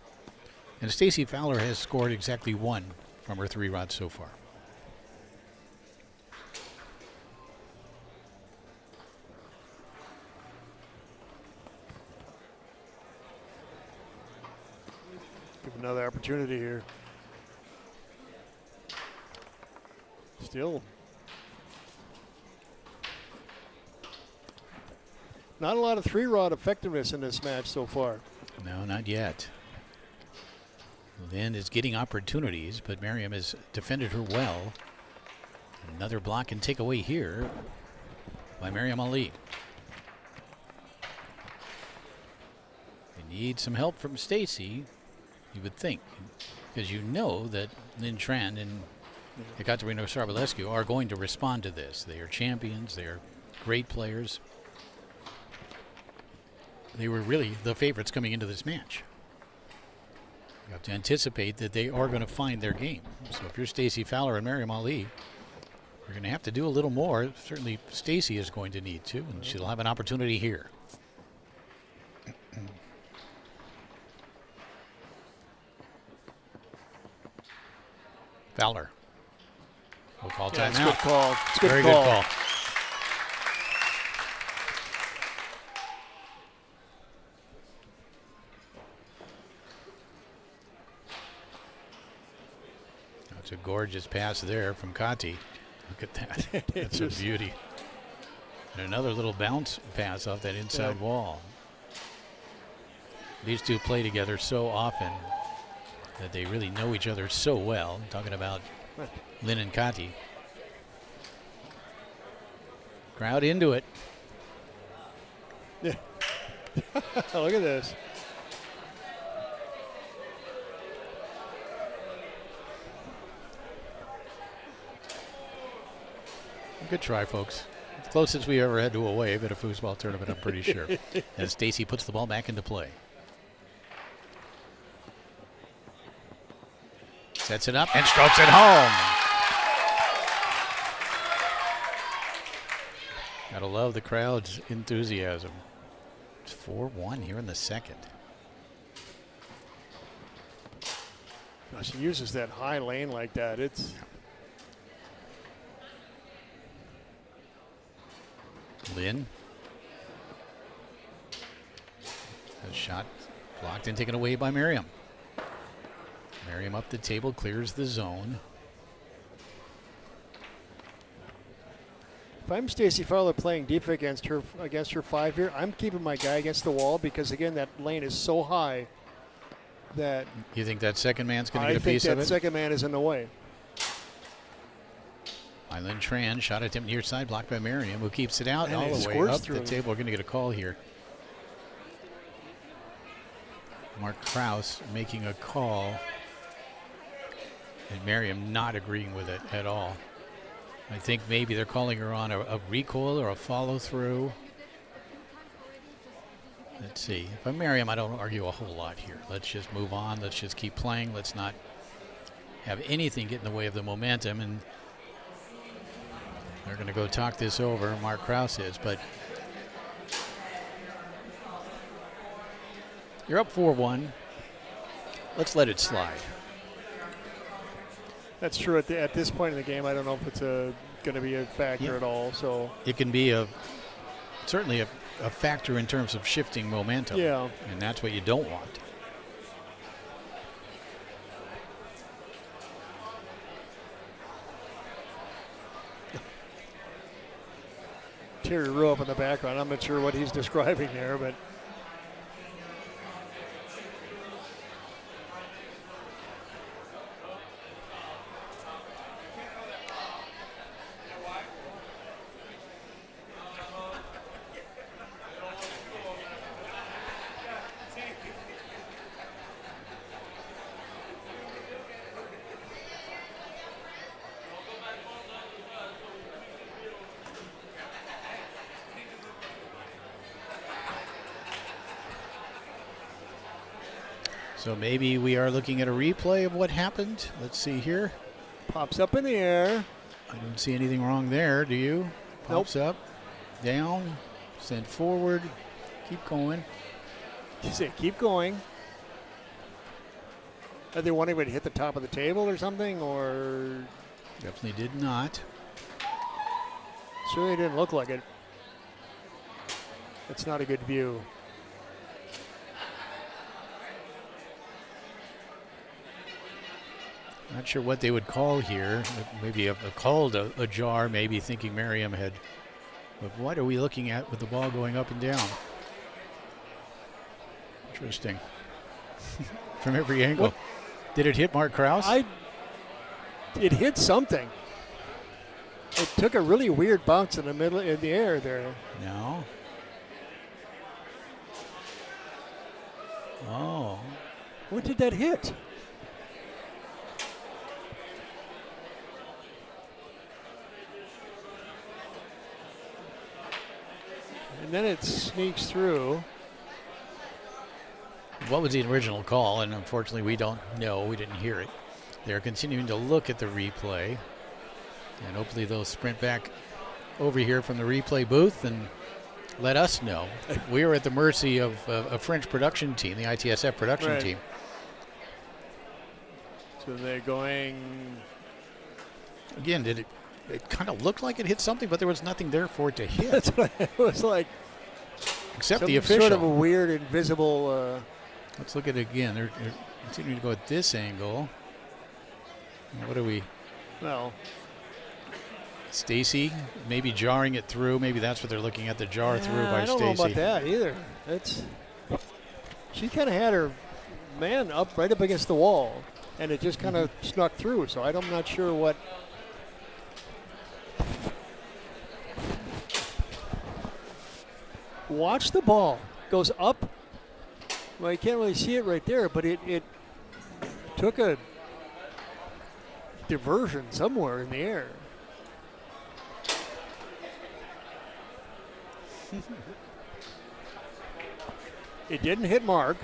And Stacy Fowler has scored exactly 1 from her 3 rods so far. Give another opportunity here. Still not a lot of 3-rod effectiveness in this match so far. No, not yet. Lynn is getting opportunities, but Merriam has defended her well. Another block and takeaway here by Merriam Ali. They need some help from Stacy, you would think, because you know that Lynn Tran and Ekaterina Sarbalescu are going to respond to this. They are champions. They are great players. They were really the favorites coming into this match. You have to anticipate that they are going to find their game. So if you're Stacy Fowler and Merriam Ali, you're going to have to do a little more. Certainly Stacy is going to need to, and she'll have an opportunity here. Fowler. We'll call Yeah, timeout. it's a good call. It's a good Very call. good call. That's a gorgeous pass there from Kati. Look at that. That's a beauty. And another little bounce pass off that inside wall. These two play together so often that they really know each other so well. I'm talking about Lynn and Kati. Crowd into it. Yeah. Look at this. Good try, folks. The closest we ever had to a wave at a foosball tournament, I'm pretty sure. As Stacy puts the ball back into play. Sets it up and strokes it home. Gotta love the crowd's enthusiasm. It's 4-1 here in the second. Now she uses that high lane like that. It's Lynn. A shot blocked and taken away by Merriam. Merriam up the table, clears the zone. if I'm Stacy Fowler playing deep against her 5 here, I'm keeping my guy against the wall because again that lane is so high that You think that second man's going to get a I piece think of that it? second man is in the way. Island Tran shot attempt near side, blocked by Merriam, who keeps it out And all it the way squirts up through. the table. We're going to get a call here. Mark Krause making a call, and Merriam not agreeing with it at all. I think maybe they're calling her on a recoil or a follow through. Let's see. If I'm Merriam, I don't argue a whole lot here. Let's just move on. Let's just keep playing. Let's not have anything get in the way of the momentum. And they're going to go talk this over. Mark Krause is, but you're up 4-1. Let's let it slide. That's true. At this point in the game, I don't know if it's going to be a factor at all. So It can be certainly a factor in terms of shifting momentum. Yeah. And that's what you don't want. Terry Rowe up in the background. I'm not sure what he's describing there, but So maybe we are looking at a replay of what happened. Let's see here. Pops up in the air. I don't see anything wrong there, do you? Pops up, down, sent forward, keep going. You say keep going. Are they wanting to hit the top of the table or something, or? Definitely did not. Certainly didn't look like it. It's not a good view. Not sure what they would call here. Maybe a called a jar, maybe thinking Merriam had. But what are we looking at with the ball going up and down? Interesting. From every angle. What? Did it hit Mark Krause? It hit something. It took a really weird bounce in the air there. No. Oh. What did that hit? And then it sneaks through. What was the original call? And unfortunately, we don't know. We didn't hear it. They're continuing to look at the replay. And hopefully they'll sprint back over here from the replay booth and let us know. We are at the mercy of a French production team, the ITSF production team. So they're going. Again, it kind of looked like it hit something, but there was nothing there for it to hit. That's what it was like. Except the official. Sort of a weird, invisible. Let's look at it again. They're continuing to go at this angle. What are we? Well, Stacy maybe jarring it through. Maybe that's what they're looking at, the jar through by Stacy. I don't know about that either. She kind of had her man up right up against the wall, and it just kind of snuck through. So I'm not sure what. Watch the ball. Goes up. Well, you can't really see it right there, but it took a diversion somewhere in the air. It didn't hit Mark.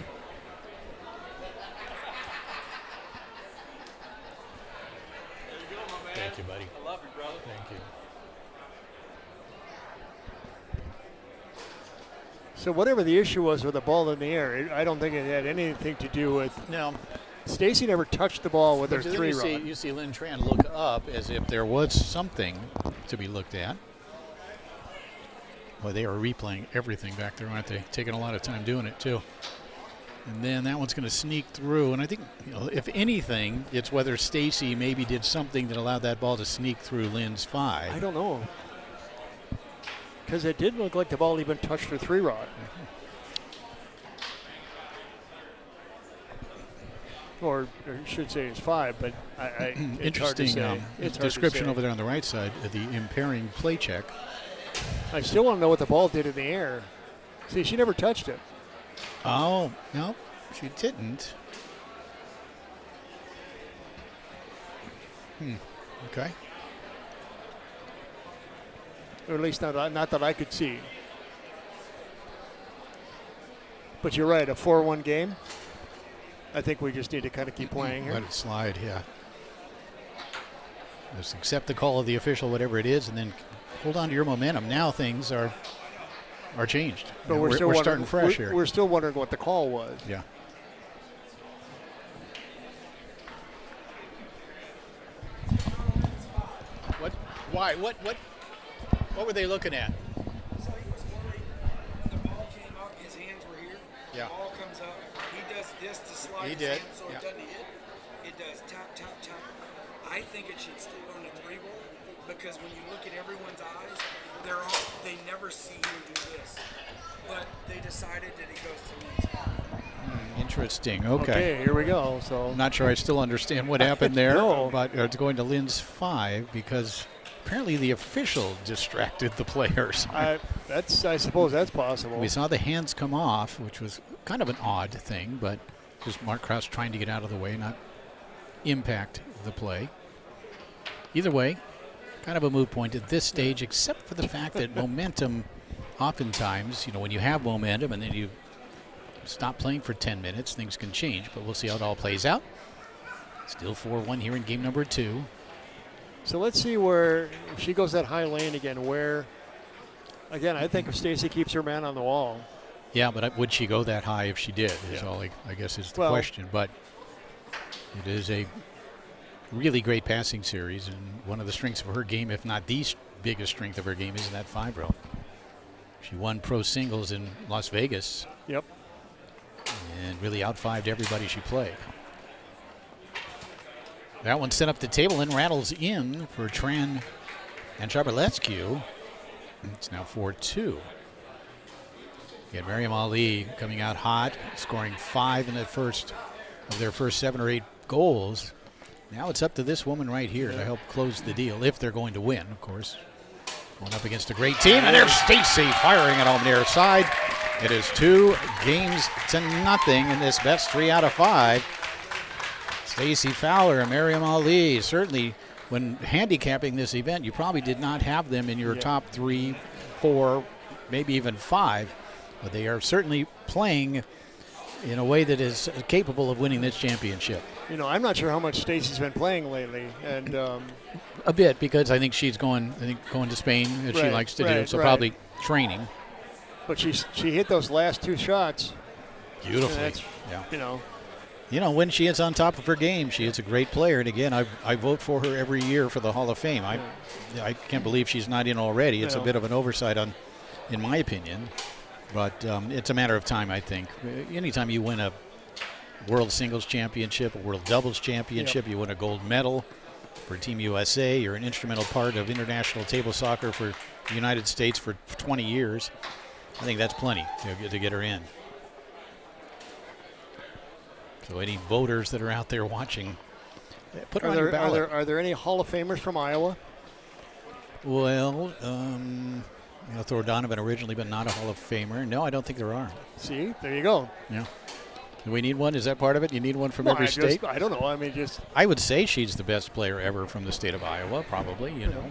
Thank you, buddy. I love you, brother. Thank you. So whatever the issue was with the ball in the air, I don't think it had anything to do with. No. Stacy never touched the ball with her But three rod. You see Lynn Tran look up as if there was something to be looked at. Boy, they are replaying everything back there, aren't they? Taking a lot of time doing it, too. And then that one's going to sneak through. And I think, if anything, it's whether Stacy maybe did something that allowed that ball to sneak through Lynn's 5. I don't know. Because it didn't look like the ball even touched her three rod. Or I should say it's 5, but it's Interesting hard to say. description over there on the right side of the impairing play check. I still want to know what the ball did in the air. See, she never touched it. Oh, no, she didn't. Okay. Or at least not that I could see. But you're right, a 4-1 game. I think we just need to kind of keep playing here. Let it slide, yeah. Just accept the call of the official, whatever it is, and then hold on to your momentum. Now things are changed. But we're starting fresh here. We're still wondering what the call was. Yeah. What? Why? What were they looking at? So he was worried. The ball came up, his hands were here. Yeah. The ball comes up. He does this to slide He his did, hand so yeah. it doesn't hit. It does tap, tap, tap. I think it should stay on the 3-ball because when you look at everyone's eyes, they never see him do this. But they decided that he goes to Lynn's. Interesting. Okay. Here we go. So I'm not sure I still understand what happened there, No. but it's going to Lynn's 5 because apparently the official distracted the players. I suppose that's possible. We saw the hands come off, which was kind of an odd thing, but just Mark Krause trying to get out of the way, not impact the play. Either way, kind of a moot point at this stage, except for the fact that momentum, oftentimes, when you have momentum and then you stop playing for 10 minutes, things can change, but we'll see how it all plays out. Still 4-1 here in game number 2. So let's see where, if she goes that high lane again, where, again, I think if Stacy keeps her man on the wall. Yeah, but would she go that high if she did, is all I guess is the question. But it is a really great passing series, and one of the strengths of her game, if not the biggest strength of her game, is that 5-row. She won pro singles in Las Vegas. Yep. And really out-fived everybody she played. That one set up the table and rattles in for Tran and Charbelescu. It's now 4-2. Again, Miriam Ali coming out hot, scoring 5 in the first of their first 7 or 8 goals. Now it's up to this woman right here to help close the deal, if they're going to win, of course. Going up against a great team, and there's Stacy firing it on their side. It is 2-0 in this best 3 out of 5. Stacy Fowler and Miriam Ali, certainly when handicapping this event, you probably did not have them in your top 3, 4, maybe even 5. But they are certainly playing in a way that is capable of winning this championship. You know, I'm not sure how much Stacy's been playing lately, and a bit, because I think she's going to Spain, as she likes to do, so probably training. But she hit those last 2 shots beautifully. Yeah. You know, when she is on top of her game, she is a great player. And again, I vote for her every year for the Hall of Fame. I can't believe she's not in already. It's a bit of an oversight in my opinion. But it's a matter of time, I think. Anytime you win a World Singles Championship, a World Doubles Championship, you win a gold medal for Team USA, you're an instrumental part of international table soccer for the United States for 20 years. I think that's plenty to get her in. So any voters that are out there watching, put her on your ballot. Are there any Hall of Famers from Iowa? Well, Thor Donovan originally, but not a Hall of Famer. No, I don't think there are. See, there you go. Yeah. Do we need one? Is that part of it? You need one from every state? I don't know. I would say she's the best player ever from the state of Iowa, probably, you know.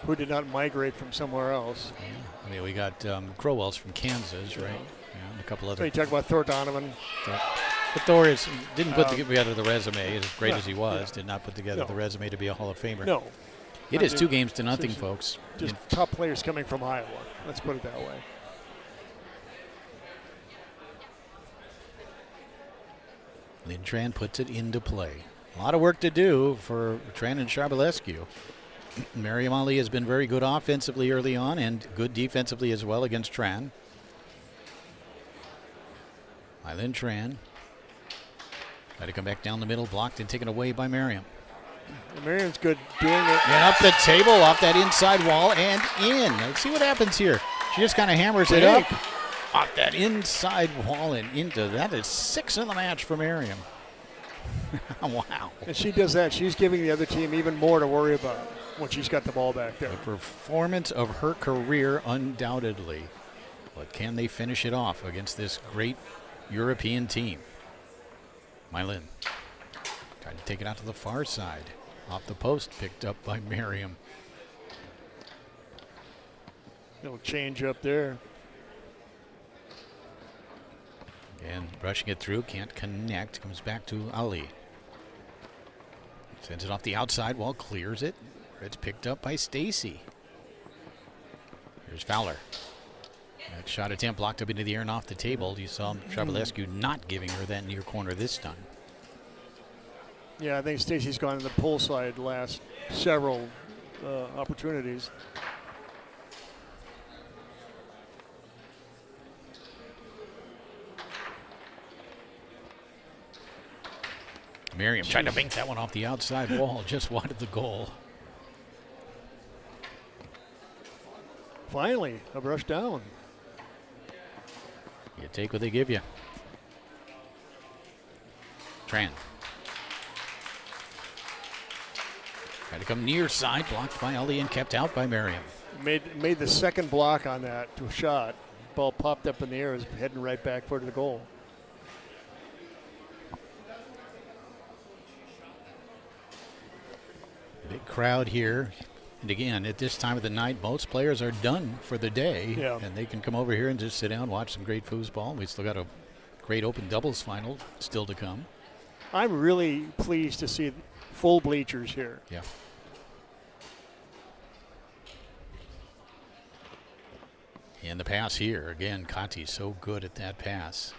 Who did not migrate from somewhere else? Yeah. I mean, we got Crowell's from Kansas, right? Yeah, and a couple other. So you talk about Thor Donovan. But Thor didn't put together the resume, as great as he was, did not put together the resume to be a Hall of Famer. No. It is 2-0, folks. Just top players coming from Iowa. Let's put it that way. Lynn Tran puts it into play. A lot of work to do for Tran and Charbelescu. Miriam Ali has been very good offensively early on and good defensively as well against Tran. Lynn Tran. Try to come back down the middle, blocked and taken away by Miriam. Miriam's good doing it. And up the table, off that inside wall, and in. Let's see what happens here. She just kind of hammers it up. Off that inside wall and into. That is 6 in the match for Miriam. Wow. And she does that. She's giving the other team even more to worry about when she's got the ball back there. The performance of her career, undoubtedly. But can they finish it off against this great European team? Mylin tried to take it out to the far side. Off the post, picked up by Miriam. Little change up there. And brushing it through, can't connect. Comes back to Ali. Sends it off the outside wall, clears it. It's picked up by Stacy. Here's Fowler. That shot attempt blocked up into the air and off the table. You saw Charbelescu not giving her that near corner this time. Yeah, I think Stacy's gone to the pull side last several opportunities. Miriam tried to bank that one off the outside wall, just wanted the goal. Finally, a brush down. You take what they give you. Tran. Tried to come near side, blocked by Ali and kept out by Miriam. Made the second block on that shot. Ball popped up in the air, is heading right back for the goal. Big crowd here. And again, at this time of the night, most players are done for the day. Yeah. And they can come over here and just sit down, watch some great foosball. We still got a great open doubles final still to come. I'm really pleased to see full bleachers here. Yeah. And the pass here. Again, Conti's so good at that pass.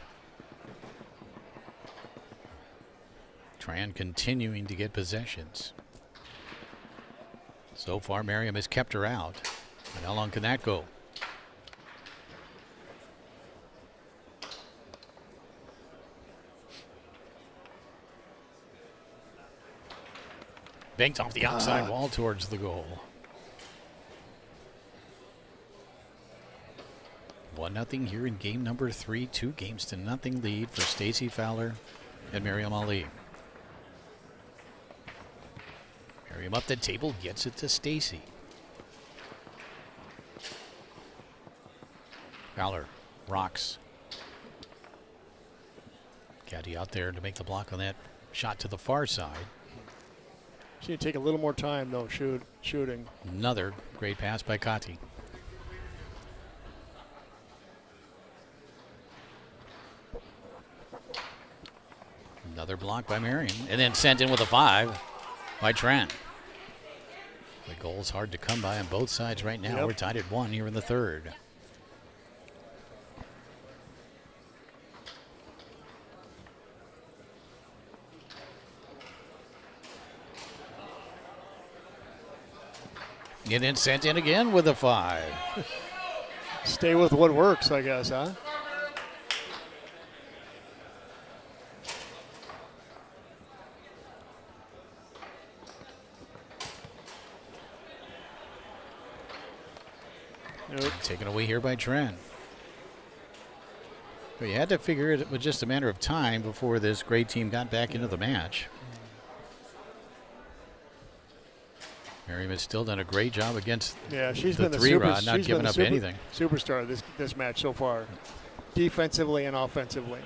Tran continuing to get possessions. So far, Merriam has kept her out. And how long can that go? Banked off the outside wall towards the goal. 1-0 here in game number 3. 2-0 lead for Stacey Fowler and Miriam Ali. Miriam up the table, gets it to Stacey. Fowler rocks. Caddy out there to make the block on that shot to the far side. She need to take a little more time, though, shooting. Another great pass by Kati. Another block by Marion. And then sent in with a 5 by Tran. The goal's hard to come by on both sides right now. Yep. We're tied at 1 here in the third. And then sent in again with a 5. Stay with what works, I guess, huh? Nope. Taken away here by Tran. But you had to figure it was just a matter of time before this great team got back into the match. Miriam has still done a great job against she's the been three rod, not giving up anything. Superstar this match so far, defensively and offensively.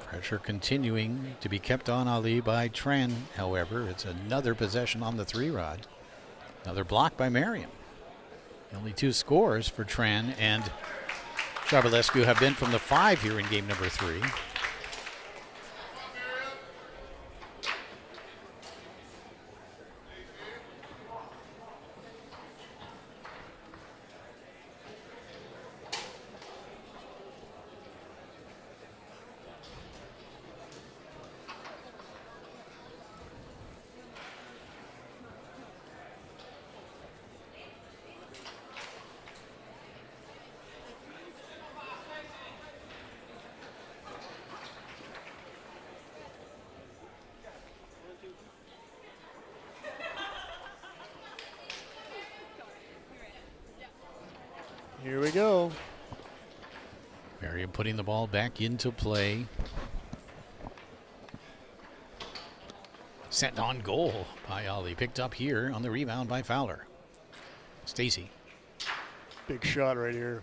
Pressure continuing to be kept on Ali by Tran, however. It's another possession on the 3-rod. Another block by Miriam. Only 2 scores for Tran and Travelescu have been from the 5 here in game number 3. Here we go. Miriam putting the ball back into play. Sent on goal by Ali. Picked up here on the rebound by Fowler. Stacey. Big shot right here.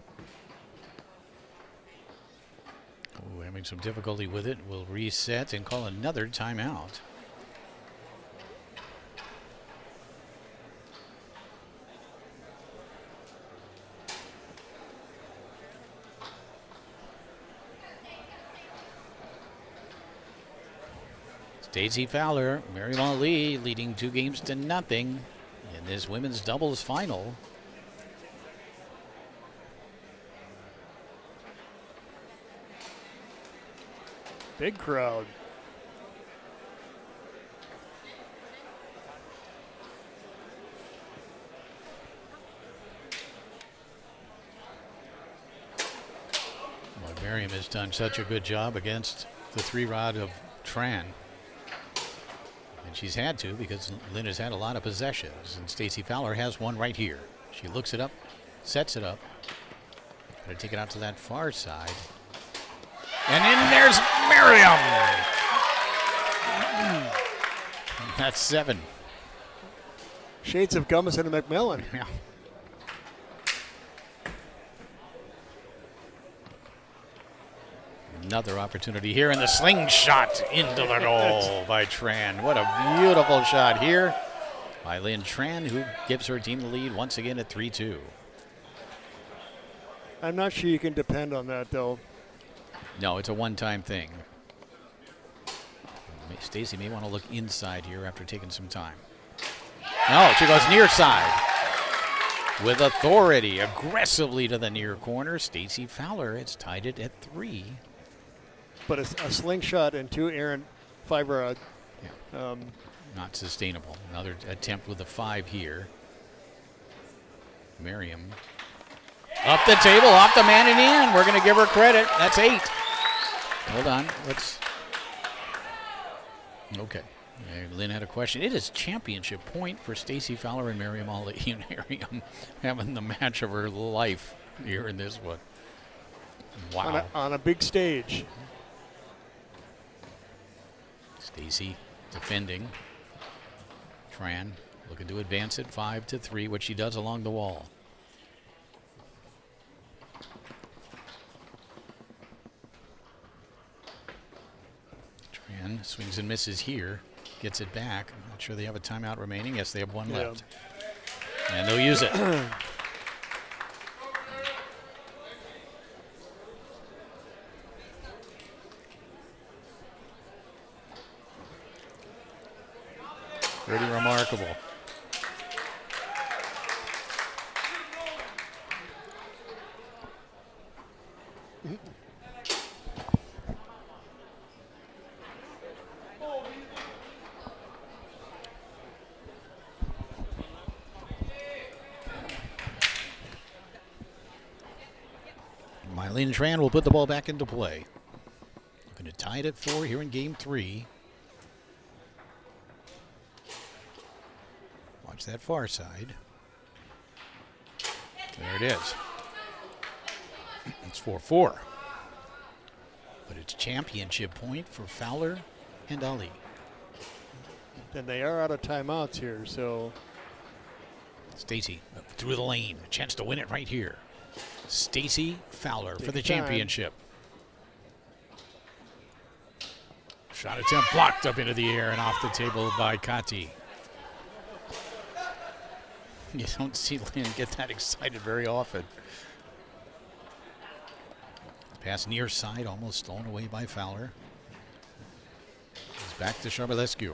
Oh, having some difficulty with it. Will reset and call another timeout. Stacey Fowler, Miriam Ali leading 2-0 in this women's doubles final. Big crowd. Well, Miriam has done such a good job against the 3-rod of Tran. And she's had to because Lynn has had a lot of possessions. And Stacey Fowler has one right here. She looks it up, sets it up. Got to take it out to that far side. And in there's Miriam. That's 7. Shades of Gummison and McMillan. Yeah. Another opportunity here in the slingshot into the goal by Tran. What a beautiful shot here by Lynn Tran, who gives her team the lead once again at 3-2. I'm not sure you can depend on that, though. No, it's a one-time thing. Stacy may want to look inside here after taking some time. No, she goes near side. With authority, aggressively to the near corner. Stacy Fowler has tied it at 3. But a slingshot and 2 errant fiber. Not sustainable. Another attempt with a 5 here. Merriam. Up the table, off the man and in. We're going to give her credit. That's 8. Hold on. Let's. Okay. Lynn had a question. It is championship point for Stacy Fowler and Miriam Ali. Miriam having the match of her life here in this one. Wow. On a big stage. Stacy defending. Tran looking to advance it 5-3, which she does along the wall. Tran swings and misses here. Gets it back. I'm not sure they have a timeout remaining. Yes, they have one left. And they'll use it. Pretty remarkable. Mylene Tran will put the ball back into play. Looking to tie it at 4 here in game 3. Watch that far side. There it is. It's 4-4. But it's championship point for Fowler and Ali. And they are out of timeouts here, so. Stacy through the lane. A chance to win it right here. Stacy Fowler for the time. championship. Shot attempt blocked up into the air and off the table by Kati. You don't see Lynn get that excited very often. Pass near side, almost stolen away by Fowler. It's back to Sharbalescu.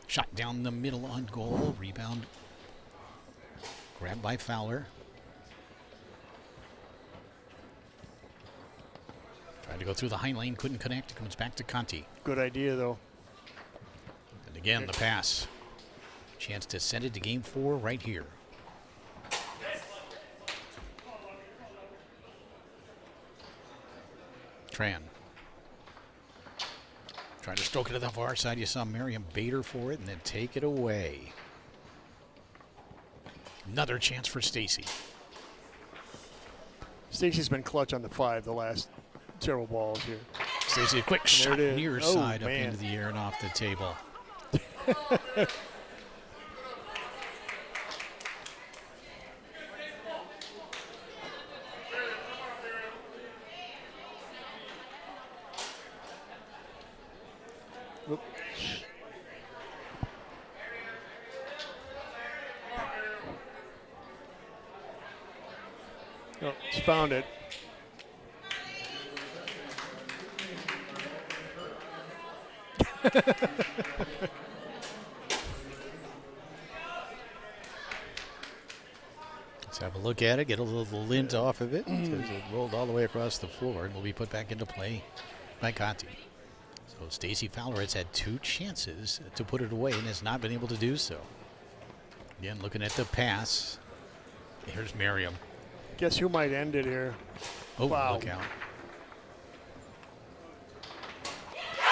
Shot down the middle on goal. Rebound grabbed by Fowler. Tried to go through the high lane, couldn't connect. Comes back to Conti. Good idea, though. And again, the pass. Chance to send it to game 4 right here. Tran. Trying to stroke it to the far side. You saw Miriam Bader for it and then take it away. Another chance for Stacy. Stacy's been clutch on the 5 the last several balls here. Stacy, a quick And shot there it is. near Oh, side up man. into the air and off the table. Whoop. Oh, she's found it. Let's have a look at it, get a little lint off of it. It rolled all the way across the floor and will be put back into play by Conti. So Stacy Fowler has had 2 chances to put it away and has not been able to do so. Again, looking at the pass. Here's Miriam. Guess who might end it here? Oh, wow. Look out.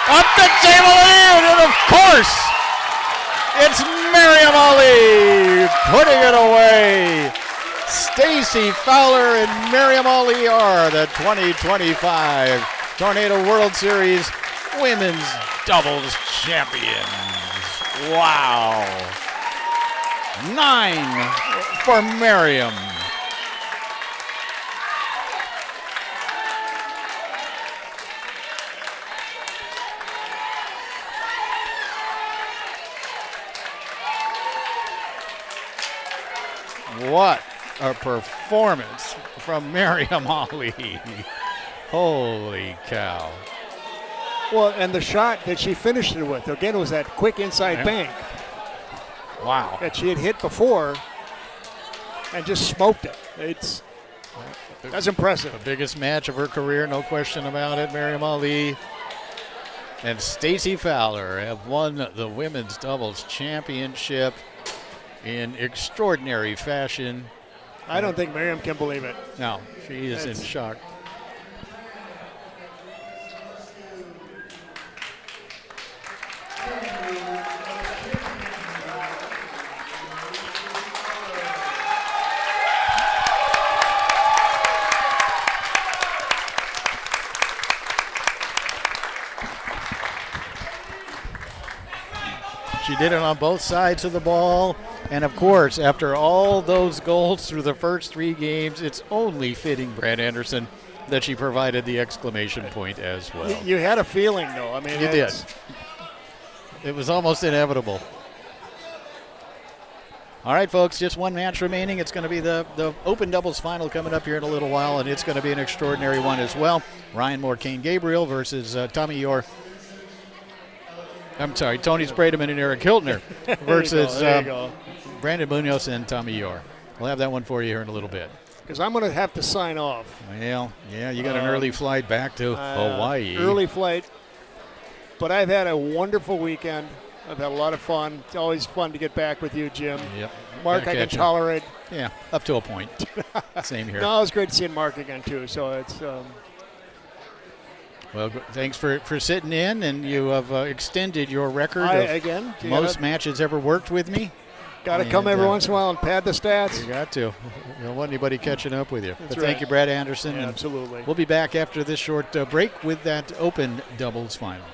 Up the table and of course, it's Miriam Ali putting it away. Stacy Fowler and Miriam Ali are the 2025 Tornado World Series Women's Doubles Champions. Wow. 9 for Miriam. What a performance from Miriam Ali. Holy cow. Well, and the shot that she finished it with, again, was that quick inside bank Wow. that she had hit before and just smoked it. That's impressive. The biggest match of her career, no question about it. Miriam Ali and Stacey Fowler have won the women's doubles championship in extraordinary fashion. I don't think Miriam can believe it. No, she is in shock. She did it on both sides of the ball. And, of course, after all those goals through the first 3 games, it's only fitting, Brad Anderson, that she provided the exclamation point as well. You had a feeling, though. I mean, You did. It was almost inevitable. All right, folks, just one match remaining. It's going to be the open doubles final coming up here in a little while, and it's going to be an extraordinary one as well. Ryan Moore, Kane Gabriel versus Tommy Orr. I'm sorry, Tony Sprademan and Eric Hiltner versus Brandon Munoz and Tommy Orr. We'll have that one for you here in a little bit. Because I'm going to have to sign off. Well, yeah, you got an early flight back to Hawaii. Early flight. But I've had a wonderful weekend. I've had a lot of fun. It's always fun to get back with you, Jim. Yep. Mark, I can tolerate. Yeah, up to a point. Same here. No, it was great seeing Mark again, too. So it's... Well, thanks for sitting in, and you have extended your record of most matches ever worked with me. Got to come every once in a while and pad the stats. You got to. You don't want anybody catching up with you. That's but thank you, Brad Anderson. Yeah, absolutely. We'll be back after this short break with that open doubles final.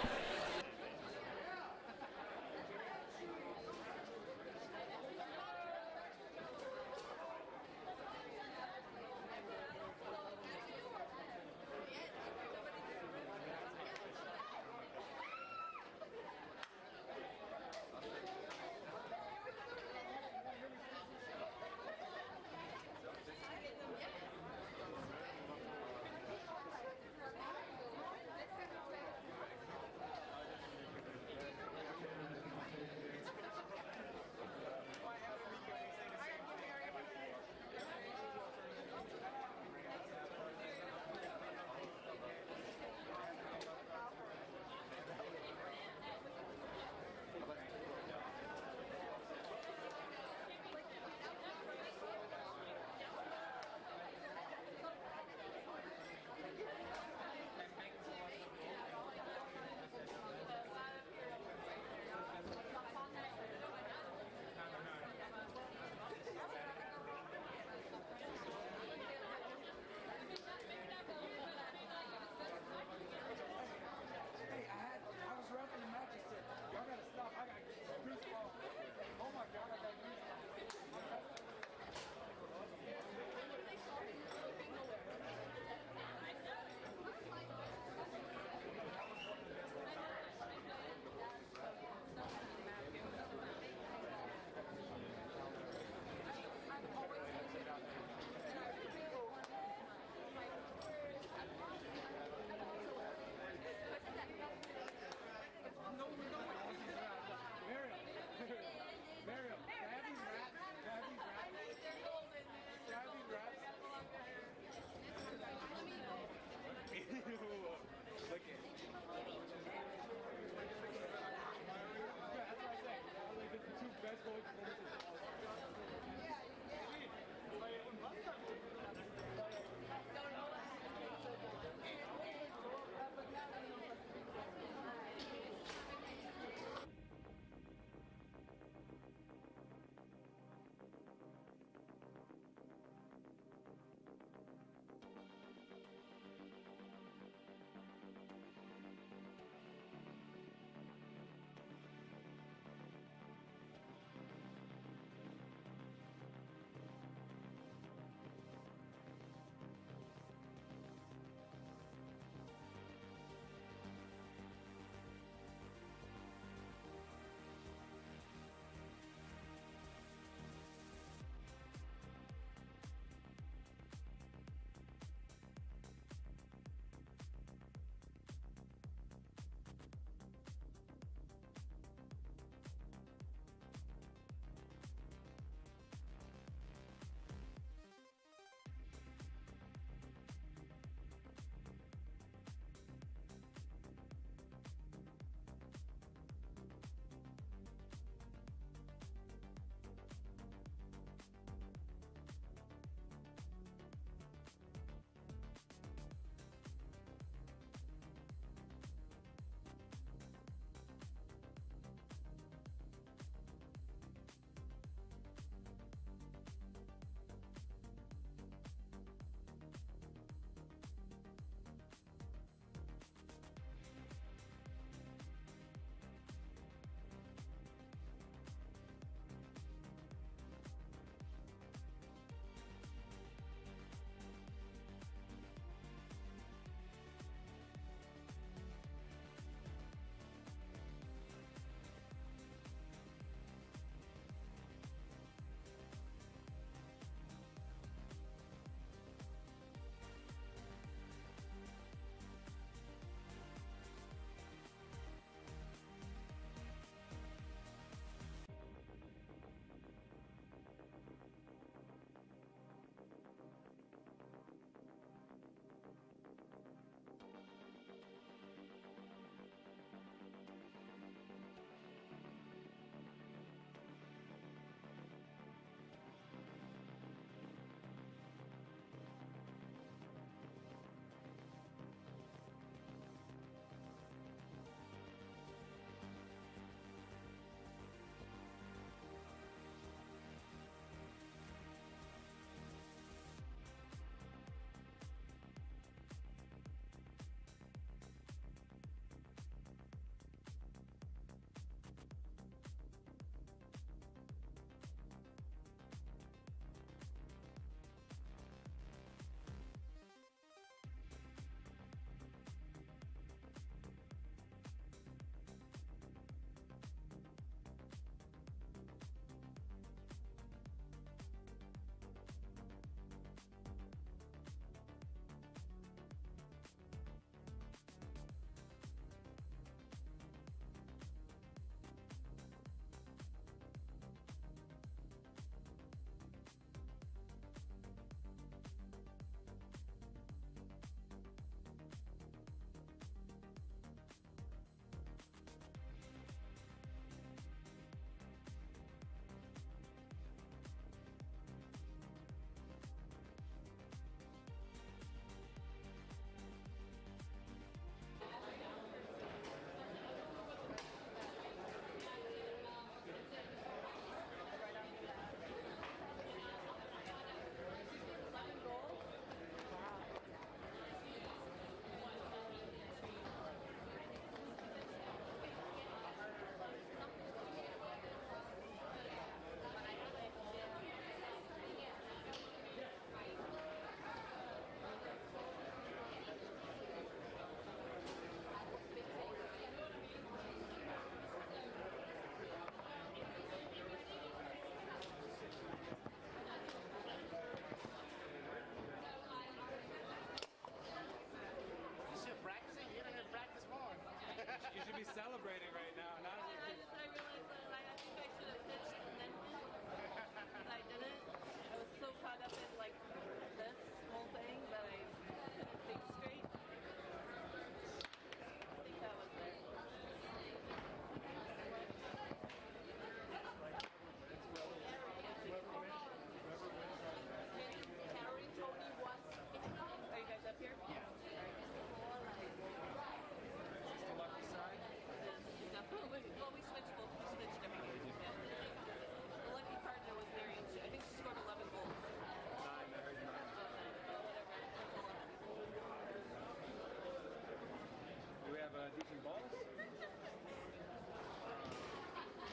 decent balls?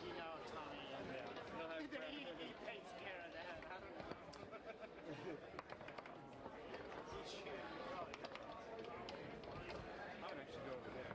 You know, Tommy. Yeah. He takes care of that. I don't know. He's shooting. I would actually go over there.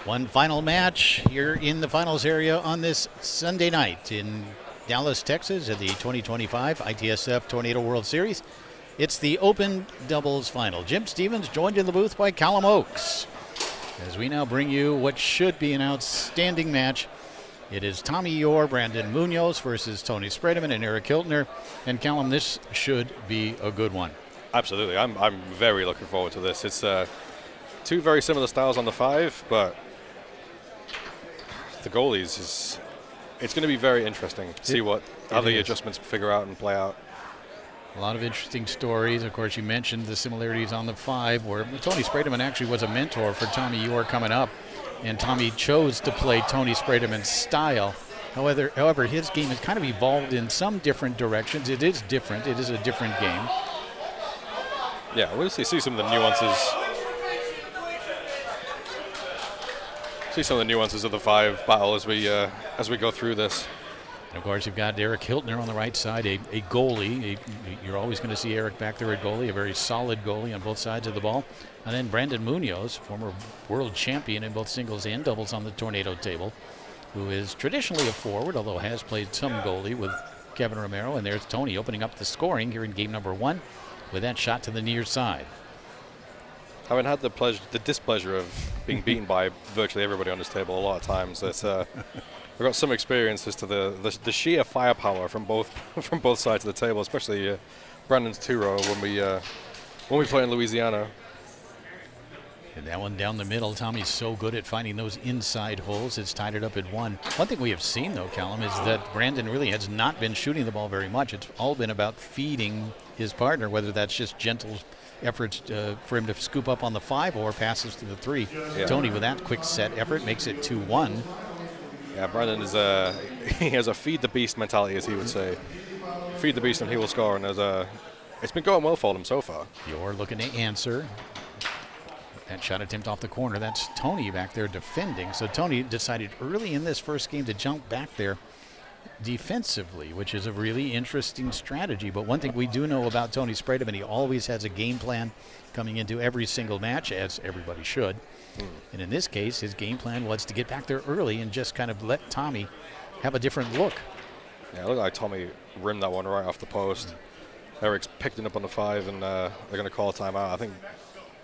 One final match here in the finals area on this Sunday night in Dallas, Texas at the 2025 ITSF Tornado World Series. It's the open doubles final. Jim Stevens joined in the booth by Callum Oakes as we now bring you what should be an outstanding match. It is Tommy Yore, Brandon Munoz versus Tony Spredeman and Eric Hiltner. And Callum, this should be a good one. Absolutely. I'm very looking forward to this. It's two very similar styles on the 5, but the goalies it's going to be very interesting to see what other adjustments figure out and play out. A lot of interesting stories. Of course, you mentioned the similarities on the 5, where Tony Spredeman actually was a mentor for Tommy Yore coming up, and Tommy chose to play Tony Spredeman's style. However, his game has kind of evolved in some different directions. It is different. It is a different game. Yeah, we'll see some of the nuances. See some of the nuances of the 5 battle as we go through this. And of course, you've got Eric Hiltner on the right side, a goalie. You're always going to see Eric back there at goalie, a very solid goalie on both sides of the ball. And then Brandon Munoz, former world champion in both singles and doubles on the Tornado table, who is traditionally a forward, although has played some goalie with Kevin Romero. And there's Tony opening up the scoring here in game number 1 with that shot to the near side. Having had the displeasure of being beaten by virtually everybody on this table a lot of times, I've got some experience as to the sheer firepower from both sides of the table, especially Brandon's 2-row when we play in Louisiana. And that one down the middle, Tommy's so good at finding those inside holes. It's tied it up at 1. One thing we have seen, though, Callum, is that Brandon really has not been shooting the ball very much. It's all been about feeding his partner, whether that's just gentle efforts for him to scoop up on the 5 or passes to the 3. Yeah. Tony, with that quick set effort, makes it 2-1. Yeah, Brandon he has a feed the beast mentality, as he would say. Feed the beast and he will score, and it's been going well for him so far. You're looking to answer. That shot attempt off the corner. That's Tony back there defending. So Tony decided early in this first game to jump back there defensively, which is a really interesting strategy. But one thing we do know about Tony Spredeman, he always has a game plan coming into every single match, as everybody should. And in this case, his game plan was to get back there early and just kind of let Tommy have a different look. Yeah, it looked like Tommy rimmed that one right off the post. Eric's picked it up on the 5, and they're going to call a timeout. I think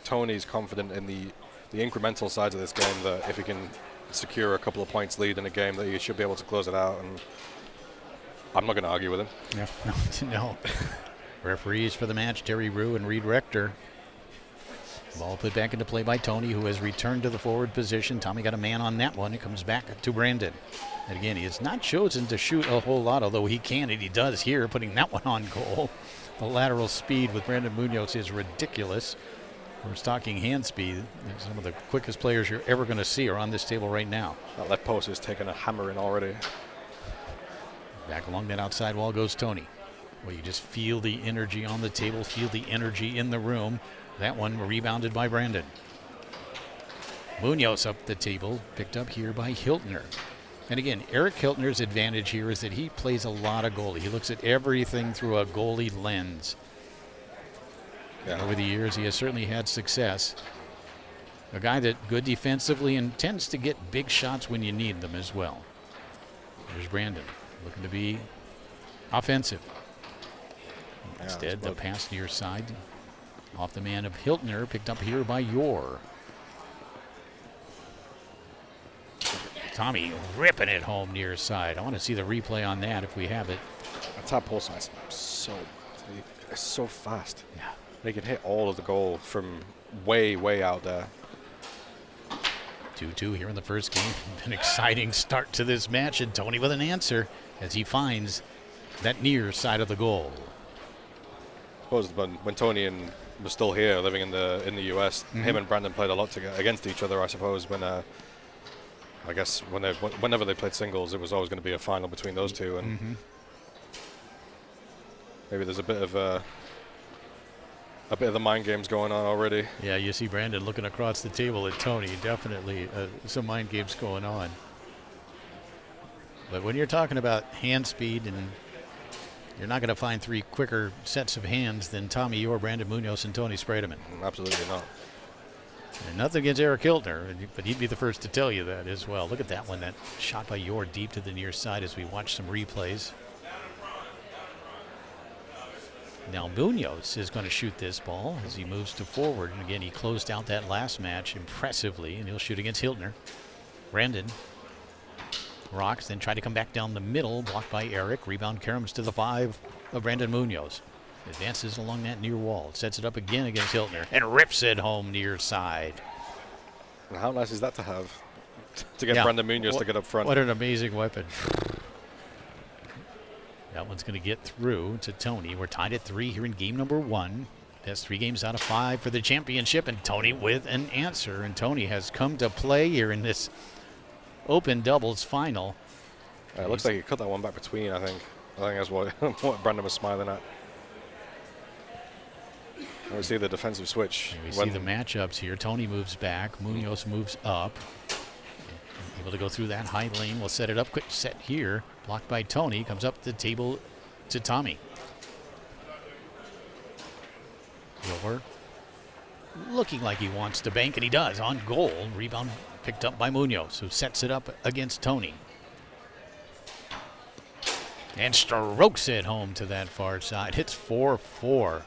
Tony's confident in the incremental sides of this game, that if he can secure a couple of points lead in a game, that he should be able to close it out. And I'm not going to argue with him. Yeah. No. Referees for the match, Terry Rue and Reed Rector. Ball put back into play by Tony, who has returned to the forward position. Tommy got a man on that one. It comes back to Brandon. And again, he has not chosen to shoot a whole lot, although he can, and he does here, putting that one on goal. The lateral speed with Brandon Munoz is ridiculous. We're talking hand speed. Some of the quickest players you're ever going to see are on this table right now. That left post is taking a hammering already. Back along that outside wall goes Tony. Well, you just feel the energy on the table, feel the energy in the room. That one rebounded by Brandon. Munoz up the table, picked up here by Hiltner. And again, Eric Hiltner's advantage here is that he plays a lot of goalie. He looks at everything through a goalie lens. Yeah. Over the years, he has certainly had success. A guy that good defensively and tends to get big shots when you need them as well. There's Brandon, looking to be offensive. Instead, the pass near side. Off the man of Hiltner, picked up here by Yore. Tommy ripping it home near side. I want to see the replay on that if we have it. That top pole size it's so fast. Yeah. They can hit all of the goal from way, way out there. 2-2 here in the first game. An exciting start to this match, and Tony with an answer as he finds that near side of the goal. I suppose when Tony was still here, living in the U.S., him and Brandon played a lot against each other. I suppose when I guess whenever they played singles, it was always going to be a final between those two, and maybe there's a bit of the mind games going on already. Yeah, you see Brandon looking across the table at Tony. Definitely some mind games going on. But when you're talking about hand speed, and you're not going to find 3 quicker sets of hands than Tommy Yore, Brandon Munoz, and Tony Spredeman. Absolutely not. And nothing against Eric Hiltner, but he'd be the first to tell you that as well. Look at that one, that shot by Yor deep to the near side as we watch some replays. Now Munoz is going to shoot this ball as he moves to forward. And again, he closed out that last match impressively, and he'll shoot against Hiltner. Brandon rocks, then try to come back down the middle, blocked by Eric. Rebound caroms to the 5 of Brandon Munoz. Advances along that near wall, sets it up again against Hiltner, and rips it home near side. And how nice is that to have? To get Brandon Munoz to get up front. What an amazing weapon. That one's going to get through to Tony. We're tied at 3 here in game number 1. That's 3 games out of 5 for the championship, and Tony with an answer. And Tony has come to play here in this open doubles final. It looks like he cut that one back between, I think. I think that's what, what Brandon was smiling at. And we see the defensive switch. And we see the matchups here. Tony moves back. Munoz moves up. Able to go through that high lane. We'll set it up. Quick set here. Blocked by Tony. Comes up the table to Tommy. Yor looking like he wants to bank, and he does. On goal. Rebound picked up by Munoz, who sets it up against Tony. And strokes it home to that far side. Hits 4-4.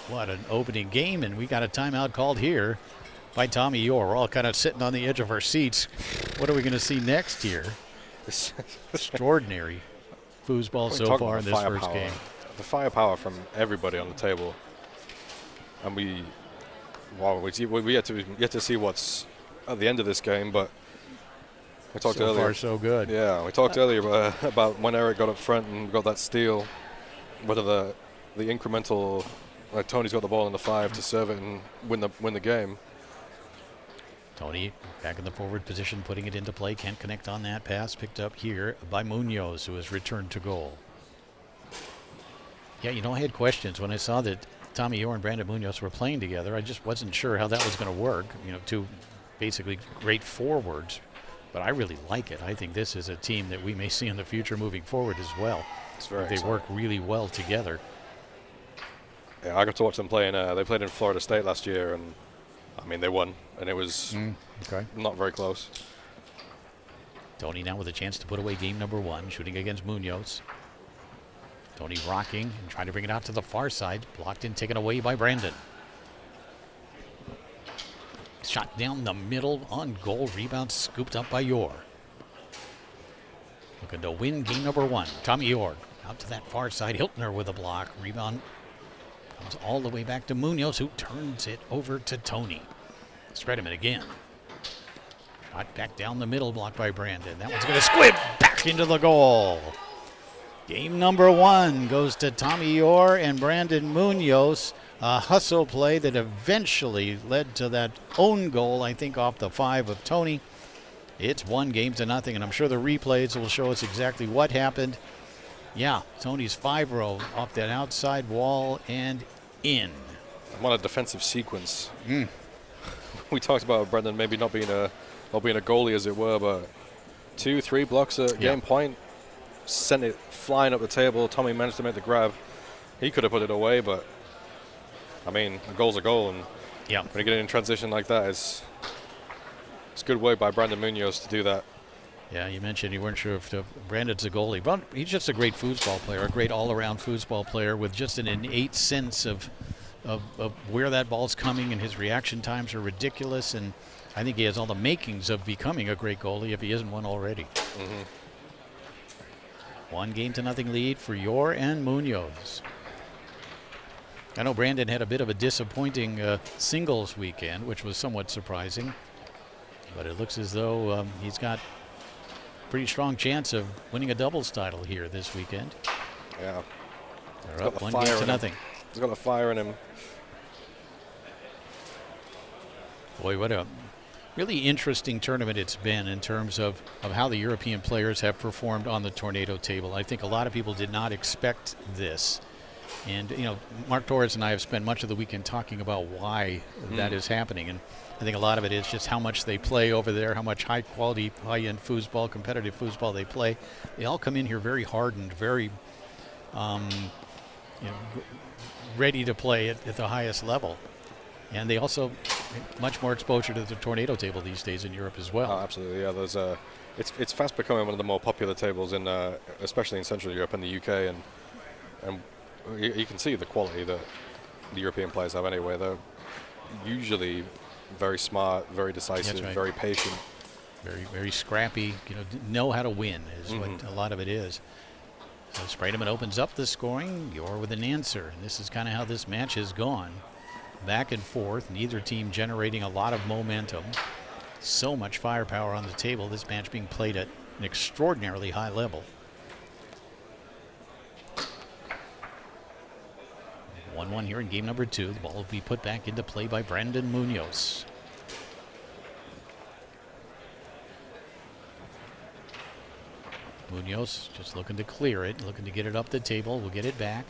What an opening game, and we got a timeout called here by Tommy Yor. We're all kind of sitting on the edge of our seats. What are we going to see next here? Extraordinary foosball so far in this first game. The firepower from everybody on the table. And we yet to see what's at the end of this game, but we talked earlier. So far, so good. Yeah, we talked earlier about when Eric got up front and got that steal, whether the incremental, like Tony's got the ball in the 5 to serve it and win the game. Tony back in the forward position, putting it into play. Can't connect on that pass. Picked up here by Munoz, who has returned to goal. Yeah, I had questions when I saw that Tommy Yor and Brandon Munoz were playing together. I just wasn't sure how that was going to work. Two basically great forwards, but I really like it. I think this is a team that we may see in the future moving forward as well. It's very they work really well together. Yeah, I got to watch them play they played in Florida State last year, and I mean, they won, and it was not very close. Tony now with a chance to put away game number 1, shooting against Munoz. Tony rocking and trying to bring it out to the far side. Blocked and taken away by Brandon. Shot down the middle on goal. Rebound scooped up by Yor. Looking to win game number 1. Tommy Yor out to that far side. Hiltner with a block. Rebound comes all the way back to Munoz, who turns it over to Tony. Spread him again. Shot back down the middle, blocked by Brandon. That one's going to squib back into the goal. Game number 1 goes to Tommy Yor and Brandon Munoz. A hustle play that eventually led to that own goal, I think, off the 5 of Tony. It's 1-0, and I'm sure the replays will show us exactly what happened. Yeah, Tony's 5-0 off that outside wall and in. What a defensive sequence. We talked about Brendan maybe not being a goalie, as it were, but 2-3 blocks at game point. Sent it flying up the table. Tommy managed to make the grab. He could have put it away, but I mean, a goal's a goal, and when you get in transition like that, it's good work by Brandon Munoz to do that. Yeah, you mentioned you weren't sure if Brandon's a goalie. He's just a great foosball player, a great all-around foosball player with just an innate sense of where that ball's coming, and his reaction times are ridiculous, and I think he has all the makings of becoming a great goalie if he isn't one already. 1-0 lead for Yor and Munoz. I know Brandon had a bit of a disappointing singles weekend, which was somewhat surprising, but it looks as though he's got a pretty strong chance of winning a doubles title here this weekend. Yeah. They're up 1-0. He's got a fire in him. Boy, what a really interesting tournament it's been in terms of how the European players have performed on the tornado table. I think a lot of people did not expect this. And, Mark Torres and I have spent much of the weekend talking about why that is happening. And I think a lot of it is just how much they play over there, how much high-quality, high-end foosball, competitive foosball they play. They all come in here very hardened, very ready to play at the highest level. And they also have much more exposure to the tornado table these days in Europe as well. Oh, absolutely, yeah. There's it's fast becoming one of the more popular tables in, especially in Central Europe and the UK, and you can see the quality that the European players have anyway. They're usually very smart, very decisive, very patient, very scrappy. Know how to win is what a lot of it is. So Spredeman opens up the scoring. You're with an answer, and this is kind of how this match has gone. Back and forth, neither team generating a lot of momentum. So much firepower on the table. This match being played at an extraordinarily high level. 1-1 here in game number 2. The ball will be put back into play by Brandon Munoz. Munoz just looking to clear it, looking to get it up the table. We'll get it back.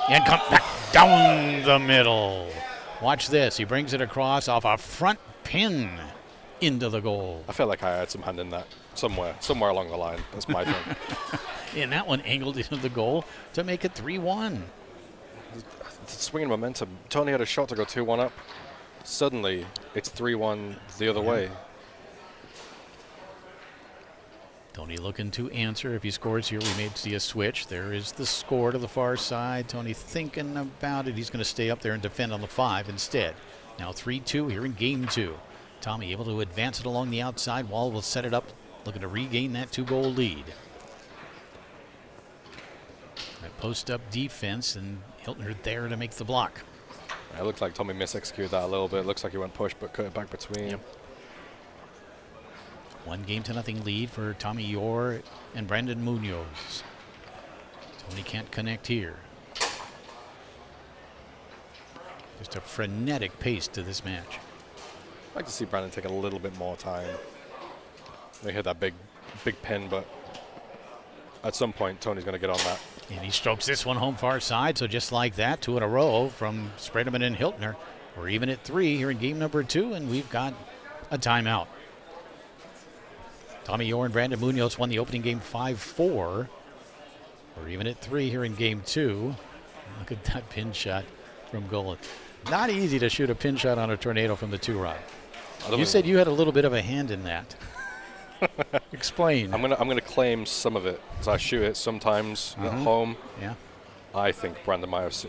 And come back down the middle. Watch this. He brings it across off a front pin into the goal. I feel like I had some hand in that somewhere along the line. That's my thing. And that one angled into the goal to make it 3-1. Swinging momentum. Tony had a shot to go 2-1 up. Suddenly, it's 3-1 the other way. Tony looking to answer. If he scores here, we may see a switch. There is the score to the far side. Tony thinking about it. He's going to stay up there and defend on the 5 instead. Now 3-2 here in game 2. Tommy able to advance it along the outside. Wall will set it up, looking to regain that 2-goal lead. That post-up defense, and Hiltner there to make the block. It looked like Tommy mis-executed that a little bit. It looks like he went push, but cut it back between. Yep. 1-0 lead for Tommy Yor and Brandon Munoz. Tony can't connect here. Just a frenetic pace to this match. I'd like to see Brandon take a little bit more time. They hit that big pin, but at some point Tony's going to get on that. And he strokes this one home far side, so just like that, 2 in a row from Spredeman and Hiltner. We're even at 3 here in game number 2, and we've got a timeout. Tommy Yor and Brandon Munoz won the opening game 5-4. We're even at 3 here in game 2. Look at that pin shot from goal. Not easy to shoot a pin shot on a tornado from the 2-rod. You said you had a little bit of a hand in that. Explain. I'm gonna claim some of it, as I shoot it sometimes at home. Yeah. I think Brandon Myers.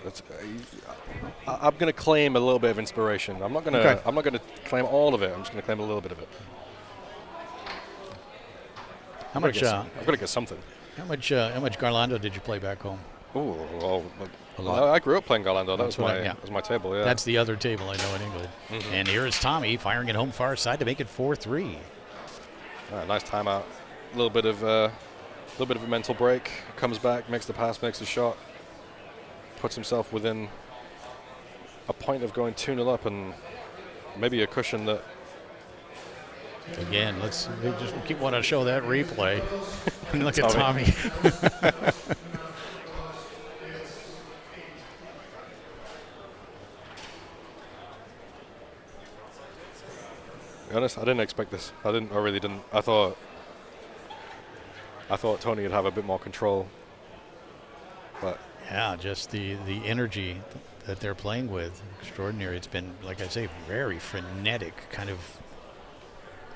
I'm gonna claim a little bit of inspiration. I'm not gonna claim all of it. I'm just gonna claim a little bit of it. How much? I'm gonna get something. How much Garlando did you play back home? I grew up playing Garlando. That was my table. Yeah. That's the other table I know in England. And here is Tommy firing it home far side to make it 4-3. Nice timeout. A little bit of a mental break. Comes back, makes the pass, makes the shot, puts himself within a point of going 2-0 up, and maybe a cushion that. Again, we just keep wanting to show that replay. Look at Tommy. To be honest, I didn't expect this. I really didn't. I thought Tony would have a bit more control. But yeah, just the energy that they're playing with, extraordinary. It's been, like I say, very frenetic, kind of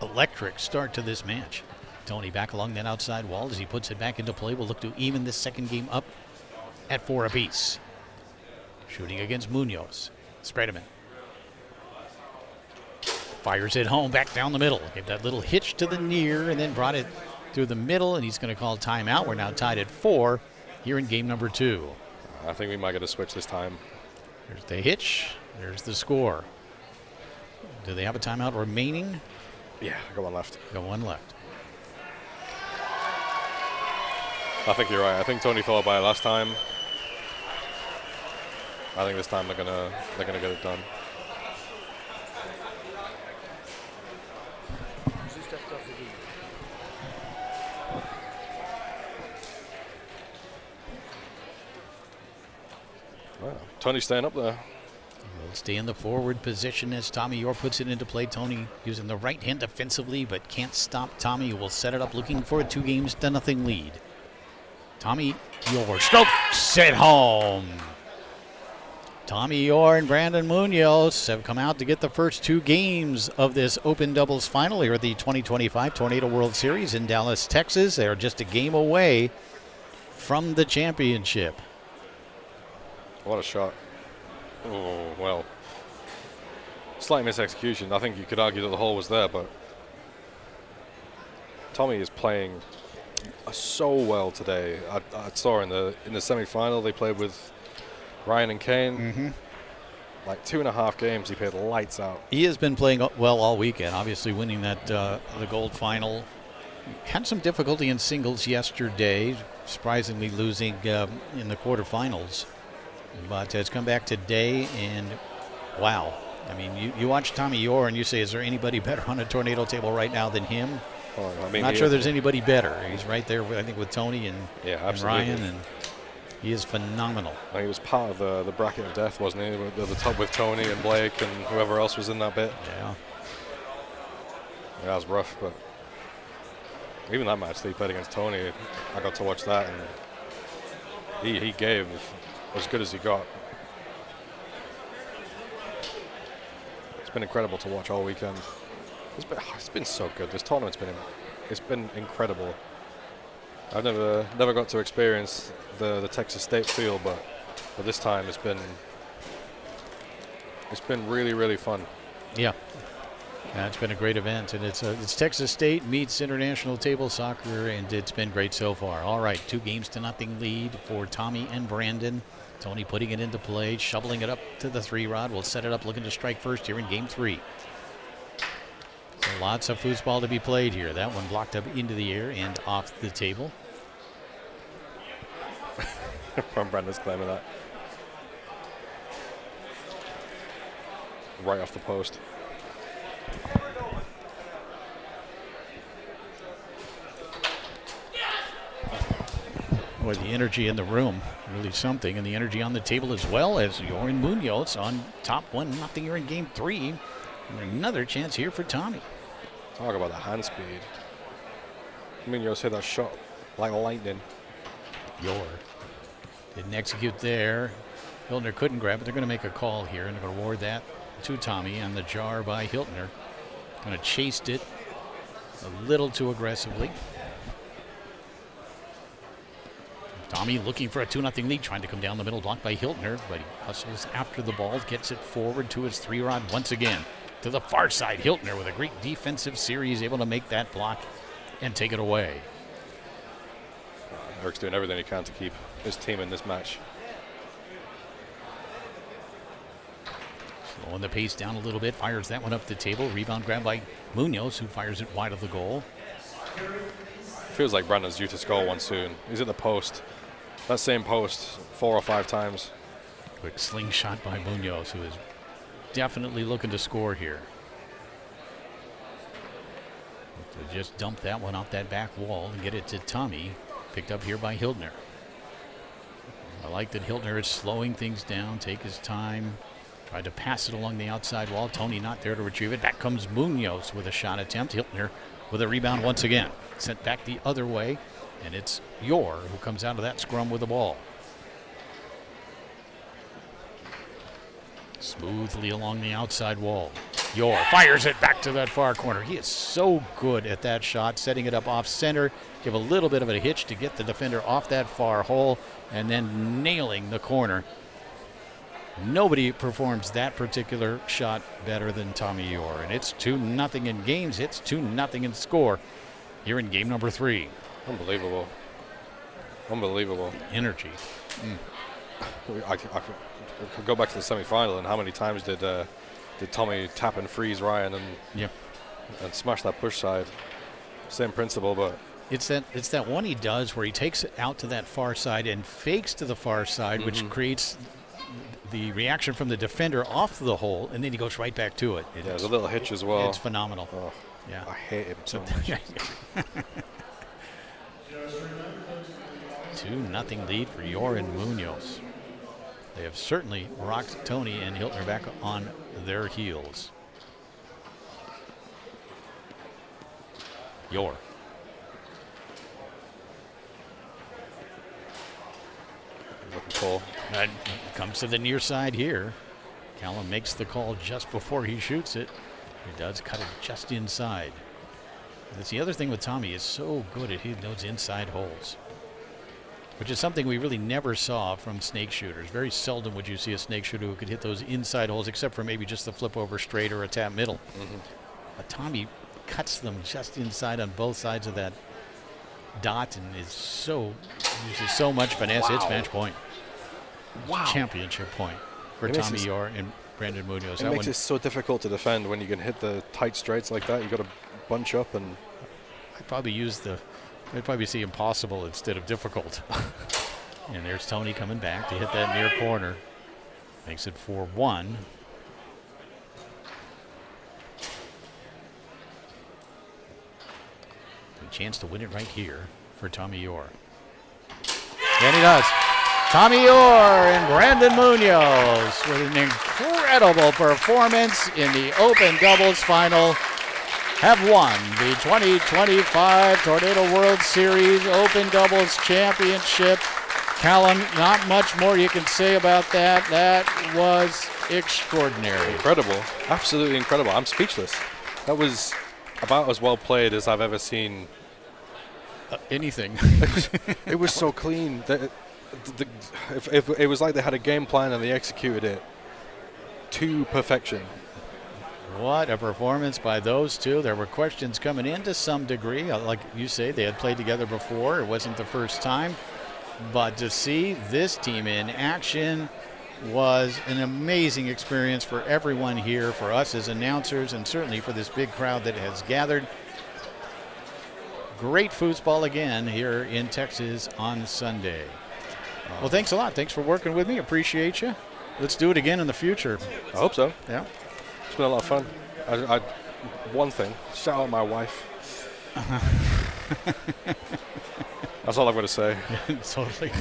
electric start to this match. Tony back along that outside wall as he puts it back into play. We'll look to even this second game up at 4 apiece. Shooting against Munoz. Spredeman fires it home back down the middle. Gave that little hitch to the near and then brought it through the middle, and he's going to call timeout. We're now tied at 4 here in game number 2. I think we might get a switch this time. There's the hitch. There's the score. Do they have a timeout remaining? Yeah, I got one left. Got one left. I think you're right. I think Tony thought about it last time. I think this time they're gonna get it done. Wow. Tony's staying up there. Will stay in the forward position as Tommy Yor puts it into play. Tony using the right hand defensively, but can't stop Tommy, who will set it up, looking for a 2-0 lead. Tommy Yor strokes it home. Tommy Orr and Brandon Munoz have come out to get the first 2 games of this open doubles final here at the 2025 Tornado World Series in Dallas, Texas. They are just a game away from the championship. What a shot. Oh, well. Slight misexecution. I think you could argue that the hole was there, but Tommy is playing so well today. I saw in the semi-final they played with Ryan and Kane. Like 2.5 games, he played lights out. He has been playing well all weekend, obviously winning that the gold final. Had some difficulty in singles yesterday, surprisingly losing in the quarterfinals. But has come back today, and wow. I mean, you watch Tommy Orr and you say, is there anybody better on a tornado table right now than him? Oh, I mean, not sure there's anybody better. He's right there, I think, with Tony and, and Ryan, and he is phenomenal. He was part of the bracket of death, wasn't he? At the top with Tony and Blake and whoever else was in that bit. Yeah. That was rough, but even that match that he played against Tony, I got to watch that, and he gave as good as he got. It's been incredible to watch all weekend. It's been so good. This tournament's been incredible. I've never got to experience the Texas State feel, but this time it's been really, really fun. Yeah. It's been a great event, and it's Texas State meets international table soccer, and it's been great so far. All right, 2-0 lead for Tommy and Brandon. Tony putting it into play, shoveling it up to the 3-rod. We'll set it up, looking to strike first here in game 3. So lots of foosball to be played here. That one blocked up into the air and off the table. From Brandon's claiming that. Right off the post. Boy, the energy in the room, really something, and the energy on the table as well, as Yorin Munoz on top 1-0 here in game 3. And another chance here for Tommy. Talk about the hand speed. Munoz hit that shot like lightning. Yor didn't execute there. Hiltner couldn't grab it. They're going to make a call here, and they're going to award that to Tommy on the jar by Hiltner. Kind of chased it a little too aggressively. Tommy looking for a 2-0 lead, trying to come down the middle, blocked by Hiltner, but he hustles after the ball, gets it forward to his 3-rod once again. To the far side, Hiltner with a great defensive series, able to make that block and take it away. Eric's doing everything he can to keep his team in this match. Slowing the pace down a little bit, fires that one up the table. Rebound grab by Munoz, who fires it wide of the goal. Feels like Brandon's due to score one soon. He's at the post. That same post 4 or 5 times. Quick slingshot by Munoz, who is definitely looking to score here. To just dump that one off that back wall and get it to Tommy. Picked up here by Hiltner. I like that Hiltner is slowing things down, take his time. Tried to pass it along the outside wall. Tony not there to retrieve it. Back comes Munoz with a shot attempt. Hiltner with a rebound once again. Sent back the other way, and it's Yor who comes out of that scrum with the ball. Smoothly along the outside wall. Yor fires it back to that far corner. He is so good at that shot, setting it up off center. Give a little bit of a hitch to get the defender off that far hole, and then nailing the corner. Nobody performs that particular shot better than Tommy Yor. And it's 2-0 in games. It's 2-0 in score here in game number 3. Unbelievable. Unbelievable. Energy. I could go back to the semi-final, and how many times did Tommy tap and freeze Ryan and smash that push side? Same principle, but it's that one he does where he takes it out to that far side and fakes to the far side, which creates the reaction from the defender off the hole, and then he goes right back to it. There's a little hitch as well. It's phenomenal. Oh, yeah, I hate him so much. 2-0 lead for Yor and Munoz. They have certainly rocked Tony and Hiltner back on their heels. Yor. Looking cool. And comes to the near side here. Callum makes the call just before he shoots it. He does cut it just inside. That's the other thing with Tommy, is so good at hitting those inside holes, which is something we really never saw from snake shooters. Very seldom would you see a snake shooter who could hit those inside holes, except for maybe just the flip over straight or a tap middle. But Tommy cuts them just inside on both sides of that dot and uses so much finesse. It's match point. Championship point for Tommy Orr and Brandon Munoz. It makes it so difficult to defend when you can hit the tight straights like that. You got to bunch up, and I'd probably see impossible instead of difficult. And there's Tony coming back to hit that near corner. Makes it 4-1. A chance to win it right here for Tommy Orr. And he does. Tommy Orr and Brandon Munoz with an incredible performance in the Open Doubles Final have won the 2025 Tornado World Series Open Doubles Championship. Callum, not much more you can say about that. That was extraordinary. Incredible. Absolutely incredible. I'm speechless. That was about as well played as I've ever seen anything. It was so clean. If it was like they had a game plan and they executed it to perfection. What a performance by those two. There were questions coming in to some degree. Like you say, they had played together before. It wasn't the first time. But to see this team in action was an amazing experience for everyone here, for us as announcers, and certainly for this big crowd that has gathered. Great foosball again here in Texas on Sunday. Well, thanks a lot. Thanks for working with me. Appreciate you. Let's do it again in the future. I hope so. Yeah. It's been a lot of fun. One thing, shout out my wife. That's all I've got to say. Totally.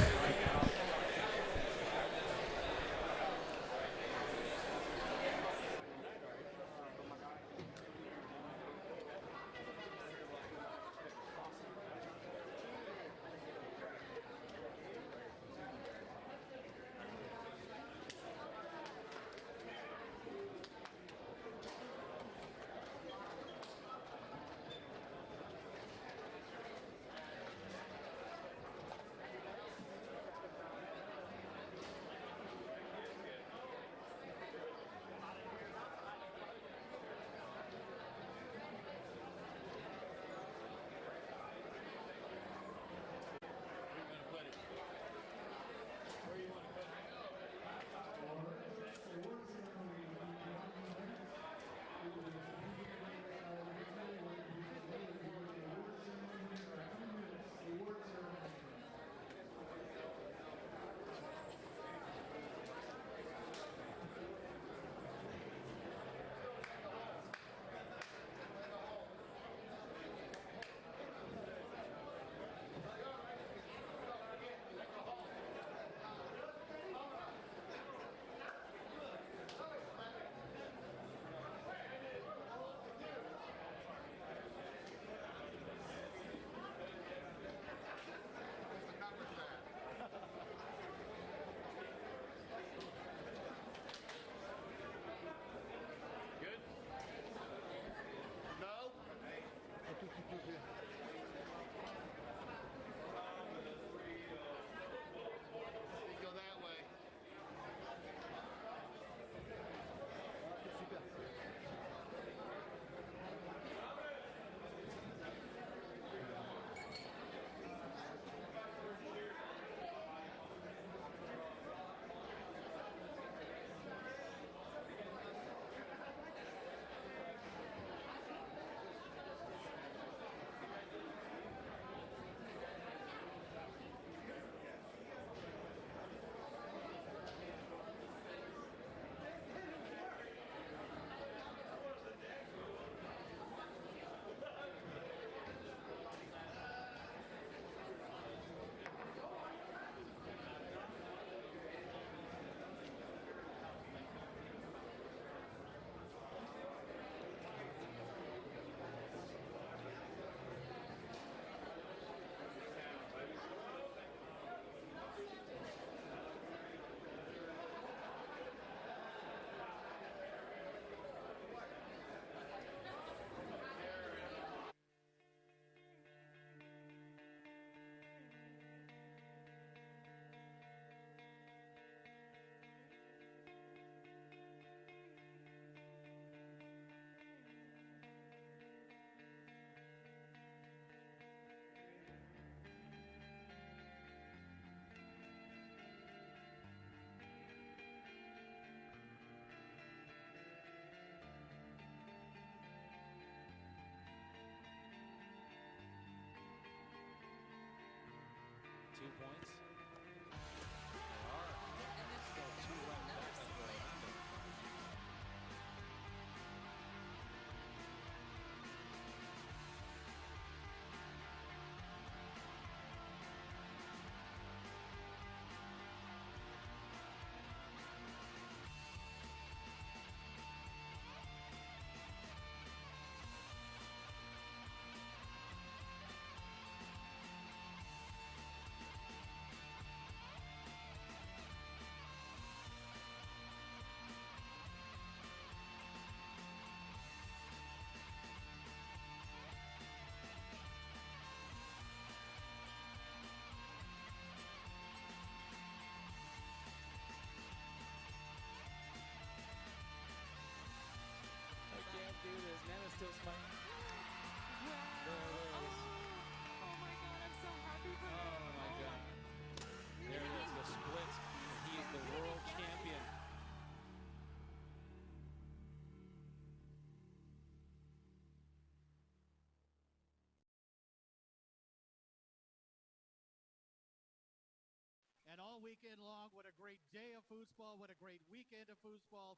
all weekend long. What a great day of foosball. What a great weekend of foosball.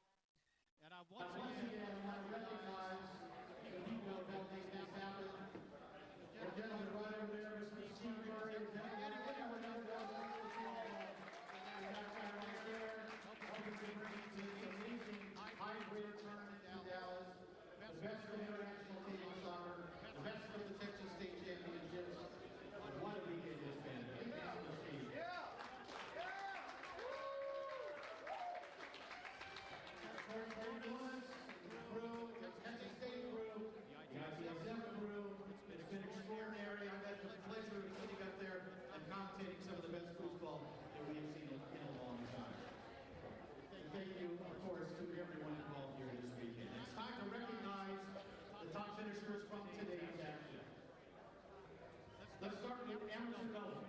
And I once again want to recognize the people who helped make this happen. The gentleman right over there, Mr. Steve Murray. Anyone else right there, helping to bring this amazing hybrid tournament in Dallas. The best of international table soccer, the best of the Texas State Championships. What a weekend it's been. Big down the Steve. Texas State crew, the ITSF crew, it's been extraordinary. I've had the pleasure of sitting up there and commentating some of the best football that we have seen in a long time. And thank you, of course, to everyone involved here this weekend. It's time to recognize the top finishers from today's action. Let's start with amateur doubles.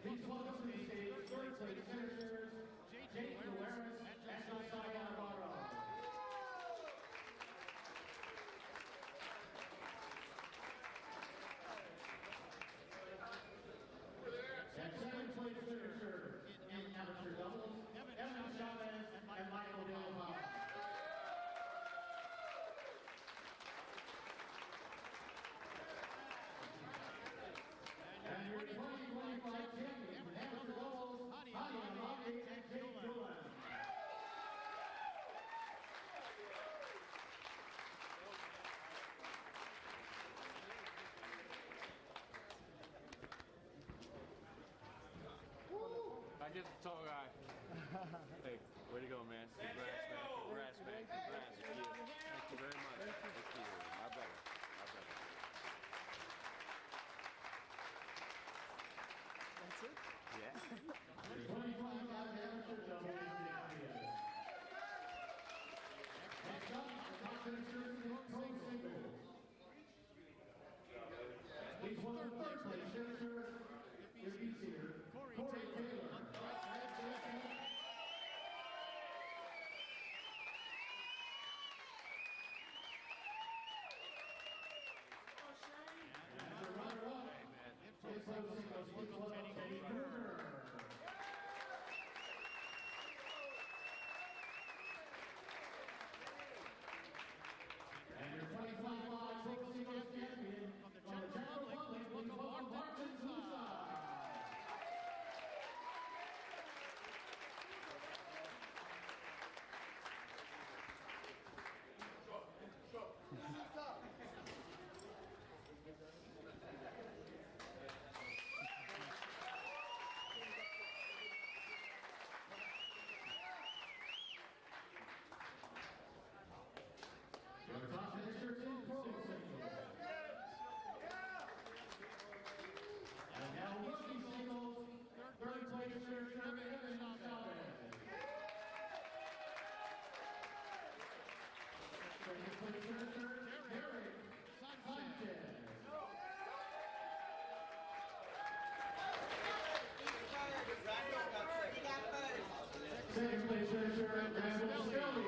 Please welcome to the stage third place finishers, Jake Awareness and Josiah Navarro. And second place finisher in amateur doubles, Evan Chavez and Michael Del Valle. And your 2025 champion in amateur doubles, Hadi Amadi and Jake Dolan. I get the tall guy. Hey, way to go, man. Congrats, man. Congrats, man. Congrats. Thank you. Thank you very much. Thank you. My brother. My brother. That's it? Yeah. 2025 amateur doubles champion. Next up, the top finishers in pro singles. Please welcome third place finisher, your easier, Corey Taylor. And the runner-up in pro singles, please welcome Teddy Bruner. And your 2025 pro singles champion from the Czech Republic, please welcome Martin Zusa. Your top finishers in pro singles. And now rookie singles, third place finisher, Evan Chavez. Second place finisher, Derek Sanchez. Second place finisher, Randall Skelly.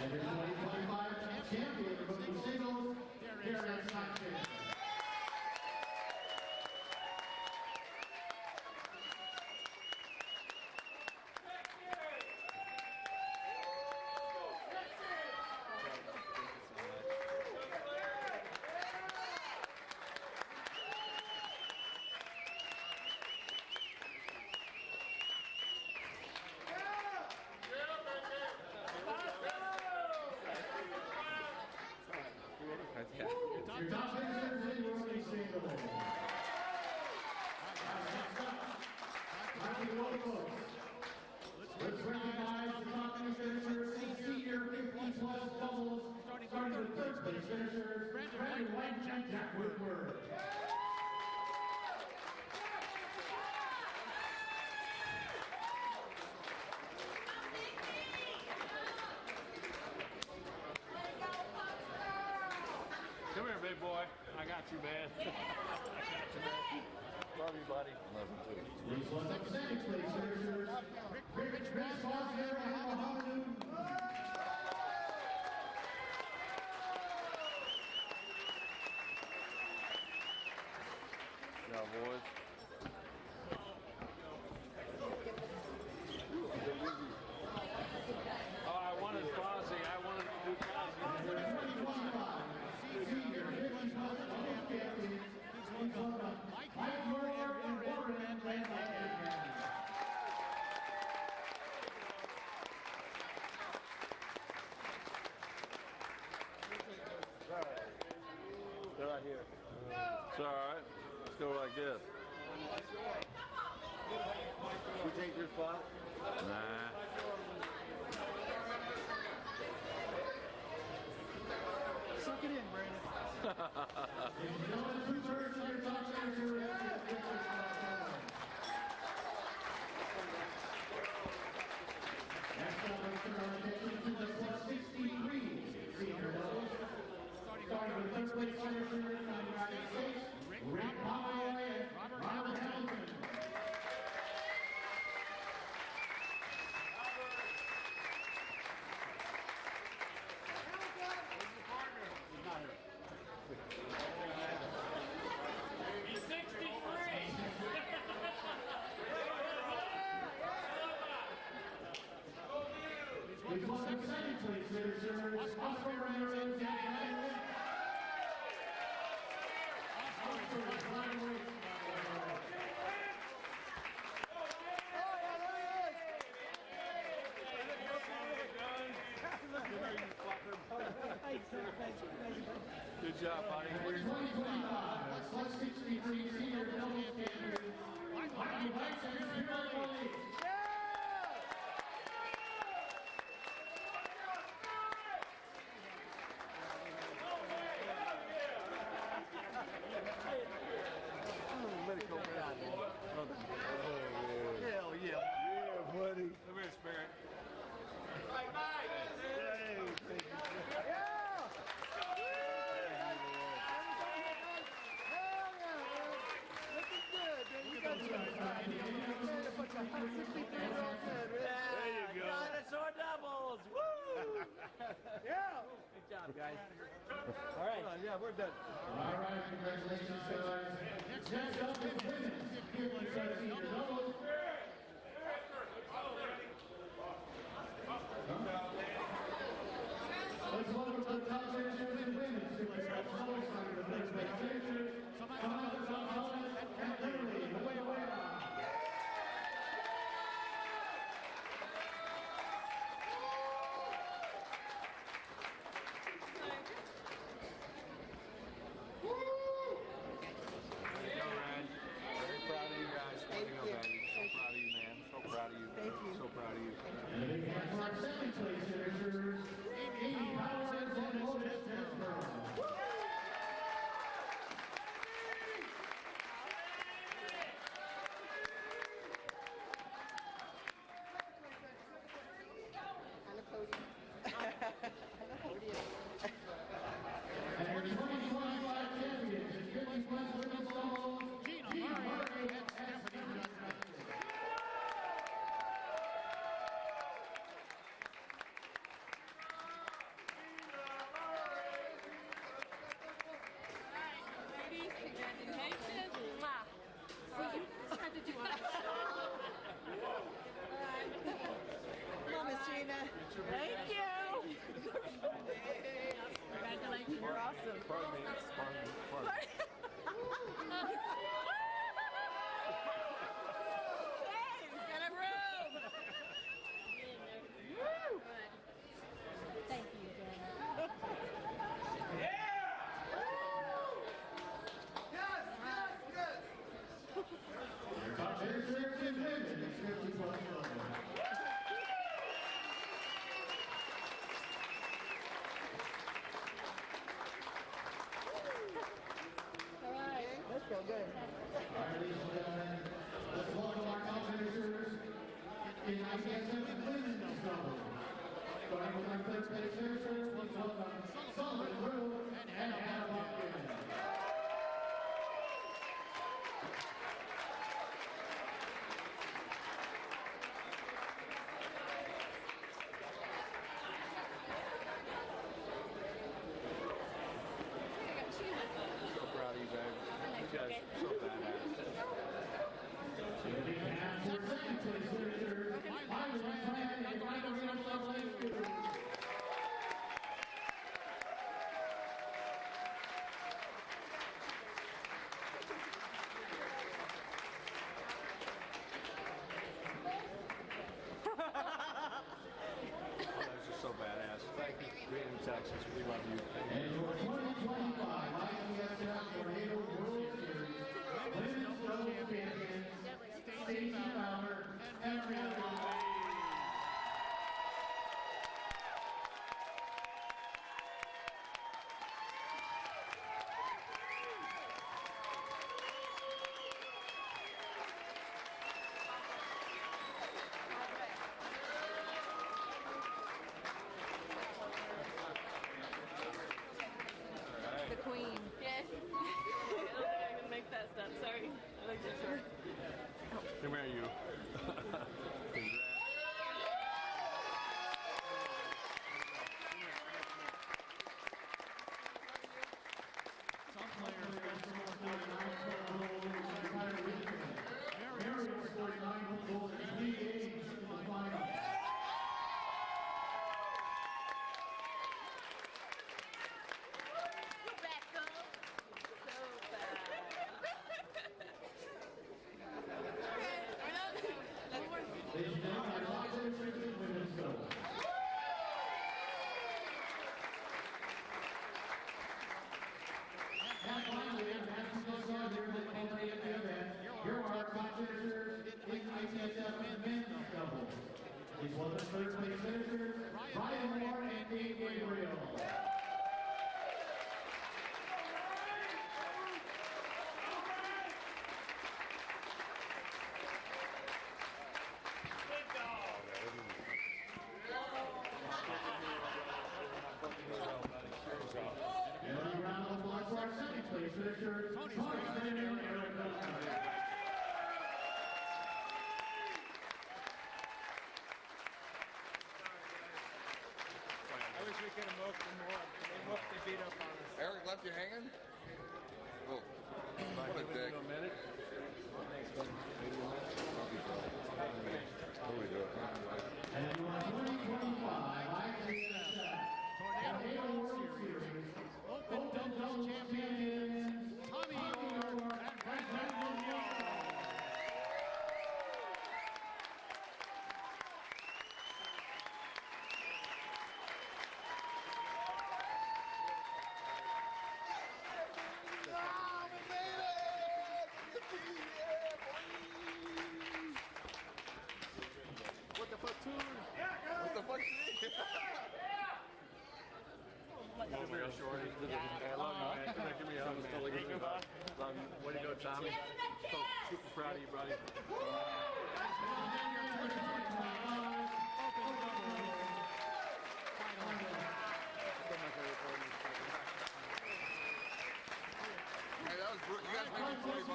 And your 2025 champion from the singles, Derek Sanchez. Your top finishers in rookie singles. Next up, Mikey Wilcox. Let's recognize the top finishers in senior 50-plus doubles, starting with third place finishers, Brandon White and Jack Woodward. Come here, big boy. I got you, man. I got you, man. Love you, buddy. Love you too. Please welcome second place finishers, Rich Foster and Mohammed. Yeah, boys. Oh, I wanted Fozzie. I wanted to do They're right here. It's all right. Let's go like this. You take your spot? Nah. Suck it in, Brandon. Next up, let's turn our attention to the plus 63 senior doubles. Starting with third place finisher from the United States, Rick Pomeroy and Robert Hamilton. He's 63. Please welcome second place finisher, Oscar Ramirez and Good job, buddy. 2025 plus 63 senior doubles champion, Michael Banks and Jeremy. Hell yeah. Yeah, buddy. Come here, Spirit. Hey, thank you. There you go. Dinosaur doubles. Woo! Yeah. Good job, guys. All right. Yeah, we're done. All right, congratulations, guys. Next up is women's 50 senior doubles. Let's welcome to the top finishers in women's 50 doubles, starting with third place finishers, Samantha Gonzalez and Lily Huehuela. Very proud of you guys. Thank you. So proud of you, man. So proud of you. Thank you. So proud of you. And a big hand for our second place finishers, Amy Powers and Lotus Desborough. And your 2025 champions in 50 plus women's doubles, Gina Murray and Stephanie Johnson. Ladies, congratulations. Mwah. See, you just had to do it. Come on, Miss Gina. Thank you. Congratulations. You're awesome. Pardon me. Pardon me. Hey, we've got a room. Woo. Thank you, Jen. Your top finishers in women's 50 plus doubles. All right. Let's go good. All right, ladies and gentlemen, let's welcome our top finishers in ICSM women's doubles. Starting with our third place finishers, please welcome Sullivan Rue and Hannah Watkins. you guys. You guys are so badass. And for second place finisher, Miles Ryan and Michael Randall. You guys are so badass. Thank you for being in Texas. We love you. And your 2025 ICSF Tornado World Series Women's Doubles Champion, Stacy Fowler and Randall. The queen. Yes. I don't think I can make that step. Sorry. I looked too short. Come here, you. Congrats. Some players can score 49 goals. Mary scored 9 goals in 3 games in the final. Ladies and gentlemen, our top finishers in women's doubles. And finally, as we saw during the culminating of the event, here are our top finishers in ICSF men's doubles. These were the third place finishers, Ryan Moore and Dave Gabriel. And a round of applause for our second place finisher, Tony Smith and Eric Miller. I wish we could have milked them more. They beat up on us. Eric left you hanging? Oh, what a dick. A minute? And you are 2025 ICSF Tornado World Series Open Doubles Champions, Tommy York and Brandon York. What the fuck, tune? What the fuck, Come here, Shorty. I love you, man. Come here, give me a hug, man. Love you. Way to go, Tommy. So super proud of you, buddy. Hey, that was brutal. You guys made me $20.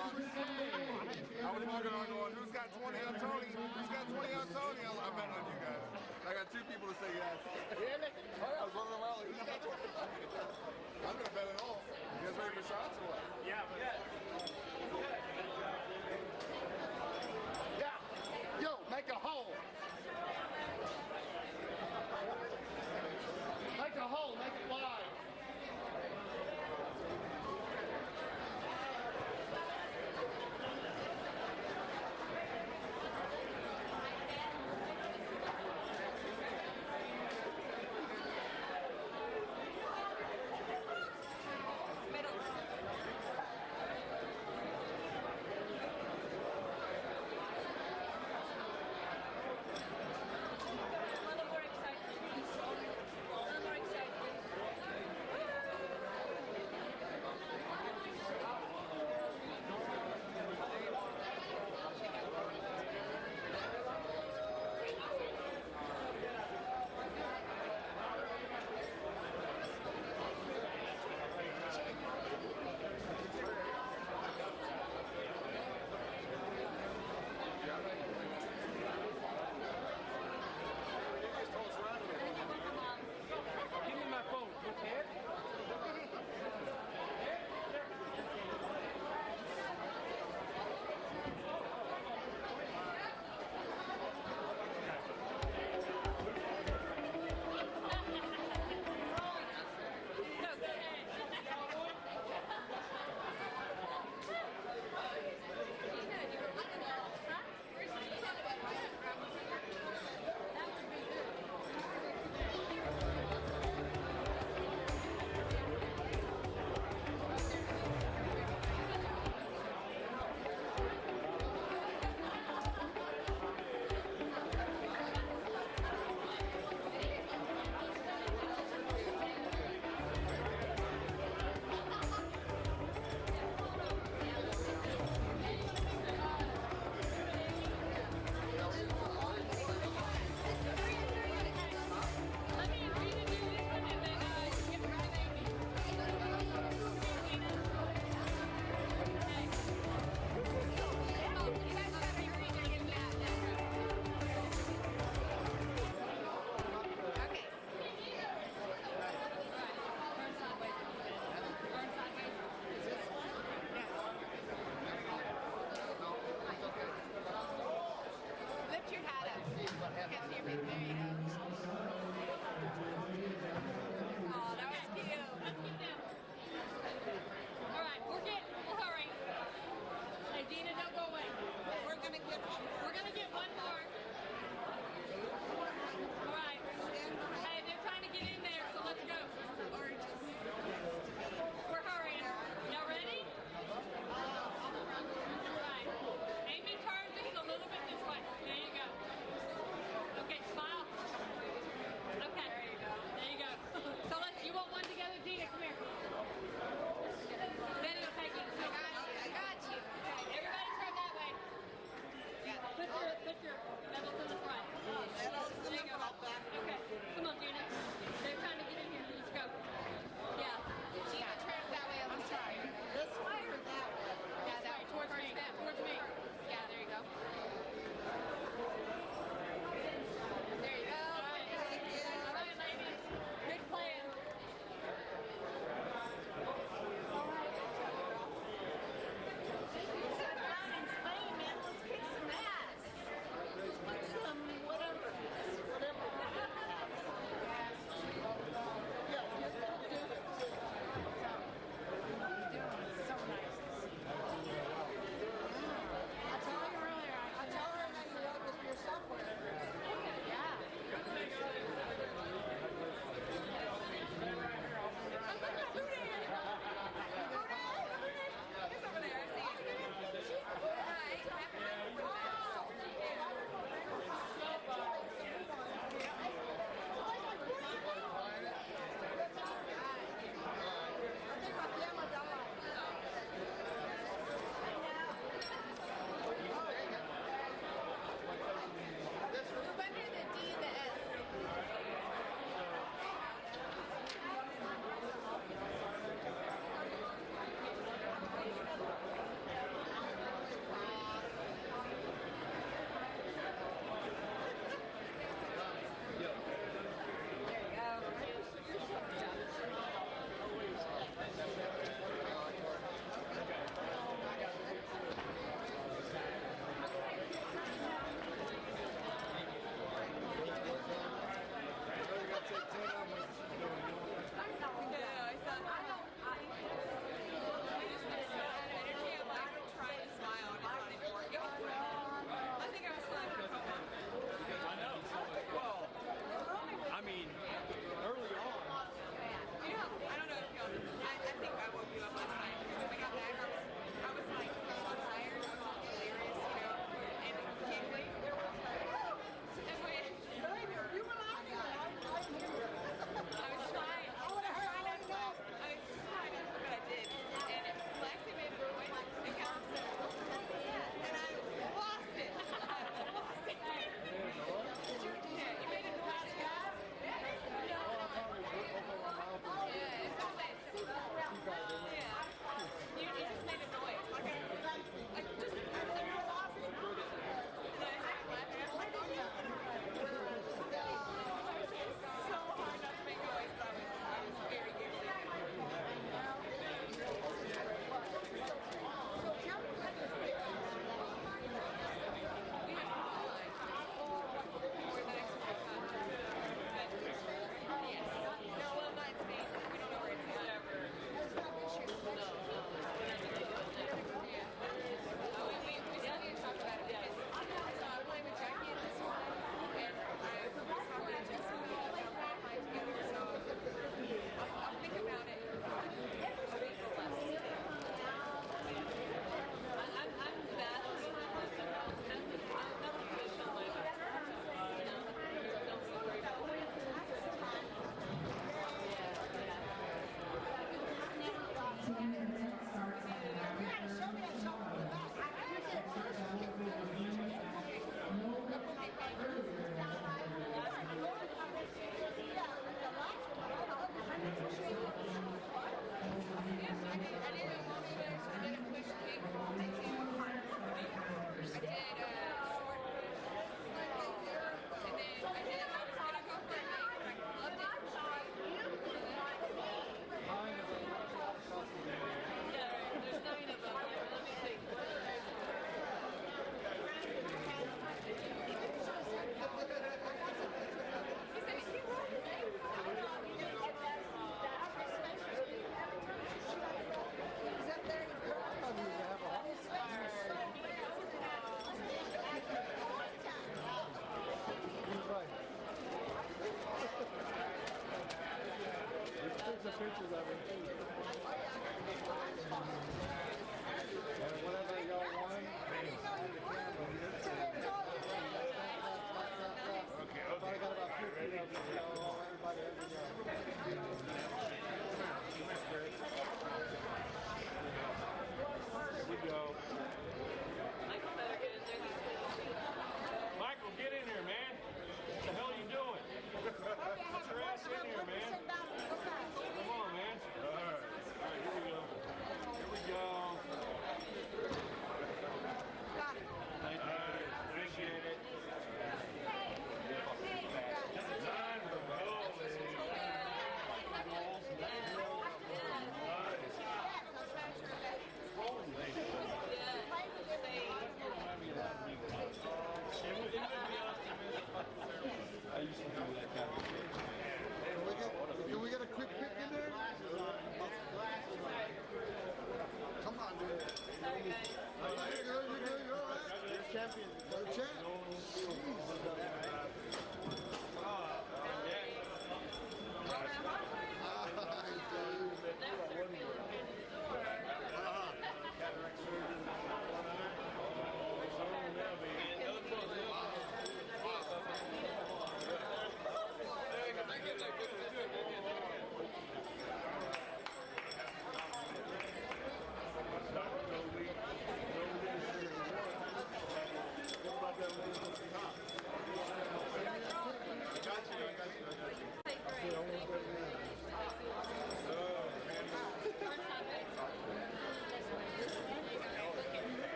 I was walking on going, who's got 20 on Tony? Who's got 20 on Tony? I bet on you guys. I got 2 people to say yes. Really? Oh, yeah, I was running around like, who's got 20? I'm going to bet it all. You guys ready for shots or what? Yeah, but... Yeah. Yo, make a hole. Make a hole. Make it wide. pictures of him too. And whatever y'all want, on the camera. Okay, I've already got about 50 of them, so everybody, Here we go. Michael, get in here, man. What the hell are you doing? Get your ass in here, man. Come on, man. All right, here we go. Here we go. Got it. Thank you. Appreciate it. I used to do that kind of thing. Can we get a quick pic in there? Come on, dude. You're good, you're all right. You're champion. You're champ.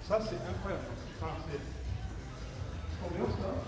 Ça, c'est incroyable. Enfin, c'est ambiance là.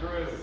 Drew.